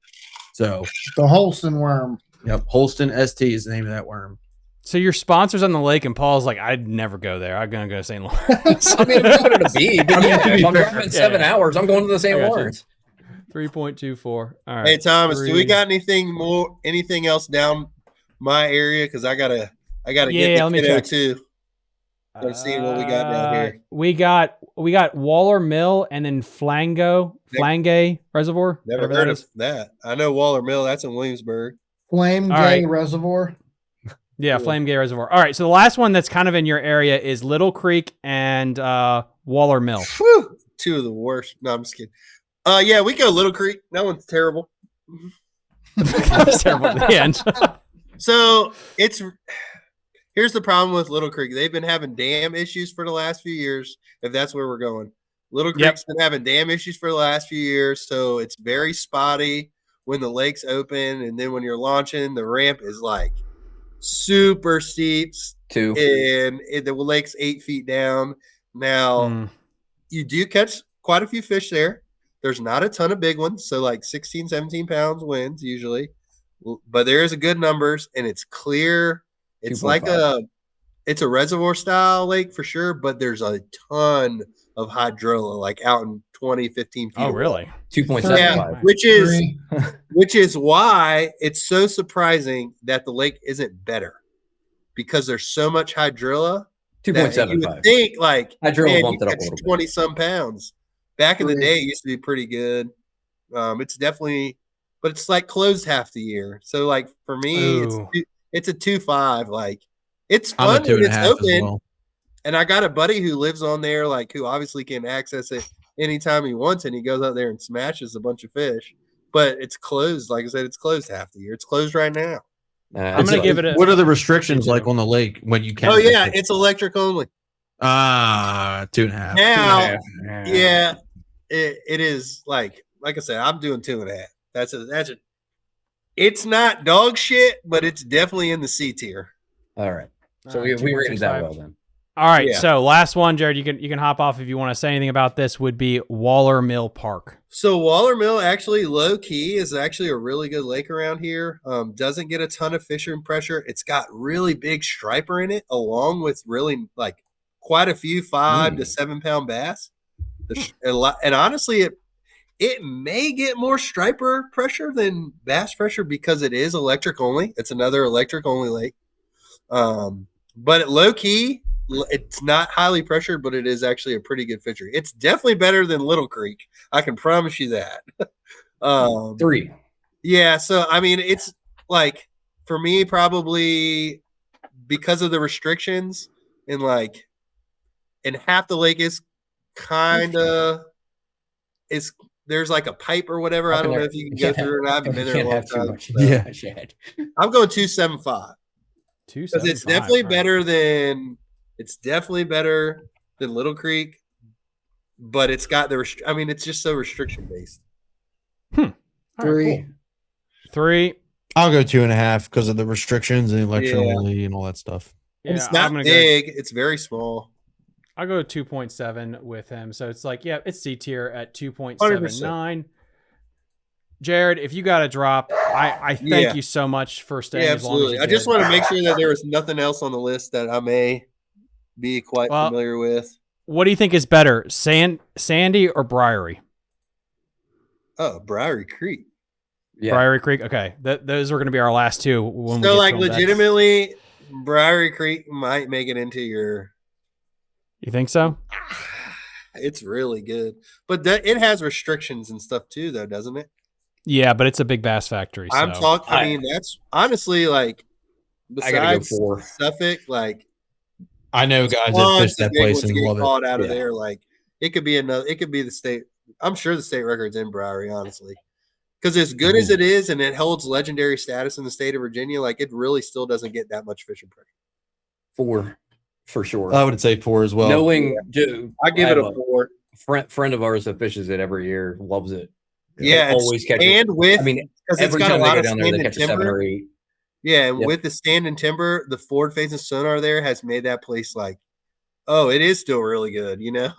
So the Holston worm. Yep, Holston ST is the name of that worm. So your sponsors on the lake, and Paul's like, I'd never go there. I'm gonna go to St. Lawrence. I mean, it's better to be. But if I'm driving 7 hours, I'm going to the St. Lawrence. 3.24. All right. Hey Thomas, do we got anything else down my area? Because I gotta get the kiddo too. Let's see what we got down here. We got Waller Mill and then Flangay Reservoir. Never heard of that. I know Waller Mill. That's in Williamsburg. Flangay Reservoir. Yeah, Flangay Reservoir. All right, so the last one that's kind of in your area is Little Creek and Waller Mill. Whew, 2 of the worst. No, I'm just kidding. Yeah, we go Little Creek. That one's terrible. That's terrible at the end. So here's the problem with Little Creek. They've been having dam issues for the last few years, if that's where we're going. Little Creek's been having dam issues for the last few years, so it's very spotty when the lake's open, and then when you're launching, the ramp is like super steep. 2. And the lake's 8 feet down. Now, you do catch quite a few fish there. There's not a ton of big ones, so like 16, 17 pounds wins usually. But there is a good numbers, and it's clear. It's 2. Like it's a reservoir style lake for sure, but there's a ton of hydrilla like out in 20, 15 feet. Oh, really? 2.75. Yeah, which is why it's so surprising that the lake isn't better, because there's so much hydrilla. 2.75. You would think like hydrilla bumped it up a little 20 some pounds. Back in the day, it used to be pretty good. It's definitely, but it's like closed half the year. So like for me, it's a 2.5. Like it's fun when it's open. Well. And I got a buddy who lives on there, like who obviously can access it anytime he wants, and he goes out there and smashes a bunch of fish. But it's closed. Like I said, it's closed half the year. It's closed right now. I'm gonna give it. What are the restrictions like on the lake when you can? Oh yeah, it's electric only. 2.5. Now, yeah, it is like I said, I'm doing 2.5. That's a. It's not dog shit, but it's definitely in the C tier. All right, so we rated that well then. All right, so last one, Jared. You can hop off if you want to say anything about this. Would be Waller Mill Park. So Waller Mill, actually, low key, is actually a really good lake around here. Doesn't get a ton of fishing pressure. It's got really big striper in it, along with really like quite a few 5 to 7 pound bass. And honestly, it may get more striper pressure than bass pressure because it is electric only. It's another electric only lake. But low key, it's not highly pressured, but it is actually a pretty good fishery. It's definitely better than Little Creek. I can promise you that. 3. Yeah. So, I mean, it's like, for me, probably because of the restrictions and half the lake is there's like a pipe or whatever. I don't know if you can go through it. I haven't been there a long time. Yeah. I'm going 2.75. Because it's definitely better than Little Creek, but it's got it's just so restriction based. 3. Right, cool. 3. I'll go 2.5 because of the restrictions and election only and all that stuff. Yeah, it's not big. It's very small. I'll go 2.7 with him. So it's like, yeah, it's C tier at 2.79. Jared, if you got a drop, I thank you so much for staying. Yeah, as long as absolutely. you I just did. want to make sure that there was nothing else on the list that I may be quite familiar with. What do you think is better, Sandy or Briery? Oh, Briery Creek. Yeah. Briery Creek. Okay, those were going to be our last two. When So, like, legitimately, Briery Creek might make it into your. You think so? It's really good, but it has restrictions and stuff too, though, doesn't it? Yeah, but it's a big bass factory. So. I'm talking. I mean, that's honestly like. Besides Suffolk, like. I know guys that fish that place and love it. Called out of there, like it could be another. It could be the state. I'm sure the state record's in Briery, honestly, because as good as it is, and it holds legendary status in the state of Virginia, like it really still doesn't get that much fishing prey. 4, for sure. I would say 4 as well. Knowing, I give it a 4. Friend of ours that fishes it every year loves it. Yeah, always catches. And with, I mean, because it's every got time a lot they of go down there, they stand catch and a 7 timber. or 8. Yeah, and with the stand and timber, the forward facing sonar there has made that place like, oh, it is still really good, you know.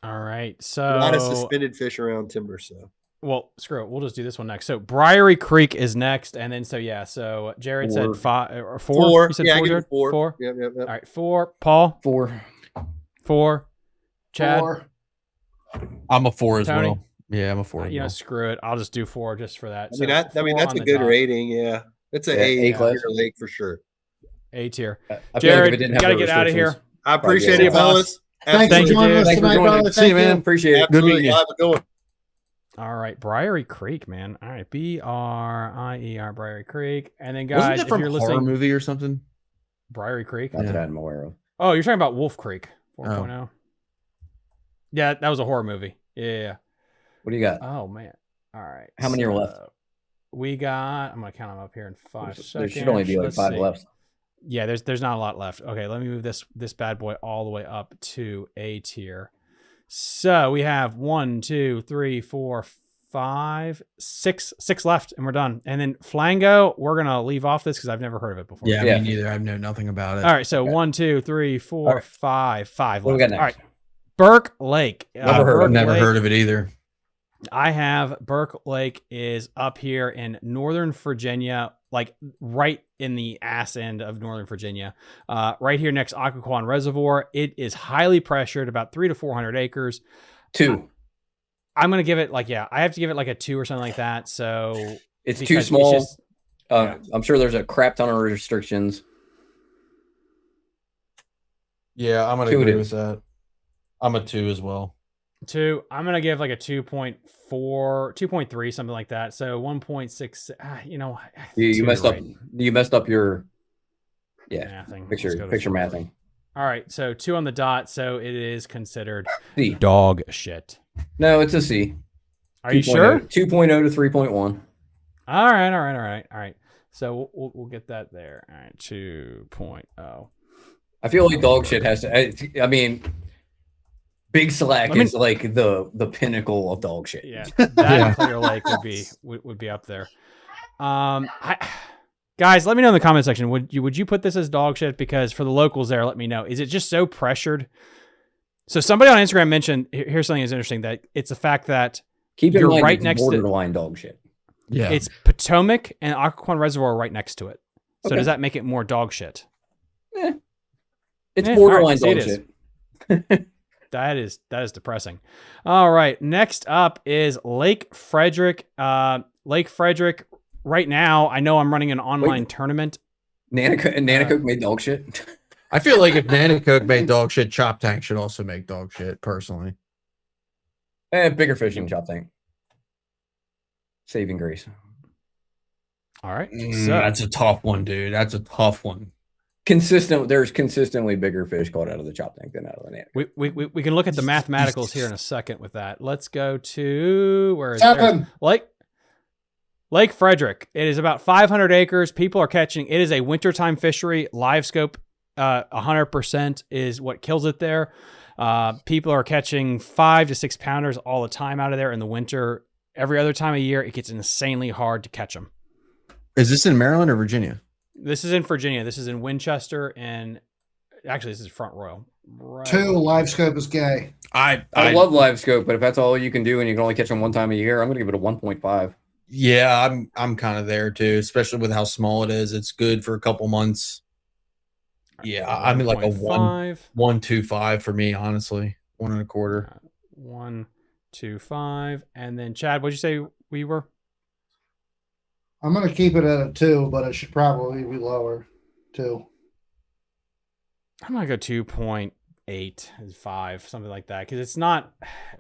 All right, so a lot of suspended fish around timber. So, well, screw it. We'll just do this one next. So Briery Creek is next, and then so Jared 4. Said 5 or 4. 4. You said yeah, 4, Jared? 4. 4. Yep. All right, 4. Paul. 4. 4. Chad. 4. I'm a 4 as Tony? well. Yeah, I'm a 4. You know, screw it. I'll just do 4 just for that. I mean, that's a good rating. Yeah, it's an A tier lake for sure. A tier. Jared, like you got to get out of here. I appreciate it, fellas. Thank you, dude. Thanks for joining us. See you, man. Appreciate it. Good meeting you. Have a good one. All right, Briery Creek, man. All right, Briery, Briery Creek, and then guys, wasn't that from if you're a horror listening, movie or something? Briery Creek. That's what I'm aware of. Oh, you're talking about Wolf Creek 4.0. Yeah, that was a horror movie. Yeah. What do you got? Oh man. All right. How many are left? We got. I'm gonna count them up here in 5 seconds. There should only be like 5 left. Yeah, there's not a lot left. Okay, let me move this bad boy all the way up to A tier. So we have 1, 2, 3, 4, 5, 6 left, and we're done. And then Flango, we're gonna leave off this because I've never heard of it before. Yeah, me neither. I know nothing about it. All right, so 1, 2, 3, 4, 5 left. What we got next? All right, Burke Lake. Never heard of it either. I have Burke Lake is up here in Northern Virginia, like right in the ass end of Northern Virginia, right here next to Occoquan Reservoir. It is highly pressured, about 300 to 400 acres. 2. I'm going to give it I have to give it like a 2 or something like that. So it's too small. I'm sure there's a crap ton of restrictions. Yeah, I'm going to agree with that. I'm a 2 as well. 2. I'm going to give like a 2.4, 2.3, something like that. So 1.6, you know. You messed up. You messed up your, mathing. Picture mathing. All right. So 2 on the dot. So it is considered C. Dog shit. No, it's a C. Are you sure? 2.0 to 3.1. All right. So we'll get that there. All right. 2.0. I feel like dog shit has to, I mean, Big Slack is like the pinnacle of dog shit. Yeah, that Clear Lake would be up there. Guys, let me know in the comment section. Would you put this as dog shit? Because for the locals there, let me know. Is it just so pressured? So somebody on Instagram mentioned here's something that's interesting, that it's the fact that you're right next to borderline dog shit. Yeah, it's Potomac and Occoquan Reservoir right next to it. So does that make it more dog shit? It's borderline dog shit. That is depressing. All right. Next up is Lake Frederick. Lake Frederick. Right now, I know I'm running an online tournament. Nanacoke made dog shit. I feel like if Nanacoke made dog shit, Choptank should also make dog shit, personally. Bigger fishing, Choptank. Saving grace. All right. That's a tough one, dude. That's a tough one. There's consistently bigger fish caught out of the Choptank than out of the Nanacoke. We can look at the mathematicals here in a second with that. Let's go to where is 7. Lake Frederick. It is about 500 acres. People are catching. It is a wintertime fishery. Live scope, 100% is what kills it there. People are catching 5 to 6 pounders all the time out of there in the winter. Every other time of year, it gets insanely hard to catch them. Is this in Maryland or Virginia? This is in Virginia. This is in Winchester and Actually, this is Front Royal. Right. 2, live scope is gay. I love live scope, but if that's all you can do and you can only catch them one time a year, I'm going to give it a 1.5. Yeah, I'm kind of there too, especially with how small it is. It's good for a couple months. Yeah, I mean like a 1.25 for me, honestly. 1.25. 1.25. And then Chad, what'd you say we were? I'm going to keep it at a 2, but it should probably be lower. 2. I'm going to go 2.8 is 5, something like that. Because it's not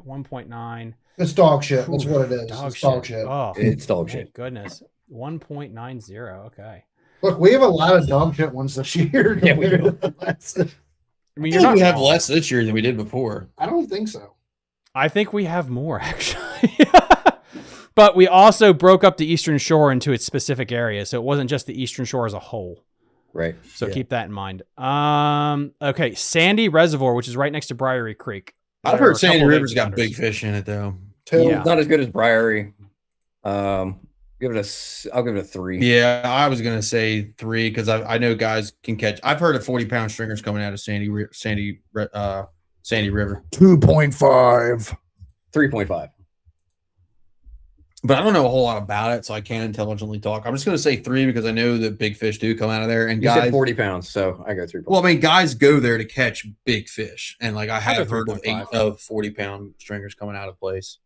1.9. It's dog shit. That's what it is. Dog shit. Oh, it's dog shit. Goodness. 1.90. Okay. Look, we have a lot of dog shit ones this year. Yeah, we do. I mean, we have less this year than we did before. I don't think so. I think we have more, actually. But we also broke up the Eastern Shore into its specific areas. So it wasn't just the Eastern Shore as a whole. Right. So keep that in mind. Okay. Sandy Reservoir, which is right next to Briery Creek. I've heard Sandy River's got big fish in it, though. 2. Yeah. Not as good as Briery. I'll give it a 3. Yeah, I was gonna say 3 because I know guys can catch. I've heard of 40-pound stringers coming out of Sandy River. 2.5. 3.5. But I don't know a whole lot about it, so I can't intelligently talk. I'm just gonna say 3 because I know that big fish do come out of there. And you guys, said 40 pounds, so I go 3. Well, I mean, guys go there to catch big fish, and like I have heard of 3.5. 8 of 40-pound stringers coming out of place.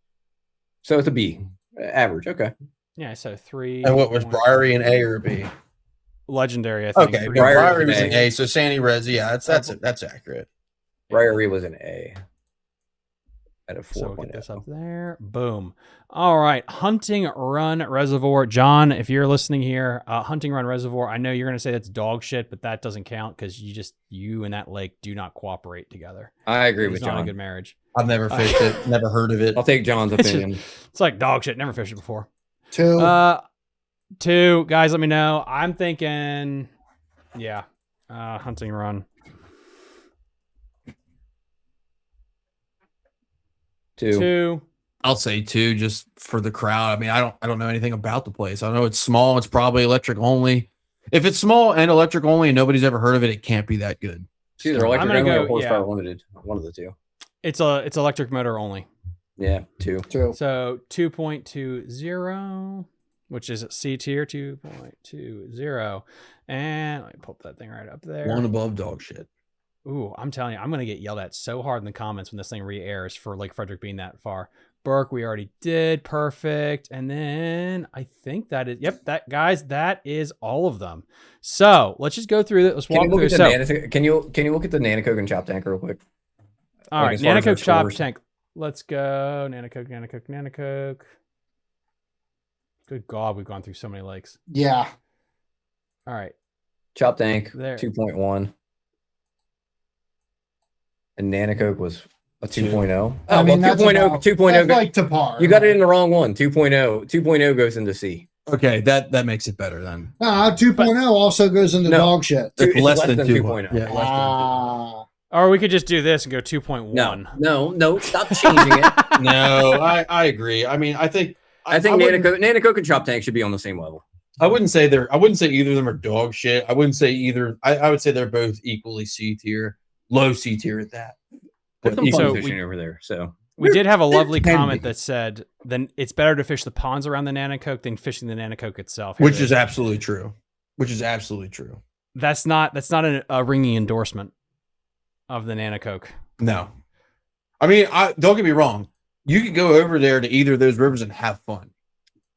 So it's a B, average. Okay. Yeah, so 3. And what was Briery an A or a B? Legendary, I think. Okay, Briery Briery was was an A. So Sandy Res, yeah, that's accurate. Briery was an A. At a 4.0. So we'll get this up there. Boom. All right. Hunting Run Reservoir. John, if you're listening here, Hunting Run Reservoir, I know you're going to say that's dog shit, but that doesn't count because you and that lake do not cooperate together. I agree with It's John. not a good marriage. I've never fished it, never heard of it. I'll take John's opinion. It's like dog shit. Never fished it before. 2. 2. Guys, let me know. I'm thinking, yeah, Hunting Run. 2. I'll say 2 just for the crowd. I mean, I don't know anything about the place. I know it's small. It's probably electric only. If it's small and electric only and nobody's ever heard of it, it can't be that good. It's either electric I'm gonna only or go, horsepower yeah. limited. One of the two. It's electric motor only. Yeah, 2. So 2.20, which is C tier 2.20. And let me pull that thing right up there. One above dog shit. Ooh, I'm telling you, I'm going to get yelled at so hard in the comments when this thing re-airs for Lake Frederick being that far. Burke, we already did. Perfect. And then I think that is, guys, that is all of them. So let's just go through it. Let's walk through it. Can you look at the Nanacoke and Choptank real quick? All right, Nanacoke, Choptank. Let's go. Nanacoke. Good God, we've gone through so many lakes. Yeah. All right. Choptank, There. 2.1. And Nanacoke was a 2.0. Oh, I mean, well, 2.0. That's like to par. You got it in the wrong one. 2.0. 2.0 goes into C. Okay, that makes it better then. 2.0 also goes into dog shit. It's less than 2.0. Yeah, less Or we could just do this and go 2.1. No, stop changing it. No, I agree. I mean, I think Nanacoke and Choptank should be on the same level. I wouldn't say either of them are dog shit. I wouldn't say either. I would say they're both equally C tier, low C tier at that. There's some fun fishing over there. So we did have a lovely comment that said, then it's better to fish the ponds around the Nanacoke than fishing the Nanacoke itself. Which is absolutely true. That's not a ringing endorsement of the Nanacoke. No. I mean, don't get me wrong. You could go over there to either of those rivers and have fun.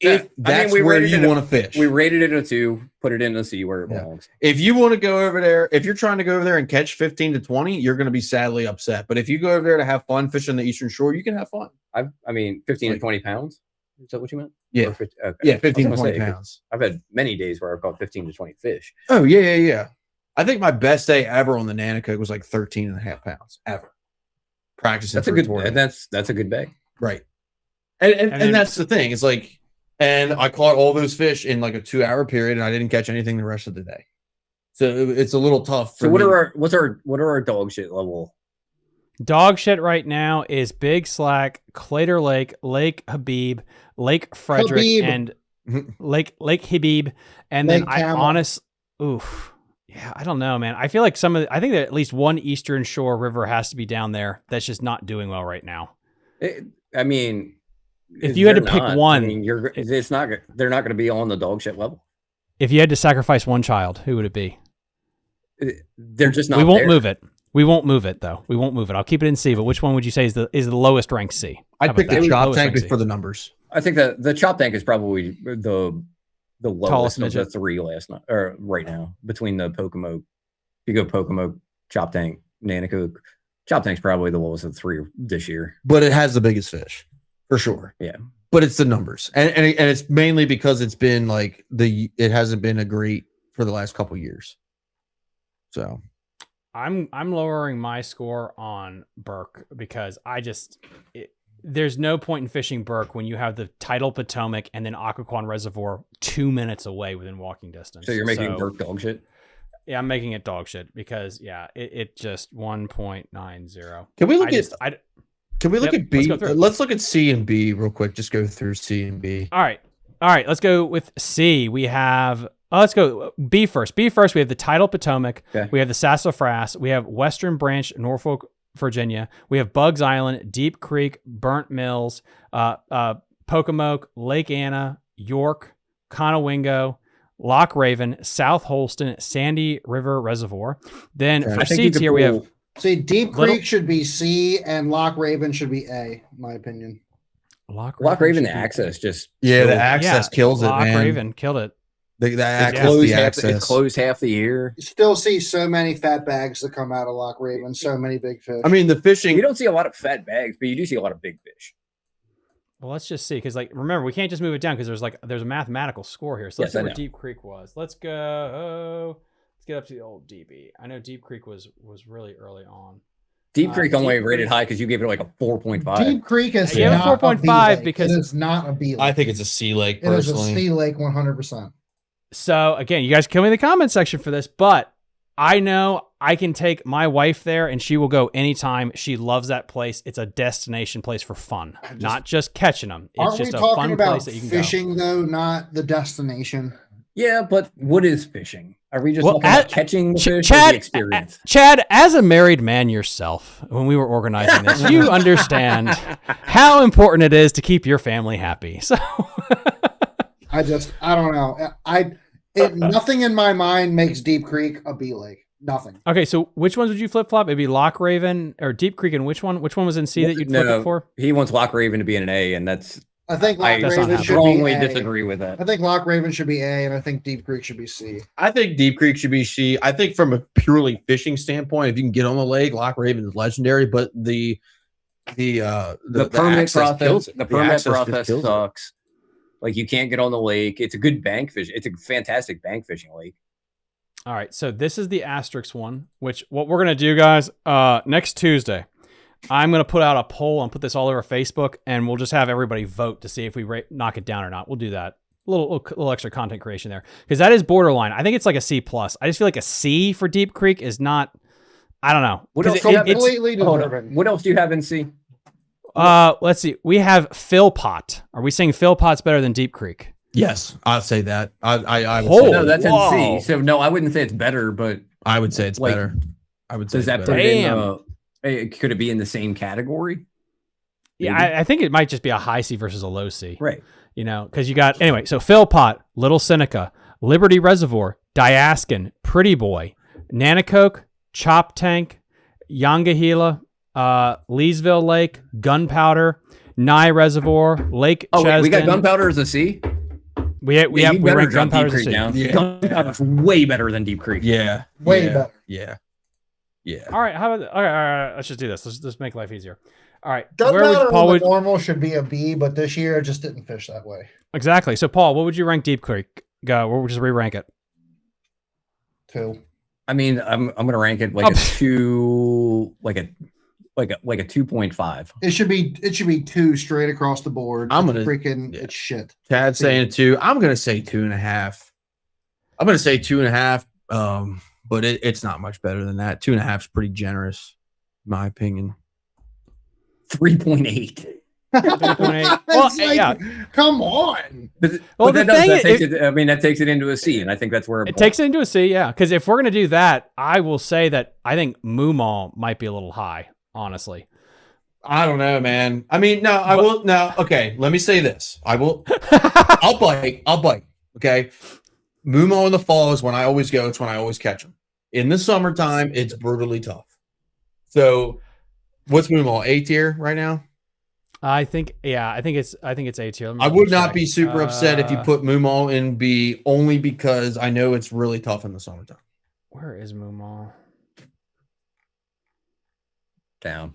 If that's where you want to fish. We rated it a 2, put it in a C where it belongs. If you want to go over there, if you're trying to go over there and catch 15 to 20, you're going to be sadly upset. But if you go over there to have fun fishing the Eastern Shore, you can have fun. I mean, 15 to 20 pounds. Is that what you meant? Yeah. 50, okay. Yeah, 15 to 20 pounds. I've had many days where I've caught 15 to 20 fish. Oh, yeah. I think my best day ever on the Nanacoke was like 13 and a half pounds ever. Practicing. That's a good one. That's a good bag. Right. And that's the thing. It's like, and I caught all those fish in like a 2-hour period, and I didn't catch anything the rest of the day. So it's a little tough. So what are our dog shit level? Dog shit right now is Big Slack, Clater Lake, Lake Habeeb, Lake Frederick, and Lake Habeeb, and Lake then Camel. Yeah, I don't know, man. I feel like I think that at least one Eastern Shore river has to be down there that's just not doing well right now. I mean, if you had to pick one, I mean, they're not going to be on the dog shit level. If you had to sacrifice one child, who would it be? They're just not. We won't move it. We won't move it though. We won't move it. I'll keep it in C. But which one would you say is the lowest ranked C? I'd pick the Choptank for the numbers. I think that the Choptank is probably the lowest of the three right now between the Pocomoke. If you go Pocomoke, Choptank, Nanticoke, Choptank's probably the lowest of the three this year. But it has the biggest fish, for sure. Yeah. But it's the numbers, and it's mainly because it's been like it hasn't been a great for the last couple years. So, I'm lowering my score on Burke because there's no point in fishing Burke when you have the Tidal Potomac and then Occoquan Reservoir 2 minutes away within walking distance. So you're making Burke dog shit? Yeah, I'm making it dog shit because it just 1.90. Can we look Can we look at B? Let's look at C and B real quick. Just go through C and B. All right. Let's go with C. We have. Let's go B first. B first. We have the Tidal Potomac. Okay. We have the Sassafras. We have Western Branch, Norfolk, Virginia. We have Bugs Island, Deep Creek, Burnt Mills, Pocomoke, Lake Anna, York, Conowingo, Loch Raven, South Holston, Sandy River Reservoir. Then for C tier, we have. See, Deep Creek should be C and Loch Raven should be A, in my opinion. Loch Raven, the access just the access kills it, man. Loch Raven killed it. It closed half the year. You still see so many fat bags that come out of Loch Raven, so many big fish. I mean, the fishing, you don't see a lot of fat bags, but you do see a lot of big fish. Well, let's just see, because remember, we can't just move it down because there's a mathematical score here. So let's see where Deep Creek was. Let's go. Let's get up to the old DB. I know Deep Creek was really early on. Deep Creek only rated high because you gave it like a 4.5. Deep Creek is not 4.5 because it is not a B lake. I think it's a C lake. Personally, it is a C lake 100%. So again, you guys kill me in the comment section for this, but I know I can take my wife there and she will go anytime. She loves that place. It's a destination place for fun, not just catching them. It's just a fun place that you can fishing, though, not the destination. Yeah, but what is fishing? Are we just talking about catching the fish or the experience? Chad, as a married man yourself, when we were organizing this, you understand how important it is to keep your family happy. So I don't know. Nothing in my mind makes Deep Creek a B lake. Nothing. Okay, so which ones would you flip flop? Maybe Loch Raven or Deep Creek, and which one? Which one was in C that you'd flip it for? He wants Loch Raven to be an A, and I think Loch Raven should strongly disagree with that. I think Loch Raven should be A, and I think Deep Creek should be C. I think Deep Creek should be C. I think from a purely fishing standpoint, if you can get on the lake, Loch Raven is legendary. But the permit process sucks. Like, you can't get on the lake. It's a good bank fish. It's a fantastic bank fishing lake. All right, so this is the asterisk one. Which what we're gonna do, guys? Next Tuesday, I'm going to put out a poll and put this all over Facebook, and we'll just have everybody vote to see if we knock it down or not. We'll do that. A little extra content creation there, because that is borderline. I think it's like a C+. I just feel like a C for Deep Creek is not, I don't know. What else do you have in C? Let's see. We have Philpot. Are we saying Philpot's better than Deep Creek? Yes, I'll say that. I would say no, that's in C. So no, I wouldn't say it's better, but I would say it's better. I would say does that better. put it in, could it be in the same category? Yeah, I think it might just be a high C versus a low C. Right. You know, because you got, anyway, so Philpot, Little Seneca, Liberty Reservoir, Diaskin, Pretty Boy, Nanticoke, Choptank, Yongahila, Leesville Lake, Gunpowder, Nye Reservoir, Lake Chesdin. Wait, we got Gunpowder as a C? We rank Gunpowder as a C. Yeah. Gunpowder's way better than Deep Creek. Yeah. Way better. Yeah. All right. All right. Let's just do this. Let's make life easier. All right. Gunpowder normal should be a B, but this year it just didn't fish that way. Exactly. So, Paul, what would you rank Deep Creek? We'll just re-rank it. 2. I mean, I'm gonna rank it like a 2, like a 2.5. It should be 2 straight across the board. It's shit. Chad's saying 2. I'm gonna say 2.5. I'm gonna say 2.5. But it's not much better than that. 2.5 is pretty generous, in my opinion. 3.8. 3.8. Well, like, yeah. Come on. Well, that takes it into a C, and I think that's where it takes it into a C. Yeah, because if we're gonna do that, I will say that I think Moomaw might be a little high, honestly. I don't know, man. I mean, no, I will. No, okay. Let me say this. I will. I'll bite. Okay. Moomaw in the fall is when I always go. It's when I always catch them. In the summertime, it's brutally tough. So, what's Moomaw? A tier right now? I think it's A tier. I would not be super upset if you put Moomaw in B, only because I know it's really tough in the summertime. Where is Moomaw? Down.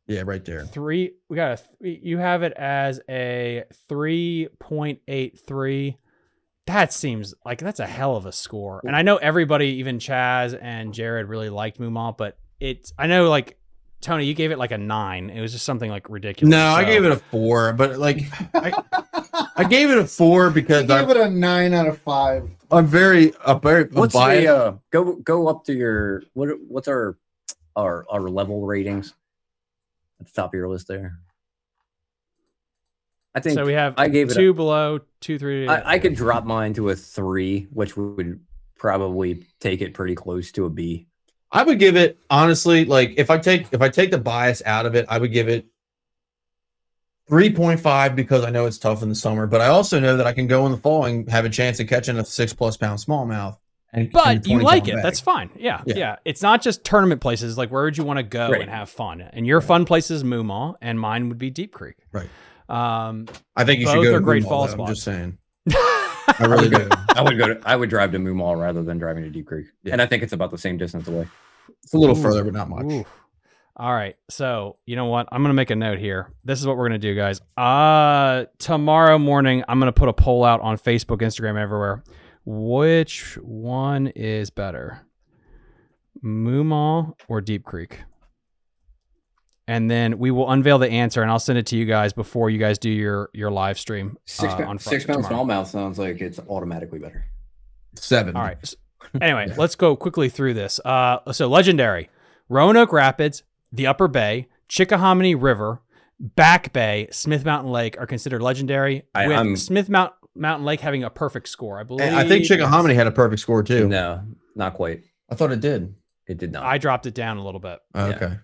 Yeah, right there. You have it as a 3.83. That seems like that's a hell of a score. And I know everybody, even Chaz and Jared, really liked Moomaw, but I know like Tony, you gave it like a 9. It was just something like ridiculous. No, I gave it a 4, but like I gave it a 4 because I gave it a 9 out of 5. I'm very what's the go up to your what's our level ratings at the top of your list there? I think so. We have I gave 2 below, 2, 3. I could drop mine to a 3, which would probably take it pretty close to a B. I would give it, honestly, like if I take the bias out of it, I would give it 3.5 because I know it's tough in the summer, but I also know that I can go in the fall and have a chance of catching a 6+ pound smallmouth. But you like it. Bag. That's fine. Yeah. It's not just tournament places. Like, where would you want to go and have fun? And your fun place is Moomaw, and mine would be Deep Creek. Right. I think you should go to great Moomaw, fall though. spots. I'm just saying. I really do. I would drive to Moomaw rather than driving to Deep Creek. Yeah. And I think it's about the same distance away. It's a little further, but not much. Ooh. All right. So, you know what? I'm going to make a note here. This is what we're going to do, guys. Tomorrow morning, I'm going to put a poll out on Facebook, Instagram, everywhere. Which one is better? Moomaw or Deep Creek? And then we will unveil the answer, and I'll send it to you guys before you guys do your live stream. 6 pound smallmouth sounds like it's automatically better. 7. All right. Anyway, let's go quickly through this. So legendary, Roanoke Rapids, the Upper Bay, Chickahominy River, Back Bay, Smith Mountain Lake are considered legendary. Smith Mountain Lake having a perfect score, I believe. I think Chickahominy had a perfect score too. No, not quite. I thought it did. It did not. I dropped it down a little bit. Okay.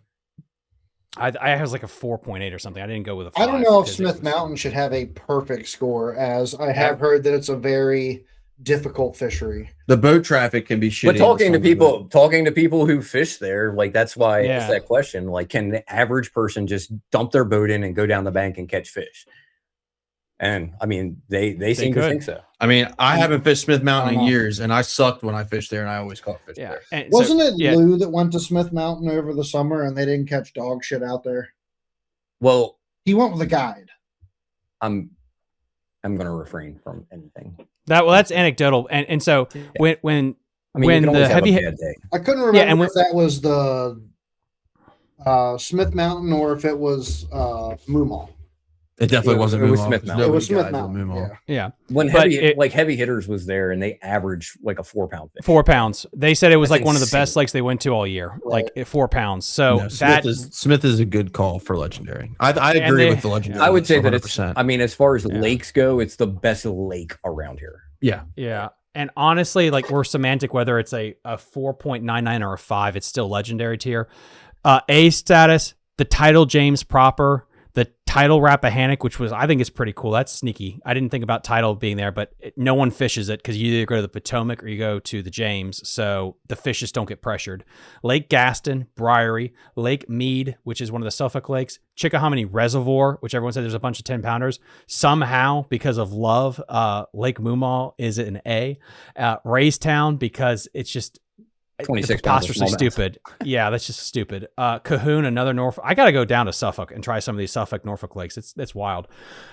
I was like a 4.8 or something. I didn't go with a 5. I don't know if Smith Mountain should have a perfect score, as I have heard that it's a very difficult fishery. The boat traffic can be shitty. But talking to people who fish there, like that's why it's that question. Like, can the average person just dump their boat in and go down the bank and catch fish? And I mean, they seem to think so. I mean, I haven't fished Smith Mountain in years, and I sucked when I fished there, and I always caught fish there. And wasn't it Lou that went to Smith Mountain over the summer and they didn't catch dog shit out there? Well, he went with a guide. I'm going to refrain from anything. That's anecdotal, and so when the heavy I couldn't remember if that was the Smith Mountain or if it was Moomaw. It definitely wasn't. It was Smith Mountain. It was Smith Mountain. Yeah. When heavy hitters was there, and they averaged like a 4 pound fish. 4 pounds. They said it was like one of the best lakes they went to all year, like 4 pounds. So Smith is a good call for legendary. I agree with the legendary. I would say 100%. That it's. I mean, as far as lakes go, it's the best lake around here. Yeah. And honestly, like we're semantic whether it's a 4.99 or a 5, it's still legendary tier. A status, the Tidal James proper. The Tidal Rappahannock, which I think is pretty cool. That's sneaky. I didn't think about Tidal being there, but no one fishes it because you either go to the Potomac or you go to the James. So the fishes don't get pressured. Lake Gaston, Briery, Lake Mead, which is one of the Suffolk lakes, Chickahominy Reservoir, which everyone said there's a bunch of 10-pounders. Somehow, because of love, Lake Moomaw is an A. Raystown, because it's just 26 preposterously stupid. Yeah, that's just stupid. Cahoon, another Norfolk. I got to go down to Suffolk and try some of these Norfolk lakes. It's wild.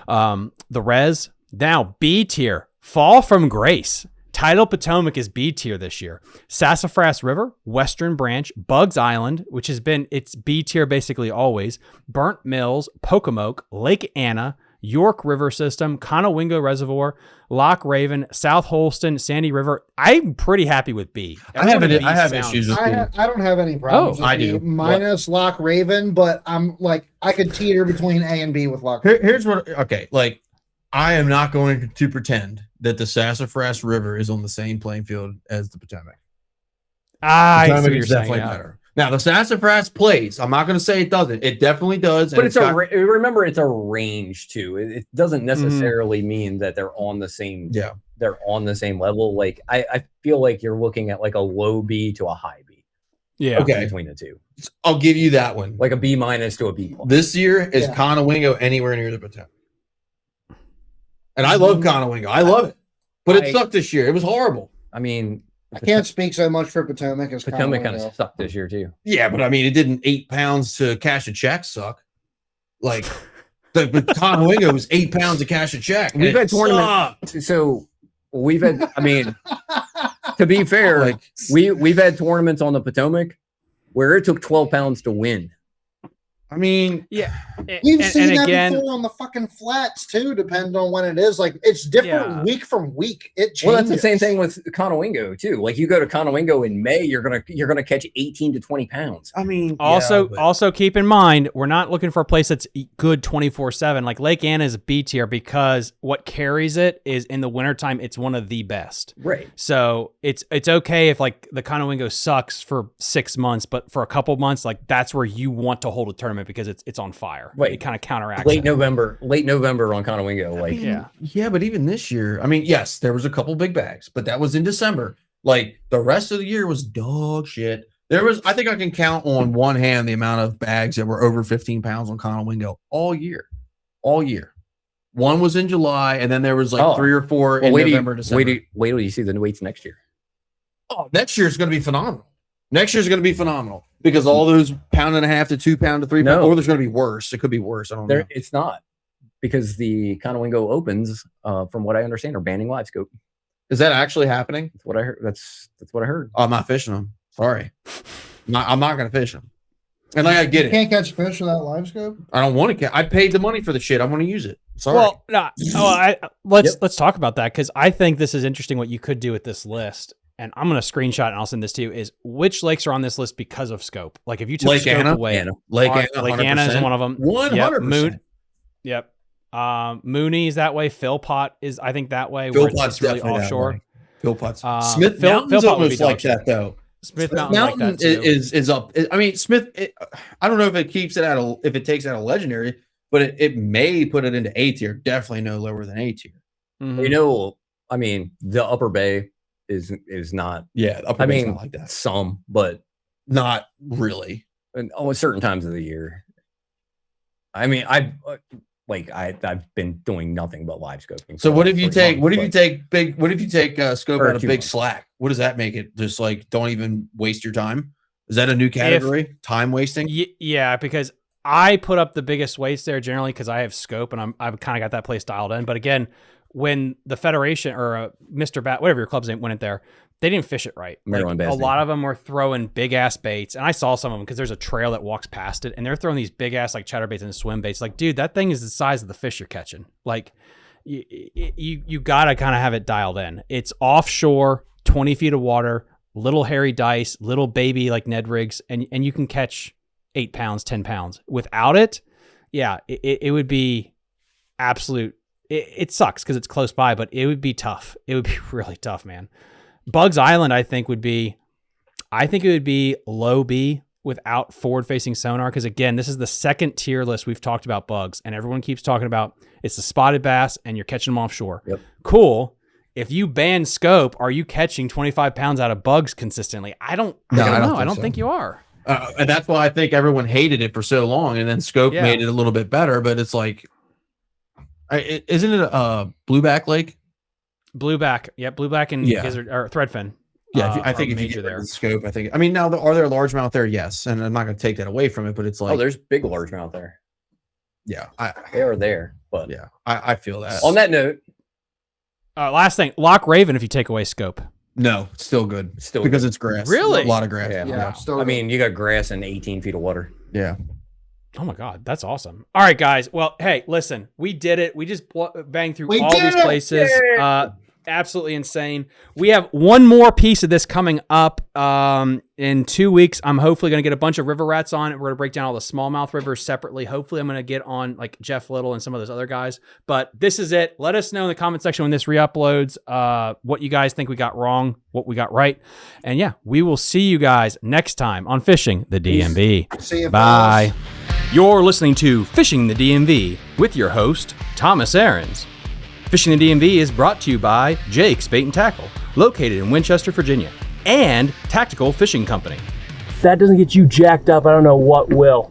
The Res, now B tier, Fall from Grace. Tidal Potomac is B tier this year. Sassafras River, Western Branch, Bugs Island, which has been it's B tier basically always. Burnt Mills, Pocomoke, Lake Anna, York River system, Conowingo Reservoir, Loch Raven, South Holston, Sandy River. I'm pretty happy with B. I have issues with B. I don't have any problems with I B, do. minus Loch Raven, but I'm like, I could teeter between A and B with Loch Raven. Here's what, okay, like, I am not going to pretend that the Sassafras River is on the same playing field as the Potomac. I see Potomac what you're is definitely saying, yeah. better. Now, the Sassafras plays. I'm not going to say it doesn't. It definitely does. But remember, it's a range too. It doesn't necessarily mean that they're on the same. Yeah, they're on the same level. Like I feel like you're looking at like a low B to a high B. Yeah. Okay. Between the two, I'll give you that one. Like a B- to a B+. This year is Conowingo anywhere near the Potomac, and I love Conowingo. I love it, but it sucked this year. It was horrible. I mean, I can't speak so much for Potomac as Potomac kind of sucked this year too. Yeah, but I mean, it didn't 8 pounds to cash a check suck. Like the Conowingo was 8 pounds to cash a check. We've had tournaments. So we've had. I mean, to be fair, like we've had tournaments on the Potomac where it took 12 pounds to win. I mean, yeah, we've seen that before on the fucking flats too. Depending on when it is, like it's different week from week. It changes. Well, that's the same thing with Conowingo too. Like you go to Conowingo in May, you're gonna catch 18 to 20 pounds. I mean, also keep in mind we're not looking for a place that's good 24/7. Like Lake Anna is a B tier because what carries it is in the wintertime it's one of the best. Right. So it's okay if like the Conowingo sucks for 6 months, but for a couple months, like that's where you want to hold a tournament because it's on fire. Right. It kind of counteracts late November on Conowingo. Like yeah, but even this year, I mean, yes, there was a couple big bags, but that was in December. Like the rest of the year was dog shit. There was, I think I can count on one hand the amount of bags that were over 15 pounds on Conowingo all year. One was in July, and then there was like 3 or 4 in November, December. Wait till you see the weights next year. Oh, next year is going to be phenomenal. Next year's going to be phenomenal because all those 1.5 to 2 pound to 3 pound, or there's going to be worse. It could be worse. I don't know. It's not because the Conowingo Opens, from what I understand, are banning live scope. Is that actually happening? That's what I heard. That's what I heard. Oh, I'm not fishing them. Sorry, I'm not going to fish them. And like I get it. Can't catch fish without live scope. I don't want to catch. I paid the money for the shit. I want to use it. Sorry. Well, no. Let's talk about that because I think this is interesting. What you could do with this list. And I'm going to screenshot and I'll send this to you, is which lakes are on this list because of scope? Like if you took Lake scope Anna, away, Lake Anna is one of them. 100%. Yep. Mooney is that way. Philpott is, I think, that way. Philpott's really offshore. Philpott's. Smith Mountain's almost like that, though. Smith Mountain like that is up. I mean, Smith, I don't know if it keeps it if it takes out a legendary, but it may put it into A tier. Definitely no lower than A tier. Mm-hmm. You know, I mean, the Upper Bay is not. Yeah, I mean, not like that. Some, but not really. And certain times of the year. I mean, I've been doing nothing but live scoping. So what if you take scope out of big slack? What does that make it? Just like don't even waste your time. Is that a new category? Time wasting? Yeah, because I put up the biggest weights there generally because I have scope and I've kind of got that place dialed in. But again, when the Federation or Mr. Bat, whatever your club's name, went in there, they didn't fish it right. Like, a lot of them were throwing big ass baits, and I saw some of them because there's a trail that walks past it, and they're throwing these big ass like chatter baits and swim baits. Like, dude, that thing is the size of the fish you're catching. Like, you gotta kind of have it dialed in. It's offshore, 20 feet of water, little hairy dice, little baby like Ned rigs, and you can catch 8 pounds, 10 pounds. Without it, yeah, it would be absolute. It sucks because it's close by, but it would be tough. It would be really tough, man. Bugs Island, I think it would be low B without forward-facing sonar. Because again, this is the second tier list we've talked about bugs, and everyone keeps talking about it's the spotted bass, and you're catching them offshore. Yep. Cool. If you ban scope, are you catching 25 pounds out of bugs consistently? I don't know. I don't think you are. And that's why I think everyone hated it for so long, and then scope made it a little bit better. But it's like, isn't it a Blueback Lake? Blueback, Blueback and Gizzard or Threadfin. Yeah, I think if you get there scope, I think. I mean, now are there largemouth there? Yes, and I'm not going to take that away from it, but it's like, there's big largemouth there. Yeah, they are there, but yeah, I feel that. On that note, last thing, Loch Raven. If you take away scope, no, it's still good, because it's grass. Really, a lot of grass. Yeah. I mean, you got grass and 18 feet of water. Yeah. Oh my God, that's awesome. All right, guys. Well, hey, listen, we did it. We just banged through all these places. Absolutely insane. We have one more piece of this coming up in 2 weeks. I'm hopefully going to get a bunch of river rats on. We're going to break down all the smallmouth rivers separately. Hopefully I'm going to get on like Jeff Little and some of those other guys. But this is it. Let us know in the comment section when this re-uploads what you guys think we got wrong, what we got right. And yeah, we will see you guys next time on Fishing the DMV. See you. Bye. You're listening to Fishing the DMV with your host, Thomas Ahrens. Fishing the DMV is brought to you by Jake's Bait and Tackle, located in Winchester, Virginia, and Tactical Fishing Company. If that doesn't get you jacked up, I don't know what will.